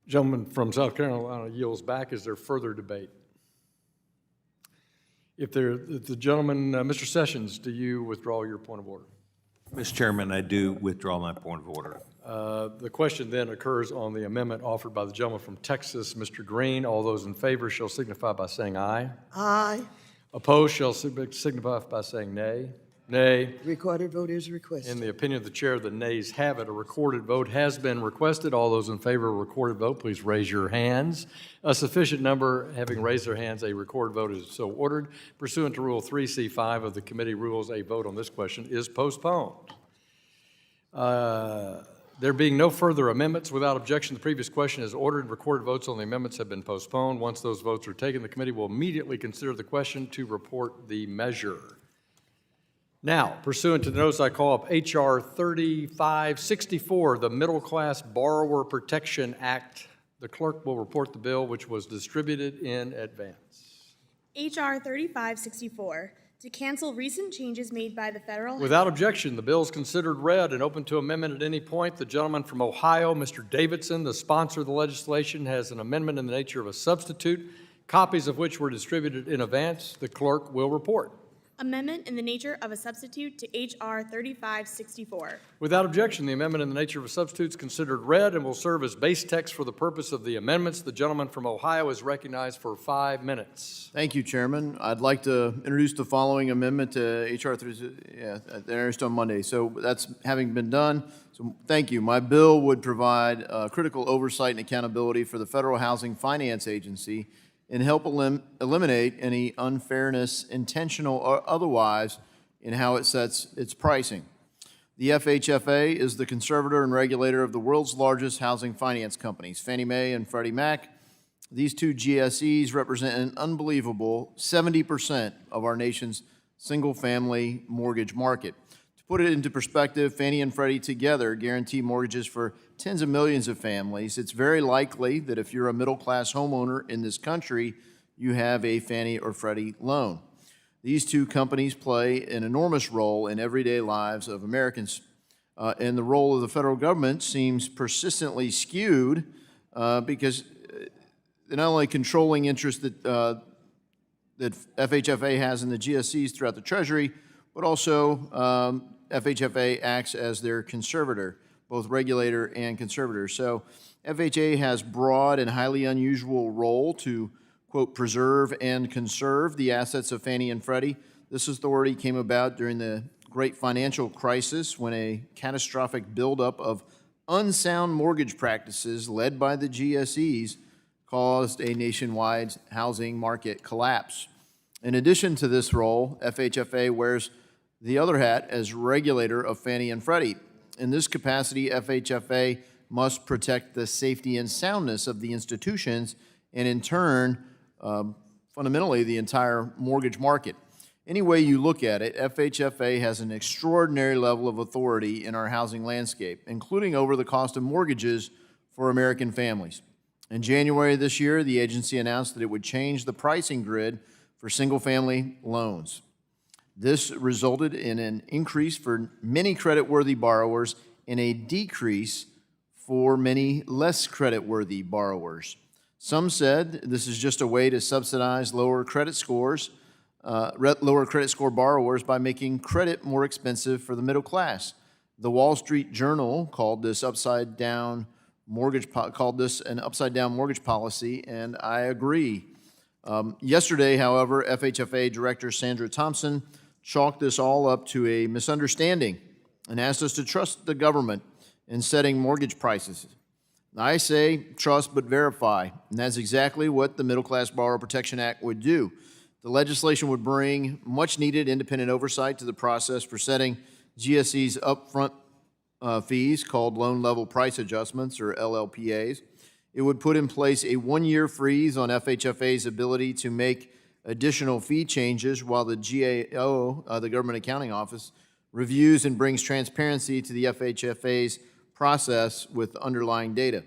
Gentleman from South Carolina yields back. Is there further debate? If the gentleman, Mr. Sessions, do you withdraw your point of order? Mr. Chairman, I do withdraw my point of order. The question then occurs on the amendment offered by the gentleman from Texas, Mr. Green. All those in favor shall signify by saying aye. Aye. Opposed shall signify by saying nay. Nay. Recorded vote is requested. In the opinion of the chair, the nays have it. A recorded vote has been requested. All those in favor of a recorded vote, please raise your hands. A sufficient number having raised their hands, a recorded vote is so ordered. Pursuant to Rule 3C5 of the committee rules, a vote on this question is postponed. There being no further amendments, without objection, the previous question is ordered. Recorded votes on the amendments have been postponed. Once those votes are taken, the committee will immediately consider the question to report the measure. Now, pursuant to the notice I call up H.R. 3564, the Middle Class Borrower Protection Act. The clerk will report the bill, which was distributed in advance. H.R. 3564, To cancel recent changes made by the federal. Without objection, the bill is considered read and open to amendment at any point. The gentleman from Ohio, Mr. Davidson, the sponsor of the legislation, has an amendment in the nature of a substitute, copies of which were distributed in advance. The clerk will report. Amendment in the nature of a substitute to H.R. 3564. Without objection, the amendment in the nature of a substitute is considered read and will serve as base text for the purpose of the amendments. The gentleman from Ohio is recognized for 5 minutes. Thank you, Chairman. I'd like to introduce the following amendment to H.R. introduced on Monday. So that's having been done. So thank you. My bill would provide critical oversight and accountability for the Federal Housing Finance Agency and help eliminate any unfairness, intentional or otherwise, in how it sets its pricing. The FHFA is the conservator and regulator of the world's largest housing finance companies, Fannie Mae and Freddie Mac. These two GSEs represent an unbelievable 70% of our nation's single-family mortgage market. To put it into perspective, Fannie and Freddie together guarantee mortgages for tens of millions of families. It's very likely that if you're a middle-class homeowner in this country, you have a Fannie or Freddie loan. These two companies play an enormous role in everyday lives of Americans, and the role of the federal government seems persistently skewed because they're not only controlling interest that FHFA has in the GSEs throughout the Treasury, but also FHFA acts as their conservator, both regulator and conservator. So FHA has broad and highly unusual role to, quote, preserve and conserve the assets of Fannie and Freddie. This authority came about during the great financial crisis when a catastrophic buildup of unsound mortgage practices led by the GSEs caused a nationwide housing market collapse. In addition to this role, FHFA wears the other hat as regulator of Fannie and Freddie. In this capacity, FHFA must protect the safety and soundness of the institutions and, in turn, fundamentally, the entire mortgage market. Any way you look at it, FHFA has an extraordinary level of authority in our housing landscape, including over the cost of mortgages for American families. In January this year, the agency announced that it would change the pricing grid for single-family loans. This resulted in an increase for many creditworthy borrowers and a decrease for many less creditworthy borrowers. Some said this is just a way to subsidize lower credit score borrowers by making credit more expensive for the middle class. The Wall Street Journal called this an upside down mortgage policy, and I agree. Yesterday, however, FHFA Director Sandra Thompson chalked this all up to a misunderstanding and asked us to trust the government in setting mortgage prices. I say trust but verify, and that's exactly what the Middle Class Borrower Protection Act would do. The legislation would bring much-needed independent oversight to the process for setting GSE's upfront fees, called loan level price adjustments, or LLPAs. It would put in place a one-year freeze on FHFA's ability to make additional fee changes while the GAO, the Government Accounting Office, reviews and brings transparency to the FHFA's process with underlying data.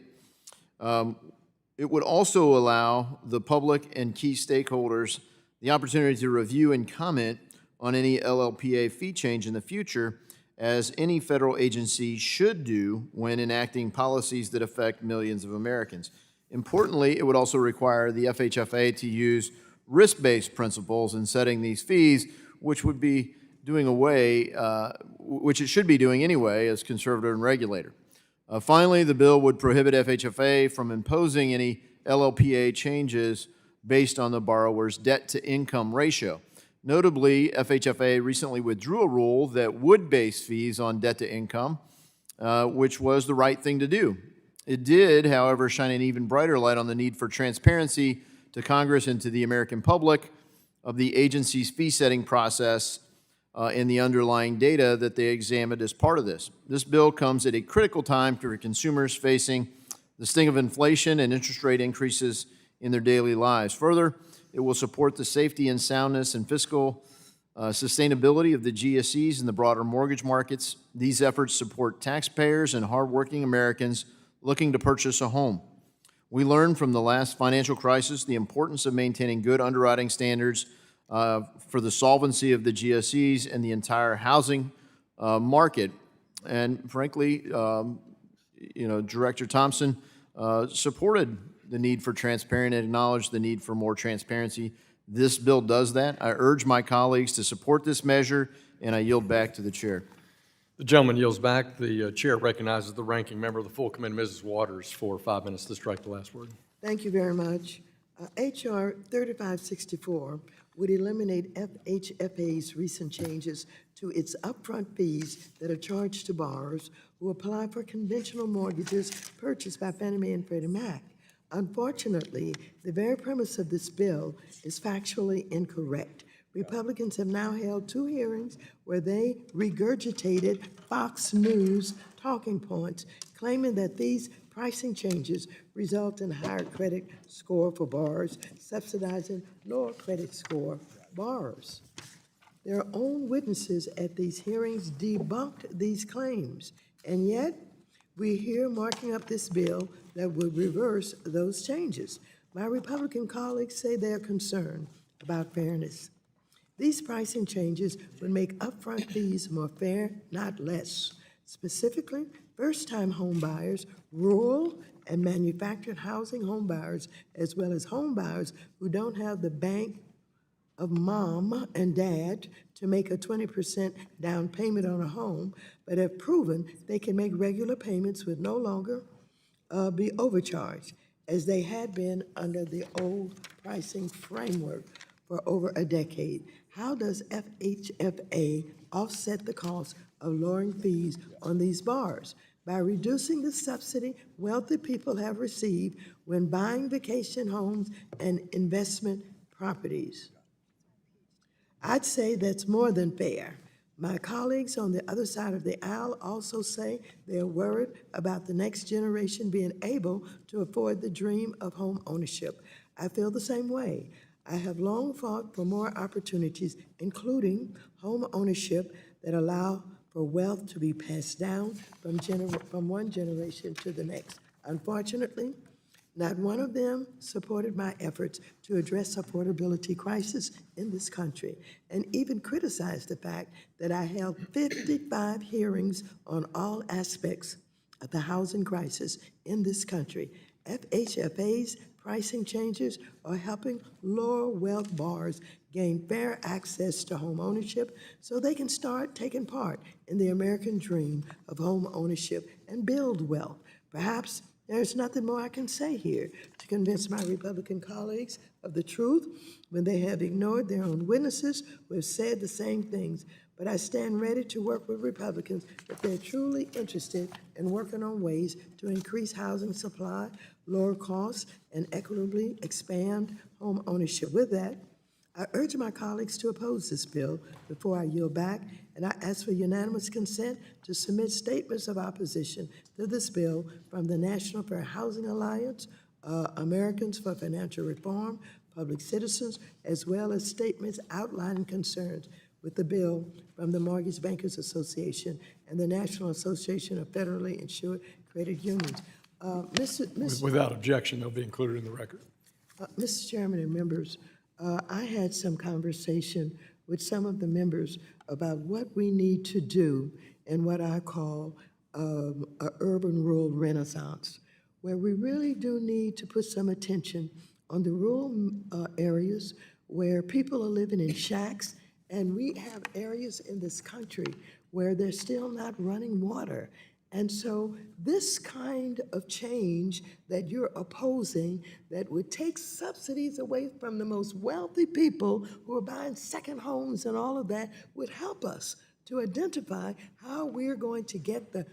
It would also allow the public and key stakeholders the opportunity to review and comment on any LLPA fee change in the future, as any federal agency should do when enacting policies that affect millions of Americans. Importantly, it would also require the FHFA to use risk-based principles in setting these fees, which would be doing away, which it should be doing anyway as conservator and regulator. Finally, the bill would prohibit FHFA from imposing any LLPA changes based on the borrower's debt-to-income ratio. Notably, FHFA recently withdrew a rule that would base fees on debt-to-income, which was the right thing to do. It did, however, shine an even brighter light on the need for transparency to Congress and to the American public of the agency's fee-setting process and the underlying data that they examined as part of this. This bill comes at a critical time for consumers facing the sting of inflation and interest rate increases in their daily lives. Further, it will support the safety and soundness and fiscal sustainability of the GSEs and the broader mortgage markets. These efforts support taxpayers and hardworking Americans looking to purchase a home. We learned from the last financial crisis the importance of maintaining good underwriting standards for the solvency of the GSEs and the entire housing market. And frankly, Director Thompson supported the need for transparency and acknowledged the need for more transparency. This bill does that. I urge my colleagues to support this measure, and I yield back to the chair. The gentleman yields back. The chair recognizes the ranking member of the full committee, Mrs. Waters, for 5 minutes to strike the last word. Thank you very much. H.R. 3564 would eliminate FHFA's recent changes to its upfront fees that are charged to borrowers who apply for conventional mortgages purchased by Fannie Mae and Freddie Mac. Unfortunately, the very premise of this bill is factually incorrect. Republicans have now held 2 hearings where they regurgitated Fox News talking points, claiming that these pricing changes result in higher credit score for borrowers, subsidizing lower credit score borrowers. Their own witnesses at these hearings debunked these claims, and yet we're here marking up this bill that would reverse those changes. My Republican colleagues say they're concerned about fairness. These pricing changes would make upfront fees more fair, not less. Specifically, first-time home buyers, rural and manufactured housing home buyers, as well as home buyers who don't have the bank of mom and dad to make a 20% down payment on a home, but have proven they can make regular payments with no longer be overcharged, as they had been under the old pricing framework for over a decade. How does FHFA offset the cost of lowering fees on these borrowers? By reducing the subsidy wealthy people have received when buying vacation homes and investment properties. I'd say that's more than fair. My colleagues on the other side of the aisle also say they're worried about the next generation being able to afford the dream of home ownership. I feel the same way. I have long fought for more opportunities, including home ownership that allow for wealth to be passed down from one generation to the next. Unfortunately, not one of them supported my efforts to address affordability crisis in this country, and even criticized the fact that I held 55 hearings on all aspects of the housing crisis in this country. FHFA's pricing changes are helping lower wealth borrowers gain fair access to home ownership so they can start taking part in the American dream of home ownership and build wealth. Perhaps there's nothing more I can say here to convince my Republican colleagues of the truth when they have ignored their own witnesses who have said the same things. But I stand ready to work with Republicans if they're truly interested in working on ways to increase housing supply, lower costs, and equitably expand home ownership. With that, I urge my colleagues to oppose this bill before I yield back, and I ask for unanimous consent to submit statements of opposition to this bill from the National Fair Housing Alliance, Americans for Financial Reform, Public Citizens, as well as statements outlining concerns with the bill from the Mortgage Bankers Association and the National Association of Federally Insured Credit Unions. Without objection, they'll be included in the record. Mr. Chairman and members, I had some conversation with some of the members about what we need to do in what I call an urban-rural renaissance, where we really do need to put some attention on the rural areas where people are living in shacks, and we have areas in this country where they're still not running water. And so this kind of change that you're opposing that would take subsidies away from the most wealthy people who are buying second homes and all of that would help us to identify how we're going to get the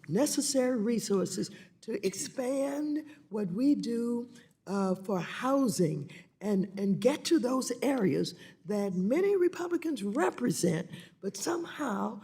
necessary resources to expand what we do for housing and get to those areas that many Republicans represent, but somehow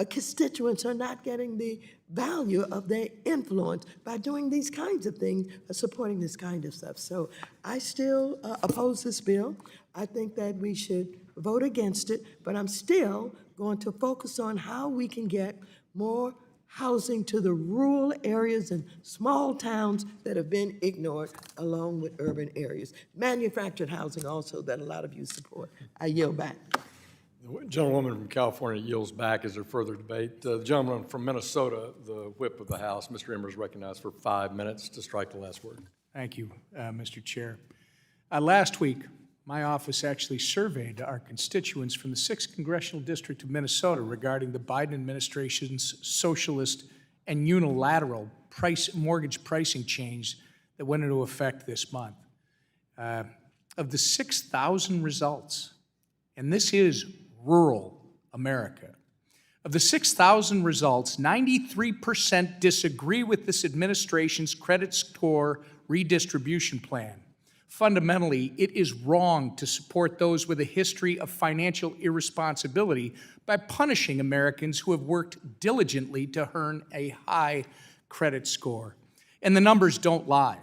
constituents are not getting the value of their influence by doing these kinds of things, supporting this kind of stuff. So I still oppose this bill. I think that we should vote against it, but I'm still going to focus on how we can get more housing to the rural areas and small towns that have been ignored, along with urban areas. Manufactured housing also that a lot of you support. I yield back. The gentlewoman from California yields back. Is there further debate? The gentleman from Minnesota, the whip of the House, Mr. Emmer, is recognized for 5 minutes to strike the last word. Thank you, Mr. Chair. Last week, my office actually surveyed our constituents from the 6th Congressional District of Minnesota regarding the Biden administration's socialist and unilateral mortgage pricing change that went into effect this month. Of the 6,000 results, and this is rural America, of the 6,000 results, 93% disagree with this administration's credit score redistribution plan. Fundamentally, it is wrong to support those with a history of financial irresponsibility by punishing Americans who have worked diligently to earn a high credit score. And the numbers don't lie.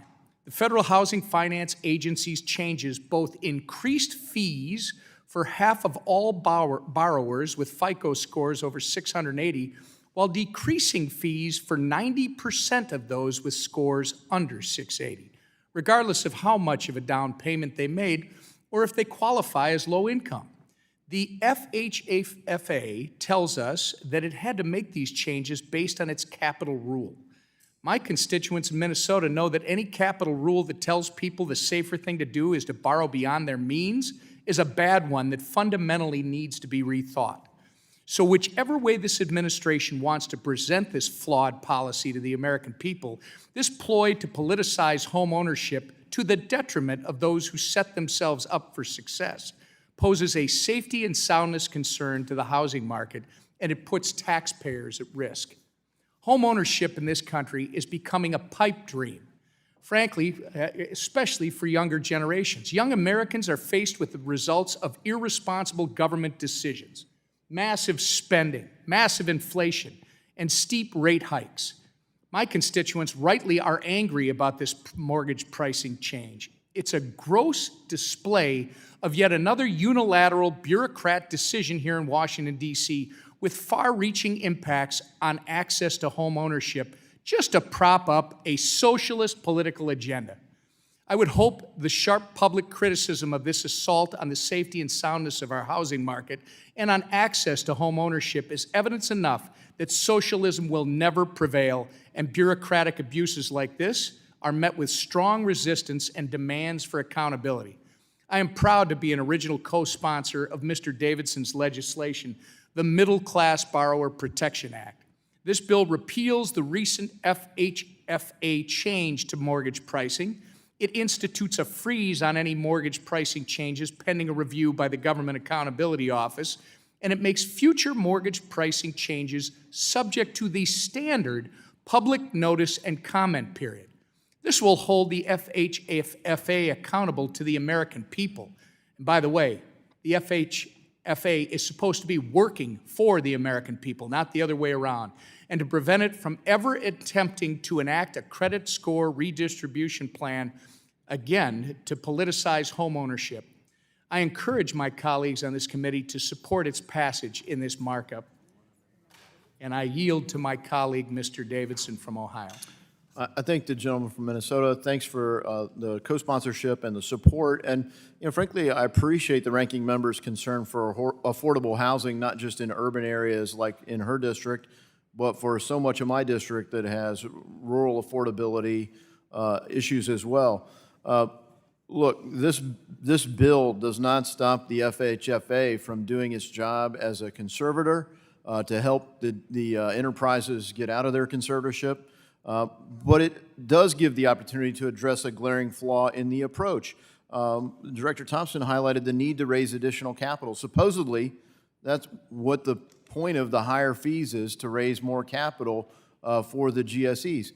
The Federal Housing Finance Agency's changes both increased fees for half of all borrowers with FICO scores over 680, while decreasing fees for 90% of those with scores under 680. Regardless of how much of a down payment they made or if they qualify as low income. The FHFA tells us that it had to make these changes based on its capital rule. My constituents in Minnesota know that any capital rule that tells people the safer thing to do is to borrow beyond their means is a bad one that fundamentally needs to be rethought. So whichever way this administration wants to present this flawed policy to the American people, this ploy to politicize home ownership to the detriment of those who set themselves up for success poses a safety and soundness concern to the housing market, and it puts taxpayers at risk. Home ownership in this country is becoming a pipe dream, frankly, especially for younger generations. Young Americans are faced with the results of irresponsible government decisions. Massive spending, massive inflation, and steep rate hikes. My constituents rightly are angry about this mortgage pricing change. It's a gross display of yet another unilateral bureaucrat decision here in Washington, D.C., with far-reaching impacts on access to home ownership, just to prop up a socialist political agenda. I would hope the sharp public criticism of this assault on the safety and soundness of our housing market and on access to home ownership is evidence enough that socialism will never prevail, and bureaucratic abuses like this are met with strong resistance and demands for accountability. I am proud to be an original co-sponsor of Mr. Davidson's legislation, the Middle Class Borrower Protection Act. This bill repeals the recent FHFA change to mortgage pricing. It institutes a freeze on any mortgage pricing changes pending a review by the Government Accountability Office, and it makes future mortgage pricing changes subject to the standard public notice and comment period. This will hold the FHFA accountable to the American people. And by the way, the FHFA is supposed to be working for the American people, not the other way around, and to prevent it from ever attempting to enact a credit score redistribution plan, again, to politicize home ownership. I encourage my colleagues on this committee to support its passage in this markup, and I yield to my colleague, Mr. Davidson from Ohio. I thank the gentleman from Minnesota. Thanks for the co-sponsorship and the support. And frankly, I appreciate the ranking member's concern for affordable housing, not just in urban areas like in her district, but for so much of my district that has rural affordability issues as well. Look, this bill does not stop the FHFA from doing its job as a conservator to help the enterprises get out of their conservatorship. But it does give the opportunity to address a glaring flaw in the approach. Director Thompson highlighted the need to raise additional capital. Supposedly, that's what the point of the higher fees is, to raise more capital for the GSEs.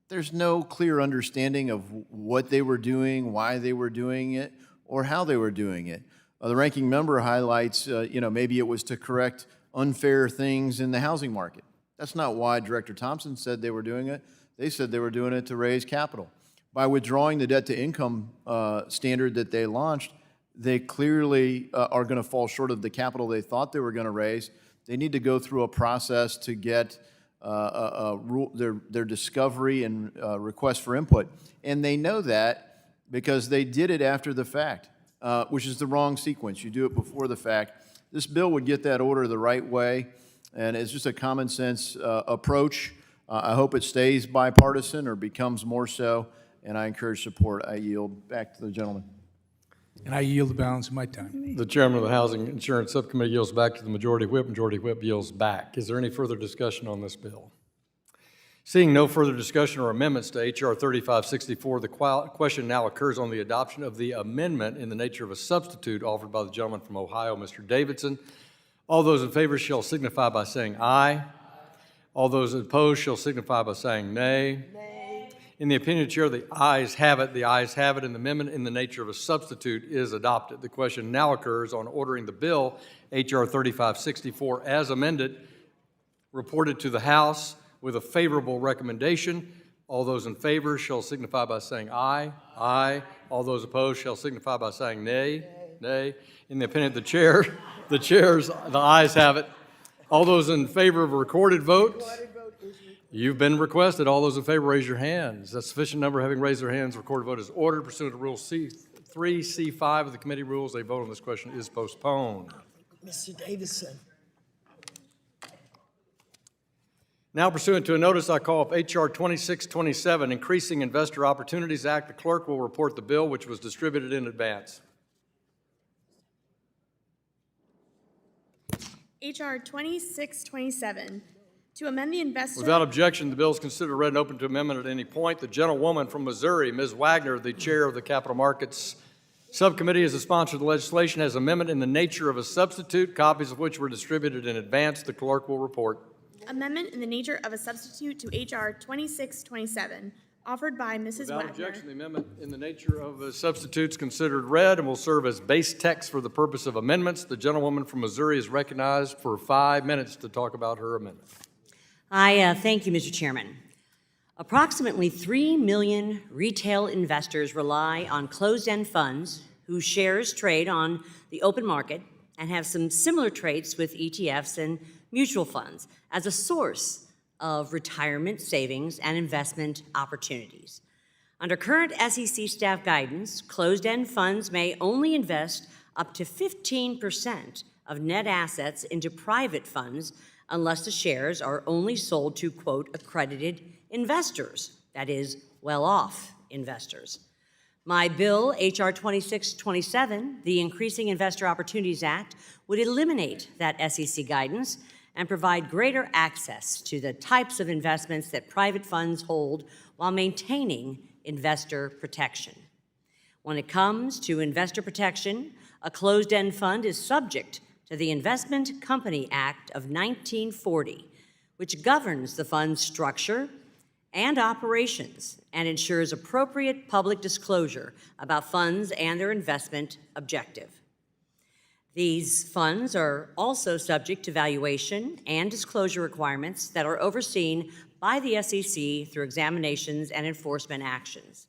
There's no clear understanding of what they were doing, why they were doing it, or how they were doing it. The ranking member highlights, maybe it was to correct unfair things in the housing market. That's not why Director Thompson said they were doing it. They said they were doing it to raise capital. By withdrawing the debt-to-income standard that they launched, they clearly are going to fall short of the capital they thought they were going to raise. They need to go through a process to get their discovery and request for input. And they know that because they did it after the fact, which is the wrong sequence. You do it before the fact. This bill would get that order the right way, and it's just a common sense approach. I hope it stays bipartisan or becomes more so, and I encourage support. I yield back to the gentleman. And I yield the balance of my time. The chairman of the Housing Insurance Subcommittee yields back to the Majority Whip. Majority Whip yields back. Is there any further discussion on this bill? Seeing no further discussion or amendments to H.R. 3564, the question now occurs on the adoption of the amendment in the nature of a substitute offered by the gentleman from Ohio, Mr. Davidson. All those in favor shall signify by saying aye. All those opposed shall signify by saying nay. In the opinion of the chair, the ayes have it. The ayes have it, and the amendment in the nature of a substitute is adopted. The question now occurs on ordering the bill, H.R. 3564, as amended, reported to the House with a favorable recommendation. All those in favor shall signify by saying aye. Aye. All those opposed shall signify by saying nay. Nay. In the opinion of the chair, the ayes have it. All those in favor of a recorded vote? You've been requested. All those in favor, raise your hands. A sufficient number having raised their hands, recorded vote is ordered pursuant to Rule C3C5 of the committee rules. A vote on this question is postponed. Mr. Davidson. Now pursuant to a notice, I call up H.R. 2627, Increasing Investor Opportunities Act. The clerk will report the bill, which was distributed in advance. H.R. 2627, to amend the investor... Without objection, the bill is considered read and open to amendment at any point. The gentlewoman from Missouri, Ms. Wagner, the chair of the Capital Markets Subcommittee, is the sponsor of the legislation, has amendment in the nature of a substitute, copies of which were distributed in advance. The clerk will report. Amendment in the nature of a substitute to H.R. 2627, offered by Mrs. Without Wagner. objection, the amendment in the nature of a substitute is considered read and will serve as base text for the purpose of amendments. The gentlewoman from Missouri is recognized for 5 minutes to talk about her amendment. Thank you, Mr. Chairman. Approximately 3 million retail investors rely on closed-end funds whose shares trade on the open market and have some similar traits with ETFs and mutual funds as a source of retirement savings and investment opportunities. Under current SEC staff guidance, closed-end funds may only invest up to 15% of net assets into private funds unless the shares are only sold to, quote, accredited investors, that is, well-off investors. My bill, H.R. 2627, the Increasing Investor Opportunities Act, would eliminate that SEC guidance and provide greater access to the types of investments that private funds hold while maintaining investor protection. When it comes to investor protection, a closed-end fund is subject to the Investment Company Act of 1940, which governs the fund's structure and operations and ensures appropriate public disclosure about funds and their investment objective. These funds are also subject to valuation and disclosure requirements that are overseen by the SEC through examinations and enforcement actions.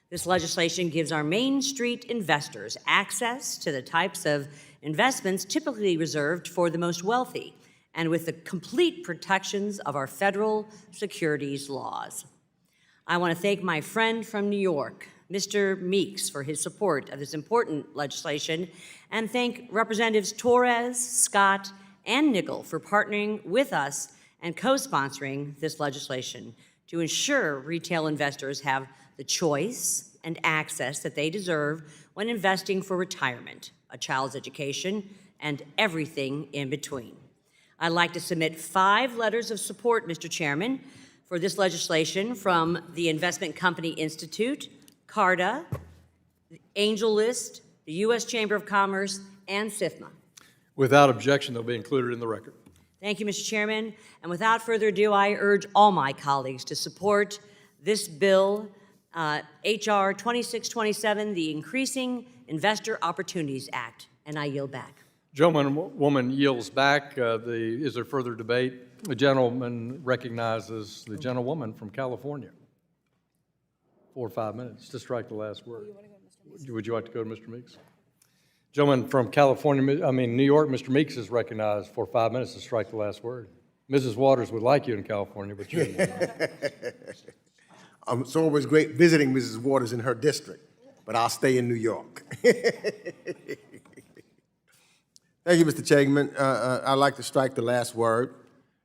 This legislation gives our Main Street investors access to the types of investments typically reserved for the most wealthy and with the complete protections of our federal securities laws. I want to thank my friend from New York, Mr. Meeks, for his support of this important legislation, and thank Representatives Torres, Scott, and Nickel for partnering with us and co-sponsoring this legislation to ensure retail investors have the choice and access that they deserve when investing for retirement, a child's education, and everything in between. I'd like to submit 5 letters of support, Mr. Chairman, for this legislation from the Investment Company Institute, CARTA, Angel List, the U.S. Chamber of Commerce, and SIFMA. Without objection, they'll be included in the record. Thank you, Mr. Chairman. And without further ado, I urge all my colleagues to support this bill, H.R. 2627, the Increasing Investor Opportunities Act, and I yield back. Gentlewoman yields back. Is there further debate? The gentleman recognizes the gentlewoman from California. 4 or 5 minutes to strike the last word. Would you like to go to Mr. Meeks? Gentleman from California, New York, Mr. Meeks is recognized for 5 minutes to strike the last word. Mrs. Waters would like you in California, but you're in New York. It's always great visiting Mrs. Waters in her district, but I'll stay in New York. Thank you, Mr. Chairman. I'd like to strike the last word.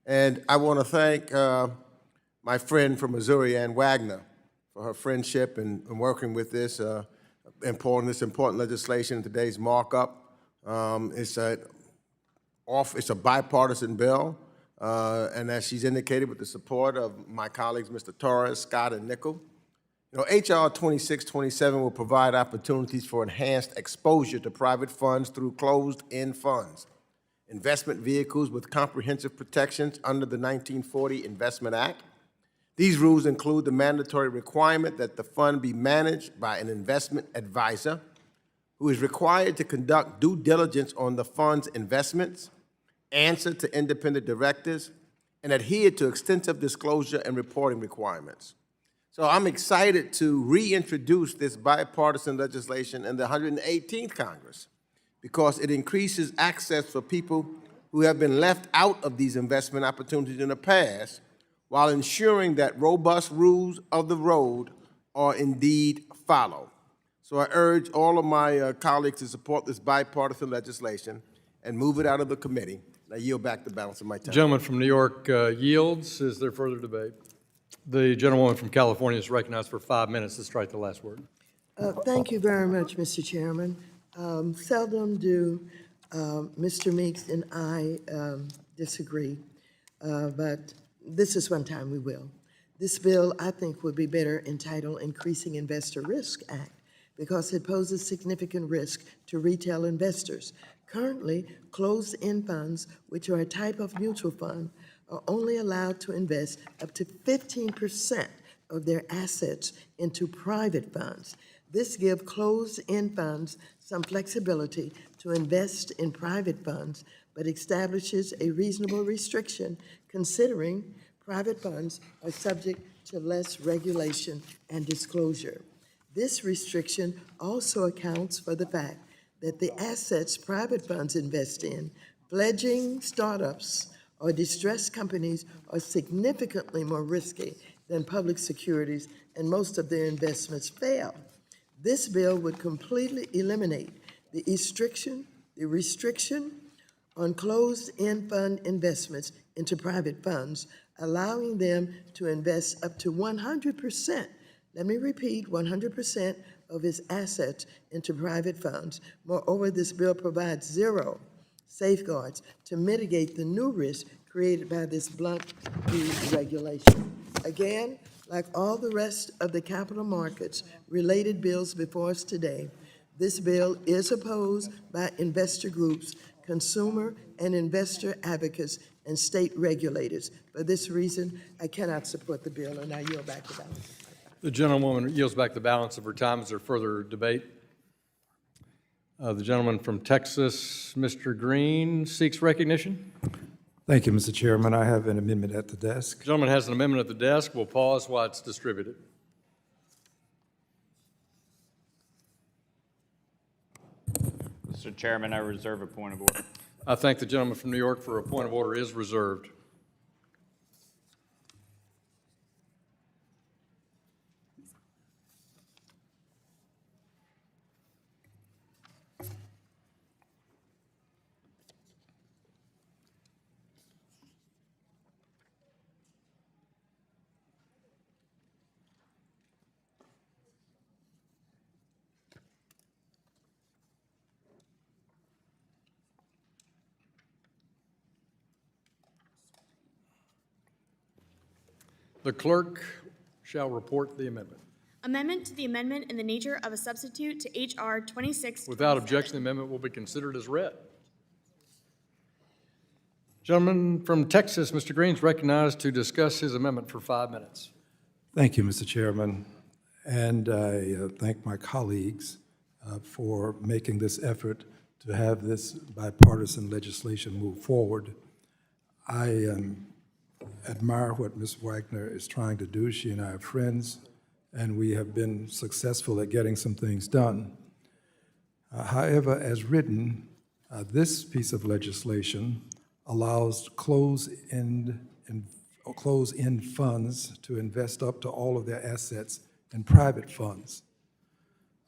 And I want to thank my friend from Missouri, Ann Wagner, for her friendship and working with this important legislation. Today's markup. It's a bipartisan bill, and as she's indicated, with the support of my colleagues, Mr. Torres, Scott, and Nickel. You know, H.R. 2627 will provide opportunities for enhanced exposure to private funds through closed-end funds, investment vehicles with comprehensive protections under the 1940 Investment Act. These rules include the mandatory requirement that the fund be managed by an investment advisor who is required to conduct due diligence on the fund's investments, answer to independent directors, and adhere to extensive disclosure and reporting requirements. So I'm excited to reintroduce this bipartisan legislation in the 118th Congress because it increases access for people who have been left out of these investment opportunities in the past, while ensuring that robust rules of the road are indeed followed. So I urge all of my colleagues to support this bipartisan legislation and move it out of the committee. I yield back the balance of my time. The gentleman from New York yields. Is there further debate? The gentlewoman from California is recognized for 5 minutes to strike the last word. Thank you very much, Mr. Chairman. Seldom do Mr. Meeks and I disagree, but this is one time we will. This bill, I think, would be better entitled Increasing Investor Risk Act because it poses significant risk to retail investors. Currently, closed-end funds, which are a type of mutual fund, are only allowed to invest up to 15% of their assets into private funds. This gives closed-end funds some flexibility to invest in private funds, but establishes a reasonable restriction considering private funds are subject to less regulation and disclosure. This restriction also accounts for the fact that the assets private funds invest in, fledgling startups, or distressed companies are significantly more risky than public securities, and most of their investments fail. This bill would completely eliminate the restriction on closed-end fund investments into private funds, allowing them to invest up to 100%, let me repeat, 100% of its assets into private funds. Moreover, this bill provides zero safeguards to mitigate the new risk created by this blunt deregulation. Again, like all the rest of the capital markets related bills before us today, this bill is opposed by investor groups, consumer and investor advocates, and state regulators. For this reason, I cannot support the bill, and I yield back the balance. The gentlewoman yields back the balance of her time. Is there further debate? The gentleman from Texas, Mr. Green, seeks recognition. Thank you, Mr. Chairman. I have an amendment at the desk. The gentleman has an amendment at the desk. We'll pause while it's distributed. Mr. Chairman, I reserve a point of order. I thank the gentleman from New York for a point of order is reserved. The clerk shall report the amendment. Amendment to the amendment in the nature of a substitute to H.R. 26. Without objection, the amendment will be considered as read. Gentleman from Texas, Mr. Green, is recognized to discuss his amendment for 5 minutes. Thank you, Mr. Chairman, and I thank my colleagues for making this effort to have this bipartisan legislation move forward. I admire what Ms. Wagner is trying to do. She and I are friends, and we have been successful at getting some things done. However, as written, this piece of legislation allows close-end funds to invest up to all of their assets in private funds.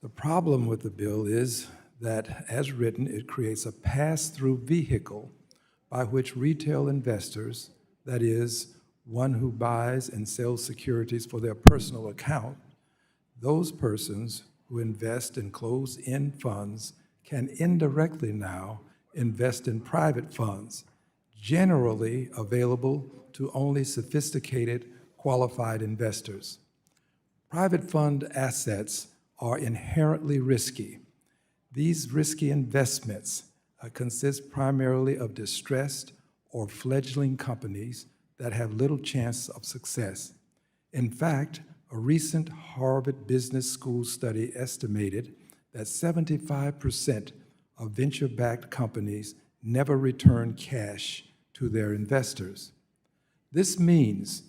The problem with the bill is that, as written, it creates a pass-through vehicle by which retail investors, that is, one who buys and sells securities for their personal account, those persons who invest in closed-end funds can indirectly now invest in private funds, generally available to only sophisticated, qualified investors. Private fund assets are inherently risky. These risky investments consist primarily of distressed or fledgling companies that have little chance of success. In fact, a recent Harvard Business School study estimated that 75% of venture-backed companies never return cash to their investors. This means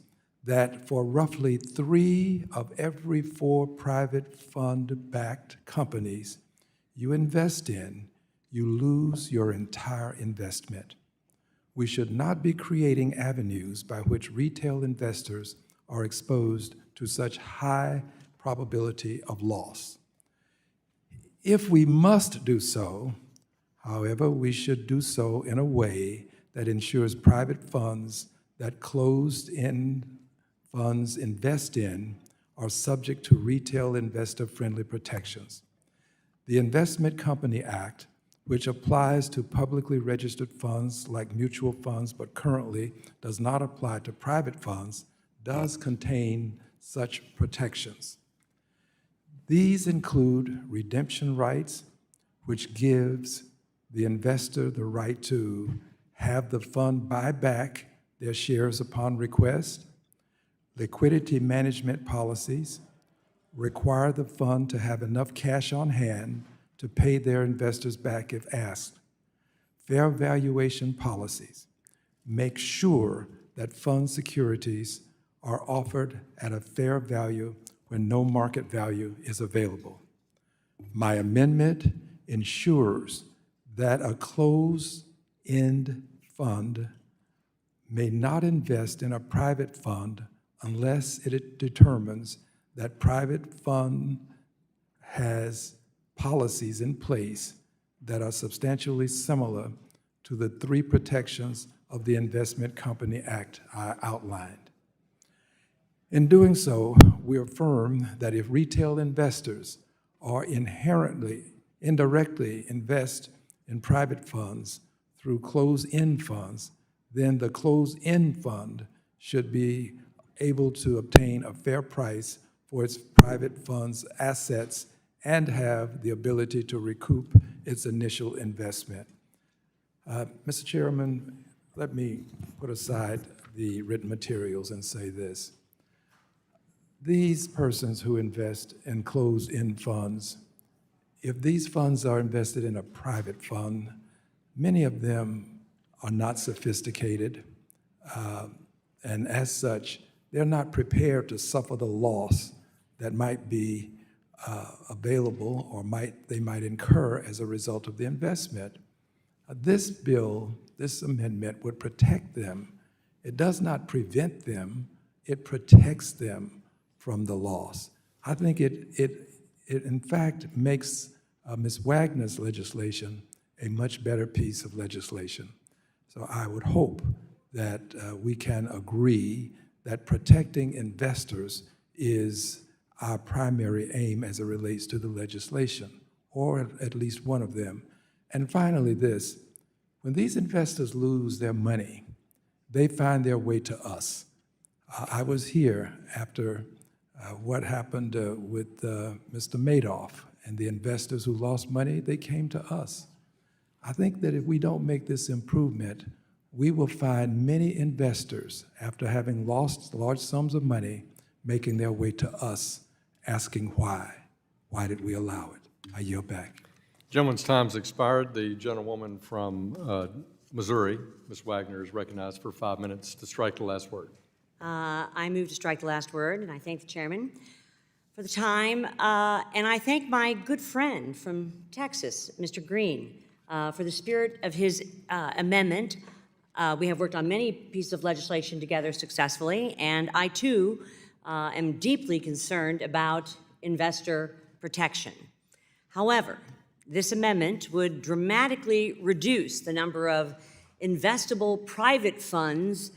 that for roughly 3 of every 4 private fund-backed companies you invest in, you lose your entire investment. We should not be creating avenues by which retail investors are exposed to such high probability of loss. If we must do so, however, we should do so in a way that ensures private funds that closed-end funds invest in are subject to retail investor-friendly protections. The Investment Company Act, which applies to publicly registered funds like mutual funds but currently does not apply to private funds, does contain such protections. These include redemption rights, which gives the investor the right to have the fund buy back their shares upon request, liquidity management policies, require the fund to have enough cash on hand to pay their investors back if asked. Fair valuation policies make sure that fund securities are offered at a fair value when no market value is available. My amendment ensures that a closed-end fund may not invest in a private fund unless it determines that private fund has policies in place that are substantially similar to the 3 protections of the Investment Company Act I outlined. In doing so, we affirm that if retail investors are indirectly invest in private funds through closed-end funds, then the closed-end fund should be able to obtain a fair price for its private funds assets and have the ability to recoup its initial investment. Mr. Chairman, let me put aside the written materials and say this. These persons who invest in closed-end funds, if these funds are invested in a private fund, many of them are not sophisticated, and as such, they're not prepared to suffer the loss that might be available or they might incur as a result of the investment. This bill, this amendment would protect them. It does not prevent them, it protects them from the loss. I think it in fact makes Ms. Wagner's legislation a much better piece of legislation. So I would hope that we can agree that protecting investors is our primary aim as it relates to the legislation, or at least one of them. And finally this, when these investors lose their money, they find their way to us. I was here after what happened with Mr. Madoff and the investors who lost money, they came to us. I think that if we don't make this improvement, we will find many investors, after having lost large sums of money, making their way to us, asking why. Why did we allow it? I yield back. Gentleman's time's expired. The gentlewoman from Missouri, Ms. Wagner, is recognized for 5 minutes to strike the last word. I move to strike the last word, and I thank the chairman for the time. And I thank my good friend from Texas, Mr. Green, for the spirit of his amendment. We have worked on many pieces of legislation together successfully, and I too am deeply concerned about investor protection. However, this amendment would dramatically reduce the number of investable private funds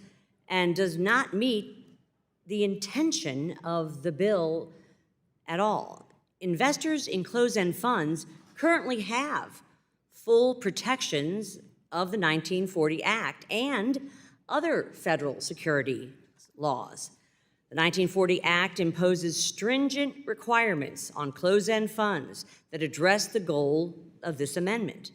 and does not meet the intention of the bill at all. Investors in closed-end funds currently have full protections of the 1940 Act and other federal security laws. The 1940 Act imposes stringent requirements on closed-end funds that address the goal of this amendment.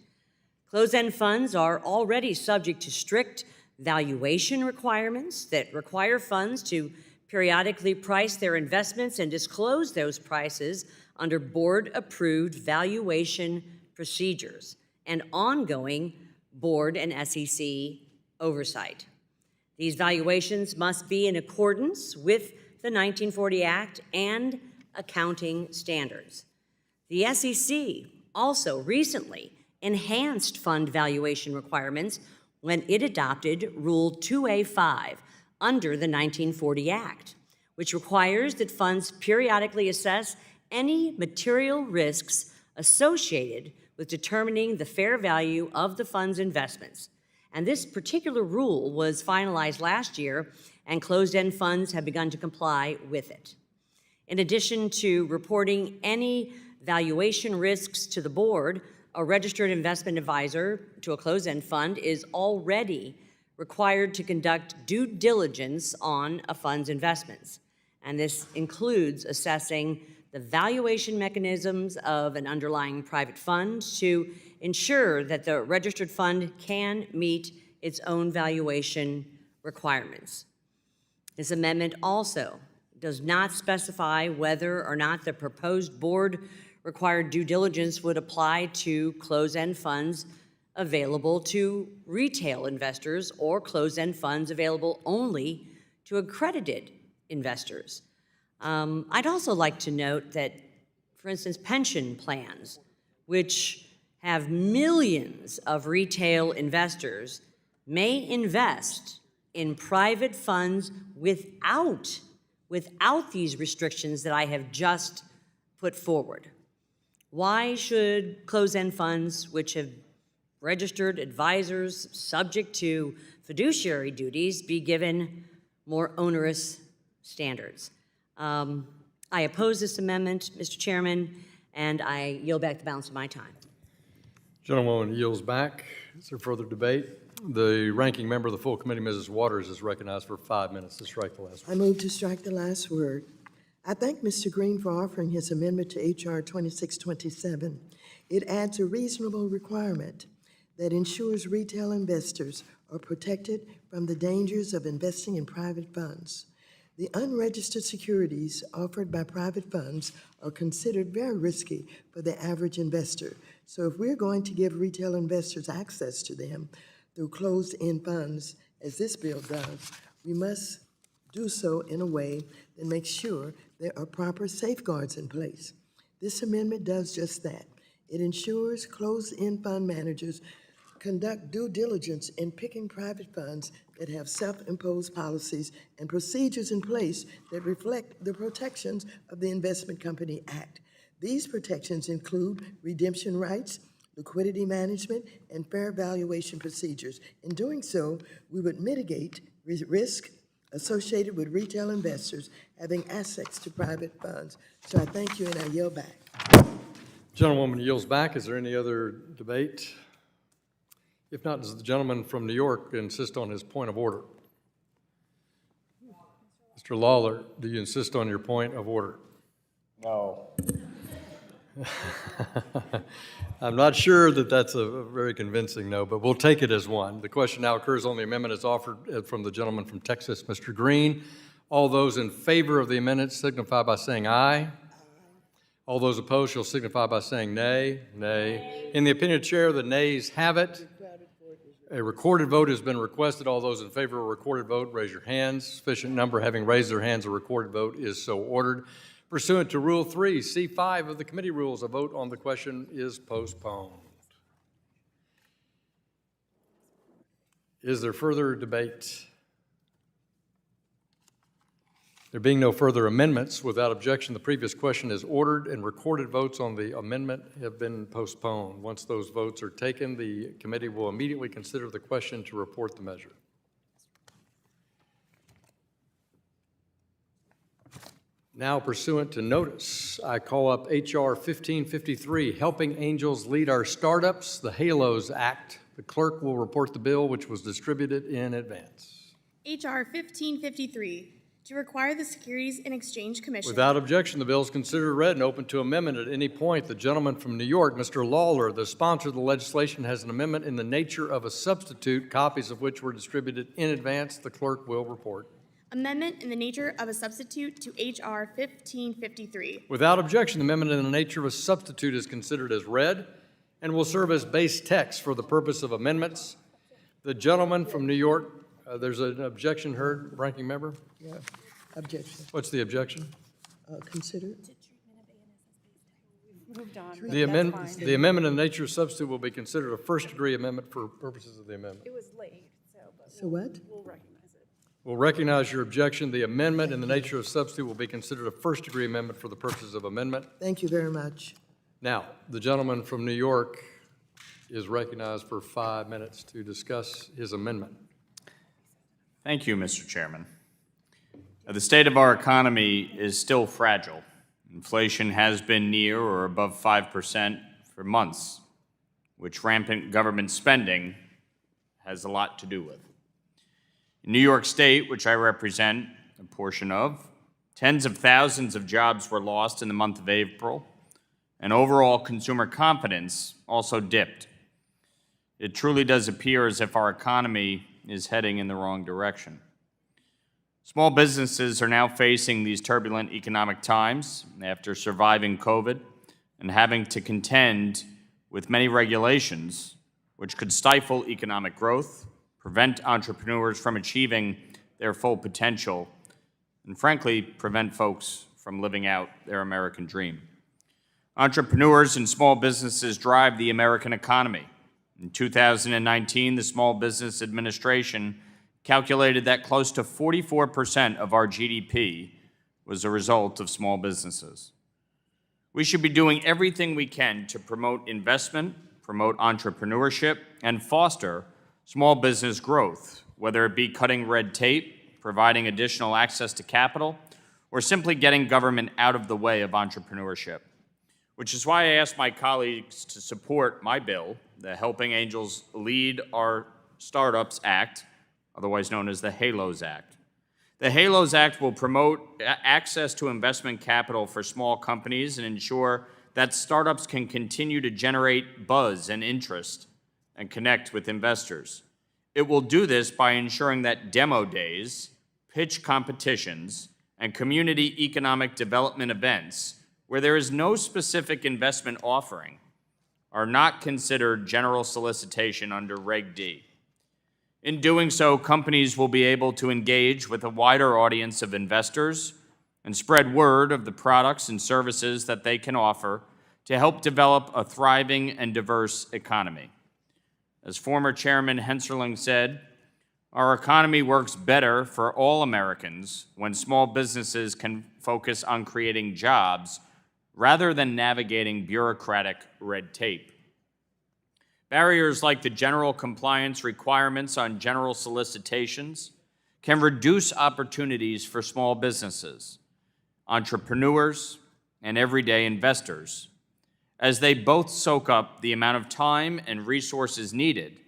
Closed-end funds are already subject to strict valuation requirements that require funds to periodically price their investments and disclose those prices under board-approved valuation procedures and ongoing board and SEC oversight. These valuations must be in accordance with the 1940 Act and accounting standards. The SEC also recently enhanced fund valuation requirements when it adopted Rule 2A5 under the 1940 Act, which requires that funds periodically assess any material risks associated with determining the fair value of the fund's investments. And this particular rule was finalized last year, and closed-end funds have begun to comply with it. In addition to reporting any valuation risks to the board, a registered investment advisor to a closed-end fund is already required to conduct due diligence on a fund's investments. And this includes assessing the valuation mechanisms of an underlying private fund to ensure that the registered fund can meet its own valuation requirements. This amendment also does not specify whether or not the proposed board-required due diligence would apply to closed-end funds available to retail investors or closed-end funds available only to accredited investors. I'd also like to note that, for instance, pension plans, which have millions of retail investors, may invest in private funds without these restrictions that I have just put forward. Why should closed-end funds, which have registered advisors subject to fiduciary duties, be given more onerous standards? I oppose this amendment, Mr. Chairman, and I yield back the balance of my time. Gentlewoman yields back. Is there further debate? The ranking member of the full committee, Mrs. Waters, is recognized for 5 minutes to strike the last word. I move to strike the last word. I thank Mr. Green for offering his amendment to H.R. 2627. It adds a reasonable requirement that ensures retail investors are protected from the dangers of investing in private funds. The unregistered securities offered by private funds are considered very risky for the average investor. So if we're going to give retail investors access to them through closed-end funds, as this bill does, we must do so in a way that makes sure there are proper safeguards in place. This amendment does just that. It ensures closed-end fund managers conduct due diligence in picking private funds that have self-imposed policies and procedures in place that reflect the protections of the Investment Company Act. These protections include redemption rights, liquidity management, and fair valuation procedures. In doing so, we would mitigate risk associated with retail investors having access to private funds. So I thank you and I yield back. Gentlewoman yields back. Is there any other debate? If not, does the gentleman from New York insist on his point of order? Mr. Lawler, do you insist on your point of order? No. I'm not sure that that's a very convincing no, but we'll take it as one. The question now occurs on the amendment as offered from the gentleman from Texas, Mr. Green. All those in favor of the amendment signify by saying aye. All those opposed shall signify by saying nay. Nay. In the opinion of the chair, the nays have it. A recorded vote has been requested. All those in favor of a recorded vote, raise your hands. Sufficient number having raised their hands, a recorded vote is so ordered. Pursuant to Rule 3, C5 of the committee rules, a vote on the question is postponed. Is there further debate? There being no further amendments, without objection, the previous question is ordered and recorded votes on the amendment have been postponed. Once those votes are taken, the committee will immediately consider the question to report the measure. Now, pursuant to notice, I call up H.R. 1553, Helping Angels Lead Our Startups, the HALOS Act. The clerk will report the bill, which was distributed in advance. H.R. 1553, to require the Securities and Exchange Commission. Without objection, the bill is considered read and open to amendment at any point. The gentleman from New York, Mr. Lawler, the sponsor of the legislation, has an amendment in the nature of a substitute, copies of which were distributed in advance. The clerk will report. Amendment in the nature of a substitute to H.R. 1553. Without objection, the amendment in the nature of a substitute is considered as read and will serve as base text for the purpose of amendments. The gentleman from New York, there's an objection heard, ranking member? Yeah, objection. What's the objection? Consider. The amendment in the nature of substitute will be considered a first-degree amendment for purposes of the amendment. It was late, So what? we'll recognize it. We'll recognize your objection. The amendment in the nature of substitute will be considered a first-degree amendment for the purposes of amendment. Thank you very much. Now, the gentleman from New York is recognized for 5 minutes to discuss his amendment. Thank you, Mr. Chairman. The state of our economy is still fragile. Inflation has been near or above 5% for months, which rampant government spending has a lot to do with. In New York State, which I represent a portion of, tens of thousands of jobs were lost in the month of April, and overall consumer confidence also dipped. It truly does appear as if our economy is heading in the wrong direction. Small businesses are now facing these turbulent economic times after surviving COVID and having to contend with many regulations which could stifle economic growth, prevent entrepreneurs from achieving their full potential, and frankly, prevent folks from living out their American dream. Entrepreneurs and small businesses drive the American economy. In 2019, the Small Business Administration calculated that close to 44% of our GDP was a result of small businesses. We should be doing everything we can to promote investment, promote entrepreneurship, and foster small business growth, whether it be cutting red tape, providing additional access to capital, or simply getting government out of the way of entrepreneurship. Which is why I asked my colleagues to support my bill, the Helping Angels Lead Our Startups Act, otherwise known as the HALOS Act. The HALOS Act will promote access to investment capital for small companies and ensure that startups can continue to generate buzz and interest and connect with investors. It will do this by ensuring that demo days, pitch competitions, and community economic development events where there is no specific investment offering are not considered general solicitation under Reg D. In doing so, companies will be able to engage with a wider audience of investors and spread word of the products and services that they can offer to help develop a thriving and diverse economy. As former Chairman Hensarling said, our economy works better for all Americans when small businesses can focus on creating jobs rather than navigating bureaucratic red tape. Barriers like the general compliance requirements on general solicitations can reduce opportunities for small businesses, entrepreneurs, and everyday investors, as they both soak up the amount of time and resources needed,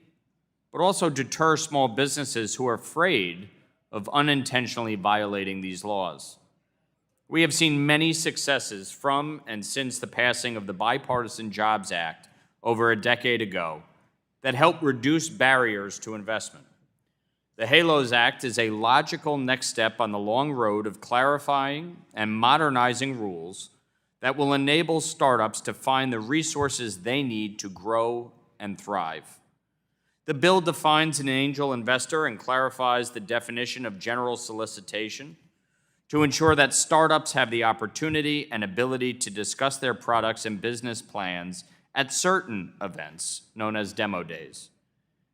but also deter small businesses who are afraid of unintentionally violating these laws. We have seen many successes from and since the passing of the Bipartisan Jobs Act over a decade ago that help reduce barriers to investment. The HALOS Act is a logical next step on the long road of clarifying and modernizing rules that will enable startups to find the resources they need to grow and thrive. The bill defines an angel investor and clarifies the definition of general solicitation to ensure that startups have the opportunity and ability to discuss their products and business plans at certain events known as demo days.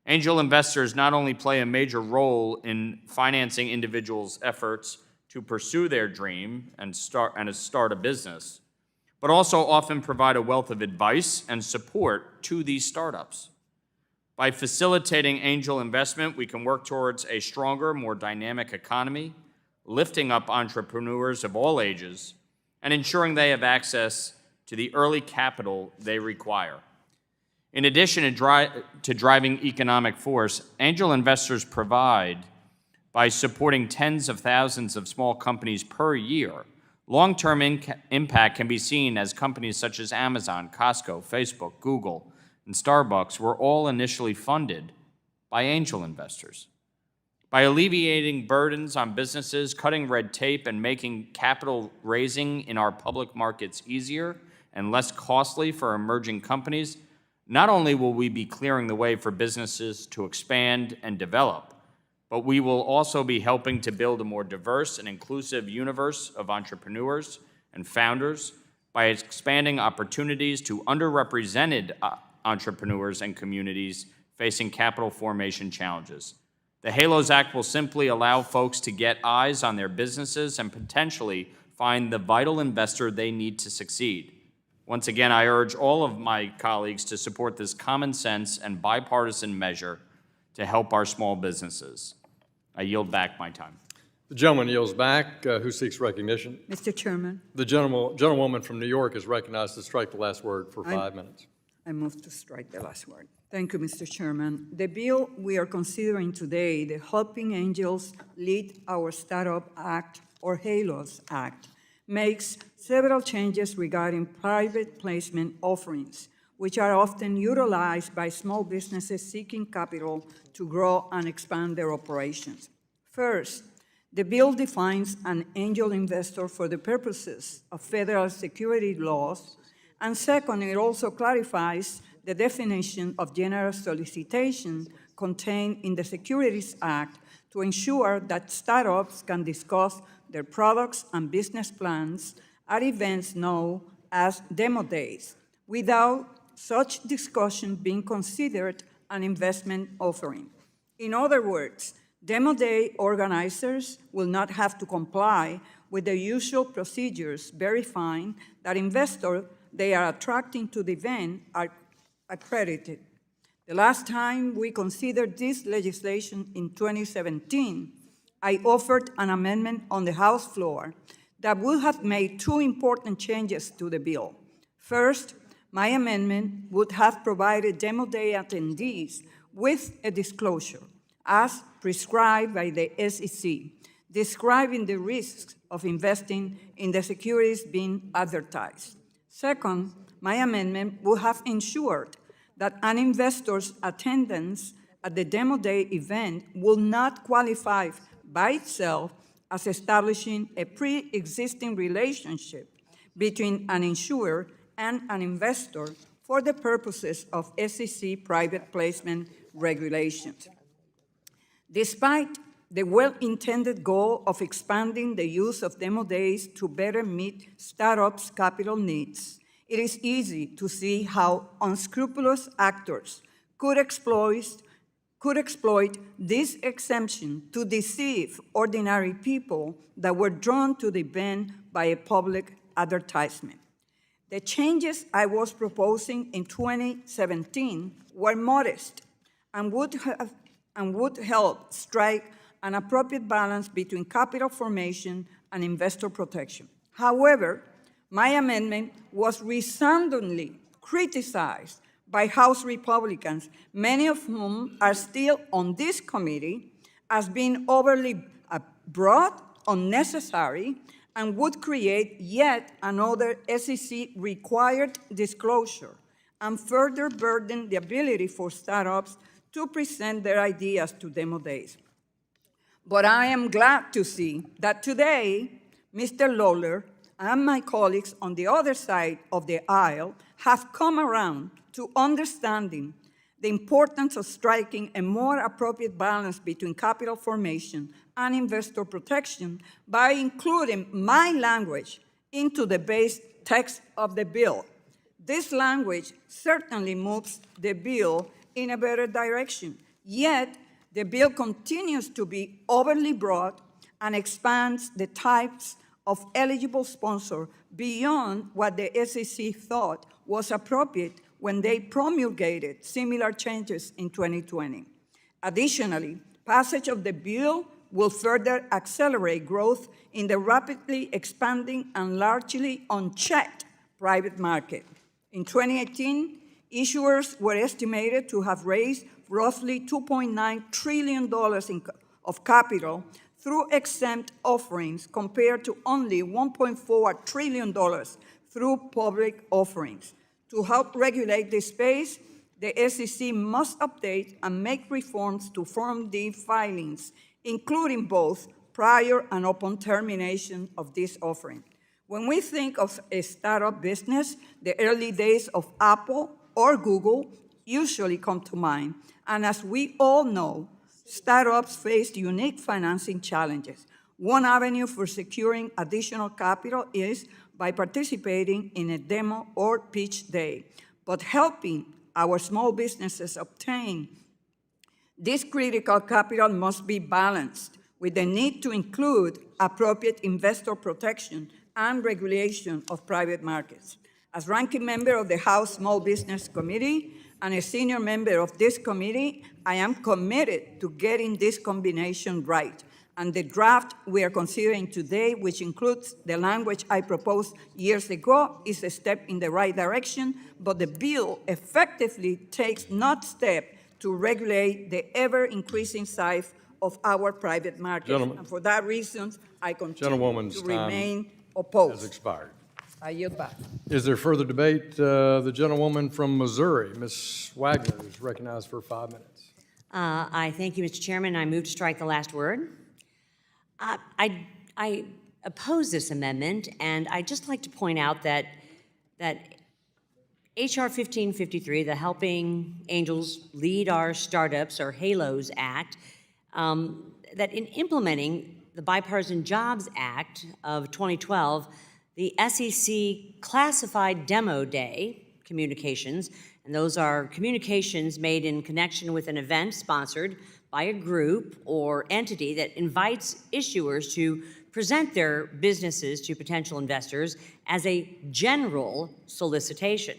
Angel investors not only play a major role in financing individuals' efforts to pursue their dream and start a business, but also often provide a wealth of advice and support to these startups. By facilitating angel investment, we can work towards a stronger, more dynamic economy, lifting up entrepreneurs of all ages, and ensuring they have access to the early capital they require. In addition to driving economic force, angel investors provide, by supporting tens of thousands of small companies per year, long-term impact can be seen as companies such as Amazon, Costco, Facebook, Google, and Starbucks were all initially funded by angel investors. By alleviating burdens on businesses, cutting red tape, and making capital raising in our public markets easier and less costly for emerging companies, not only will we be clearing the way for businesses to expand and develop, but we will also be helping to build a more diverse and inclusive universe of entrepreneurs and founders by expanding opportunities to underrepresented entrepreneurs and communities facing capital formation challenges. The HALOS Act will simply allow folks to get eyes on their businesses and potentially find the vital investor they need to succeed. Once again, I urge all of my colleagues to support this common sense and bipartisan measure to help our small businesses. I yield back my time. The gentleman yields back. Who seeks recognition? Mr. Chairman. The gentlewoman from New York is recognized to strike the last word for 5 minutes. I move to strike the last word. Thank you, Mr. Chairman. The bill we are considering today, the Helping Angels Lead Our Startup Act, or HALOS Act, makes several changes regarding private placement offerings, which are often utilized by small businesses seeking capital to grow and expand their operations. First, the bill defines an angel investor for the purposes of federal security laws, and second, it also clarifies the definition of general solicitation contained in the Securities Act to ensure that startups can discuss their products and business plans at events known as demo days, without such discussion being considered an investment offering. In other words, demo day organizers will not have to comply with the usual procedures verifying that investors they are attracting to the event are accredited. The last time we considered this legislation in 2017, I offered an amendment on the House floor that would have made two important changes to the bill. First, my amendment would have provided demo day attendees with a disclosure, as prescribed by the SEC, describing the risks of investing in the securities being advertised. Second, my amendment would have ensured that an investor's attendance at the demo day event will not qualify by itself as establishing a pre-existing relationship between an issuer and an investor for the purposes of SEC private placement regulations. Despite the well-intended goal of expanding the use of demo days to better meet startups' capital needs, it is easy to see how unscrupulous actors could exploit this exemption to deceive ordinary people that were drawn to the event by a public advertisement. The changes I was proposing in 2017 were modest and would help strike an appropriate balance between capital formation and investor protection. However, my amendment was resoundingly criticized by House Republicans, many of whom are still on this committee, as being overly broad, unnecessary, and would create yet another SEC-required disclosure and further burden the ability for startups to present their ideas to demo days. But I am glad to see that today, Mr. Lawler and my colleagues on the other side of the aisle have come around to understanding the importance of striking a more appropriate balance between capital formation and investor protection by including my language into the base text of the bill. This language certainly moves the bill in a better direction, Yet, the bill continues to be overly broad and expands the types of eligible sponsor beyond what the SEC thought was appropriate when they promulgated similar changes in 2020. Additionally, passage of the bill will further accelerate growth in the rapidly expanding and largely unchecked private market. In 2018, issuers were estimated to have raised roughly $2.9 trillion of capital through exempt offerings compared to only $1.4 trillion through public offerings. To help regulate this space, the SEC must update and make reforms to Form D filings, including both prior and upon termination of this offering. When we think of a startup business, the early days of Apple or Google usually come to mind. And as we all know, startups face unique financing challenges. One avenue for securing additional capital is by participating in a demo or pitch day. But helping our small businesses obtain this critical capital must be balanced with the need to include appropriate investor protection and regulation of private markets. As ranking member of the House Small Business Committee and a senior member of this committee, I am committed to getting this combination right. And the draft we are considering today, which includes the language I proposed years ago, is a step in the right direction, but the bill effectively takes not step to regulate the ever-increasing size of our private market. And for that reason, I continue to remain opposed. Has expired. I yield back. Is there further debate? The gentlewoman from Missouri, Ms. Wagner, is recognized for 5 minutes. I thank you, Mr. Chairman. I move to strike the last word. I oppose this amendment, and I'd just like to point out that H.R. 1553, the Helping Angels Lead Our Startups, or HALOS Act, that in implementing the Bipartisan Jobs Act of 2012, the SEC classified demo day communications, and those are communications made in connection with an event sponsored by a group or entity that invites issuers to present their businesses to potential investors as a general solicitation.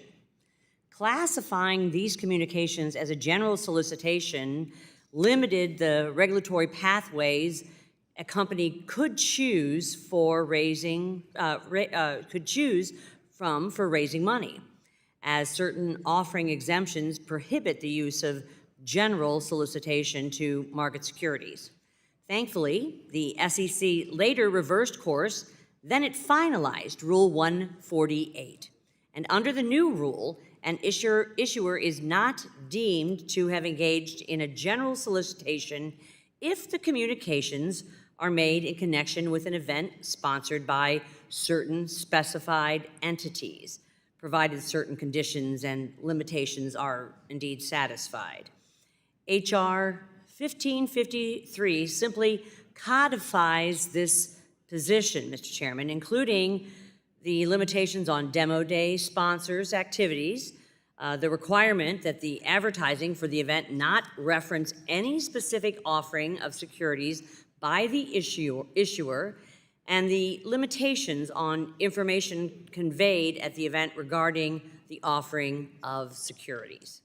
Classifying these communications as a general solicitation limited the regulatory pathways a company could choose for raising money, as certain offering exemptions prohibit the use of general solicitation to market securities. Thankfully, the SEC later reversed course, then it finalized Rule 148. And under the new rule, an issuer is not deemed to have engaged in a general solicitation if the communications are made in connection with an event sponsored by certain specified entities, provided certain conditions and limitations are indeed satisfied. H.R. 1553 simply codifies this position, Mr. Chairman, including the limitations on demo day sponsors' activities, the requirement that the advertising for the event not reference any specific offering of securities by the issuer, and the limitations on information conveyed at the event regarding the offering of securities.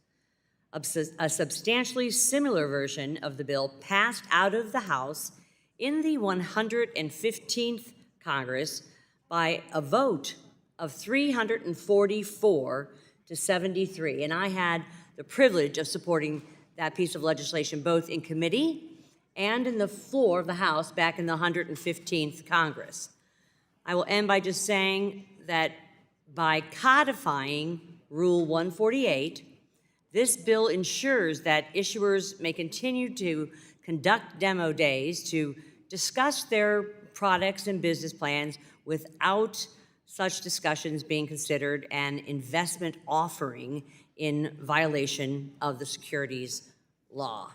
A substantially similar version of the bill passed out of the House in the 115th Congress by a vote of 344 to 73, and I had the privilege of supporting that piece of legislation both in committee and in the floor of the House back in the 115th Congress. I will end by just saying that by codifying Rule 148, this bill ensures that issuers may continue to conduct demo days to discuss their products and business plans without such discussions being considered an investment offering in violation of the securities law.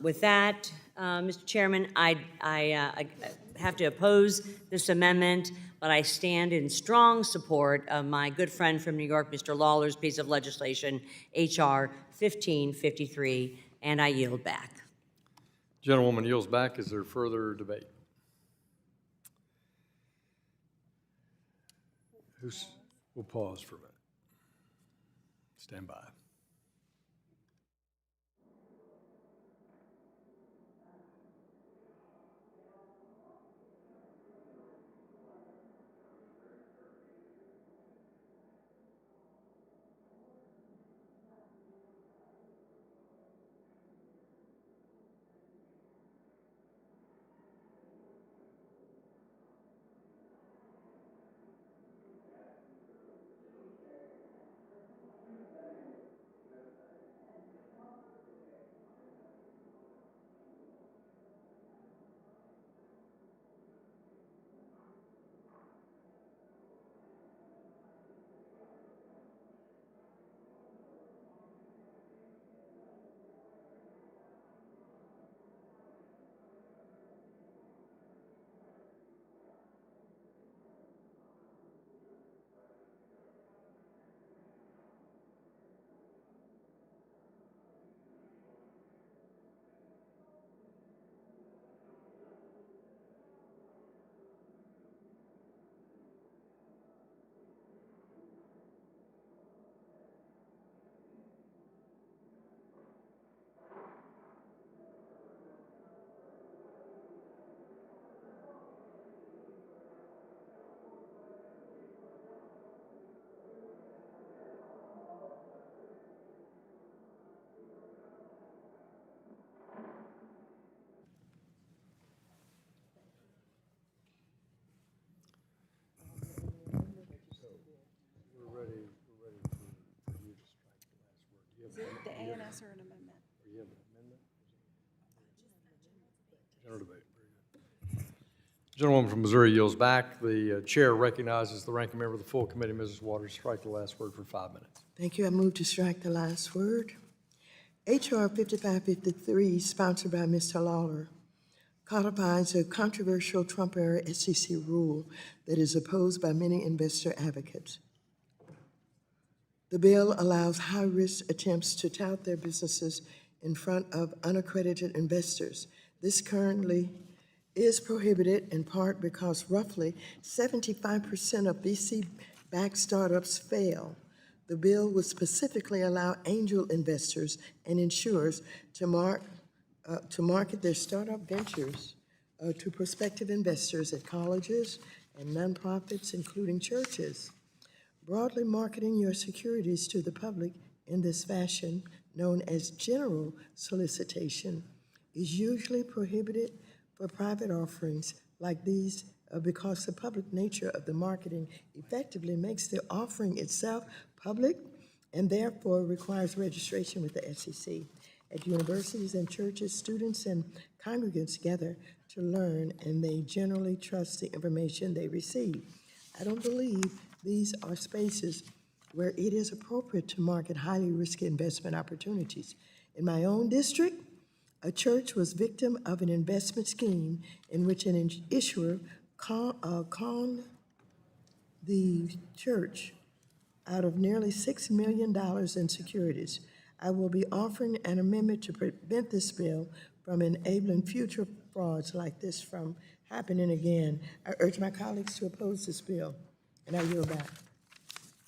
With that, Mr. Chairman, I have to oppose this amendment, but I stand in strong support of my good friend from New York, Mr. Lawler's piece of legislation, H.R. 1553. and I yield back. Gentlewoman yields back. Is there further debate? We'll pause for a minute. Stand by. The ANS or an amendment? General debate. Very good. Gentlewoman from Missouri yields back. The chair recognizes the ranking member of the full committee, Mrs. Waters. Strike the last word for 5 minutes. Thank you. I move to strike the last word. H.R. 5553, sponsored by Mr. Lawler, codifies a controversial Trump-era SEC rule that is opposed by many investor advocates. The bill allows high-risk attempts to tout their businesses in front of unaccredited investors. This currently is prohibited in part because roughly 75% of VC-backed startups fail. The bill would specifically allow angel investors and insurers to market their startup ventures to prospective investors at colleges and nonprofits, including churches. Broadly marketing your securities to the public in this fashion, known as general solicitation, is usually prohibited for private offerings like these because the public nature of the marketing effectively makes the offering itself public and therefore requires registration with the SEC. At universities and churches, students and congregants gather to learn, and they generally trust the information they receive. I don't believe these are spaces where it is appropriate to market highly risky investment opportunities. In my own district, a church was victim of an investment scheme in which an issuer conned the church out of nearly $6 million in securities. I will be offering an amendment to prevent this bill from enabling future frauds like this from happening again. I urge my colleagues to oppose this bill, and I yield back.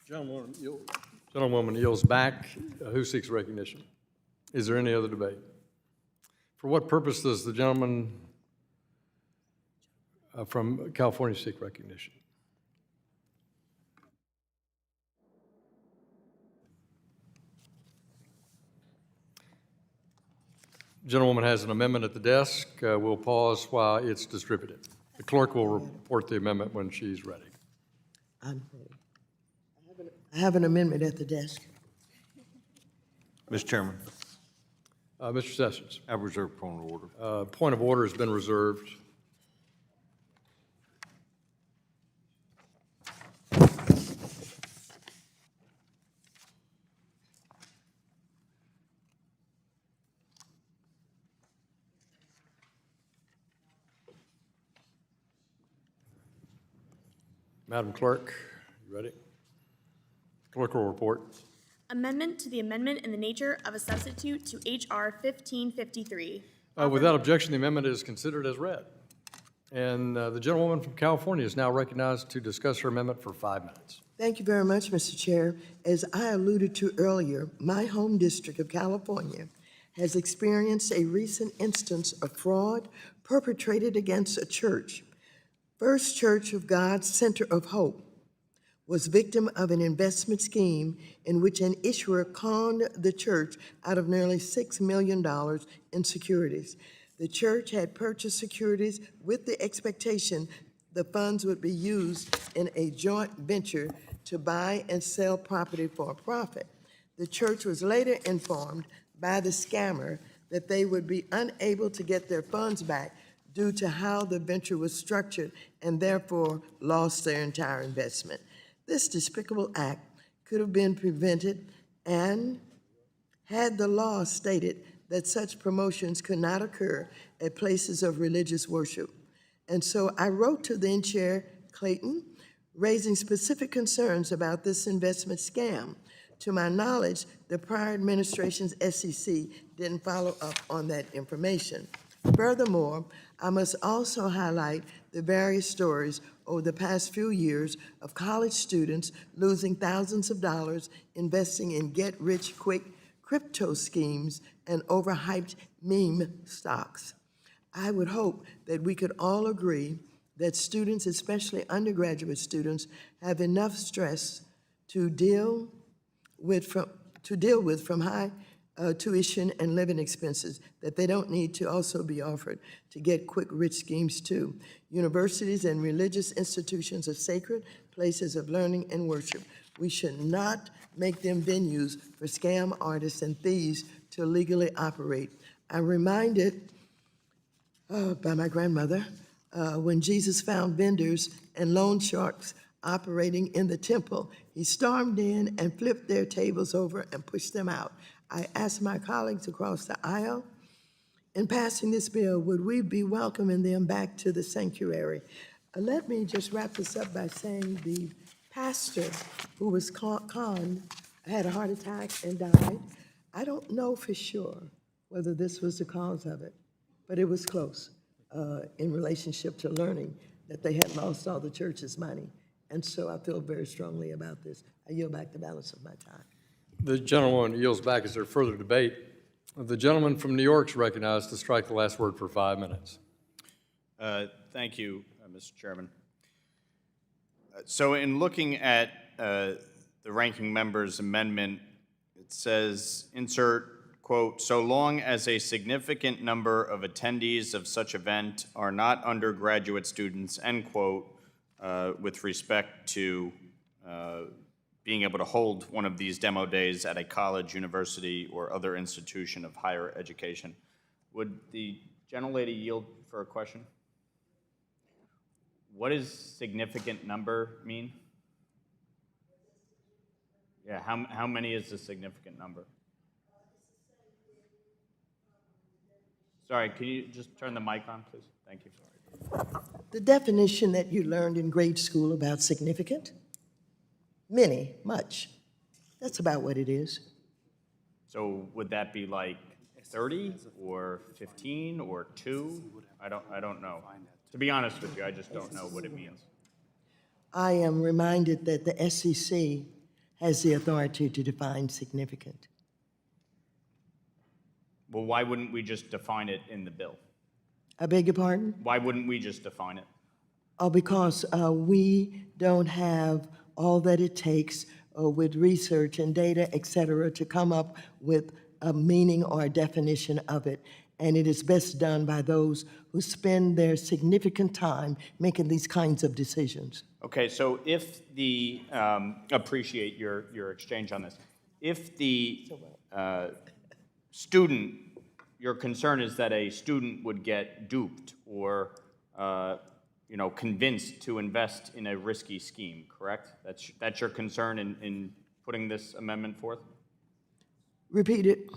Gentlewoman yields back. Who seeks recognition? Is there any other debate? For what purpose does the gentleman from California seek recognition? Gentlewoman has an amendment at the desk. We'll pause while it's distributed. The clerk will report the amendment when she's ready. I'm ready. I have an amendment at the desk. Mr. Chairman. Mr. Sessions. I reserve point of order. Point of order has been reserved. Madam Clerk, you ready? Clerk will report. Amendment to the amendment in the nature of a substitute to H.R. 1553. Without objection, the amendment is considered as read. And the gentlewoman from California is now recognized to discuss her amendment for 5 minutes. Thank you very much, Mr. Chair. As I alluded to earlier, my home district of California has experienced a recent instance of fraud perpetrated against a church. First Church of God Center of Hope was victim of an investment scheme in which an issuer conned the church out of nearly $6 million in securities. The church had purchased securities with the expectation the funds would be used in a joint venture to buy and sell property for a profit. The church was later informed by the scammer that they would be unable to get their funds back due to how the venture was structured and therefore lost their entire investment. This despicable act could have been prevented and had the law stated that such promotions could not occur at places of religious worship. And so I wrote to then Chair Clayton, raising specific concerns about this investment scam. To my knowledge, the prior administration's SEC didn't follow up on that information. Furthermore, I must also highlight the various stories over the past few years of college students losing thousands of dollars investing in get-rich-quick crypto schemes and overhyped meme stocks. I would hope that we could all agree that students, especially undergraduate students, have enough stress to deal with from high tuition and living expenses, that they don't need to also be offered to get quick rich schemes too. Universities and religious institutions are sacred places of learning and worship. We should not make them venues for scam artists and thieves to legally operate. I'm reminded by my grandmother when Jesus found vendors and loan sharks operating in the temple. He stormed in and flipped their tables over and pushed them out. I asked my colleagues across the aisle, in passing this bill, would we be welcoming them back to the sanctuary? Let me just wrap this up by saying the pastor who was conned had a heart attack and died. I don't know for sure whether this was the cause of it, but it was close in relationship to learning that they had lost all the church's money. And so I feel very strongly about this. I yield back the balance of my time. The gentlewoman yields back. Is there further debate? The gentleman from New York is recognized to strike the last word for 5 minutes. Thank you, Mr. Chairman. So in looking at the ranking member's amendment, it says, insert, quote, so long as a significant number of attendees of such event are not undergraduate students, end quote, with respect to being able to hold one of these demo days at a college, university, or other institution of higher education. Would the gentlelady yield for a question? What does significant number mean? Yeah, how many is a significant number? Sorry, can you just turn the mic on, please? Thank you. The definition that you learned in grade school about significant, many, much. That's about what it is. So would that be like 30 or 15 or 2? I don't know. To be honest with you, I just don't know what it means. I am reminded that the SEC has the authority to define significant. Well, why wouldn't we just define it in the bill? I beg your pardon? Why wouldn't we just define it? Because we don't have all that it takes with research and data, et cetera, to come up with a meaning or a definition of it. And it is best done by those who spend their significant time making these kinds of decisions. Okay, so if the, appreciate your exchange on this. If the student, your concern is that a student would get duped or, convinced to invest in a risky scheme, correct? That's your concern in putting this amendment forth? Repeat it.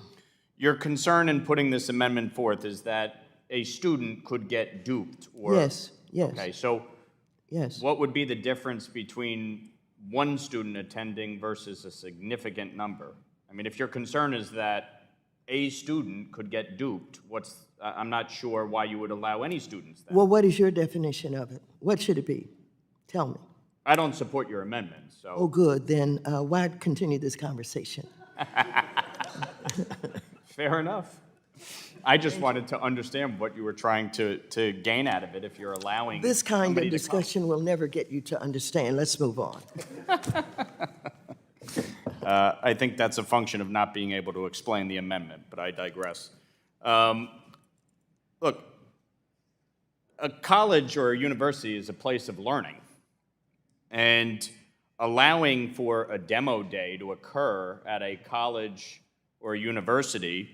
Your concern in putting this amendment forth is that a student could get duped or? Yes, yes. Okay, so yes. What would be the difference between one student attending versus a significant number. I mean, if your concern is that a student could get duped, I'm not sure why you would allow any students then. Well, what is your definition of it? What should it be? Tell me. I don't support your amendment, so. Oh, good. Then why continue this conversation? Fair enough. I just wanted to understand what you were trying to gain out of it if you're allowing This kind of somebody to come. discussion will never get you to understand. Let's move on. I think that's a function of not being able to explain the amendment, but I digress. Look, a college or a university is a place of learning, and allowing for a demo day to occur at a college or a university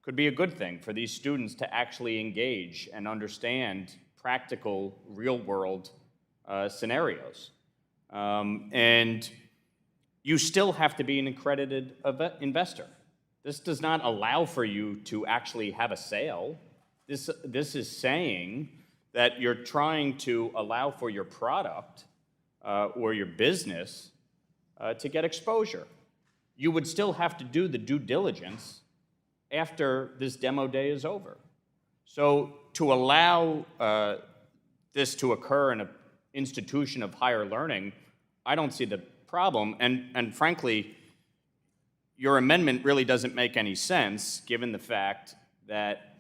could be a good thing for these students to actually engage and understand practical, real-world scenarios. And you still have to be an accredited investor. This does not allow for you to actually have a sale. This is saying that you're trying to allow for your product or your business to get exposure. You would still have to do the due diligence after this demo day is over. So to allow this to occur in an institution of higher learning, I don't see the problem. And frankly, your amendment really doesn't make any sense given the fact that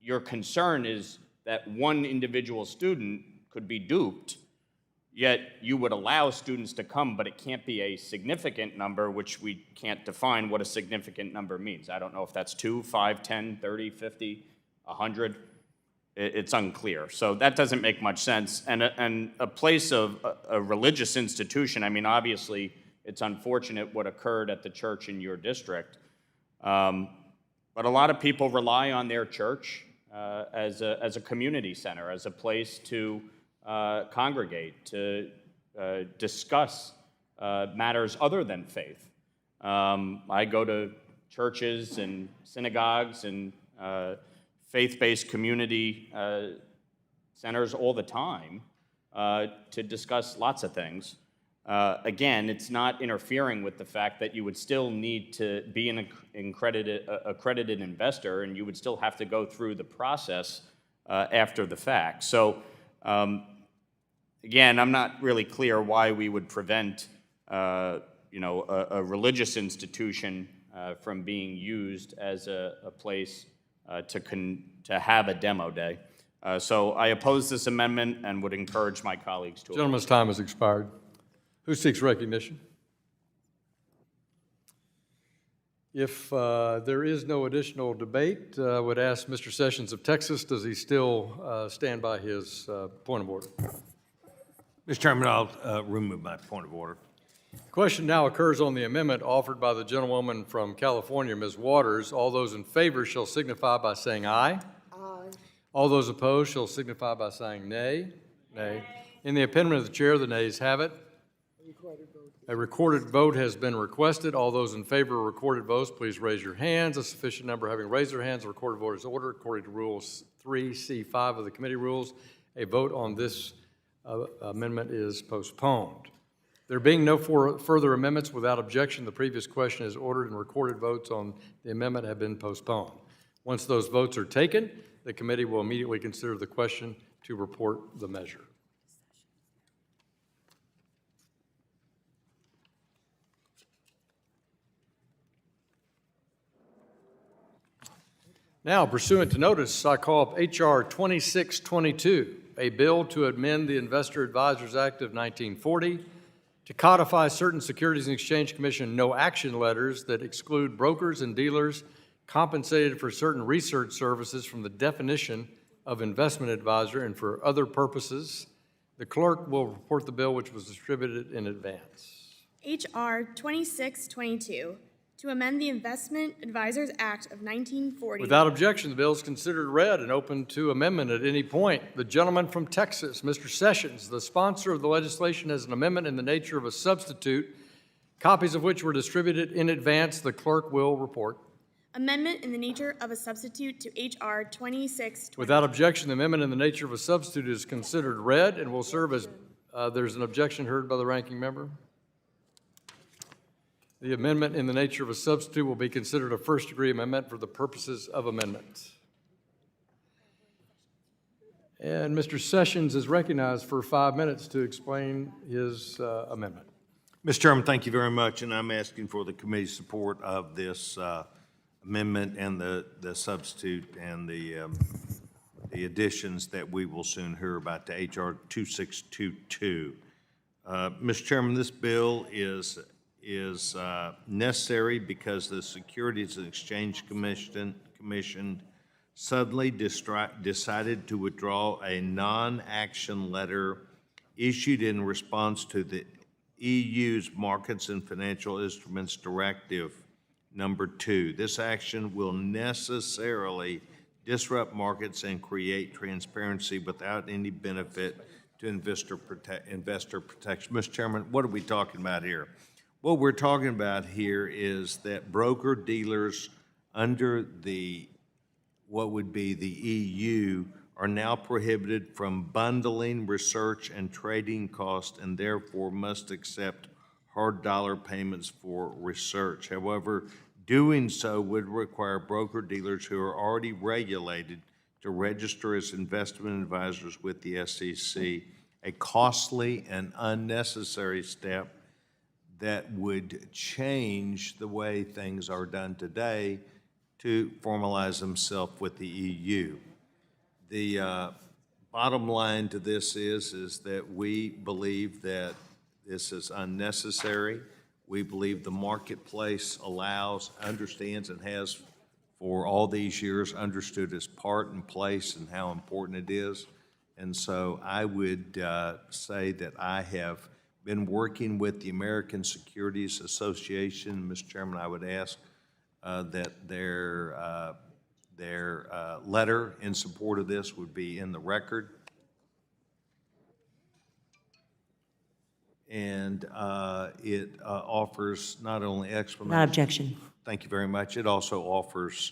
your concern is that one individual student could be duped, yet you would allow students to come, but it can't be a significant number, which we can't define what a significant number means. I don't know if that's 2, 5, 10, 30, 50, 100. It's unclear. So that doesn't make much sense. And a place of a religious institution, I mean, obviously, it's unfortunate what occurred at the church in your district. But a lot of people rely on their church as a community center, as a place to congregate, to discuss matters other than faith. I go to churches and synagogues and faith-based community centers all the time to discuss lots of things. Again, it's not interfering with the fact that you would still need to be an accredited investor, and you would still have to go through the process after the fact. So, again, I'm not really clear why we would prevent, a religious institution from being used as a place to have a demo day. So I oppose this amendment and would encourage my colleagues to. Gentleman's time has expired. Who seeks recognition? If there is no additional debate, I would ask Mr. Sessions of Texas, does he still stand by his point of order? Mr. Chairman, I'll remove my point of order. Question now occurs on the amendment offered by the gentlewoman from California, Ms. Waters. All those in favor shall signify by saying aye. Aye. All those opposed shall signify by saying nay. Nay. In the opinion of the chair, the nays have it. A recorded vote has been requested. All those in favor of recorded votes, please raise your hands. A sufficient number having raised their hands, a recorded vote is ordered according to Rule 3C5 of the committee rules. A vote on this amendment is postponed. There being no further amendments without objection, the previous question is ordered and recorded votes on the amendment have been postponed. Once those votes are taken, the committee will immediately consider the question to report the measure. Now, pursuant to notice, I call up H.R. 2622, a bill to amend the Investor Advisors Act of 1940 to codify certain Securities and Exchange Commission no-action letters that exclude brokers and dealers compensated for certain research services from the definition of investment advisor and for other purposes. The clerk will report the bill, which was distributed in advance. H.R. 2622, to amend the Investment Advisors Act of 1940. Without objection, the bill is considered read and open to amendment at any point. The gentleman from Texas, Mr. Sessions, the sponsor of the legislation, has an amendment in the nature of a substitute, copies of which were distributed in advance. The clerk will report. Amendment in the nature of a substitute to H.R. 2622. Without objection, the amendment in the nature of a substitute is considered read and will serve as There's an objection heard by the ranking member. The amendment in the nature of a substitute will be considered a first-degree amendment for the purposes of amendment. And Mr. Sessions is recognized for 5 minutes to explain his amendment. Mr. Chairman, thank you very much, and I'm asking for the committee's support of this amendment and the substitute and the additions that we will soon hear about to H.R. 2622. Mr. Chairman, this bill is necessary because the Securities and Exchange Commission suddenly decided to withdraw a non-action letter issued in response to the EU's Markets and Financial Instruments Directive number 2. This action will necessarily disrupt markets and create transparency without any benefit to investor protection. Mr. Chairman, what are we talking about here? What we're talking about here is that broker-dealers under what would be the EU are now prohibited from bundling research and trading costs and therefore must accept hard dollar payments for research. However, doing so would require broker-dealers who are already regulated to register as investment advisors with the SEC, a costly and unnecessary step that would change the way things are done today to formalize themselves with the EU. The bottom line to this is that we believe that this is unnecessary. We believe the marketplace allows, understands, and has for all these years understood its part and place and how important it is. And so I would say that I have been working with the American Securities Association. Mr. Chairman, I would ask that their letter in support of this would be in the record. And it offers not only explanation. Without objection. Thank you very much. It also offers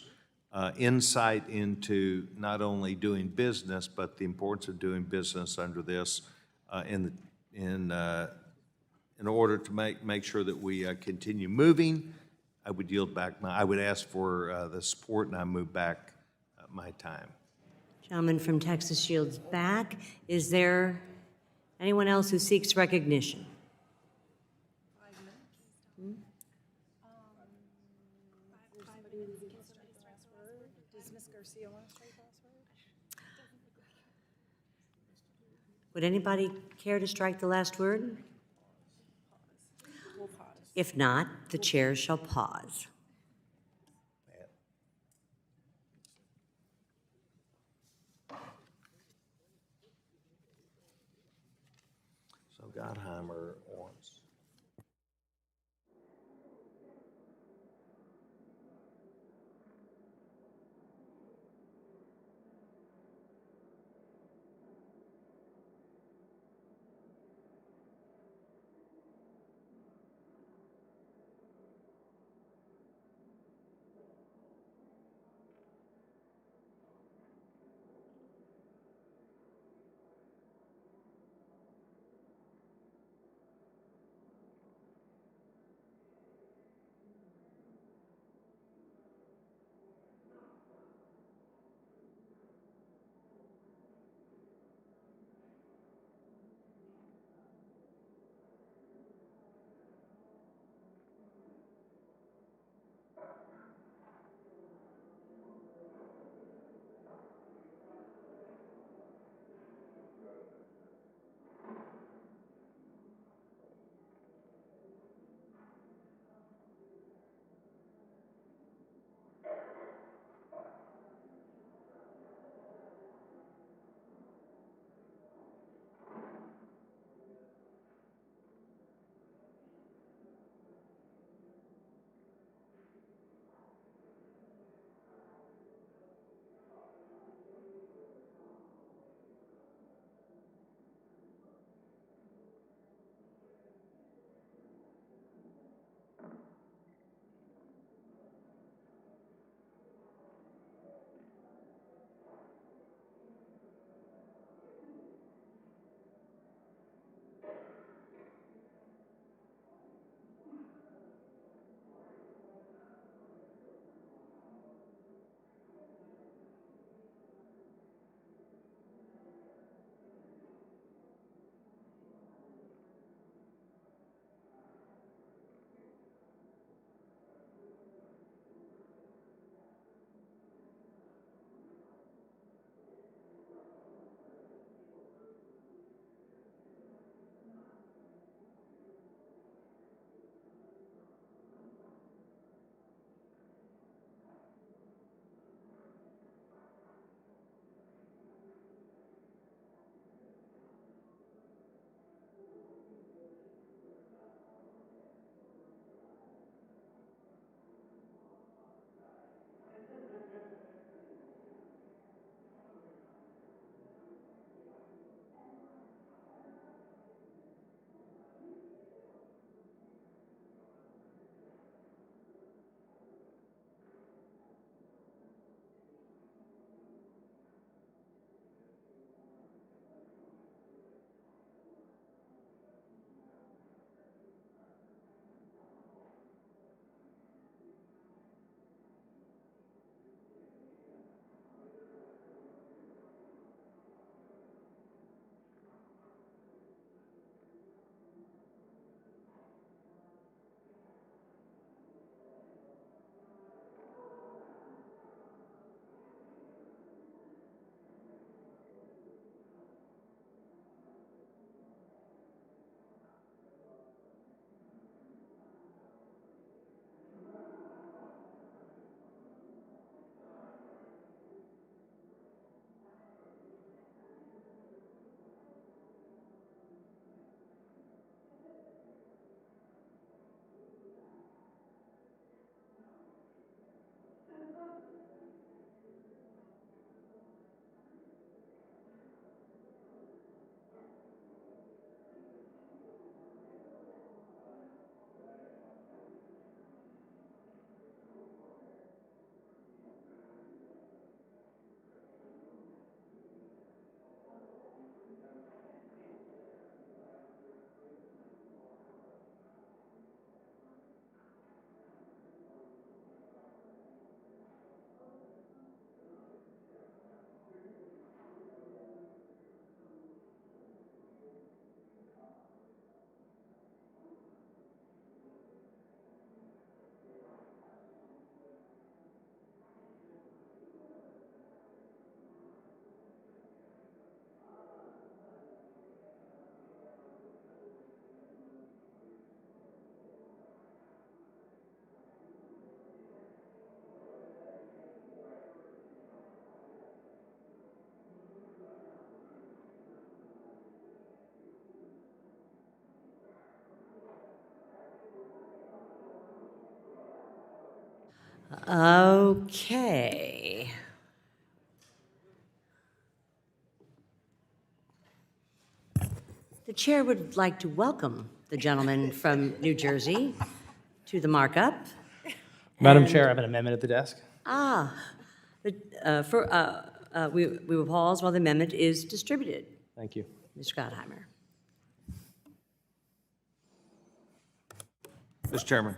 insight into not only doing business, but the importance of doing business under this in order to make sure that we continue moving. I would yield back I would ask for the support, and I move back my time. Gentleman from Texas yields back. Is there anyone else who seeks recognition? Would anybody care to strike the last word? If not, the chair shall pause. So Gottheimer wants. Okay. The chair would like to welcome the gentleman from New Jersey to the markup. Madam And- Chair, I have an amendment at the desk. We will pause while the amendment is distributed. Thank you. Mr. Gottheimer. Mr. Chairman.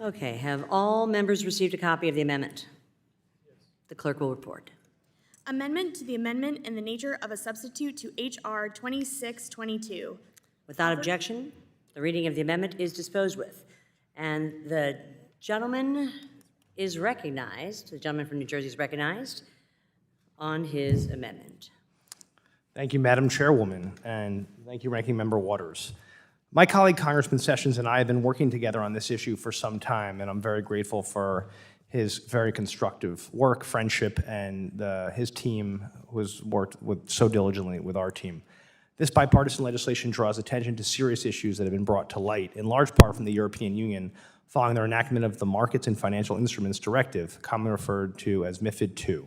Okay, have all members received a copy of the amendment? The clerk will report. Amendment to the amendment in the nature of a substitute to H.R. 2622. Without objection, the reading of the amendment is disposed with. And the gentleman is recognized, the gentleman from New Jersey is recognized on his amendment. Thank you, Madam Chairwoman, and thank you, Ranking Member Waters. My colleague, Congressman Sessions, and I have been working together on this issue for some time, and I'm very grateful for his very constructive work, friendship, and his team who has worked so diligently with our team. This bipartisan legislation draws attention to serious issues that have been brought to light, in large part from the European Union, following their enactment of the Markets and Financial Instruments Directive, commonly referred to as MiFID II.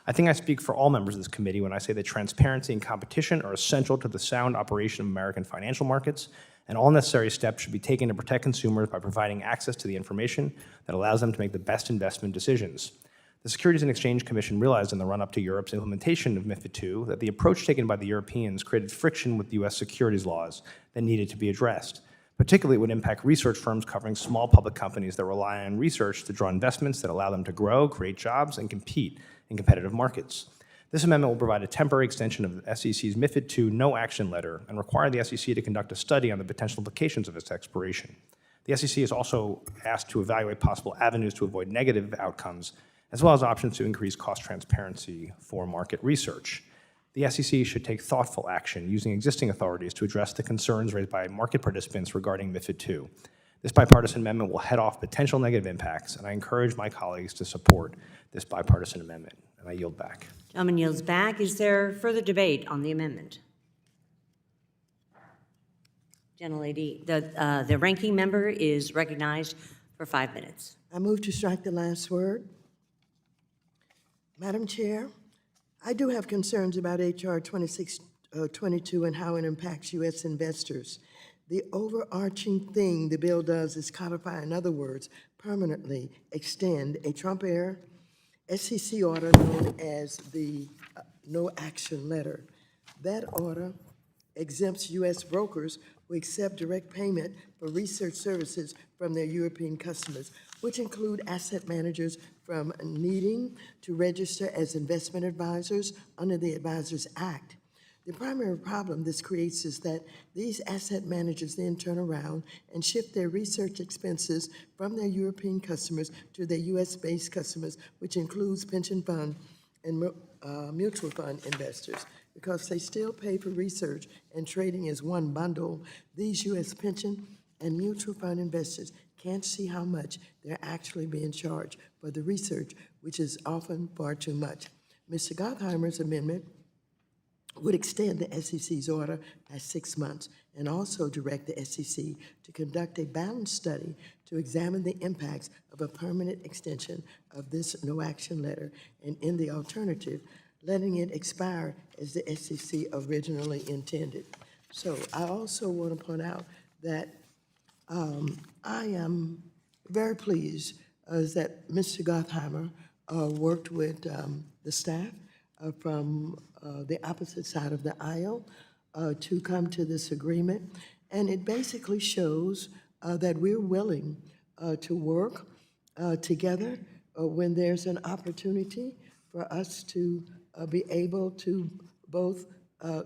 I think I speak for all members of this committee when I say that transparency and competition are essential to the sound operation of American financial markets, and all necessary steps should be taken to protect consumers by providing access to the information that allows them to make the best investment decisions. The Securities and Exchange Commission realized in the run-up to Europe's implementation of MiFID II that the approach taken by the Europeans created friction with U.S. securities laws that needed to be addressed. Particularly, it would impact research firms covering small public companies that rely on research to draw investments that allow them to grow, create jobs, and compete in competitive markets. This amendment will provide a temporary extension of the SEC's MiFID II no-action letter and require the SEC to conduct a study on the potential implications of its expiration. The SEC is also asked to evaluate possible avenues to avoid negative outcomes, as well as options to increase cost transparency for market research. The SEC should take thoughtful action using existing authorities to address the concerns raised by market participants regarding MiFID II. This bipartisan amendment will head off potential negative impacts, and I encourage my colleagues to support this bipartisan amendment. And I yield back. Gentleman yields back. Is there further debate on the amendment? Gentlelady, the ranking member is recognized for 5 minutes. I move to strike the last word. Madam Chair, I do have concerns about H.R. 2622 and how it impacts U.S. investors. The overarching thing the bill does is codify, in other words, permanently extend a Trump-era SEC order known as the No Action Letter. That order exempts U.S. brokers who accept direct payment for research services from their European customers, which include asset managers from needing to register as investment advisors under the Advisors Act. The primary problem this creates is that these asset managers then turn around and shift their research expenses from their European customers to their U.S.-based customers, which includes pension fund and mutual fund investors. Because they still pay for research and trading as one bundle, these U.S. pension and mutual fund investors can't see how much they're actually being charged for the research, which is often far too much. Mr. Gottheimer's amendment would extend the SEC's order by 6 months and also direct the SEC to conduct a balanced study to examine the impacts of a permanent extension of this no-action letter, and in the alternative, letting it expire as the SEC originally intended. So I also want to point out that I am very pleased that Mr. Gottheimer worked with the staff from the opposite side of the aisle to come to this agreement. And it basically shows that we're willing to work together when there's an opportunity for us to be able to both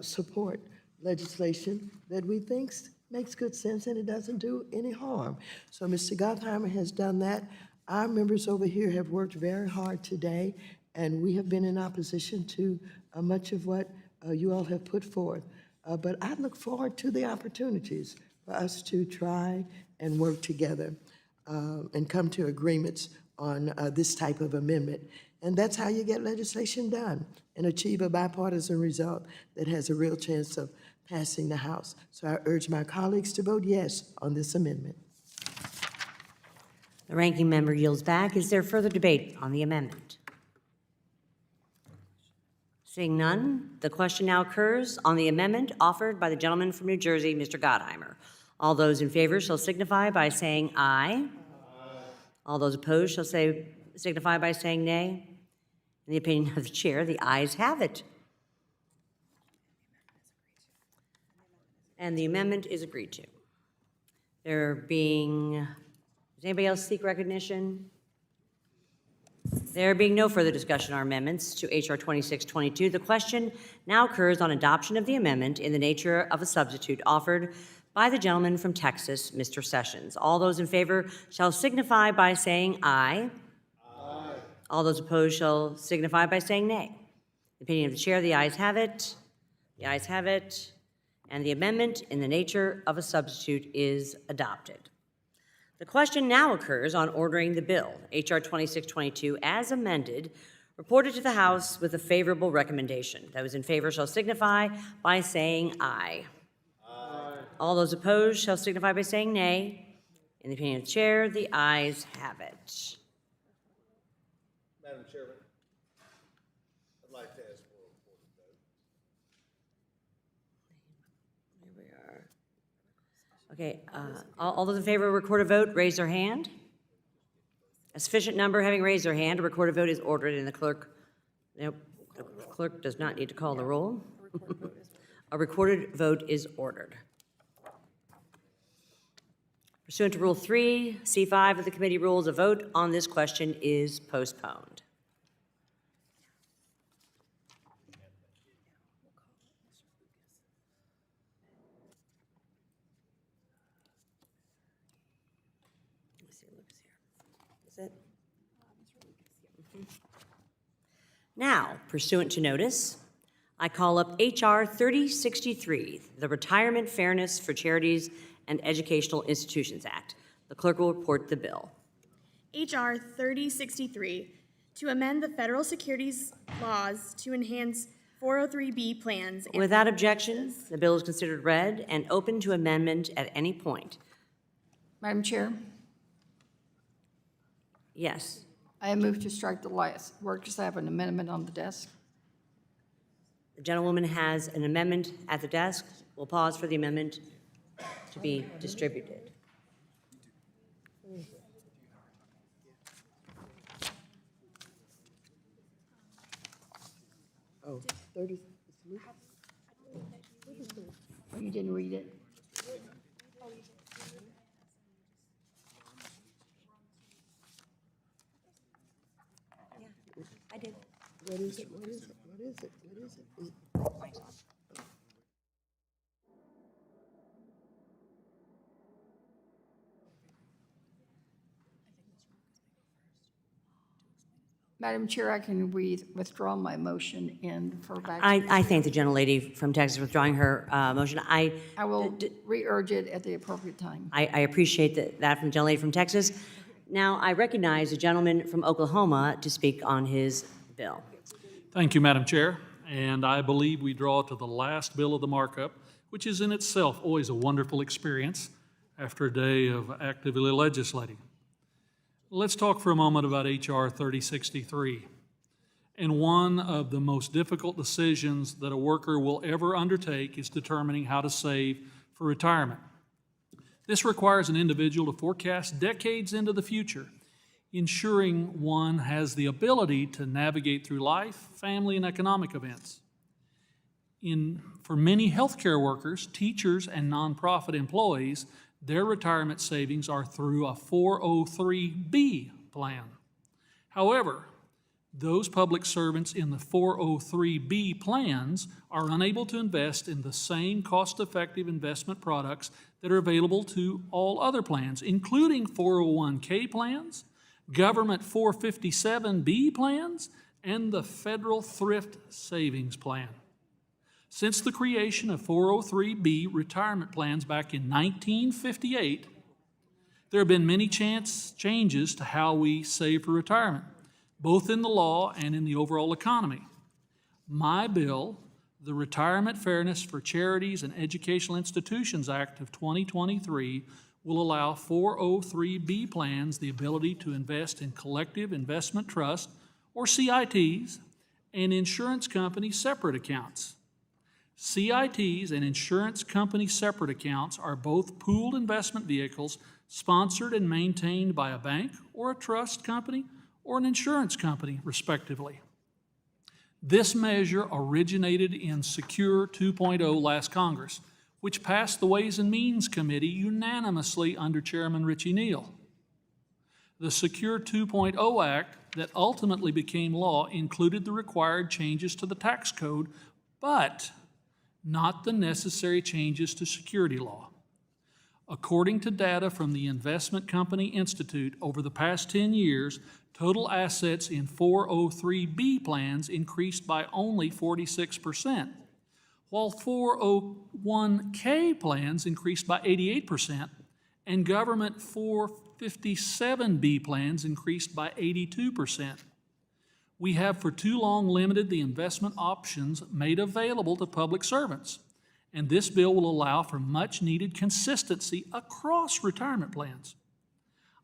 support legislation that we think makes good sense and it doesn't do any harm. So Mr. Gottheimer has done that. Our members over here have worked very hard today, and we have been in opposition to much of what you all have put forth. but I look forward to the opportunities for us to try and work together and come to agreements on this type of amendment. And that's how you get legislation done and achieve a bipartisan result that has a real chance of passing the House. So I urge my colleagues to vote yes on this amendment. The ranking member yields back. Is there further debate on the amendment? Seeing none, the question now occurs on the amendment offered by the gentleman from New Jersey, Mr. Gottheimer. All those in favor shall signify by saying aye. All those opposed shall signify by saying nay. In the opinion of the chair, the ayes have it. And the amendment is agreed to. Does anybody else seek recognition? There being no further discussion or amendments to H.R. 2622, the question now occurs on adoption of the amendment in the nature of a substitute offered by the gentleman from Texas, Mr. Sessions. All those in favor shall signify by saying aye. Aye. All those opposed shall signify by saying nay. In the opinion of the chair, the ayes have it. The ayes have it. And the amendment in the nature of a substitute is adopted. The question now occurs on ordering the bill, H.R. 2622, as amended, reported to the House with a favorable recommendation. Those in favor shall signify by saying aye. Aye. All those opposed shall signify by saying nay. In the opinion of the chair, the ayes have it. Madam Chairman, I'd like to ask for a recorded vote. Here we are. Okay, all those in favor of a recorded vote, raise their hand. A sufficient number having raised their hand, a recorded vote is ordered, and the clerk does not need to call the roll. A recorded vote is ordered. Pursuant to Rule 3, C5 of the committee rules, a vote on this question is postponed. Now, pursuant to notice, I call up H.R. 3063, the Retirement Fairness for Charities and Educational Institutions Act. The clerk will report the bill. H.R. 3063, to amend the federal securities laws to enhance 403B plans. Without objection, the bill is considered read and open to amendment at any point. Madam Chair, Yes. I move to strike the last word because I have an amendment on the desk. The gentlewoman has an amendment at the desk. We'll pause for the amendment to be distributed. Oh, 30. Oh, you didn't read it? I did. What is it? What is it? What is it? What is it? Madam Chair, I can withdraw my motion and refer back to I thank the gentlelady from Texas for withdrawing her motion. I will re-urge it at the appropriate time. I appreciate that from the gentlelady from Texas. Now, I recognize the gentleman from Oklahoma to speak on his bill. Thank you, Madam Chair. And I believe we draw to the last bill of the markup, which is in itself always a wonderful experience after a day of actively legislating. Let's talk for a moment about H.R. 3063. And one of the most difficult decisions that a worker will ever undertake is determining how to save for retirement. This requires an individual to forecast decades into the future, ensuring one has the ability to navigate through life, family, and economic events. For many healthcare workers, teachers, and nonprofit employees, their retirement savings are through a 403B plan. However, those public servants in the 403B plans are unable to invest in the same cost-effective investment products that are available to all other plans, including 401K plans, government 457B plans, and the federal thrift savings plan. Since the creation of 403B retirement plans back in 1958, there have been many changes to how we save for retirement, both in the law and in the overall economy. My bill, the Retirement Fairness for Charities and Educational Institutions Act of 2023, will allow 403B plans the ability to invest in collective investment trust, or CITs, and insurance company separate accounts. CITs and insurance company separate accounts are both pooled investment vehicles sponsored and maintained by a bank or a trust company or an insurance company, respectively. This measure originated in Secure 2.0 last Congress, which passed the Ways and Means Committee unanimously under Chairman Richie Neal. The Secure 2.0 Act that ultimately became law included the required changes to the tax code, but not the necessary changes to security law. According to data from the Investment Company Institute, over the past 10 years, total assets in 403B plans increased by only 46%, while 401K plans increased by 88%, and government 457B plans increased by 82%. We have for too long limited the investment options made available to public servants, and this bill will allow for much-needed consistency across retirement plans.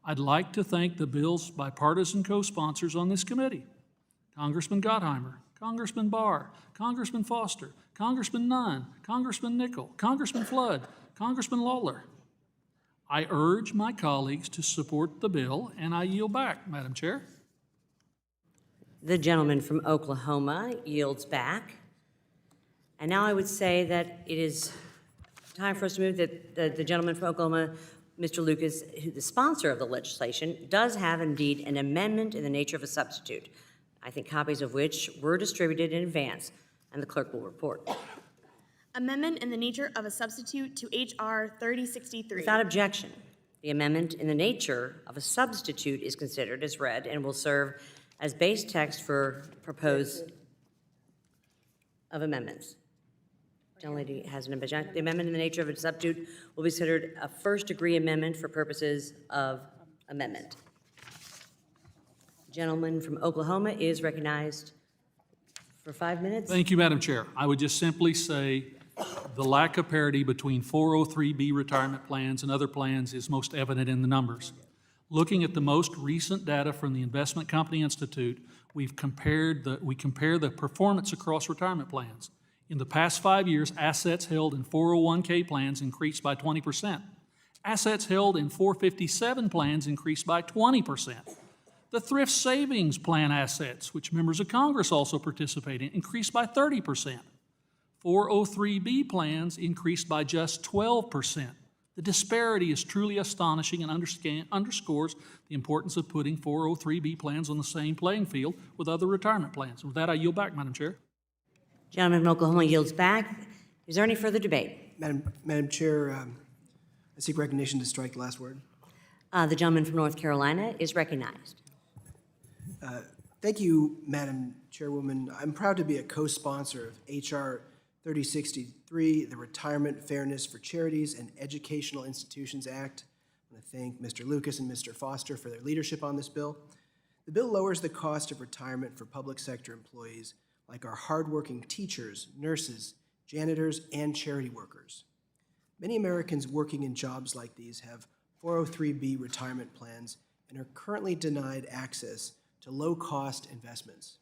I'd like to thank the bill's bipartisan co-sponsors on this committee: Congressman Gottheimer, Congressman Barr, Congressman Foster, Congressman Nunn, Congressman Nickel, Congressman Flood, Congressman Lawler. I urge my colleagues to support the bill, and I yield back, Madam Chair. The gentleman from Oklahoma yields back. And now I would say that it is time for us to move that the gentleman from Oklahoma, Mr. Lucas, the sponsor of the legislation, does have indeed an amendment in the nature of a substitute, I think copies of which were distributed in advance, and the clerk will report. Amendment in the nature of a substitute to H.R. 3063. Without objection, the amendment in the nature of a substitute is considered as read and will serve as base text for proposed of amendments. Gentlelady has an objection. The amendment in the nature of a substitute will be considered a first-degree amendment for purposes of amendment. Gentleman from Oklahoma is recognized for 5 minutes. Thank you, Madam Chair. I would just simply say the lack of parity between 403B retirement plans and other plans is most evident in the numbers. Looking at the most recent data from the Investment Company Institute, we compare the performance across retirement plans. In the past 5 years, assets held in 401K plans increased by 20%. Assets held in 457 plans increased by 20%. The thrift savings plan assets, which members of Congress also participate in, increased by 30%. 403B plans increased by just 12%. The disparity is truly astonishing and underscores the importance of putting 403B plans on the same playing field with other retirement plans. With that, I yield back, Madam Chair. Gentleman from Oklahoma yields back. Is there any further debate? Madam Chair, I seek recognition to strike the last word. The gentleman from North Carolina is recognized. Thank you, Madam Chairwoman. I'm proud to be a co-sponsor of H.R. 3063, the Retirement Fairness for Charities and Educational Institutions Act. I want to thank Mr. Lucas and Mr. Foster for their leadership on this bill. The bill lowers the cost of retirement for public sector employees like our hardworking teachers, nurses, janitors, and charity workers. Many Americans working in jobs like these have 403B retirement plans and are currently denied access to low-cost investments,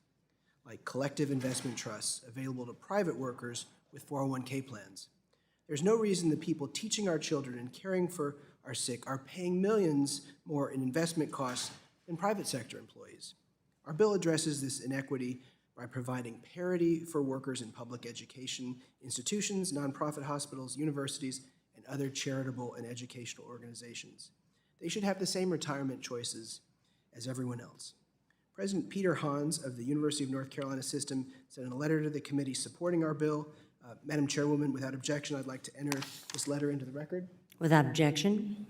like collective investment trusts available to private workers with 401K plans. There's no reason the people teaching our children and caring for our sick are paying millions more in investment costs than private sector employees. Our bill addresses this inequity by providing parity for workers in public education institutions, nonprofit hospitals, universities, and other charitable and educational organizations. They should have the same retirement choices as everyone else. President Peter Hans of the University of North Carolina System sent a letter to the committee supporting our bill. Madam Chairwoman, without objection, I'd like to enter this letter into the record. Without objection.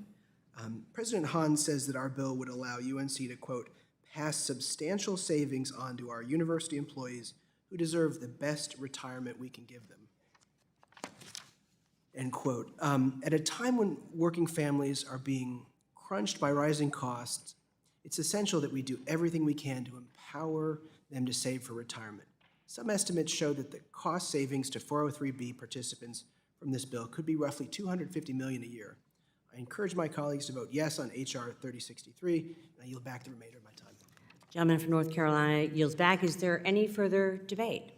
President Hans says that our bill would allow UNC to, quote, pass substantial savings on to our university employees who deserve the best retirement we can give them. end quote. At a time when working families are being crunched by rising costs, it's essential that we do everything we can to empower them to save for retirement. Some estimates show that the cost savings to 403B participants from this bill could be roughly $250 million a year. I encourage my colleagues to vote yes on H.R. 3063, and I yield back the remainder of my time. Gentleman from North Carolina yields back. Is there any further debate?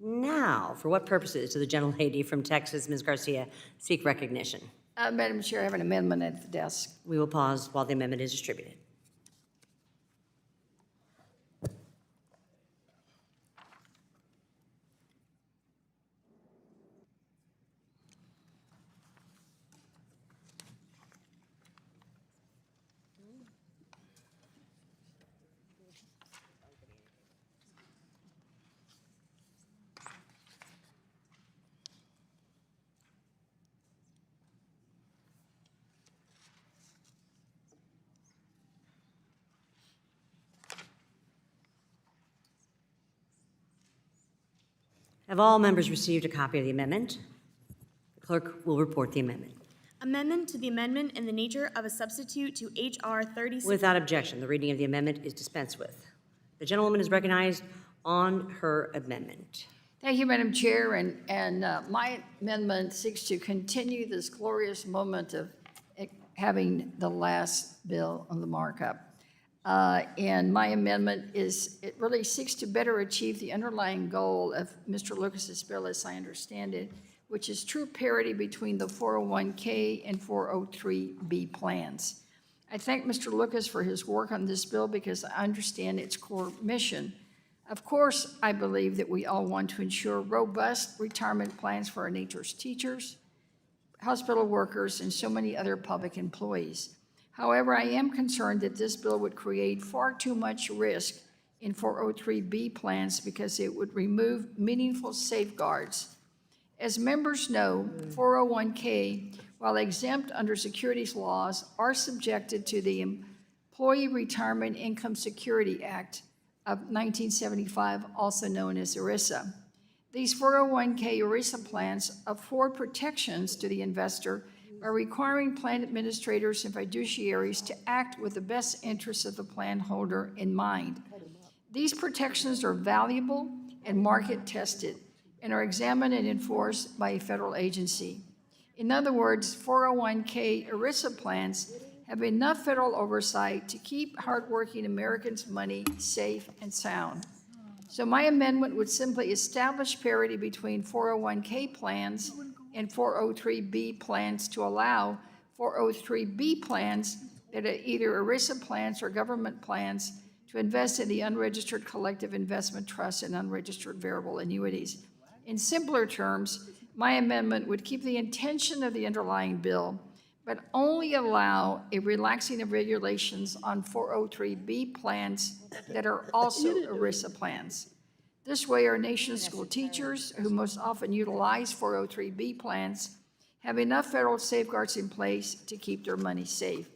Now, for what purposes do the gentlelady from Texas, Ms. Garcia, seek recognition? Madam Chair, I have an amendment at the desk. We will pause while the amendment is distributed. Have all members received a copy of the amendment? The clerk will report the amendment. Amendment to the amendment in the nature of a substitute to H.R. 36. Without objection, the reading of the amendment is dispensed with. The gentlewoman is recognized on her amendment. Thank you, Madam Chair, and my amendment seeks to continue this glorious moment of having the last bill on the markup. And my amendment it really seeks to better achieve the underlying goal of Mr. Lucas's bill, as I understand it, which is true parity between the 401K and 403B plans. I thank Mr. Lucas for his work on this bill because I understand its core mission. Of course, I believe that we all want to ensure robust retirement plans for our nature's teachers, hospital workers, and so many other public employees. However, I am concerned that this bill would create far too much risk in 403B plans because it would remove meaningful safeguards. As members know, 401K, while exempt under securities laws, are subjected to the Employee Retirement Income Security Act of 1975, also known as ERISA. These 401K ERISA plans afford protections to the investor by requiring plan administrators and fiduciaries to act with the best interests of the plan holder in mind. These protections are valuable and market tested and are examined and enforced by a federal agency. In other words, 401K ERISA plans have enough federal oversight to keep hardworking Americans' money safe and sound. So my amendment would simply establish parity between 401K plans and 403B plans to allow 403B plans that are either ERISA plans or government plans to invest in the unregistered collective investment trusts and unregistered variable annuities. In simpler terms, my amendment would keep the intention of the underlying bill, but only allow a relaxing of regulations on 403B plans that are also ERISA plans. This way, our nation's school teachers, who most often utilize 403B plans, have enough federal safeguards in place to keep their money safe.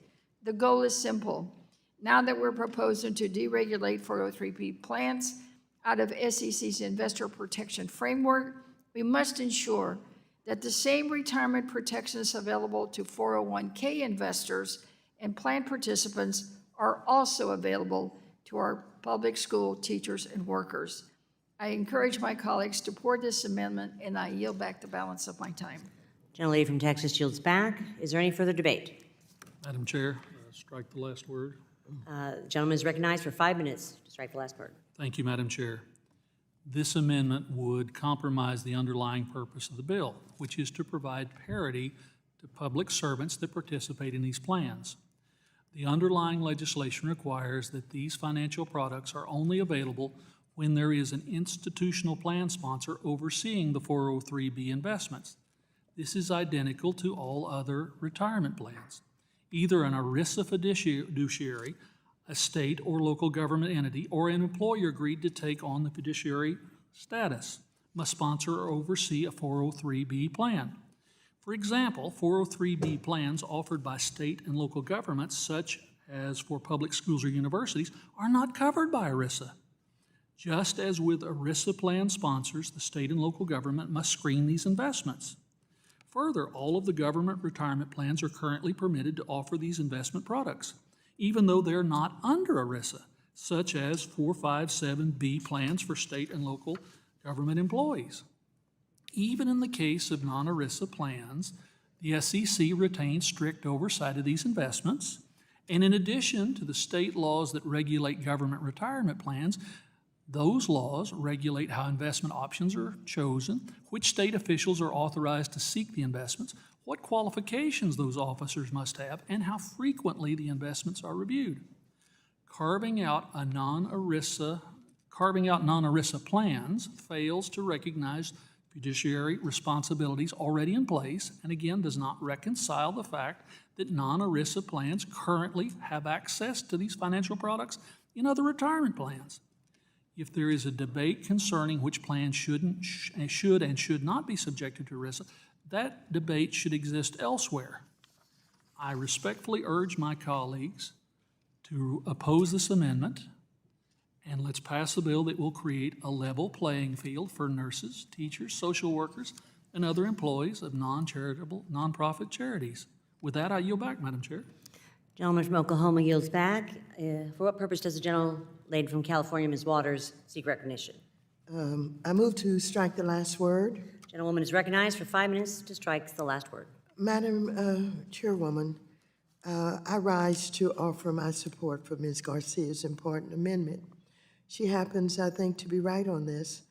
The goal is simple. Now that we're proposing to deregulate 403B plans out of SEC's investor protection framework, we must ensure that the same retirement protections available to 401K investors and plan participants are also available to our public school teachers and workers. I encourage my colleagues to support this amendment, and I yield back the balance of my time. Gentlelady from Texas yields back. Is there any further debate? Madam Chair, strike the last word. The gentleman is recognized for 5 minutes to strike the last word. Thank you, Madam Chair. This amendment would compromise the underlying purpose of the bill, which is to provide parity to public servants that participate in these plans. The underlying legislation requires that these financial products are only available when there is an institutional plan sponsor overseeing the 403B investments. This is identical to all other retirement plans. Either an ERISA fiduciary, a state or local government entity, or an employer agreed to take on the fiduciary status must sponsor or oversee a 403B plan. For example, 403B plans offered by state and local governments, such as for public schools or universities, are not covered by ERISA. Just as with ERISA plan sponsors, the state and local government must screen these investments. Further, all of the government retirement plans are currently permitted to offer these investment products, even though they're not under ERISA, such as 457B plans for state and local government employees. Even in the case of non-ERISA plans, the SEC retains strict oversight of these investments, and in addition to the state laws that regulate government retirement plans, those laws regulate how investment options are chosen, which state officials are authorized to seek the investments, what qualifications those officers must have, and how frequently the investments are reviewed. Carving out non-ERISA plans fails to recognize fiduciary responsibilities already in place, and again, does not reconcile the fact that non-ERISA plans currently have access to these financial products in other retirement plans. If there is a debate concerning which plan should and should not be subjected to ERISA, that debate should exist elsewhere. I respectfully urge my colleagues to oppose this amendment, and let's pass a bill that will create a level playing field for nurses, teachers, social workers, and other employees of non-charitable, nonprofit charities. With that, I yield back, Madam Chair. Gentleman from Oklahoma yields back. For what purpose does the gentlelady from California, Ms. Waters, seek recognition? I move to strike the last word. Gentlewoman is recognized for 5 minutes to strike the last word. Madam Chairwoman, I rise to offer my support for Ms. Garcia's important amendment. She happens, I think, to be right on this.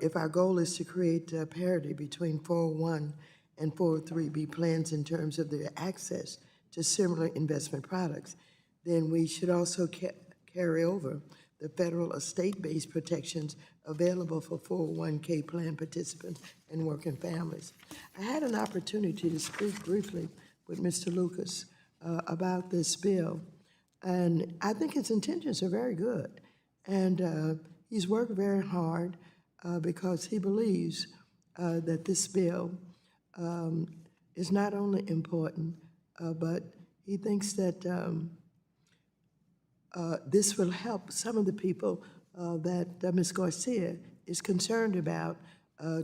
If our goal is to create parity between 401 and 403B plans in terms of their access to similar investment products, then we should also carry over the federal or state-based protections available for 401K plan participants and working families. I had an opportunity to speak briefly with Mr. Lucas about this bill, and I think his intentions are very good. And he's worked very hard because he believes that this bill is not only important, but he thinks that this will help some of the people that Ms. Garcia is concerned about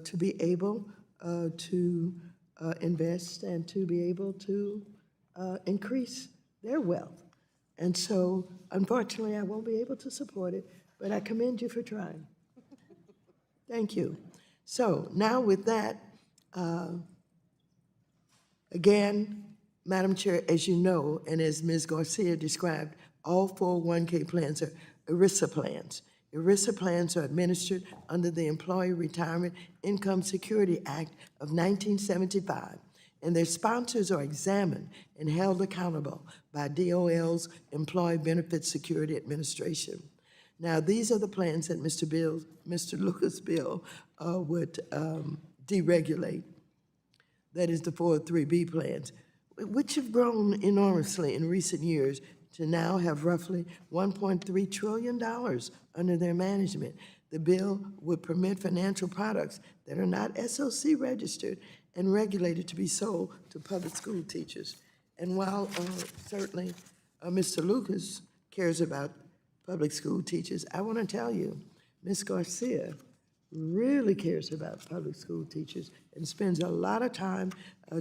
to be able to invest and to be able to increase their wealth. And so, unfortunately, I won't be able to support it, but I commend you for trying. Thank you. So now with that, again, Madam Chair, as you know, and as Ms. Garcia described, all 401K plans are ERISA plans. ERISA plans are administered under the Employee Retirement Income Security Act of 1975, and their sponsors are examined and held accountable by DOL's Employee Benefit Security Administration. Now, these are the plans that Mr. Lucas' bill would deregulate. That is the 403B plans, which have grown enormously in recent years to now have roughly $1.3 trillion under their management. The bill would permit financial products that are not SOC registered and regulated to be sold to public school teachers. And while certainly Mr. Lucas cares about public school teachers, I want to tell you, Ms. Garcia really cares about public school teachers and spends a lot of time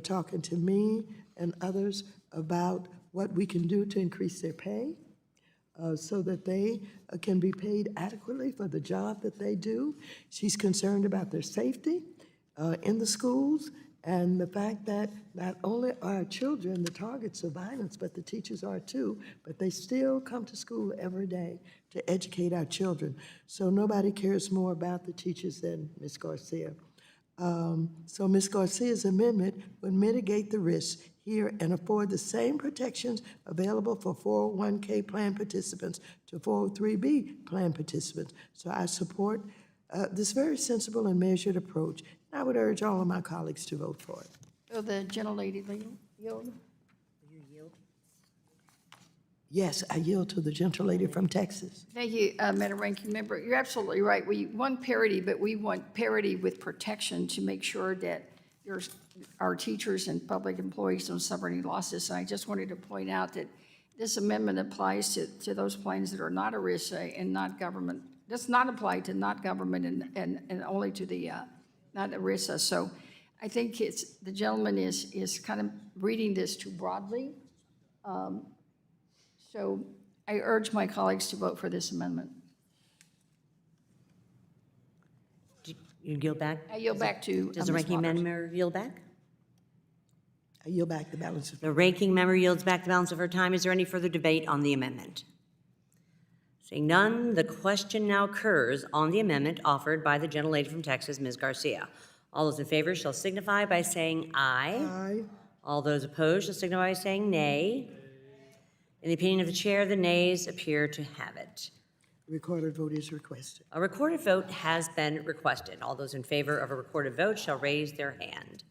talking to me and others about what we can do to increase their pay so that they can be paid adequately for the job that they do. She's concerned about their safety in the schools and the fact that not only are children the targets of violence, but the teachers are too, but they still come to school every day to educate our children. So nobody cares more about the teachers than Ms. Garcia. So Ms. Garcia's amendment would mitigate the risks here and afford the same protections available for 401K plan participants to 403B plan participants. So I support this very sensible and measured approach. I would urge all of my colleagues to vote for it. Will the gentlelady yield? Yes, I yield to the gentlelady from Texas. Thank you, Madam Ranking Member. You're absolutely right. We want parity, but we want parity with protection to make sure that our teachers and public employees don't suffer any losses. And I just wanted to point out that this amendment applies to those plans that are not ERISA and not government. Does not apply to not government and only to the not ERISA. So I think the gentleman is kind of reading this too broadly. So I urge my colleagues to vote for this amendment. You yield back? I yield back to Does the Ms. ranking Waters. member yield back? I yield back the balance of. The ranking member yields back the balance of her time. Is there any further debate on the amendment? Seeing none, the question now occurs on the amendment offered by the gentlelady from Texas, Ms. Garcia. All those in favor shall signify by saying aye. Aye. All those opposed shall signify by saying nay. In the opinion of the chair, the nays appear to have it. Recorded vote is requested. A recorded vote has been requested. All those in favor of a recorded vote shall raise their hand.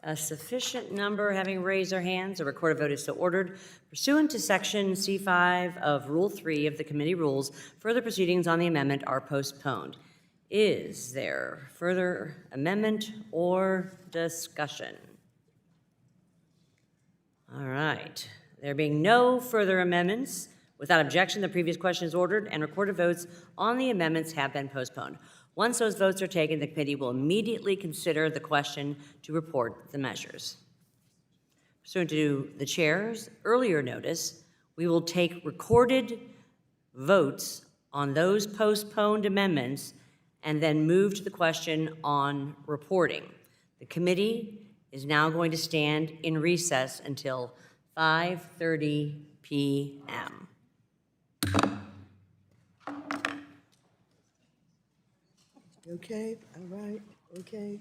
A sufficient number having raised their hands, a recorded vote is so ordered. Pursuant to Section C5 of Rule 3 of the committee rules, further proceedings on the amendment are postponed. Is there further amendment or discussion? All right. There being no further amendments, without objection, the previous question is ordered, and recorded votes on the amendments have been postponed. Once those votes are taken, the committee will immediately consider the question to report the measures. Pursuant to the chair's earlier notice, we will take recorded votes on those postponed amendments and then move to the question on reporting. The committee is now going to stand in recess until 5:30 p.m. Okay, all right, okay.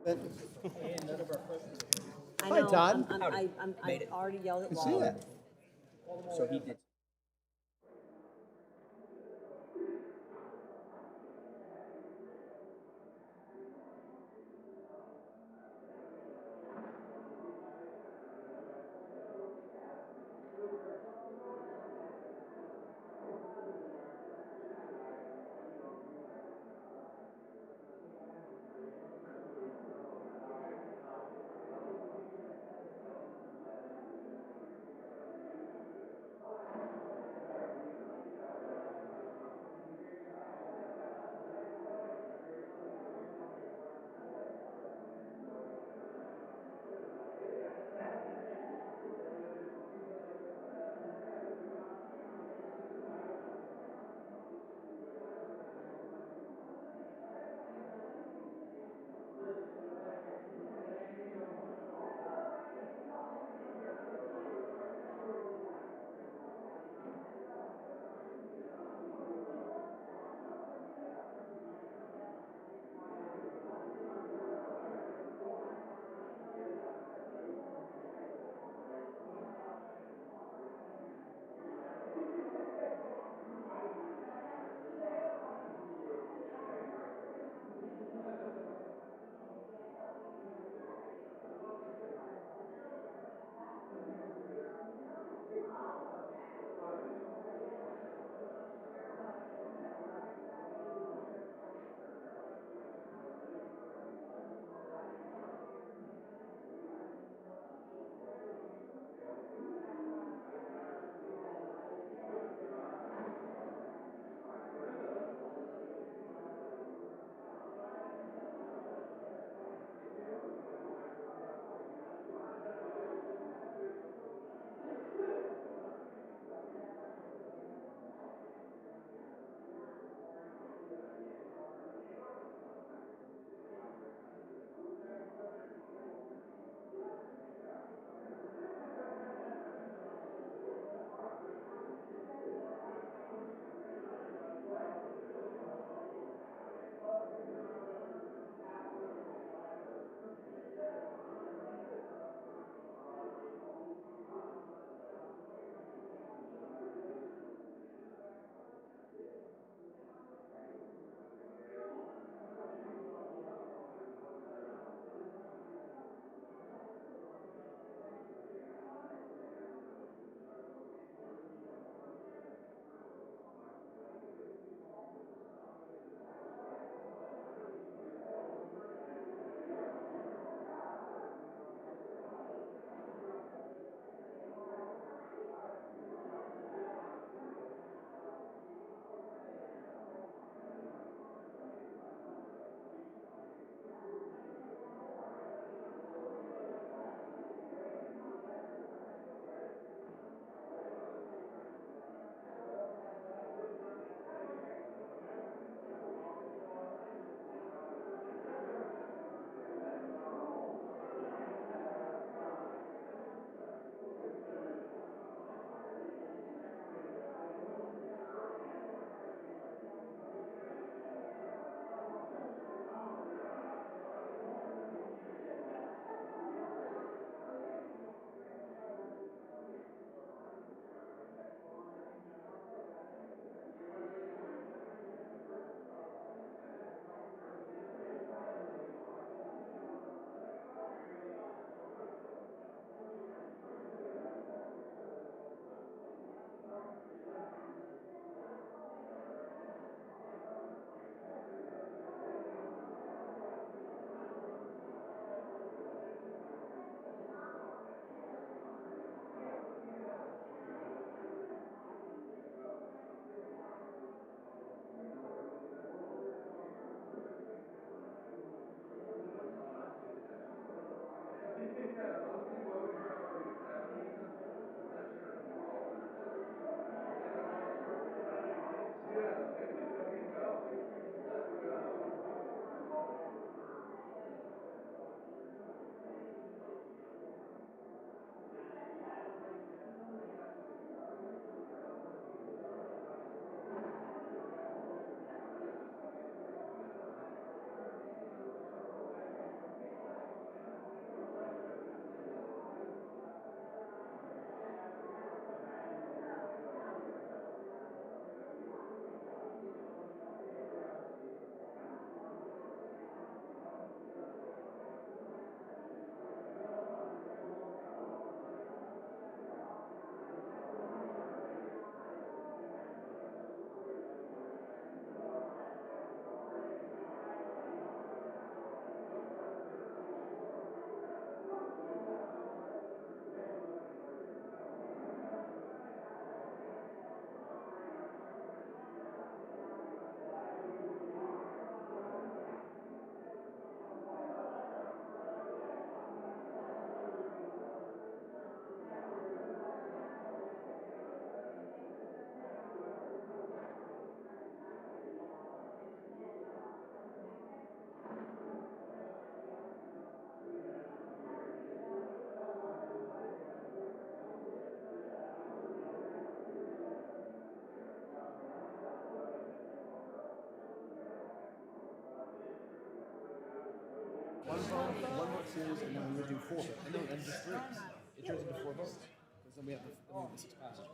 I Hi, know, Todd. I already yelled at See Wally. that? So he did. One vote series, and then we would do 4 votes. And then just 3. It turns into 4 votes. Because then we have the 6 passages.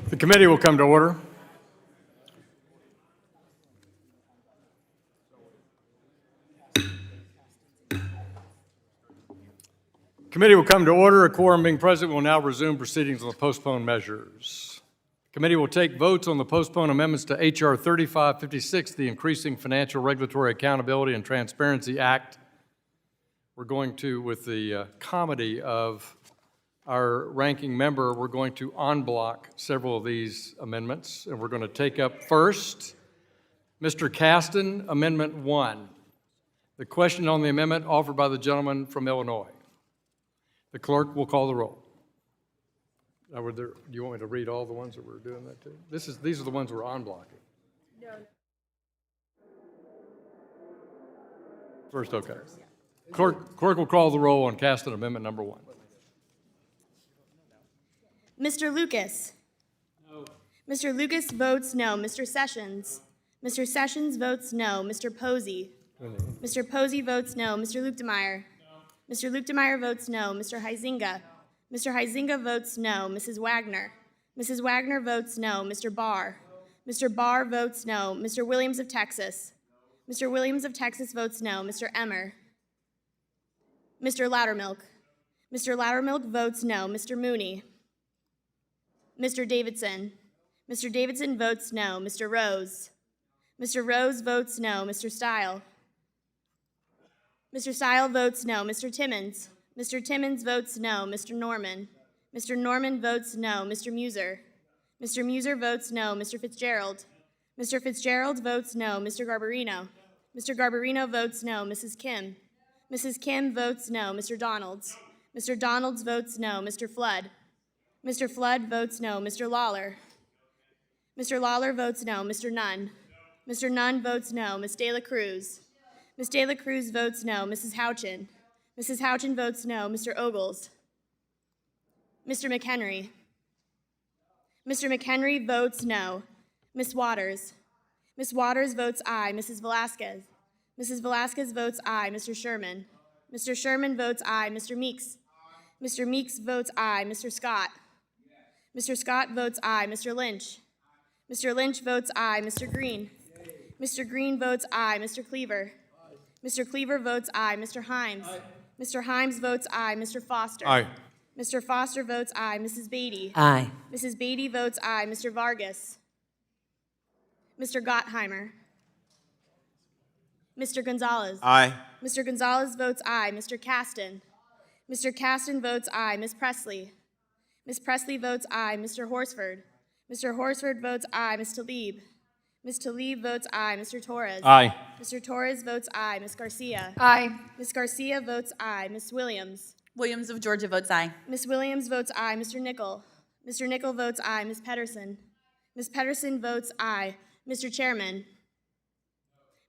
The committee will come to order. Committee will come to order. A quorum being present, will now resume proceedings on the postponed measures. Committee will take votes on the postponed amendments to H.R. 3556, the Increasing Financial Regulatory Accountability and Transparency Act. We're going to, with the comedy of our ranking member, we're going to en bloc several of these amendments, and we're going to take up first Mr. Caston, Amendment 1. The question on the amendment offered by the gentleman from Illinois. The clerk will call the roll. Now, do you want me to read all the ones that we're doing that to? These are the ones we're en blocking. No. First, okay. Clerk will call the roll on Caston Amendment number 1. Mr. Lucas? No. Mr. Lucas votes no. Mr. Sessions? Mr. Sessions votes no. Mr. Posey? Mr. Posey votes no. Mr. Luetkemeyer? No. Mr. Luetkemeyer votes no. Mr. Huizinga? Mr. Huizinga votes no. Mrs. Wagner? Mrs. Wagner votes no. Mr. Barr? Mr. Barr votes no. Mr. Williams of Texas? Mr. Williams of Texas votes no. Mr. Emmer? Mr. Loudermilk? Mr. Loudermilk votes no. Mr. Mooney? Mr. Davidson? Mr. Davidson votes no. Mr. Rose? Mr. Rose votes no. Mr. Stile? Mr. Stile votes no. Mr. Timmons? Mr. Timmons votes no. Mr. Norman? Mr. Norman votes no. Mr. Muser? Mr. Muser votes no. Mr. Fitzgerald? Mr. Fitzgerald votes no. Mr. Garbarino? Mr. Garbarino votes no. Mrs. Kim? Mrs. Kim votes no. Mr. Donalds? Mr. Donalds votes no. Mr. Flood? Mr. Flood votes no. Mr. Lawler? Mr. Lawler votes no. Mr. Nunn? Mr. Nunn votes no. Ms. De La Cruz? Ms. De La Cruz votes no. Mrs. Houchin? Mrs. Houchin votes no. Mr. Ogles? Mr. McHenry? Mr. McHenry votes no. Ms. Waters? Ms. Waters votes aye. Mrs. Velasquez? Mrs. Velasquez votes aye. Mr. Sherman? Mr. Sherman votes aye. Mr. Meeks? Mr. Meeks votes aye. Mr. Scott? Mr. Scott votes aye. Mr. Lynch? Mr. Lynch votes aye. Mr. Green? Mr. Green votes aye. Mr. Cleaver? Mr. Cleaver votes aye. Mr. Himes? Mr. Himes votes aye. Mr. Foster? Aye. Mr. Foster votes aye. Mrs. Beatty? Aye. Mrs. Beatty votes aye. Mr. Vargas? Mr. Gottheimer? Mr. Gonzalez? Aye. Mr. Gonzalez votes aye. Mr. Caston? Mr. Caston votes aye. Ms. Presley? Ms. Presley votes aye. Mr. Horsford? Mr. Horsford votes aye. Ms. Tlaib? Ms. Tlaib votes aye. Mr. Torres? Aye. Mr. Torres votes aye. Ms. Garcia? Aye. Ms. Garcia votes aye. Ms. Williams? Williams of Georgia votes aye. Ms. Williams votes aye. Mr. Nickel? Mr. Nickel votes aye. Ms. Pedersen? Ms. Pedersen votes aye. Mr. Chairman?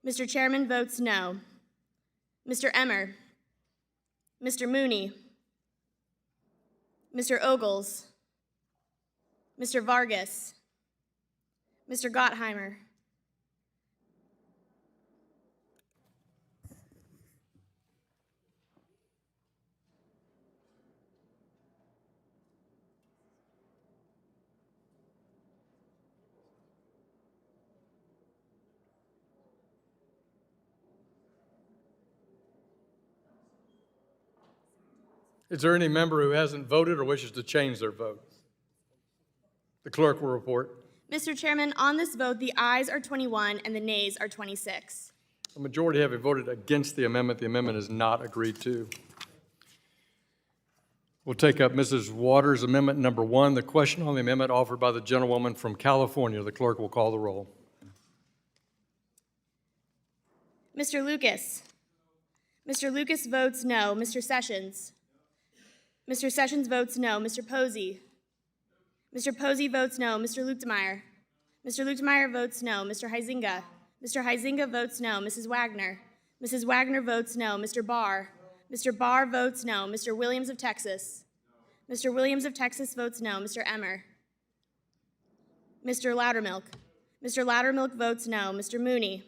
Mr. Chairman votes no. Mr. Emmer? Mr. Mooney? Mr. Ogles? Mr. Vargas? Mr. Gottheimer? Is there any member who hasn't voted or wishes to change their vote? The clerk will report. Mr. Chairman, on this vote, the ayes are 21 and the nays are 26. A majority having voted against the amendment is not agreed to. We'll take up Mrs. Waters' Amendment number 1. The question on the amendment offered by the gentlewoman from California. The clerk will call the roll. Mr. Lucas? Mr. Lucas votes no. Mr. Sessions? Mr. Sessions votes no. Mr. Posey? Mr. Posey votes no. Mr. Luetkemeyer? Mr. Luetkemeyer votes no. Mr. Huizinga? Mr. Huizinga votes no. Mrs. Wagner? Mrs. Wagner votes no. Mr. Barr? Mr. Barr votes no. Mr. Williams of Texas? Mr. Williams of Texas votes no. Mr. Emmer? Mr. Loudermilk? Mr. Loudermilk votes no. Mr. Mooney?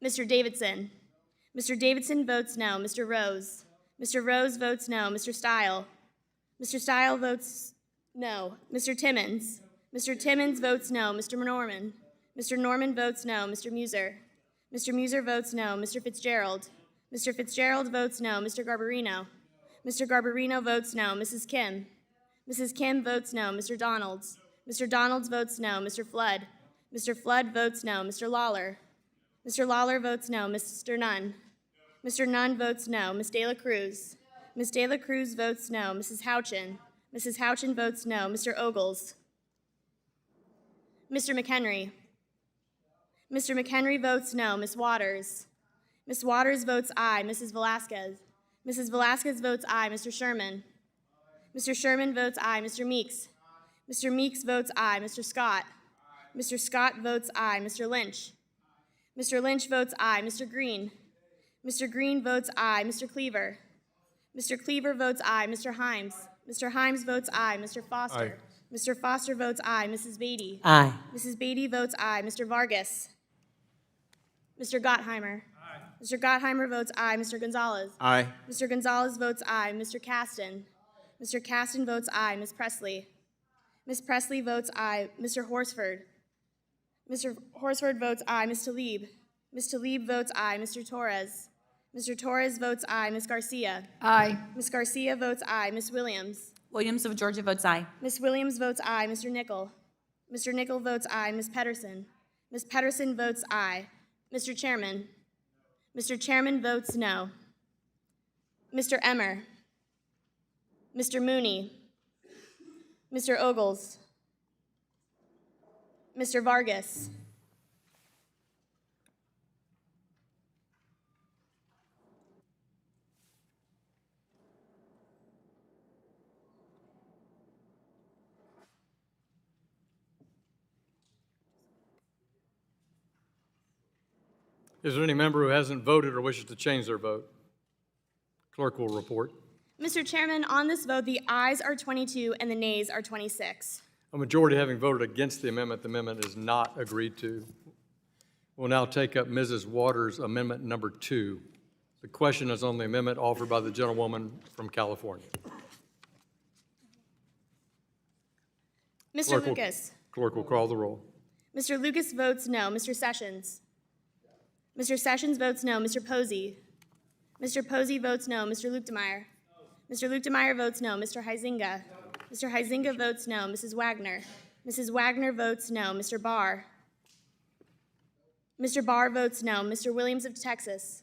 Mr. Davidson? Mr. Davidson votes no. Mr. Rose? Mr. Rose votes no. Mr. Stile? Mr. Stile votes No. Mr. Timmons? Mr. Timmons votes no. Mr. Norman? Mr. Norman votes no. Mr. Muser? Mr. Muser votes no. Mr. Fitzgerald? Mr. Fitzgerald votes no. Mr. Garbarino? Mr. Garbarino votes no. Mrs. Kim? Mrs. Kim votes no. Mr. Donalds? Mr. Donalds votes no. Mr. Flood? Mr. Flood votes no. Mr. Lawler? Mr. Lawler votes no. Mr. Nunn? Mr. Nunn votes no. Ms. De La Cruz? Ms. De La Cruz votes no. Mrs. Houchin? Mrs. Houchin votes no. Mr. Ogles? Mr. McHenry? Mr. McHenry votes no. Ms. Waters? Ms. Waters votes aye. Mrs. Velasquez? Mrs. Velasquez votes aye. Mr. Sherman? Mr. Sherman votes aye. Mr. Meeks? Mr. Meeks votes aye. Mr. Scott? Mr. Scott votes aye. Mr. Lynch? Mr. Lynch votes aye. Mr. Green? Mr. Green votes aye. Mr. Cleaver? Mr. Cleaver votes aye. Mr. Himes? Mr. Himes votes aye. Mr. Foster? Aye. Mr. Foster votes aye. Mrs. Beatty? Aye. Mrs. Beatty votes aye. Mr. Vargas? Mr. Gottheimer? Aye. Mr. Gottheimer votes aye. Mr. Gonzalez? Aye. Mr. Gonzalez votes aye. Mr. Caston? Mr. Caston votes aye. Ms. Presley? Ms. Presley votes aye. Mr. Horsford? Mr. Horsford votes aye. Ms. Talib? Ms. Talib votes aye. Mr. Torres? Mr. Torres votes aye. Ms. Garcia? Aye. Ms. Garcia votes aye. Ms. Williams? Williams of Georgia votes aye. Ms. Williams votes aye. Mr. Nickel? Mr. Nickel votes aye. Ms. Pedersen? Ms. Pedersen votes aye. Mr. Chairman? Mr. Chairman votes no. Mr. Emmer? Mr. Mooney? Mr. Ogles? Mr. Vargas? Is there any member who hasn't voted or wishes to change their vote? Clerk will report. Mr. Chairman, on this vote, the ayes are 22 and the nays are 26. A majority having voted against the amendment is not agreed to. We'll now take up Mrs. Waters' amendment number 2. The question is on the amendment offered by the gentlewoman from California. Mr. Lucas? Clerk will call the roll. Mr. Lucas votes no. Mr. Sessions? Mr. Sessions votes no. Mr. Posey? Mr. Posey votes no. Mr. Luetkemeyer? Mr. Luetkemeyer votes no. Mr. Huizinga? Mr. Huizinga votes no. Mrs. Wagner? Mrs. Wagner votes no. Mr. Barr? Mr. Barr votes no. Mr. Williams of Texas?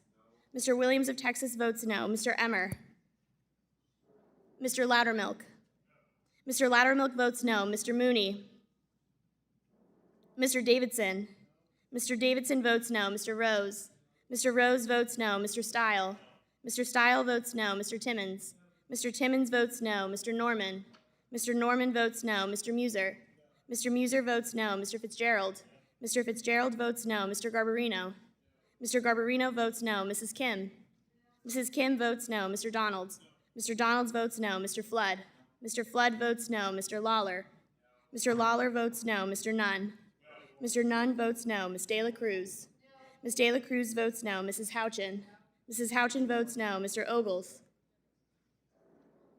Mr. Williams of Texas votes no. Mr. Emmer? Mr. Loudermilk? Mr. Loudermilk votes no. Mr. Mooney? Mr. Davidson? Mr. Davidson votes no. Mr. Rose? Mr. Rose votes no. Mr. Stile? Mr. Stile votes no. Mr. Timmons? Mr. Timmons votes no. Mr. Norman? Mr. Norman votes no. Mr. Muser? Mr. Muser votes no. Mr. Fitzgerald? Mr. Fitzgerald votes no. Mr. Garbarino? Mr. Garbarino votes no. Mrs. Kim? Mrs. Kim votes no. Mr. Donalds? Mr. Donalds votes no. Mr. Flood? Mr. Flood votes no. Mr. Lawler? Mr. Lawler votes no. Mr. Nunn? Mr. Nunn votes no. Ms. De La Cruz? Ms. De La Cruz votes no. Mrs. Houchin? Mrs. Houchin votes no. Mr. Ogles?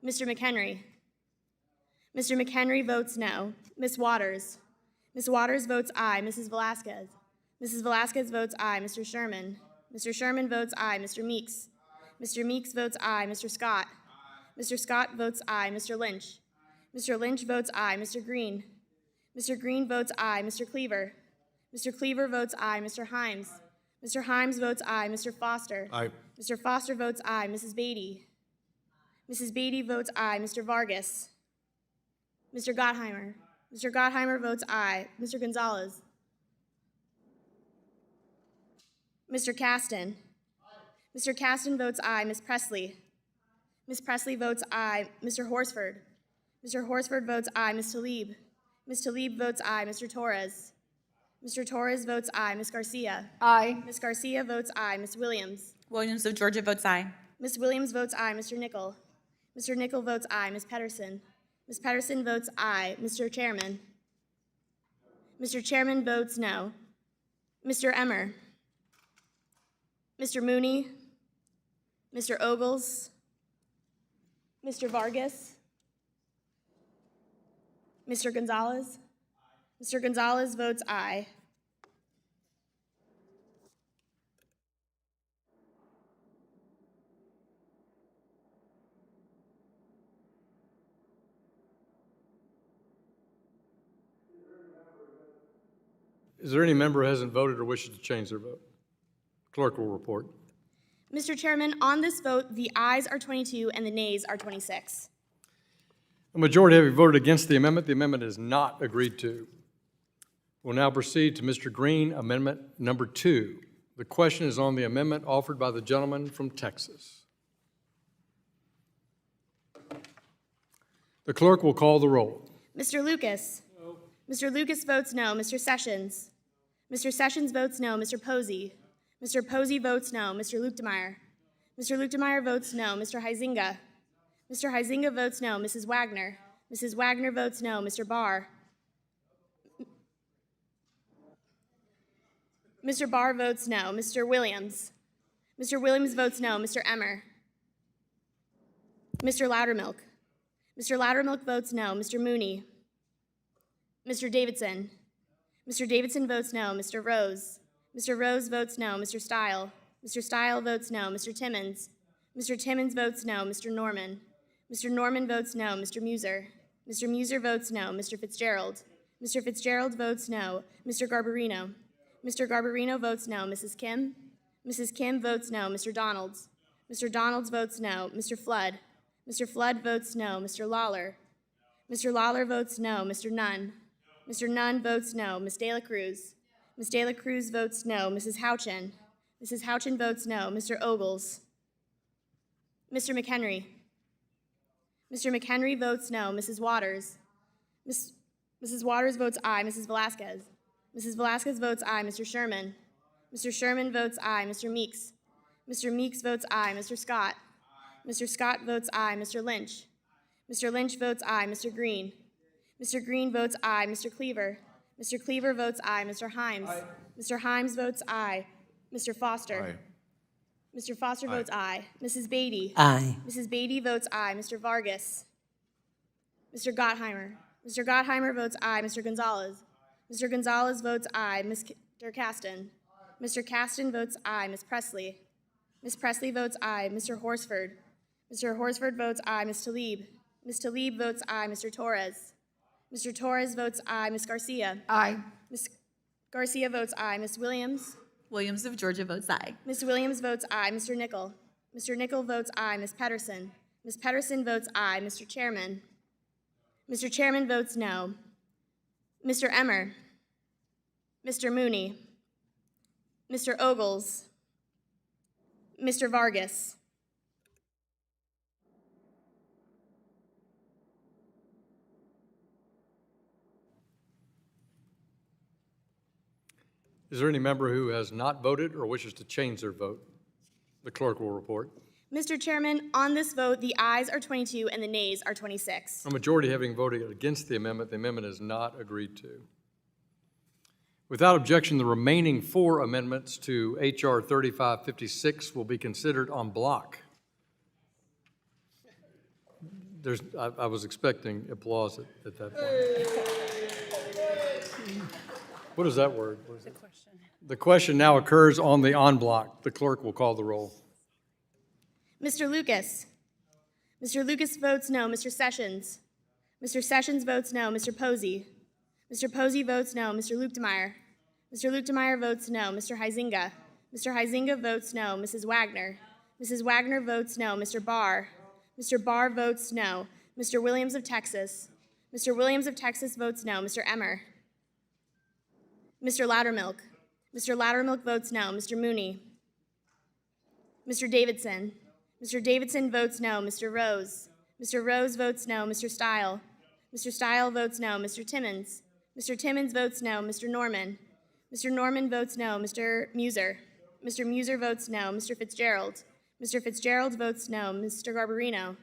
Mr. McHenry? Mr. McHenry votes no. Ms. Waters? Ms. Waters votes aye. Mrs. Velasquez? Mrs. Velasquez votes aye. Mr. Sherman? Mr. Sherman votes aye. Mr. Meeks? Mr. Meeks votes aye. Mr. Scott? Mr. Scott votes aye. Mr. Lynch? Mr. Lynch votes aye. Mr. Green? Mr. Green votes aye. Mr. Cleaver? Mr. Cleaver votes aye. Mr. Himes? Mr. Himes votes aye. Mr. Foster? Aye. Mr. Foster votes aye. Mrs. Beatty? Mrs. Beatty votes aye. Mr. Vargas? Mr. Gottheimer? Mr. Gottheimer votes aye. Mr. Gonzalez? Mr. Caston? Mr. Caston votes aye. Ms. Presley? Ms. Presley votes aye. Mr. Horsford? Mr. Horsford votes aye. Ms. Talib? Ms. Talib votes aye. Mr. Torres? Mr. Torres votes aye. Ms. Garcia? Aye. Ms. Garcia votes aye. Ms. Williams? Williams of Georgia votes aye. Ms. Williams votes aye. Mr. Nickel? Mr. Nickel votes aye. Ms. Pedersen? Ms. Pedersen votes aye. Mr. Chairman? Mr. Chairman votes no. Mr. Emmer? Mr. Mooney? Mr. Ogles? Mr. Vargas? Mr. Gonzalez? Mr. Gonzalez votes aye. Is there any member who hasn't voted or wishes to change their vote? Clerk will report. Mr. Chairman, on this vote, the ayes are 22 and the nays are 26. A majority having voted against the amendment is not agreed to. We'll now proceed to Mr. Green, Amendment Number 2. The question is on the amendment offered by the gentleman from Texas. The clerk will call the roll. Mr. Lucas? No. Mr. Lucas votes no. Mr. Sessions? Mr. Sessions votes no. Mr. Posey? Mr. Posey votes no. Mr. Luetkemeyer? Mr. Luetkemeyer votes no. Mr. Huizinga? Mr. Huizinga votes no. Mrs. Wagner? Mrs. Wagner votes no. Mr. Barr? Mr. Barr votes no. Mr. Williams? Mr. Williams votes no. Mr. Emmer? Mr. Loudermilk? Mr. Loudermilk votes no. Mr. Mooney? Mr. Davidson? Mr. Davidson votes no. Mr. Rose? Mr. Rose votes no. Mr. Stile? Mr. Stile votes no. Mr. Timmons? Mr. Timmons votes no. Mr. Norman? Mr. Norman votes no. Mr. Muser? Mr. Muser votes no. Mr. Fitzgerald? Mr. Fitzgerald votes no. Mr. Garbarino? Mr. Garbarino votes no. Mrs. Kim? Mrs. Kim votes no. Mr. Donalds? Mr. Donalds votes no. Mr. Flood? Mr. Flood votes no. Mr. Lawler? Mr. Lawler votes no. Mr. Nunn? Mr. Nunn votes no. Ms. De La Cruz? Ms. De La Cruz votes no. Mrs. Houchin? Mrs. Houchin votes no. Mr. Ogles? Mr. McHenry? Mr. McHenry votes no. Mrs. Waters? Mrs. Waters votes aye. Mrs. Velasquez? Mrs. Velasquez votes aye. Mr. Sherman? Mr. Sherman votes aye. Mr. Meeks? Mr. Meeks votes aye. Mr. Scott? Mr. Scott votes aye. Mr. Lynch? Mr. Lynch votes aye. Mr. Green? Mr. Green votes aye. Mr. Cleaver? Mr. Cleaver votes aye. Mr. Himes? Aye. Mr. Himes votes aye. Mr. Foster? Aye. Mr. Foster votes aye. Mrs. Beatty? Aye. Mrs. Beatty votes aye. Mr. Vargas? Mr. Gottheimer? Mr. Gottheimer votes aye. Mr. Gonzalez? Mr. Gonzalez votes aye. Mr. Caston? Mr. Caston votes aye. Ms. Presley? Ms. Presley votes aye. Mr. Horsford? Mr. Horsford votes aye. Ms. Talib? Ms. Talib votes aye. Mr. Torres? Mr. Torres votes aye. Ms. Garcia? Aye. Ms. Garcia votes aye. Ms. Williams? Williams of Georgia votes aye. Ms. Williams votes aye. Mr. Nickel? Mr. Nickel votes aye. Ms. Pedersen? Ms. Pedersen votes aye. Mr. Chairman? Mr. Chairman votes no. Mr. Emmer? Mr. Mooney? Mr. Ogles? Mr. Vargas? Is there any member who has not voted or wishes to change their vote? The clerk will report. Mr. Chairman, on this vote, the ayes are 22 and the nays are 26. A majority having voted against the amendment is not agreed to. Without objection, the remaining 4 amendments to H.R. 3556 will be considered en bloc. I was expecting applause at that point. What is that word? What is it? The question now occurs on the en bloc. The clerk will call the roll. Mr. Lucas? Mr. Lucas votes no. Mr. Sessions? Mr. Sessions votes no. Mr. Posey? Mr. Posey votes no. Mr. Luetkemeyer? Mr. Luetkemeyer votes no. Mr. Huizinga? Mr. Huizinga votes no. Mrs. Wagner? Mrs. Wagner votes no. Mr. Barr? Mr. Barr votes no. Mr. Williams of Texas? Mr. Williams of Texas votes no. Mr. Emmer? Mr. Loudermilk? Mr. Loudermilk votes no. Mr. Mooney? Mr. Davidson? Mr. Davidson votes no. Mr. Rose? Mr. Rose votes no. Mr. Stile? Mr. Stile votes no. Mr. Timmons? Mr. Timmons votes no. Mr. Norman? Mr. Norman votes no. Mr. Muser? Mr. Muser votes no. Mr. Fitzgerald? Mr. Fitzgerald votes no. Mr. Garbarino?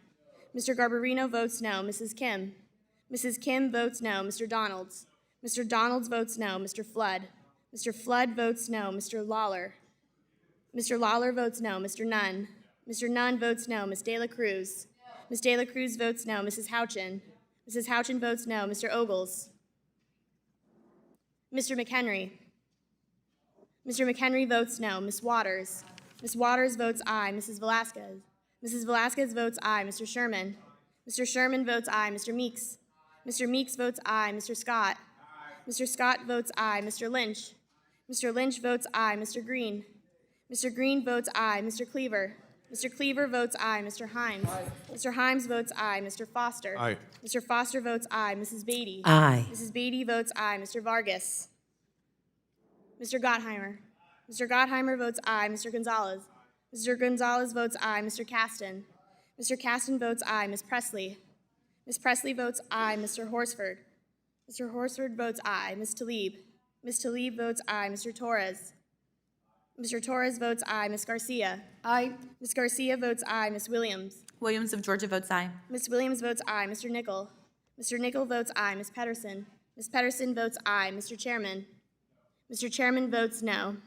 Mr. Garbarino votes no. Mrs. Kim? Mrs. Kim votes no. Mr. Donalds? Mr. Donalds votes no. Mr. Flood? Mr. Flood votes no. Mr. Lawler? Mr. Lawler votes no. Mr. Nunn? Mr. Nunn votes no. Ms. De La Cruz? Ms. De La Cruz votes no. Mrs. Houchin? Mrs. Houchin votes no. Mr. Ogles? Mr. McHenry? Mr. McHenry votes no. Ms. Waters? Ms. Waters votes aye. Mrs. Velasquez? Mrs. Velasquez votes aye. Mr. Sherman? Mr. Sherman votes aye. Mr. Meeks? Mr. Meeks votes aye. Mr. Scott? Mr. Scott votes aye. Mr. Lynch? Mr. Lynch votes aye. Mr. Green? Mr. Green votes aye. Mr. Cleaver? Mr. Cleaver votes aye. Mr. Himes? Mr. Himes votes aye. Mr. Foster? Aye. Mr. Foster votes aye. Mrs. Beatty? Aye. Mrs. Beatty votes aye. Mr. Vargas? Mr. Gottheimer? Mr. Gottheimer votes aye. Mr. Gonzalez? Mr. Gonzalez votes aye. Mr. Caston? Mr. Caston votes aye. Ms. Presley? Ms. Presley votes aye. Mr. Horsford? Mr. Horsford votes aye. Ms. Tlaib? Ms. Tlaib votes aye. Mr. Torres? Mr. Torres votes aye. Ms. Garcia? Aye. Ms. Garcia votes aye. Ms. Williams? Williams of Georgia votes aye. Ms. Williams votes aye. Mr. Nickel? Mr. Nickel votes aye. Ms. Pedersen? Ms. Pedersen votes aye. Mr. Chairman? Mr. Chairman votes no.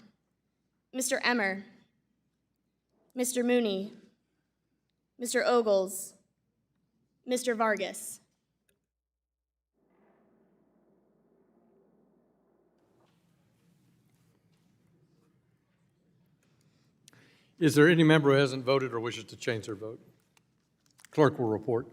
Mr. Emmer? Mr. Mooney? Mr. Ogles? Mr. Vargas? Is there any member who hasn't voted or wishes to change their vote? Clerk will report.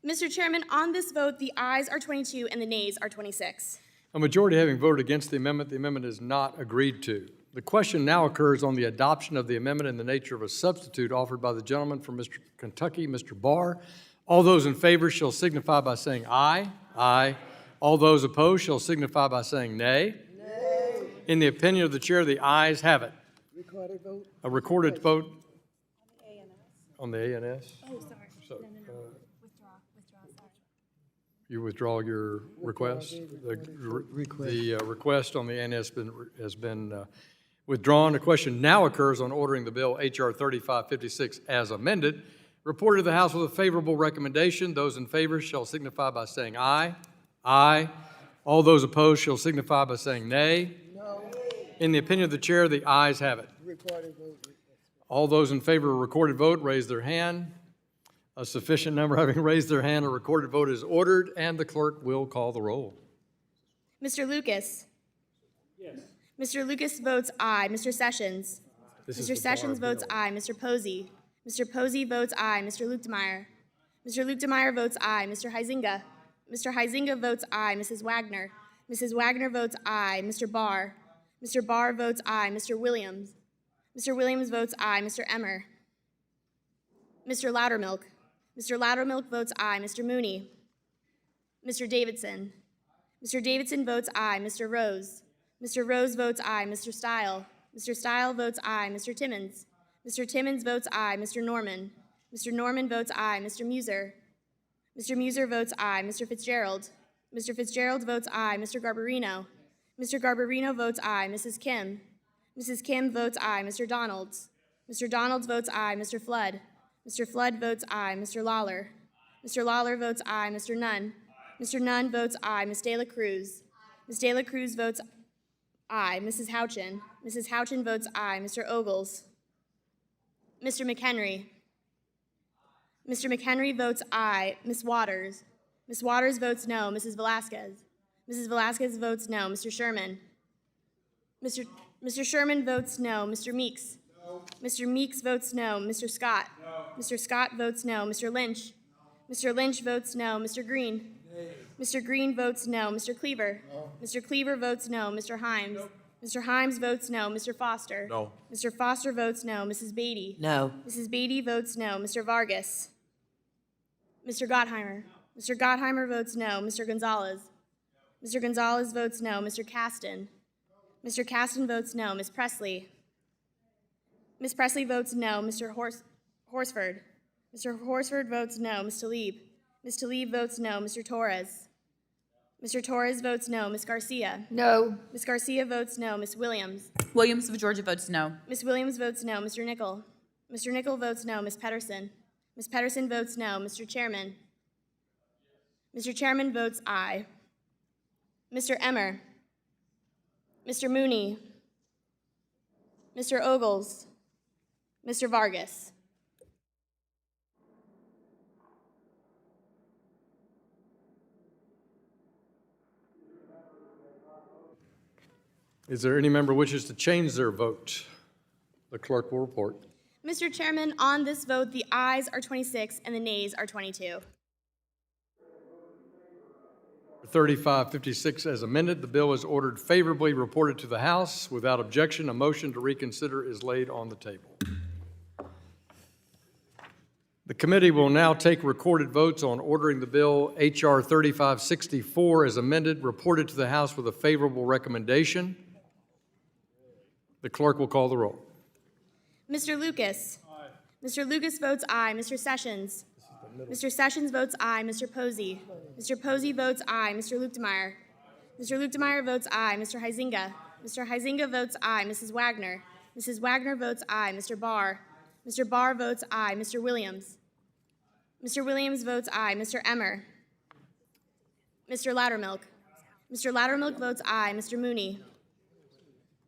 Mr. Chairman, on this vote, the ayes are 22 and the nays are 26. A majority having voted against the amendment is not agreed to. The question now occurs on the adoption of the amendment in the nature of a substitute offered by the gentleman from Mr. Kentucky, Mr. Barr. All those in favor shall signify by saying aye. Aye. All those opposed shall signify by saying nay. Nay. In the opinion of the chair, the ayes have it. Recorded vote? A recorded vote on the ANS? Oh, sorry. So, Withdraw, sorry. you withdraw your request? The request on the ANS has been withdrawn. The question now occurs on ordering the bill H.R. 3556 as amended. Reported to the House with a favorable recommendation. Those in favor shall signify by saying aye. Aye. All those opposed shall signify by saying nay. No. In the opinion of the chair, the ayes have it. Recorded vote. All those in favor of a recorded vote, raise their hand. A sufficient number having raised their hand, a recorded vote is ordered, and the clerk will call the roll. Mr. Lucas? Yes. Mr. Lucas votes aye. Mr. Sessions? Mr. Sessions votes aye. Mr. Posey? Mr. Posey votes aye. Mr. Luetkemeyer? Mr. Luetkemeyer votes aye. Mr. Huizinga? Mr. Huizinga votes aye. Mrs. Wagner? Mrs. Wagner votes aye. Mr. Barr? Mr. Barr votes aye. Mr. Williams? Mr. Williams votes aye. Mr. Emmer? Mr. Loudermilk? Mr. Loudermilk votes aye. Mr. Mooney? Mr. Davidson? Mr. Davidson votes aye. Mr. Rose? Mr. Rose votes aye. Mr. Stile? Mr. Stile votes aye. Mr. Timmons? Mr. Timmons votes aye. Mr. Norman? Mr. Norman votes aye. Mr. Muser? Mr. Muser votes aye. Mr. Fitzgerald? Mr. Fitzgerald votes aye. Mr. Garbarino? Mr. Garbarino votes aye. Mrs. Kim? Mrs. Kim votes aye. Mr. Donalds? Mr. Donalds votes aye. Mr. Flood? Mr. Flood votes aye. Mr. Lawler? Mr. Lawler votes aye. Mr. Nunn? Mr. Nunn votes aye. Ms. De La Cruz? Ms. De La Cruz votes aye. Mrs. Houchin? Mrs. Houchin votes aye. Mr. Ogles? Mr. McHenry? Mr. McHenry votes aye. Ms. Waters? Ms. Waters votes no. Mrs. Velasquez? Mrs. Velasquez votes no. Mr. Sherman? Mr. Sherman votes no. Mr. Meeks? No. Mr. Meeks votes no. Mr. Scott? No. Mr. Scott votes no. Mr. Lynch? Mr. Lynch votes no. Mr. Green? Mr. Green votes no. Mr. Cleaver? No. Mr. Cleaver votes no. Mr. Himes? No. Mr. Himes votes no. Mr. Foster? No. Mr. Foster votes no. Mrs. Beatty? No. Mrs. Beatty votes no. Mr. Vargas? Mr. Gottheimer? Mr. Gottheimer votes no. Mr. Gonzalez? Mr. Gonzalez votes no. Mr. Caston? Mr. Caston votes no. Ms. Presley? Ms. Presley votes no. Mr. Horsford? Mr. Horsford votes no. Ms. Tlaib? Ms. Tlaib votes no. Mr. Torres? Mr. Torres votes no. Ms. Garcia? No. Ms. Garcia votes no. Ms. Williams? Williams of Georgia votes no. Ms. Williams votes no. Mr. Nickel? Mr. Nickel votes no. Ms. Pedersen? Ms. Pedersen votes no. Mr. Chairman? Mr. Chairman votes aye. Mr. Emmer? Mr. Mooney? Mr. Ogles? Mr. Vargas? Is there any member who wishes to change their vote? The clerk will report. Mr. Chairman, on this vote, the ayes are 26 and the nays are 22. 3556 as amended, the bill is ordered favorably reported to the House. Without objection, a motion to reconsider is laid on the table. The committee will now take recorded votes on ordering the bill H.R. 3564 as amended, reported to the House with a favorable recommendation. The clerk will call the roll. Mr. Lucas. Aye. Mr. Lucas votes aye. Mr. Sessions. Mr. Sessions votes aye. Mr. Posey. Mr. Posey votes aye. Mr. Luetkemeyer. Mr. Luetkemeyer votes aye. Mr. Huizinga. Mr. Huizinga votes aye. Mrs. Wagner. Mrs. Wagner votes aye. Mr. Barr. Mr. Barr votes aye. Mr. Williams. Mr. Williams votes aye. Mr. Emmer. Mr. Loudermilk. Mr. Loudermilk votes aye. Mr. Mooney.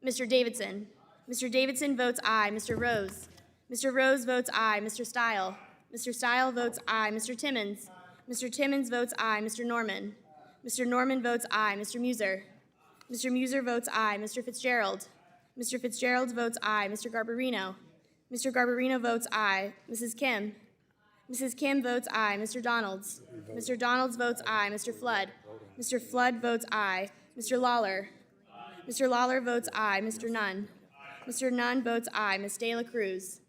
Mr. Davidson. Mr. Davidson votes aye. Mr. Rose. Mr. Rose votes aye. Mr. Stile. Mr. Stile votes aye. Mr. Timmons. Mr. Timmons votes aye. Mr. Norman. Mr. Norman votes aye. Mr. Muser. Mr. Muser votes aye. Mr. Fitzgerald. Mr. Fitzgerald votes aye. Mr. Garbarino. Mr. Garbarino votes aye. Mrs. Kim. Mrs. Kim votes aye. Mr. Donalds. Mr. Donalds votes aye. Mr. Flood. Mr. Flood votes aye. Mr. Lawler. Mr. Lawler votes aye. Mr. Nunn. Mr. Nunn votes aye. Ms. De La Cruz.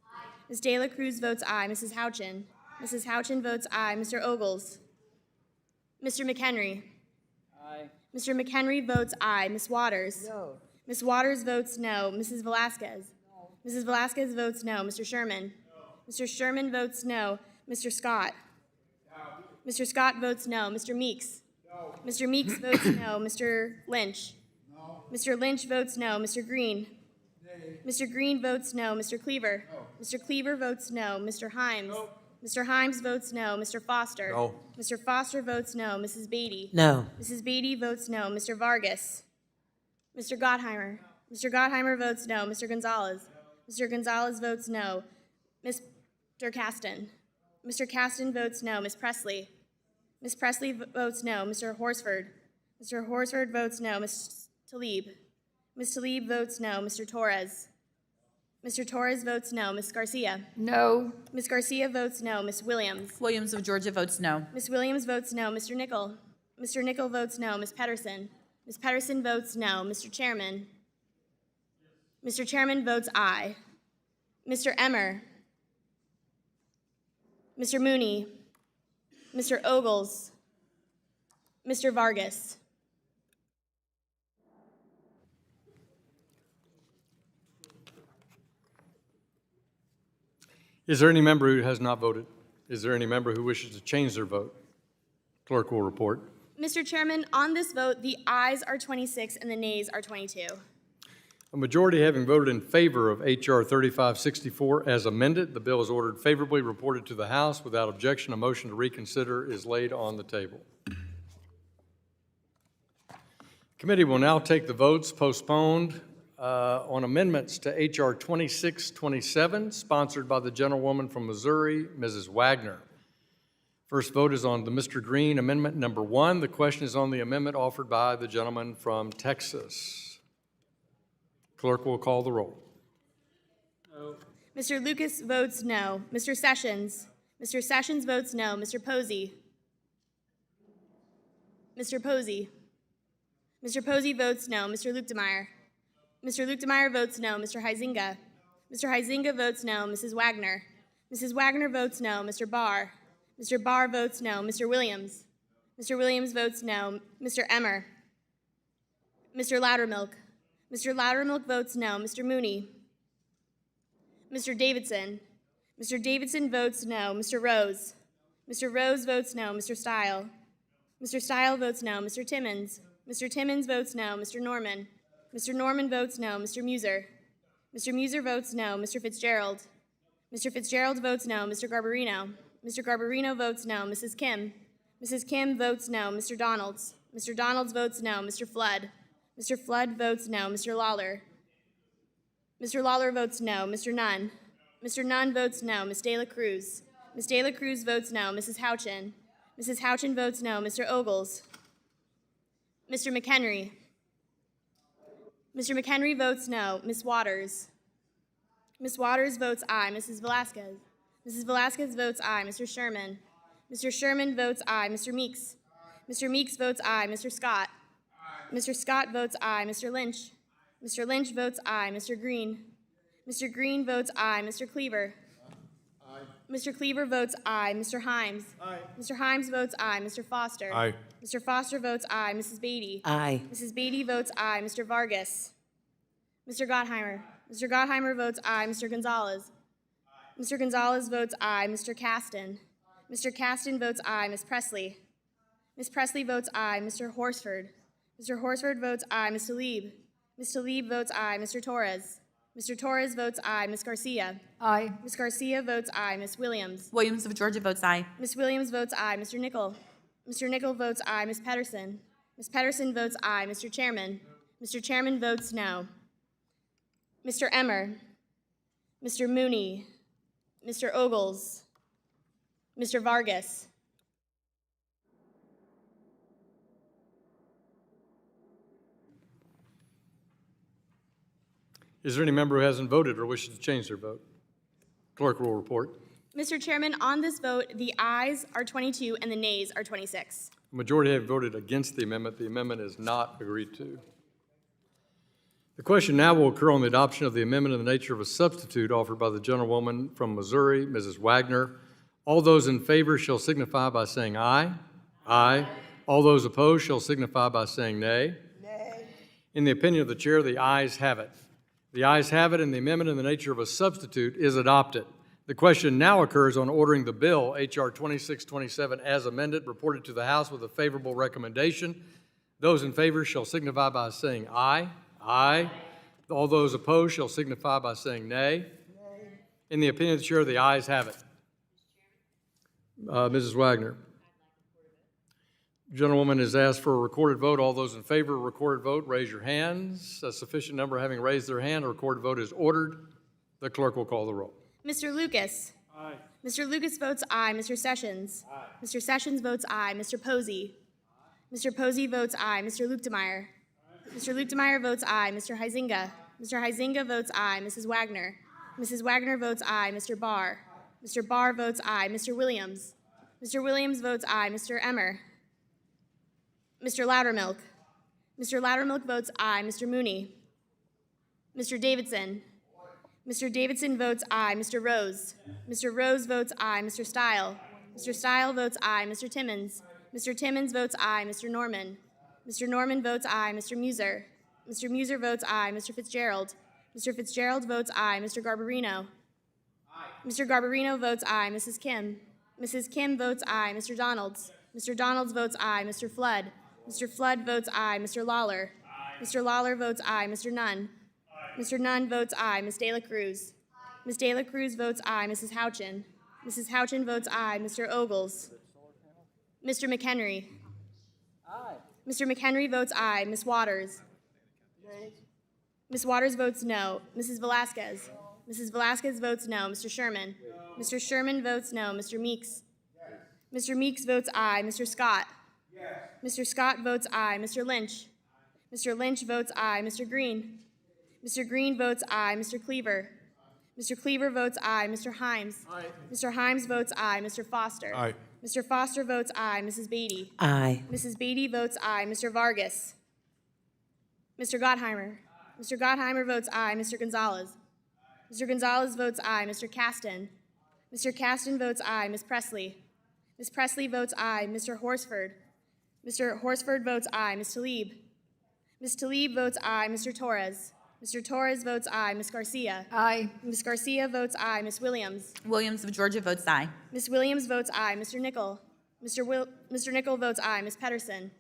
Ms. De La Cruz votes aye. Mrs. Houchin. Mrs. Houchin votes aye. Mr. Ogles. Mr. McHenry. Aye. Mr. McHenry votes aye. Ms. Waters. No. Ms. Waters votes no. Mrs. Velasquez. No. Mrs. Velasquez votes no. Mr. Sherman. No. Mr. Sherman votes no. Mr. Scott. No. Mr. Scott votes no. Mr. Meeks. No. Mr. Meeks votes no. Mr. Lynch. No. Mr. Lynch votes no. Mr. Green. Mr. Green votes no. Mr. Cleaver. No. Mr. Cleaver votes no. Mr. Himes. No. Mr. Himes votes no. Mr. Foster. No. Mr. Foster votes no. Mrs. Beatty. No. Mrs. Beatty votes no. Mr. Vargas. Mr. Gottheimer. Mr. Gottheimer votes no. Mr. Gonzalez. Mr. Gonzalez votes no. Mr. Caston. Mr. Caston votes no. Ms. Presley. Ms. Presley votes no. Mr. Horsford. Mr. Horsford votes no. Ms. Tlaib. Ms. Tlaib votes no. Mr. Torres. Mr. Torres votes no. Ms. Garcia. No. Ms. Garcia votes no. Ms. Williams. Williams of Georgia votes no. Ms. Williams votes no. Mr. Nickel. Mr. Nickel votes no. Ms. Pedersen. Ms. Pedersen votes no. Mr. Chairman. Mr. Chairman votes aye. Mr. Emmer. Mr. Mooney. Mr. Ogles. Mr. Vargas. Is there any member who has not voted? Is there any member who wishes to change their vote? Clerk will report. Mr. Chairman, on this vote, the ayes are 26 and the nays are 22. A majority having voted in favor of H.R. 3564 as amended, the bill is ordered favorably reported to the House. Without objection, a motion to reconsider is laid on the table. Committee will now take the votes postponed on amendments to H.R. 2627, sponsored by the gentlewoman from Missouri, Mrs. Wagner. First vote is on the Mr. Green Amendment Number 1. The question is on the amendment offered by the gentleman from Texas. Clerk will call the roll. No. Mr. Lucas votes no. Mr. Sessions. Mr. Sessions votes no. Mr. Posey. Mr. Posey. Mr. Posey votes no. Mr. Luetkemeyer. Mr. Luetkemeyer votes no. Mr. Huizinga. Mr. Huizinga votes no. Mrs. Wagner. Mrs. Wagner votes no. Mr. Barr. Mr. Barr votes no. Mr. Williams. Mr. Williams votes no. Mr. Emmer. Mr. Loudermilk. Mr. Loudermilk votes no. Mr. Mooney. Mr. Davidson. Mr. Davidson votes no. Mr. Rose. Mr. Rose votes no. Mr. Stile. Mr. Stile votes no. Mr. Timmons. Mr. Timmons votes no. Mr. Norman. Mr. Norman votes no. Mr. Muser. Mr. Muser votes no. Mr. Fitzgerald. Mr. Fitzgerald votes no. Mr. Garbarino. Mr. Garbarino votes no. Mrs. Kim. Mrs. Kim votes no. Mr. Donalds. Mr. Donalds votes no. Mr. Flood. Mr. Flood votes no. Mr. Lawler. Mr. Lawler votes no. Mr. Nunn. Mr. Nunn votes no. Ms. De La Cruz. Ms. De La Cruz votes no. Mrs. Houchin. Mrs. Houchin votes no. Mr. Ogles. Mr. McHenry. Mr. McHenry votes no. Ms. Waters? Ms. Waters votes aye. Mrs. Velasquez? Mrs. Velasquez votes aye. Mr. Sherman? Mr. Sherman votes aye. Mr. Meeks? Mr. Meeks votes aye. Mr. Scott? Mr. Scott votes aye. Mr. Lynch? Mr. Lynch votes aye. Mr. Green? Mr. Green votes aye. Mr. Cleaver? Mr. Cleaver votes aye. Mr. Himes? Mr. Himes votes aye. Mr. Foster? Aye. Mr. Foster votes aye. Mrs. Beatty? Aye. Mrs. Beatty votes aye. Mr. Vargas? Mr. Gottheimer? Mr. Gottheimer votes aye. Mr. Gonzalez? Mr. Gonzalez votes aye. Mr. Caston? Mr. Caston votes aye. Ms. Presley? Ms. Presley votes aye. Mr. Horsford? Mr. Horsford votes aye. Ms. Talib? Ms. Talib votes aye. Mr. Torres? Mr. Torres votes aye. Ms. Garcia? Aye. Ms. Garcia votes aye. Ms. Williams? Williams of Georgia votes aye. Ms. Williams votes aye. Mr. Nickel? Mr. Nickel votes aye. Ms. Pedersen? Ms. Pedersen votes aye. Mr. Chairman? Mr. Chairman votes no. Mr. Emmer? Mr. Mooney? Mr. Ogles? Mr. Vargas? Is there any member who hasn't voted or wishes to change their vote? Clerk will report. Mr. Chairman, on this vote, the ayes are 22 and the nays are 26. The majority have voted against the amendment. The amendment is not agreed to. The question now will occur on the adoption of the amendment in the nature of a substitute offered by the gentlewoman from Missouri, Mrs. Wagner. All those in favor shall signify by saying aye. Aye. All those opposed shall signify by saying nay. Nay. In the opinion of the chair, the ayes have it. The ayes have it, and the amendment in the nature of a substitute is adopted. The question now occurs on ordering the bill, H.R. 2627, as amended, reported to the House with a favorable recommendation. Those in favor shall signify by saying aye. Aye. All those opposed shall signify by saying nay. Nay. In the opinion of the chair, the ayes have it. Mrs. Wagner. Gentlewoman has asked for a recorded vote. All those in favor of a recorded vote, raise your hands. A sufficient number having raised their hand, a recorded vote is ordered. The clerk will call the roll. Mr. Lucas? Aye. Mr. Lucas votes aye. Mr. Sessions? Aye. Mr. Sessions votes aye. Mr. Posey? Mr. Posey votes aye. Mr. Luketemeyer? Mr. Luketemeyer votes aye. Mr. Huizinga? Mr. Huizinga votes aye. Mrs. Wagner? Mrs. Wagner votes aye. Mr. Barr? Mr. Barr votes aye. Mr. Williams? Mr. Williams votes aye. Mr. Emmer? Mr. Loudermilk? Mr. Loudermilk votes aye. Mr. Mooney? Mr. Davidson? Mr. Davidson votes aye. Mr. Rose? Mr. Rose votes aye. Mr. Stile? Mr. Stile votes aye. Mr. Timmons? Mr. Timmons votes aye. Mr. Norman? Mr. Norman votes aye. Mr. Muser? Mr. Muser votes aye. Mr. Fitzgerald? Mr. Fitzgerald votes aye. Mr. Garbarino? Mr. Garbarino votes aye. Mrs. Kim? Mrs. Kim votes aye. Mr. Donalds? Mr. Donalds votes aye. Mr. Flood? Mr. Flood votes aye. Mr. Lawler? Mr. Lawler votes aye. Mr. Nunn? Mr. Nunn votes aye. Ms. De La Cruz? Ms. De La Cruz votes aye. Mrs. Houchin? Mrs. Houchin votes aye. Mr. Ogles? Mr. McHenry? Aye. Mr. McHenry votes aye. Ms. Waters? Ms. Waters votes no. Mrs. Velasquez? Mrs. Velasquez votes no. Mr. Sherman? Mr. Sherman votes no. Mr. Meeks? Mr. Meeks votes aye. Mr. Scott? Mr. Scott votes aye. Mr. Lynch? Mr. Lynch votes aye. Mr. Green? Mr. Green votes aye. Mr. Cleaver? Mr. Cleaver votes aye. Mr. Himes? Aye. Mr. Himes votes aye. Mr. Foster? Aye. Mr. Foster votes aye. Mrs. Beatty? Aye. Mrs. Beatty votes aye. Mr. Vargas? Mr. Gottheimer? Mr. Gottheimer votes aye. Mr. Gonzalez? Mr. Gonzalez votes aye. Mr. Caston? Mr. Caston votes aye. Ms. Presley? Ms. Presley votes aye. Mr. Horsford? Mr. Horsford votes aye. Ms. Talib? Ms. Talib votes aye. Mr. Torres? Mr. Torres votes aye. Ms. Garcia? Aye. Ms. Garcia votes aye. Ms. Williams? Williams of Georgia votes aye. Ms. Williams votes aye. Mr. Nickel? Mr. Nickel votes aye. Ms. Pedersen?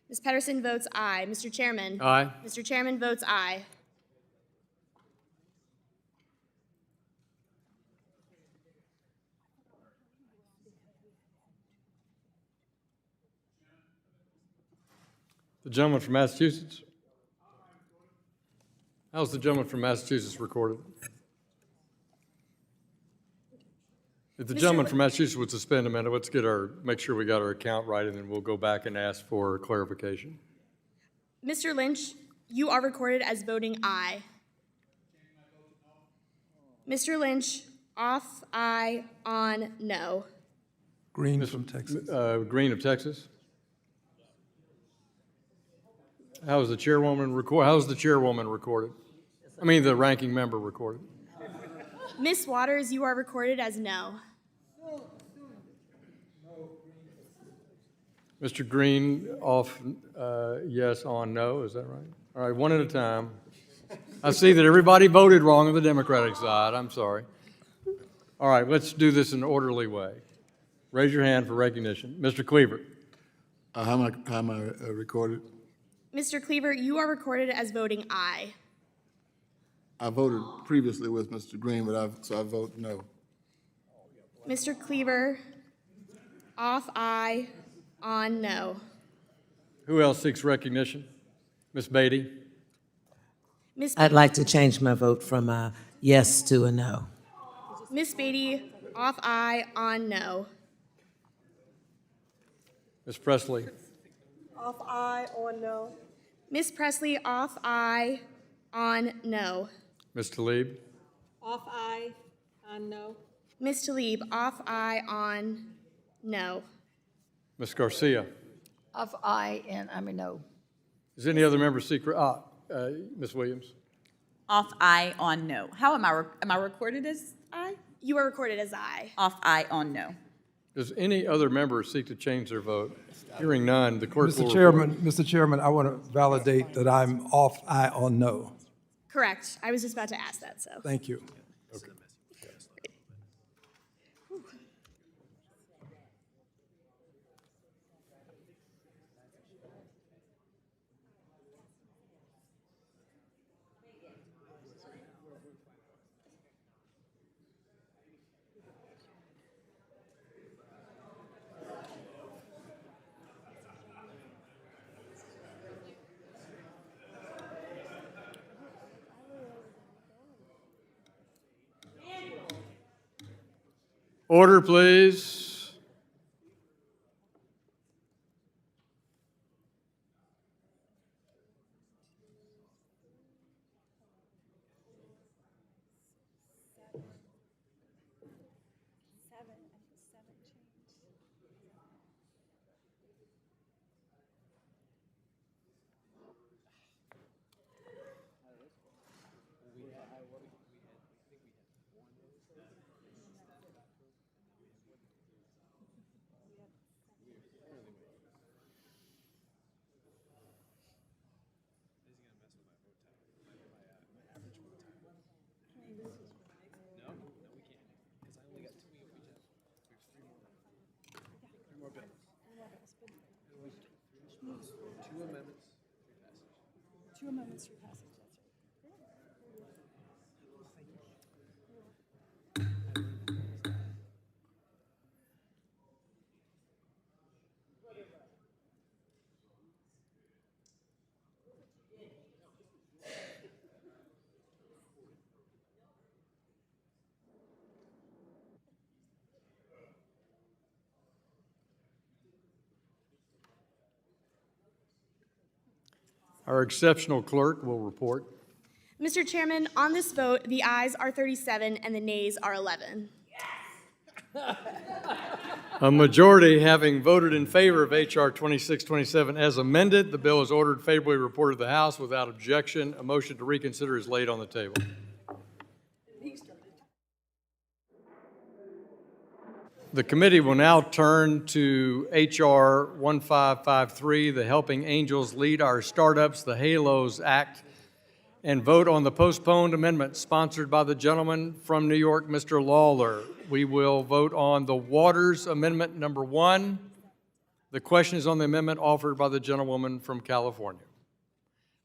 Ms. Pedersen votes aye. Mr. Chairman? Aye. Mr. Chairman votes aye. The gentleman from Massachusetts. How's the gentleman from Massachusetts recorded? If the gentleman from Massachusetts would suspend a minute, let's make sure we got our account right, and then we'll go back and ask for clarification. Mr. Lynch? you are recorded as voting aye. Mr. Lynch, off aye, on no. Green from Texas. Green of Texas. How's the chairwoman recorded? I mean, the ranking member recorded. Ms. Waters, you are recorded as no. Mr. Green, off yes, on no, is that right? All right, one at a time. I see that everybody voted wrong on the Democratic side, I'm sorry. All right, let's do this in an orderly way. Raise your hand for recognition. Mr. Cleaver. How am I recorded? Mr. Cleaver, you are recorded as voting aye. I voted previously with Mr. Green, so I vote no. Mr. Cleaver, off aye, on no. Who else seeks recognition? Ms. Beatty? Ms. I'd like to change my vote from a yes to a no. Ms. Beatty, off aye, on no. Ms. Presley? Off aye, on no. Ms. Presley, off aye, on no. Ms. Talib? Off aye, on no. Ms. Talib, off aye, on no. Ms. Garcia? Of aye, and I'm a no. Is any other member seek, Ms. Williams? Off aye, on no. How am I recorded as aye? You are recorded as aye. Off aye, on no. Does any other member seek to change their vote? Hearing none, the clerk will Mr. Chairman, I want to validate that I'm off aye on no. Correct. I was just about to ask that, so. Thank you. Order, please. Our exceptional clerk will report. Mr. Chairman, on this vote, the ayes are 37 and the nays are 11. A majority having voted in favor of H.R. 2627 as amended, the bill is ordered favorably reported to the House without objection. A motion to reconsider is laid on the table. The committee will now turn to H.R. 1553, the Helping Angels Lead Our Startups, the HALOS Act, and vote on the postponed amendment sponsored by the gentleman from New York, Mr. Lawler. We will vote on the Waters Amendment number 1. The question is on the amendment offered by the gentlewoman from California.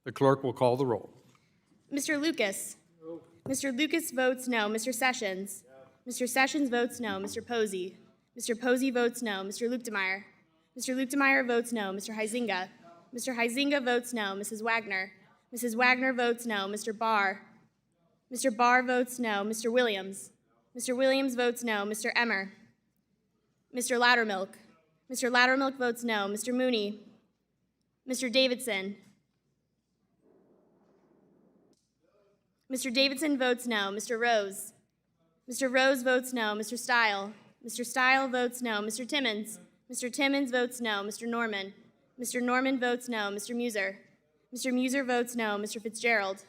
The clerk will call the roll. Mr. Lucas? No. Mr. Lucas votes no. Mr. Sessions? No. Mr. Sessions votes no. Mr. Posey? Mr. Posey votes no. Mr. Lukedemeyer? Mr. Lukedemeyer votes no. Mr. Huizinga? Mr. Huizinga votes no. Mrs. Wagner? Mrs. Wagner votes no. Mr. Barr? Mr. Barr votes no. Mr. Williams? Mr. Williams votes no. Mr. Emmer? Mr. Loudermilk? Mr. Loudermilk votes no. Mr. Mooney? Mr. Davidson? Mr. Davidson votes no. Mr. Rose. Mr. Rose votes no. Mr. Stile. Mr. Stile votes no. Mr. Timmons. Mr. Timmons votes no. Mr. Norman. Mr. Norman votes no. Mr. Muser. Mr. Muser votes no. Mr. Fitzgerald.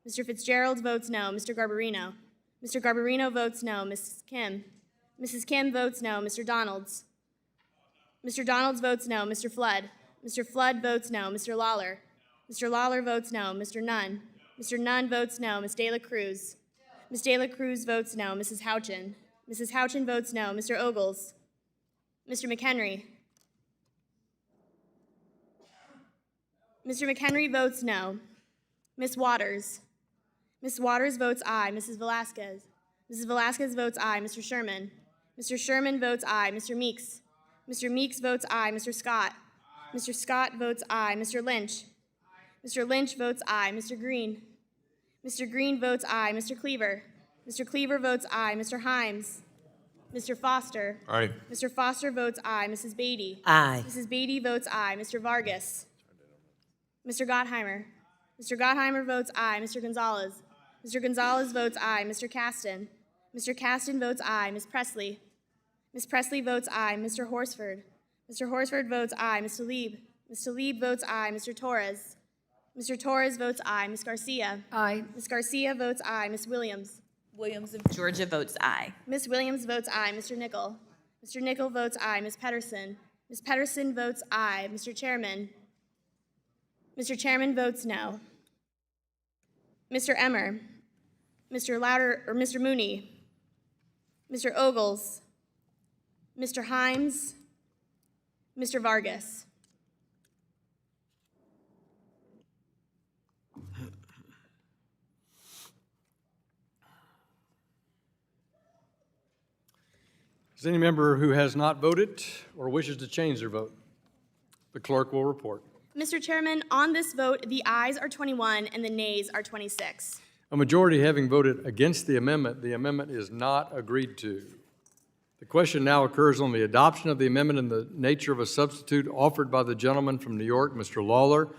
Mr. Fitzgerald votes no. Mr. Garbarino. Mr. Garbarino votes no. Mrs. Kim. Mrs. Kim votes no. Mr. Donalds. Mr. Donalds votes no. Mr. Flood. Mr. Flood votes no. Mr. Lawler. Mr. Lawler votes no. Mr. Nunn. Mr. Nunn votes no. Ms. De La Cruz. Ms. De La Cruz votes no. Mrs. Houchin. Mrs. Houchin votes no. Mr. Ogles. Mr. McHenry. Mr. McHenry votes no. Ms. Waters. Ms. Waters votes aye. Mrs. Velasquez. Mrs. Velasquez votes aye. Mr. Sherman. Mr. Sherman votes aye. Mr. Meeks. Mr. Meeks votes aye. Mr. Scott. Mr. Scott votes aye. Mr. Lynch. Mr. Lynch votes aye. Mr. Green. Mr. Green votes aye. Mr. Cleaver. Mr. Cleaver votes aye. Mr. Himes. Mr. Foster. Aye. Mr. Foster votes aye. Mrs. Beatty. Aye. Mrs. Beatty votes aye. Mr. Vargas. Mr. Gottheimer. Mr. Gottheimer votes aye. Mr. Gonzalez. Mr. Gonzalez votes aye. Mr. Caston. Mr. Caston votes aye. Ms. Presley. Ms. Presley votes aye. Mr. Horsford. Mr. Horsford votes aye. Mr. Lieb. Mr. Lieb votes aye. Mr. Torres. Mr. Torres votes aye. Ms. Garcia. Aye. Ms. Garcia votes aye. Ms. Williams. Williams of Georgia votes aye. Ms. Williams votes aye. Mr. Nickel. Mr. Nickel votes aye. Ms. Pedersen. Ms. Pedersen votes aye. Mr. Chairman. Mr. Chairman votes no. Mr. Emmer. Mr. Louder, or Mr. Mooney. Mr. Ogles. Mr. Himes. Mr. Vargas. Is there any member who has not voted or wishes to change their vote? The clerk will report. Mr. Chairman, on this vote, the ayes are 21 and the nays are 26. A majority having voted against the amendment is not agreed to. The question now occurs on the adoption of the amendment in the nature of a substitute offered by the gentleman from New York, Mr. Lawler.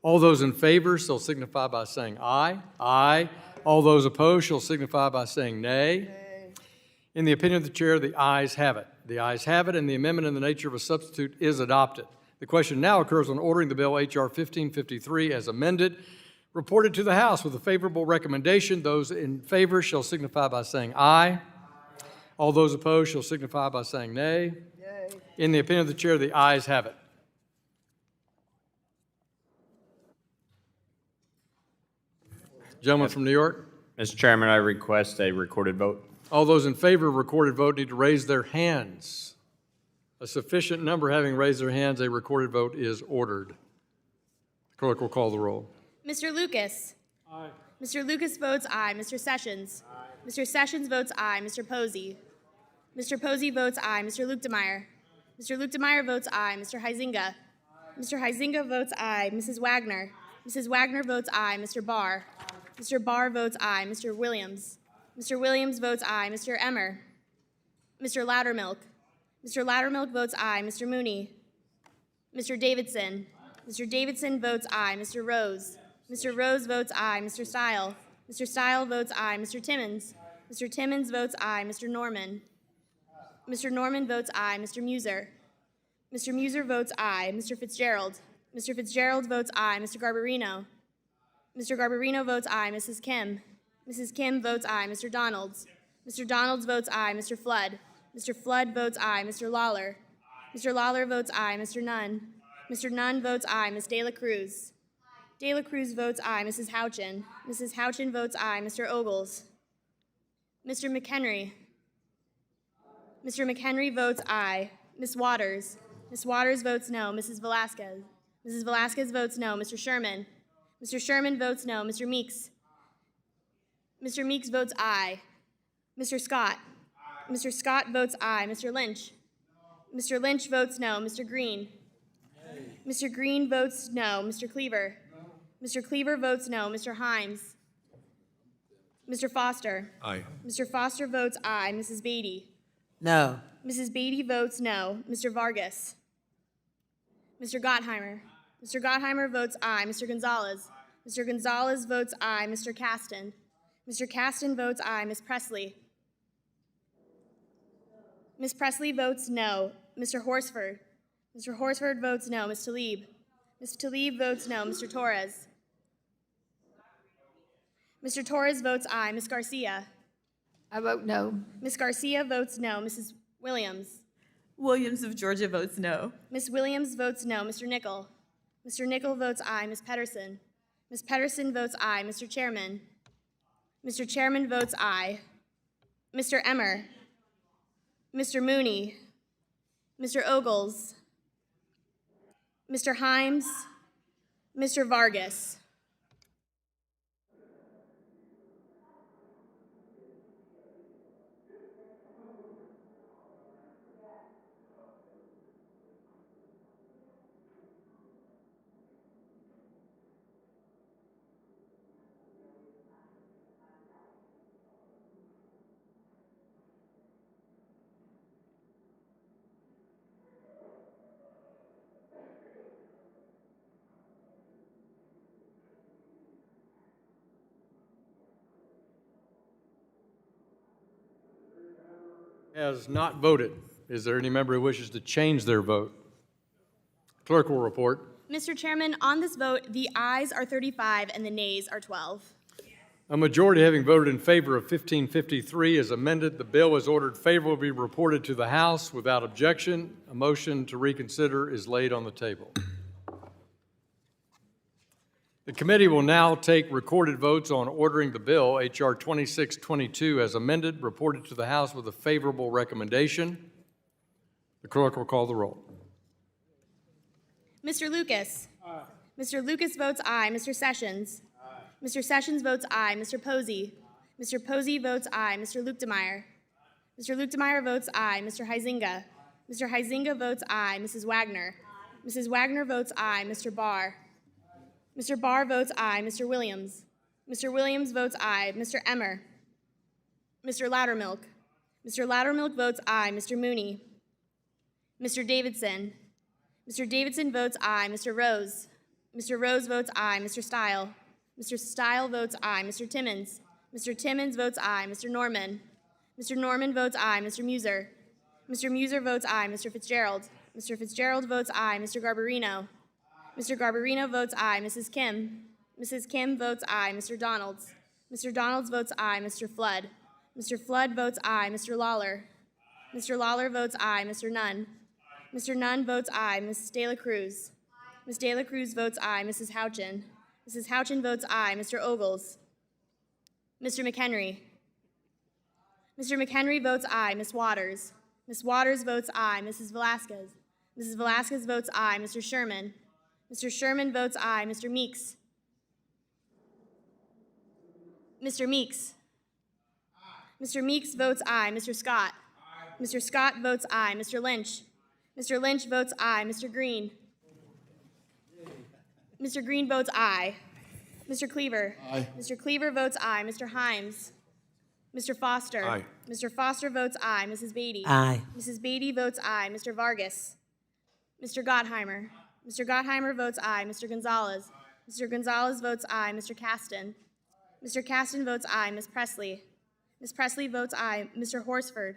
All those in favor shall signify by saying aye. Aye. All those opposed shall signify by saying nay. In the opinion of the chair, the ayes have it. The ayes have it, and the amendment in the nature of a substitute is adopted. The question now occurs on ordering the bill H.R. 1553 as amended, reported to the House with a favorable recommendation. Those in favor shall signify by saying aye. All those opposed shall signify by saying nay. In the opinion of the chair, the ayes have it. Gentleman from New York. Mr. Chairman, I request a recorded vote. All those in favor of recorded vote need to raise their hands. A sufficient number having raised their hands, a recorded vote is ordered. The clerk will call the roll. Mr. Lucas. Aye. Mr. Lucas votes aye. Mr. Sessions. Aye. Mr. Sessions votes aye. Mr. Posey. Mr. Posey votes aye. Mr. Lukedemeyer. Mr. Lukedemeyer votes aye. Mr. Huizinga. Mr. Huizinga votes aye. Mrs. Wagner. Mrs. Wagner votes aye. Mr. Barr. Mr. Barr votes aye. Mr. Williams. Mr. Williams votes aye. Mr. Emmer. Mr. Loudermilk. Mr. Loudermilk votes aye. Mr. Mooney. Mr. Davidson. Mr. Davidson votes aye. Mr. Rose. Mr. Rose votes aye. Mr. Stile. Mr. Stile votes aye. Mr. Timmons. Mr. Timmons votes aye. Mr. Norman. Mr. Norman votes aye. Mr. Muser. Mr. Muser votes aye. Mr. Fitzgerald. Mr. Fitzgerald votes aye. Mr. Garbarino. Mr. Garbarino votes aye. Mrs. Kim. Mrs. Kim votes aye. Mr. Donalds. Mr. Donalds votes aye. Mr. Flood. Mr. Flood votes aye. Mr. Lawler. Mr. Lawler votes aye. Mr. Nunn. Mr. Nunn votes aye. Ms. De La Cruz. De La Cruz votes aye. Mrs. Houchin. Mrs. Houchin votes aye. Mr. Ogles. Mr. McHenry. Mr. McHenry votes aye. Ms. Waters. Ms. Waters votes no. Mrs. Velasquez. Mrs. Velasquez votes no. Mr. Sherman. Mr. Sherman votes no. Mr. Meeks. Mr. Meeks votes aye. Mr. Scott. Mr. Scott votes aye. Mr. Lynch. Mr. Lynch votes no. Mr. Green. Mr. Green votes no. Mr. Cleaver. Mr. Cleaver votes no. Mr. Himes. Mr. Foster. Aye. Mr. Foster votes aye. Mrs. Beatty. No. Mrs. Beatty votes no. Mr. Vargas. Mr. Gottheimer. Mr. Gottheimer votes aye. Mr. Gonzalez. Mr. Gonzalez votes aye. Mr. Caston. Mr. Caston votes aye. Ms. Presley? Ms. Presley votes no. Mr. Horsford? Mr. Horsford votes no. Ms. Tlaib? Ms. Tlaib votes no. Mr. Torres? Mr. Torres votes aye. Ms. Garcia? I vote no. Ms. Garcia votes no. Mrs. Williams? Williams of Georgia votes no. Ms. Williams votes no. Mr. Nickel? Mr. Nickel votes aye. Ms. Pedersen? Ms. Pedersen votes aye. Mr. Chairman? Mr. Chairman votes aye. Mr. Emmer? Mr. Mooney? Mr. Ogles? Mr. Himes? Mr. Vargas? Has not voted. Is there any member who wishes to change their vote? Clerk will report. Mr. Chairman, on this vote, the ayes are 35 and the nays are 12. A majority having voted in favor of 1553 is amended. The bill is ordered favorably reported to the House without objection. A motion to reconsider is laid on the table. The committee will now take recorded votes on ordering the bill, H.R. 2622, as amended, reported to the House with a favorable recommendation. The clerk will call the roll. Mr. Lucas? Aye. Mr. Lucas votes aye. Mr. Sessions? Aye. Mr. Sessions votes aye. Mr. Posey? Mr. Posey votes aye. Mr. Lukedemeyer? Mr. Lukedemeyer votes aye. Mr. Huizinga? Mr. Huizinga votes aye. Mrs. Wagner? Mrs. Wagner votes aye. Mr. Barr? Mr. Barr votes aye. Mr. Williams? Mr. Williams votes aye. Mr. Emmer? Mr. Loudermilk? Mr. Loudermilk votes aye. Mr. Mooney? Mr. Davidson? Mr. Davidson votes aye. Mr. Rose? Mr. Rose votes aye. Mr. Stile? Mr. Stile votes aye. Mr. Timmons? Mr. Timmons votes aye. Mr. Norman? Mr. Norman votes aye. Mr. Muser? Mr. Muser votes aye. Mr. Fitzgerald? Mr. Fitzgerald votes aye. Mr. Garbarino? Mr. Garbarino votes aye. Mrs. Kim? Mrs. Kim votes aye. Mr. Donalds? Mr. Donalds votes aye. Mr. Flood? Mr. Flood votes aye. Mr. Lawler? Mr. Lawler votes aye. Mr. Nunn? Mr. Nunn votes aye. Mrs. De La Cruz? Ms. De La Cruz votes aye. Mrs. Houchin? Mrs. Houchin votes aye. Mr. Ogles? Mr. McHenry? Mr. McHenry votes aye. Ms. Waters? Ms. Waters votes aye. Mrs. Velasquez? Mrs. Velasquez votes aye. Mr. Sherman? Mr. Sherman votes aye. Mr. Meeks? Mr. Meeks? Mr. Meeks votes aye. Mr. Scott? Mr. Scott votes aye. Mr. Lynch? Mr. Lynch votes aye. Mr. Green? Mr. Green votes aye. Mr. Cleaver? Aye. Mr. Cleaver votes aye. Mr. Himes? Mr. Foster? Aye. Mr. Foster votes aye. Mrs. Beatty? Aye. Mrs. Beatty votes aye. Mr. Vargas? Mr. Gottheimer? Mr. Gottheimer votes aye. Mr. Gonzalez? Mr. Gonzalez votes aye. Mr. Caston? Mr. Caston votes aye. Ms. Presley? Ms. Presley votes aye. Mr. Horsford?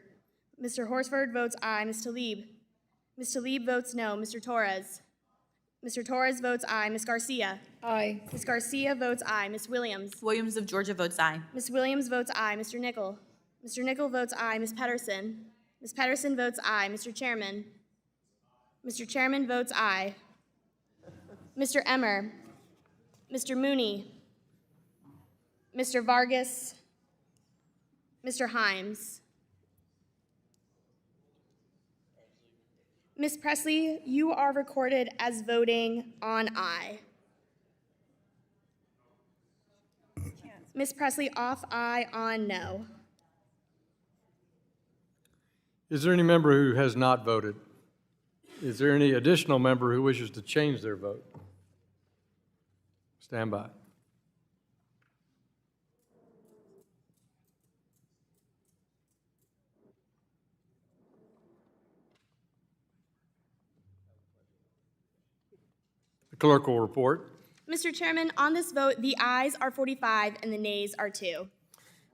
Mr. Horsford votes aye. Ms. Tlaib? Ms. Tlaib votes no. Mr. Torres? Mr. Torres votes aye. Ms. Garcia? Aye. Ms. Garcia votes aye. Ms. Williams? Williams of Georgia votes aye. Ms. Williams votes aye. Mr. Nickel? Mr. Nickel votes aye. Ms. Pedersen? Ms. Pedersen votes aye. Mr. Chairman? Mr. Chairman votes aye. Mr. Emmer? Mr. Mooney? Mr. Vargas? Mr. Himes? Ms. Presley, you are recorded as voting on aye. Ms. Presley, off aye, on no. Is there any member who has not voted? Is there any additional member who wishes to change their vote? Stand by. The clerk will report. Mr. Chairman, on this vote, the ayes are 45 and the nays are 2.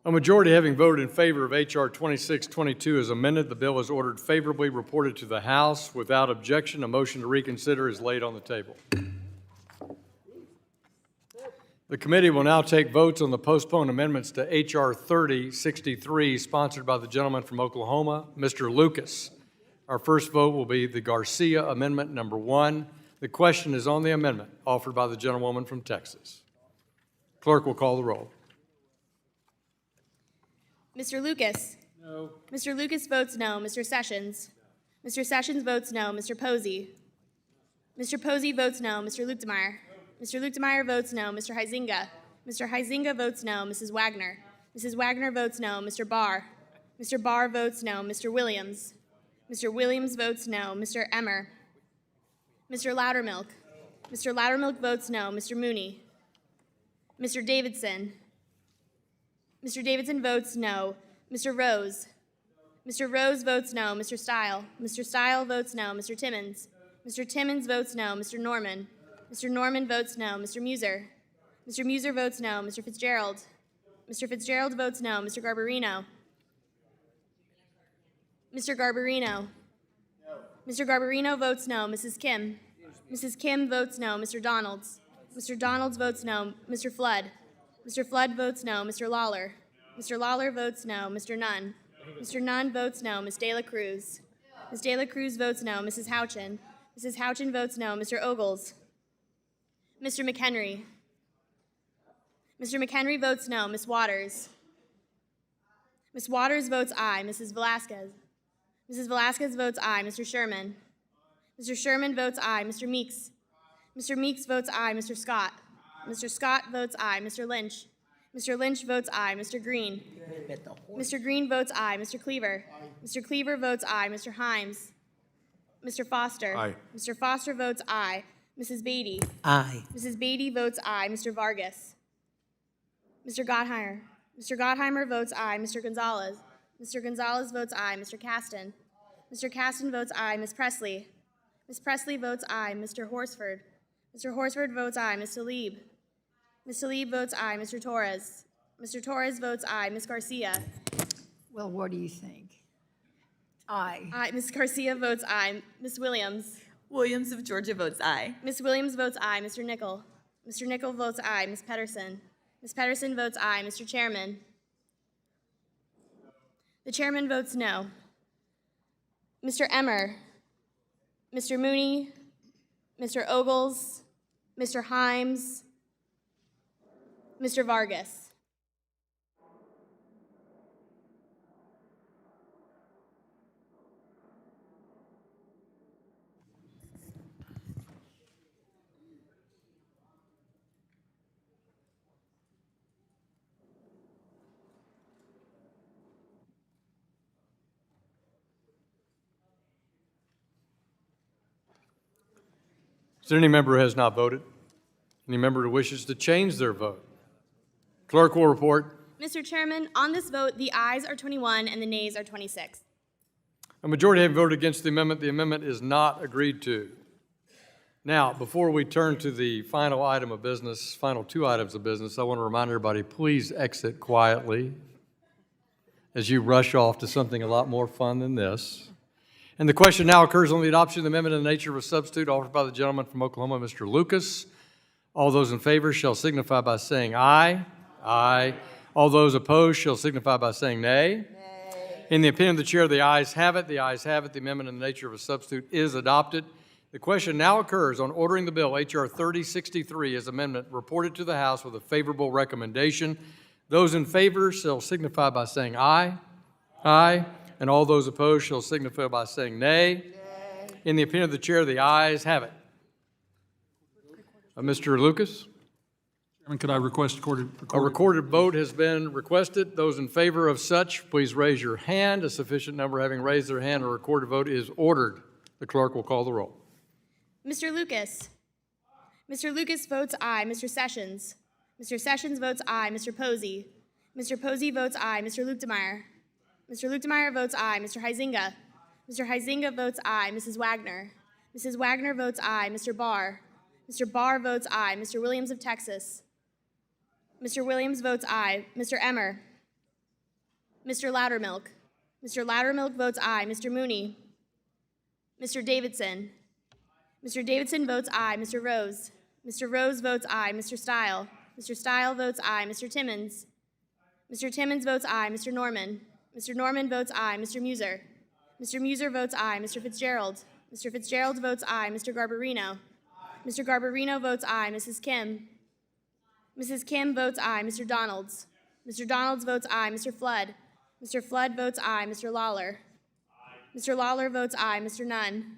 A majority having voted in favor of H.R. 2622 as amended, the bill is ordered favorably reported to the House. Without objection, a motion to reconsider is laid on the table. The committee will now take votes on the postponed amendments to H.R. 3063, sponsored by the gentleman from Oklahoma, Mr. Lucas. Our first vote will be the Garcia Amendment number 1. The question is on the amendment offered by the gentlewoman from Texas. Clerk will call the roll. Mr. Lucas? No. Mr. Lucas votes no. Mr. Sessions? Mr. Sessions votes no. Mr. Posey? Mr. Posey votes no. Mr. Luetkemeyer? Mr. Luetkemeyer votes no. Mr. Huizinga? Mr. Huizinga votes no. Mrs. Wagner? Mrs. Wagner votes no. Mr. Barr? Mr. Barr votes no. Mr. Williams? Mr. Williams votes no. Mr. Emmer? Mr. Loudermilk? Mr. Loudermilk votes no. Mr. Mooney? Mr. Davidson? Mr. Davidson votes no. Mr. Rose? Mr. Rose votes no. Mr. Stile? Mr. Stile votes no. Mr. Timmons? Mr. Timmons votes no. Mr. Norman? Mr. Norman votes no. Mr. Muser? Mr. Muser votes no. Mr. Fitzgerald? Mr. Fitzgerald votes no. Mr. Garbarino? Mr. Garbarino? Mr. Garbarino votes no. Mrs. Kim? Mrs. Kim votes no. Mr. Donalds? Mr. Donalds votes no. Mr. Flood? Mr. Flood votes no. Mr. Lawler? Mr. Lawler votes no. Mr. Nunn? Mr. Nunn votes no. Ms. De La Cruz? Ms. De La Cruz votes no. Mrs. Houchin? Mrs. Houchin votes no. Mr. Ogles? Mr. McHenry? Mr. McHenry votes no. Ms. Waters? Ms. Waters votes aye. Mrs. Velasquez? Mrs. Velasquez votes aye. Mr. Sherman? Mr. Sherman votes aye. Mr. Meeks? Mr. Meeks votes aye. Mr. Scott? Mr. Scott votes aye. Mr. Lynch? Mr. Lynch votes aye. Mr. Green? Mr. Green votes aye. Mr. Cleaver? Mr. Cleaver votes aye. Mr. Himes? Mr. Foster? Aye. Mr. Foster votes aye. Mrs. Beatty? Aye. Mrs. Beatty votes aye. Mr. Vargas? Mr. Gottheimer? Mr. Gottheimer votes aye. Mr. Gonzalez? Mr. Gonzalez votes aye. Mr. Caston? Mr. Caston votes aye. Ms. Presley? Ms. Presley votes aye. Mr. Horsford? Mr. Horsford votes aye. Ms. Talib? Ms. Talib votes aye. Mr. Torres? Mr. Torres votes aye. Ms. Garcia? Well, what do you think? Aye. Aye. Ms. Garcia votes aye. Ms. Williams? Williams of Georgia votes aye. Ms. Williams votes aye. Mr. Nickel? Mr. Nickel votes aye. Ms. Pedersen? Ms. Pedersen votes aye. Mr. Chairman? The chairman votes no. Mr. Emmer? Mr. Mooney? Mr. Ogles? Mr. Himes? Mr. Vargas? Is there any member who has not voted? Any member who wishes to change their vote? Clerk will report. Mr. Chairman, on this vote, the ayes are 21 and the nays are 26. A majority have voted against the amendment is not agreed to. Now, before we turn to the final item of business, final two items of business, I want to remind everybody, please exit quietly as you rush off to something a lot more fun than this. And the question now occurs on the adoption of the amendment in the nature of a substitute offered by the gentleman from Oklahoma, Mr. Lucas. All those in favor shall signify by saying aye. Aye. All those opposed shall signify by saying nay. Nay. In the opinion of the chair, the ayes have it. The ayes have it. The amendment in the nature of a substitute is adopted. The question now occurs on ordering the bill, H.R. 3063, as amendment reported to the House with a favorable recommendation. Those in favor shall signify by saying aye. Aye. And all those opposed shall signify by saying nay. Nay. In the opinion of the chair, the ayes have it. Mr. Lucas? Chairman, could I request a recorded vote has been requested. Those in favor of such, please raise your hand. A sufficient number having raised their hand, a recorded vote is ordered. The clerk will call the roll. Mr. Lucas? Mr. Lucas votes aye. Mr. Sessions? Mr. Sessions votes aye. Mr. Posey? Mr. Posey votes aye. Mr. Luetkemeyer? Mr. Luetkemeyer votes aye. Mr. Huizinga? Mr. Huizinga votes aye. Mrs. Wagner? Mrs. Wagner votes aye. Mr. Barr? Mr. Barr votes aye. Mr. Williams of Texas? Mr. Williams votes aye. Mr. Emmer? Mr. Loudermilk. Mr. Loudermilk votes aye. Mr. Mooney. Mr. Davidson. Mr. Davidson votes aye. Mr. Rose. Mr. Rose votes aye. Mr. Stile. Mr. Stile votes aye. Mr. Timmons. Mr. Timmons votes aye. Mr. Norman. Mr. Norman votes aye. Mr. Muser. Mr. Muser votes aye. Mr. Fitzgerald. Mr. Fitzgerald votes aye. Mr. Garbarino. Mr. Garbarino votes aye. Mrs. Kim. Mrs. Kim votes aye. Mr. Donalds. Mr. Donalds votes aye. Mr. Flood. Mr. Flood votes aye. Mr. Lawler. Mr. Lawler votes aye. Mr. Nunn.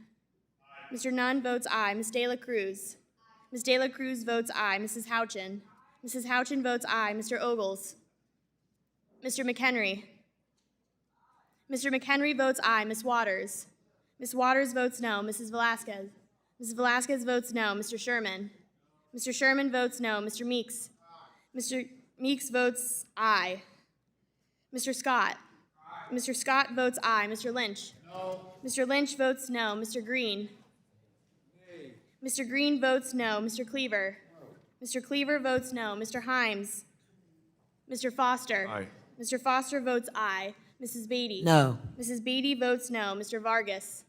Mr. Nunn votes aye. Ms. De La Cruz. Ms. De La Cruz votes aye. Mrs. Houchin. Mrs. Houchin votes aye. Mr. Ogles. Mr. McHenry. Mr. McHenry votes aye. Ms. Waters. Ms. Waters votes no. Mrs. Velasquez. Mrs. Velasquez votes no. Mr. Sherman. Mr. Sherman votes no. Mr. Meeks. Mr. Meeks votes aye. Mr. Scott. Mr. Scott votes aye. Mr. Lynch. No. Mr. Lynch votes no. Mr. Green. Mr. Green votes no. Mr. Cleaver. Mr. Cleaver votes no. Mr. Himes. Mr. Foster. Aye. Mr. Foster votes aye. Mrs. Beatty. No. Mrs. Beatty votes no. Mr. Vargas.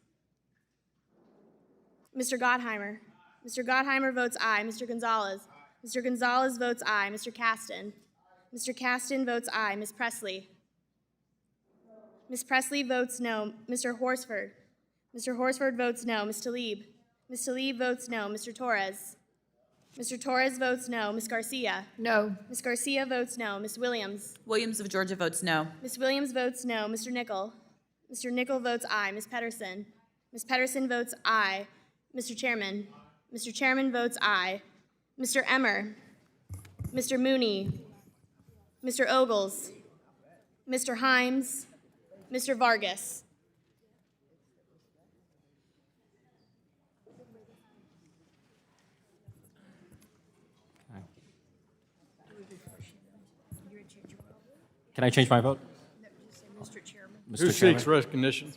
Mr. Gottheimer. Mr. Gottheimer votes aye. Mr. Gonzalez. Mr. Gonzalez votes aye. Mr. Caston. Mr. Caston votes aye. Ms. Presley. Ms. Presley votes no. Mr. Horsford. Mr. Horsford votes no. Ms. Tlaib. Ms. Tlaib votes no. Mr. Torres. Mr. Torres votes no. Ms. Garcia. No. Ms. Garcia votes no. Ms. Williams. Williams of Georgia votes no. Ms. Williams votes no. Mr. Nickel. Mr. Nickel votes aye. Ms. Pedersen. Ms. Pedersen votes aye. Mr. Chairman. Mr. Chairman votes aye. Mr. Emmer. Mr. Mooney. Mr. Ogles. Mr. Himes. Mr. Vargas. Can I change my vote? Mr. Chairman. Who seeks recognition?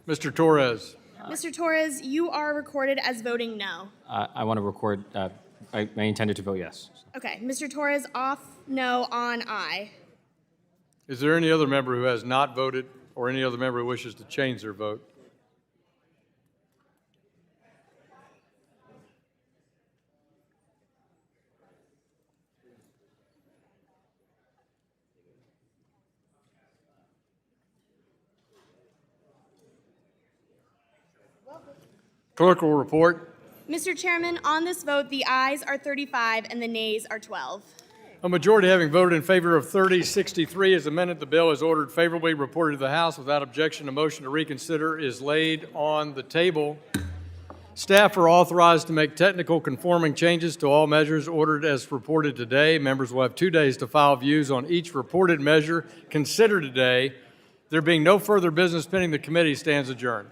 Mr. Torres. Mr. Torres, you are recorded as voting no. I want to record, I intended to vote yes. Okay, Mr. Torres off no on aye. Is there any other member who has not voted or any other member who wishes to change their vote? Clerk will report. Mr. Chairman, on this vote, the ayes are 35 and the nays are 12. A majority having voted in favor of 3063 as amended, the bill is ordered favorably, reported to the House without objection. A motion to reconsider is laid on the table. Staff are authorized to make technical conforming changes to all measures ordered as reported today. Members will have 2 days to file views on each reported measure considered today. There being no further business pending, the committee stands adjourned.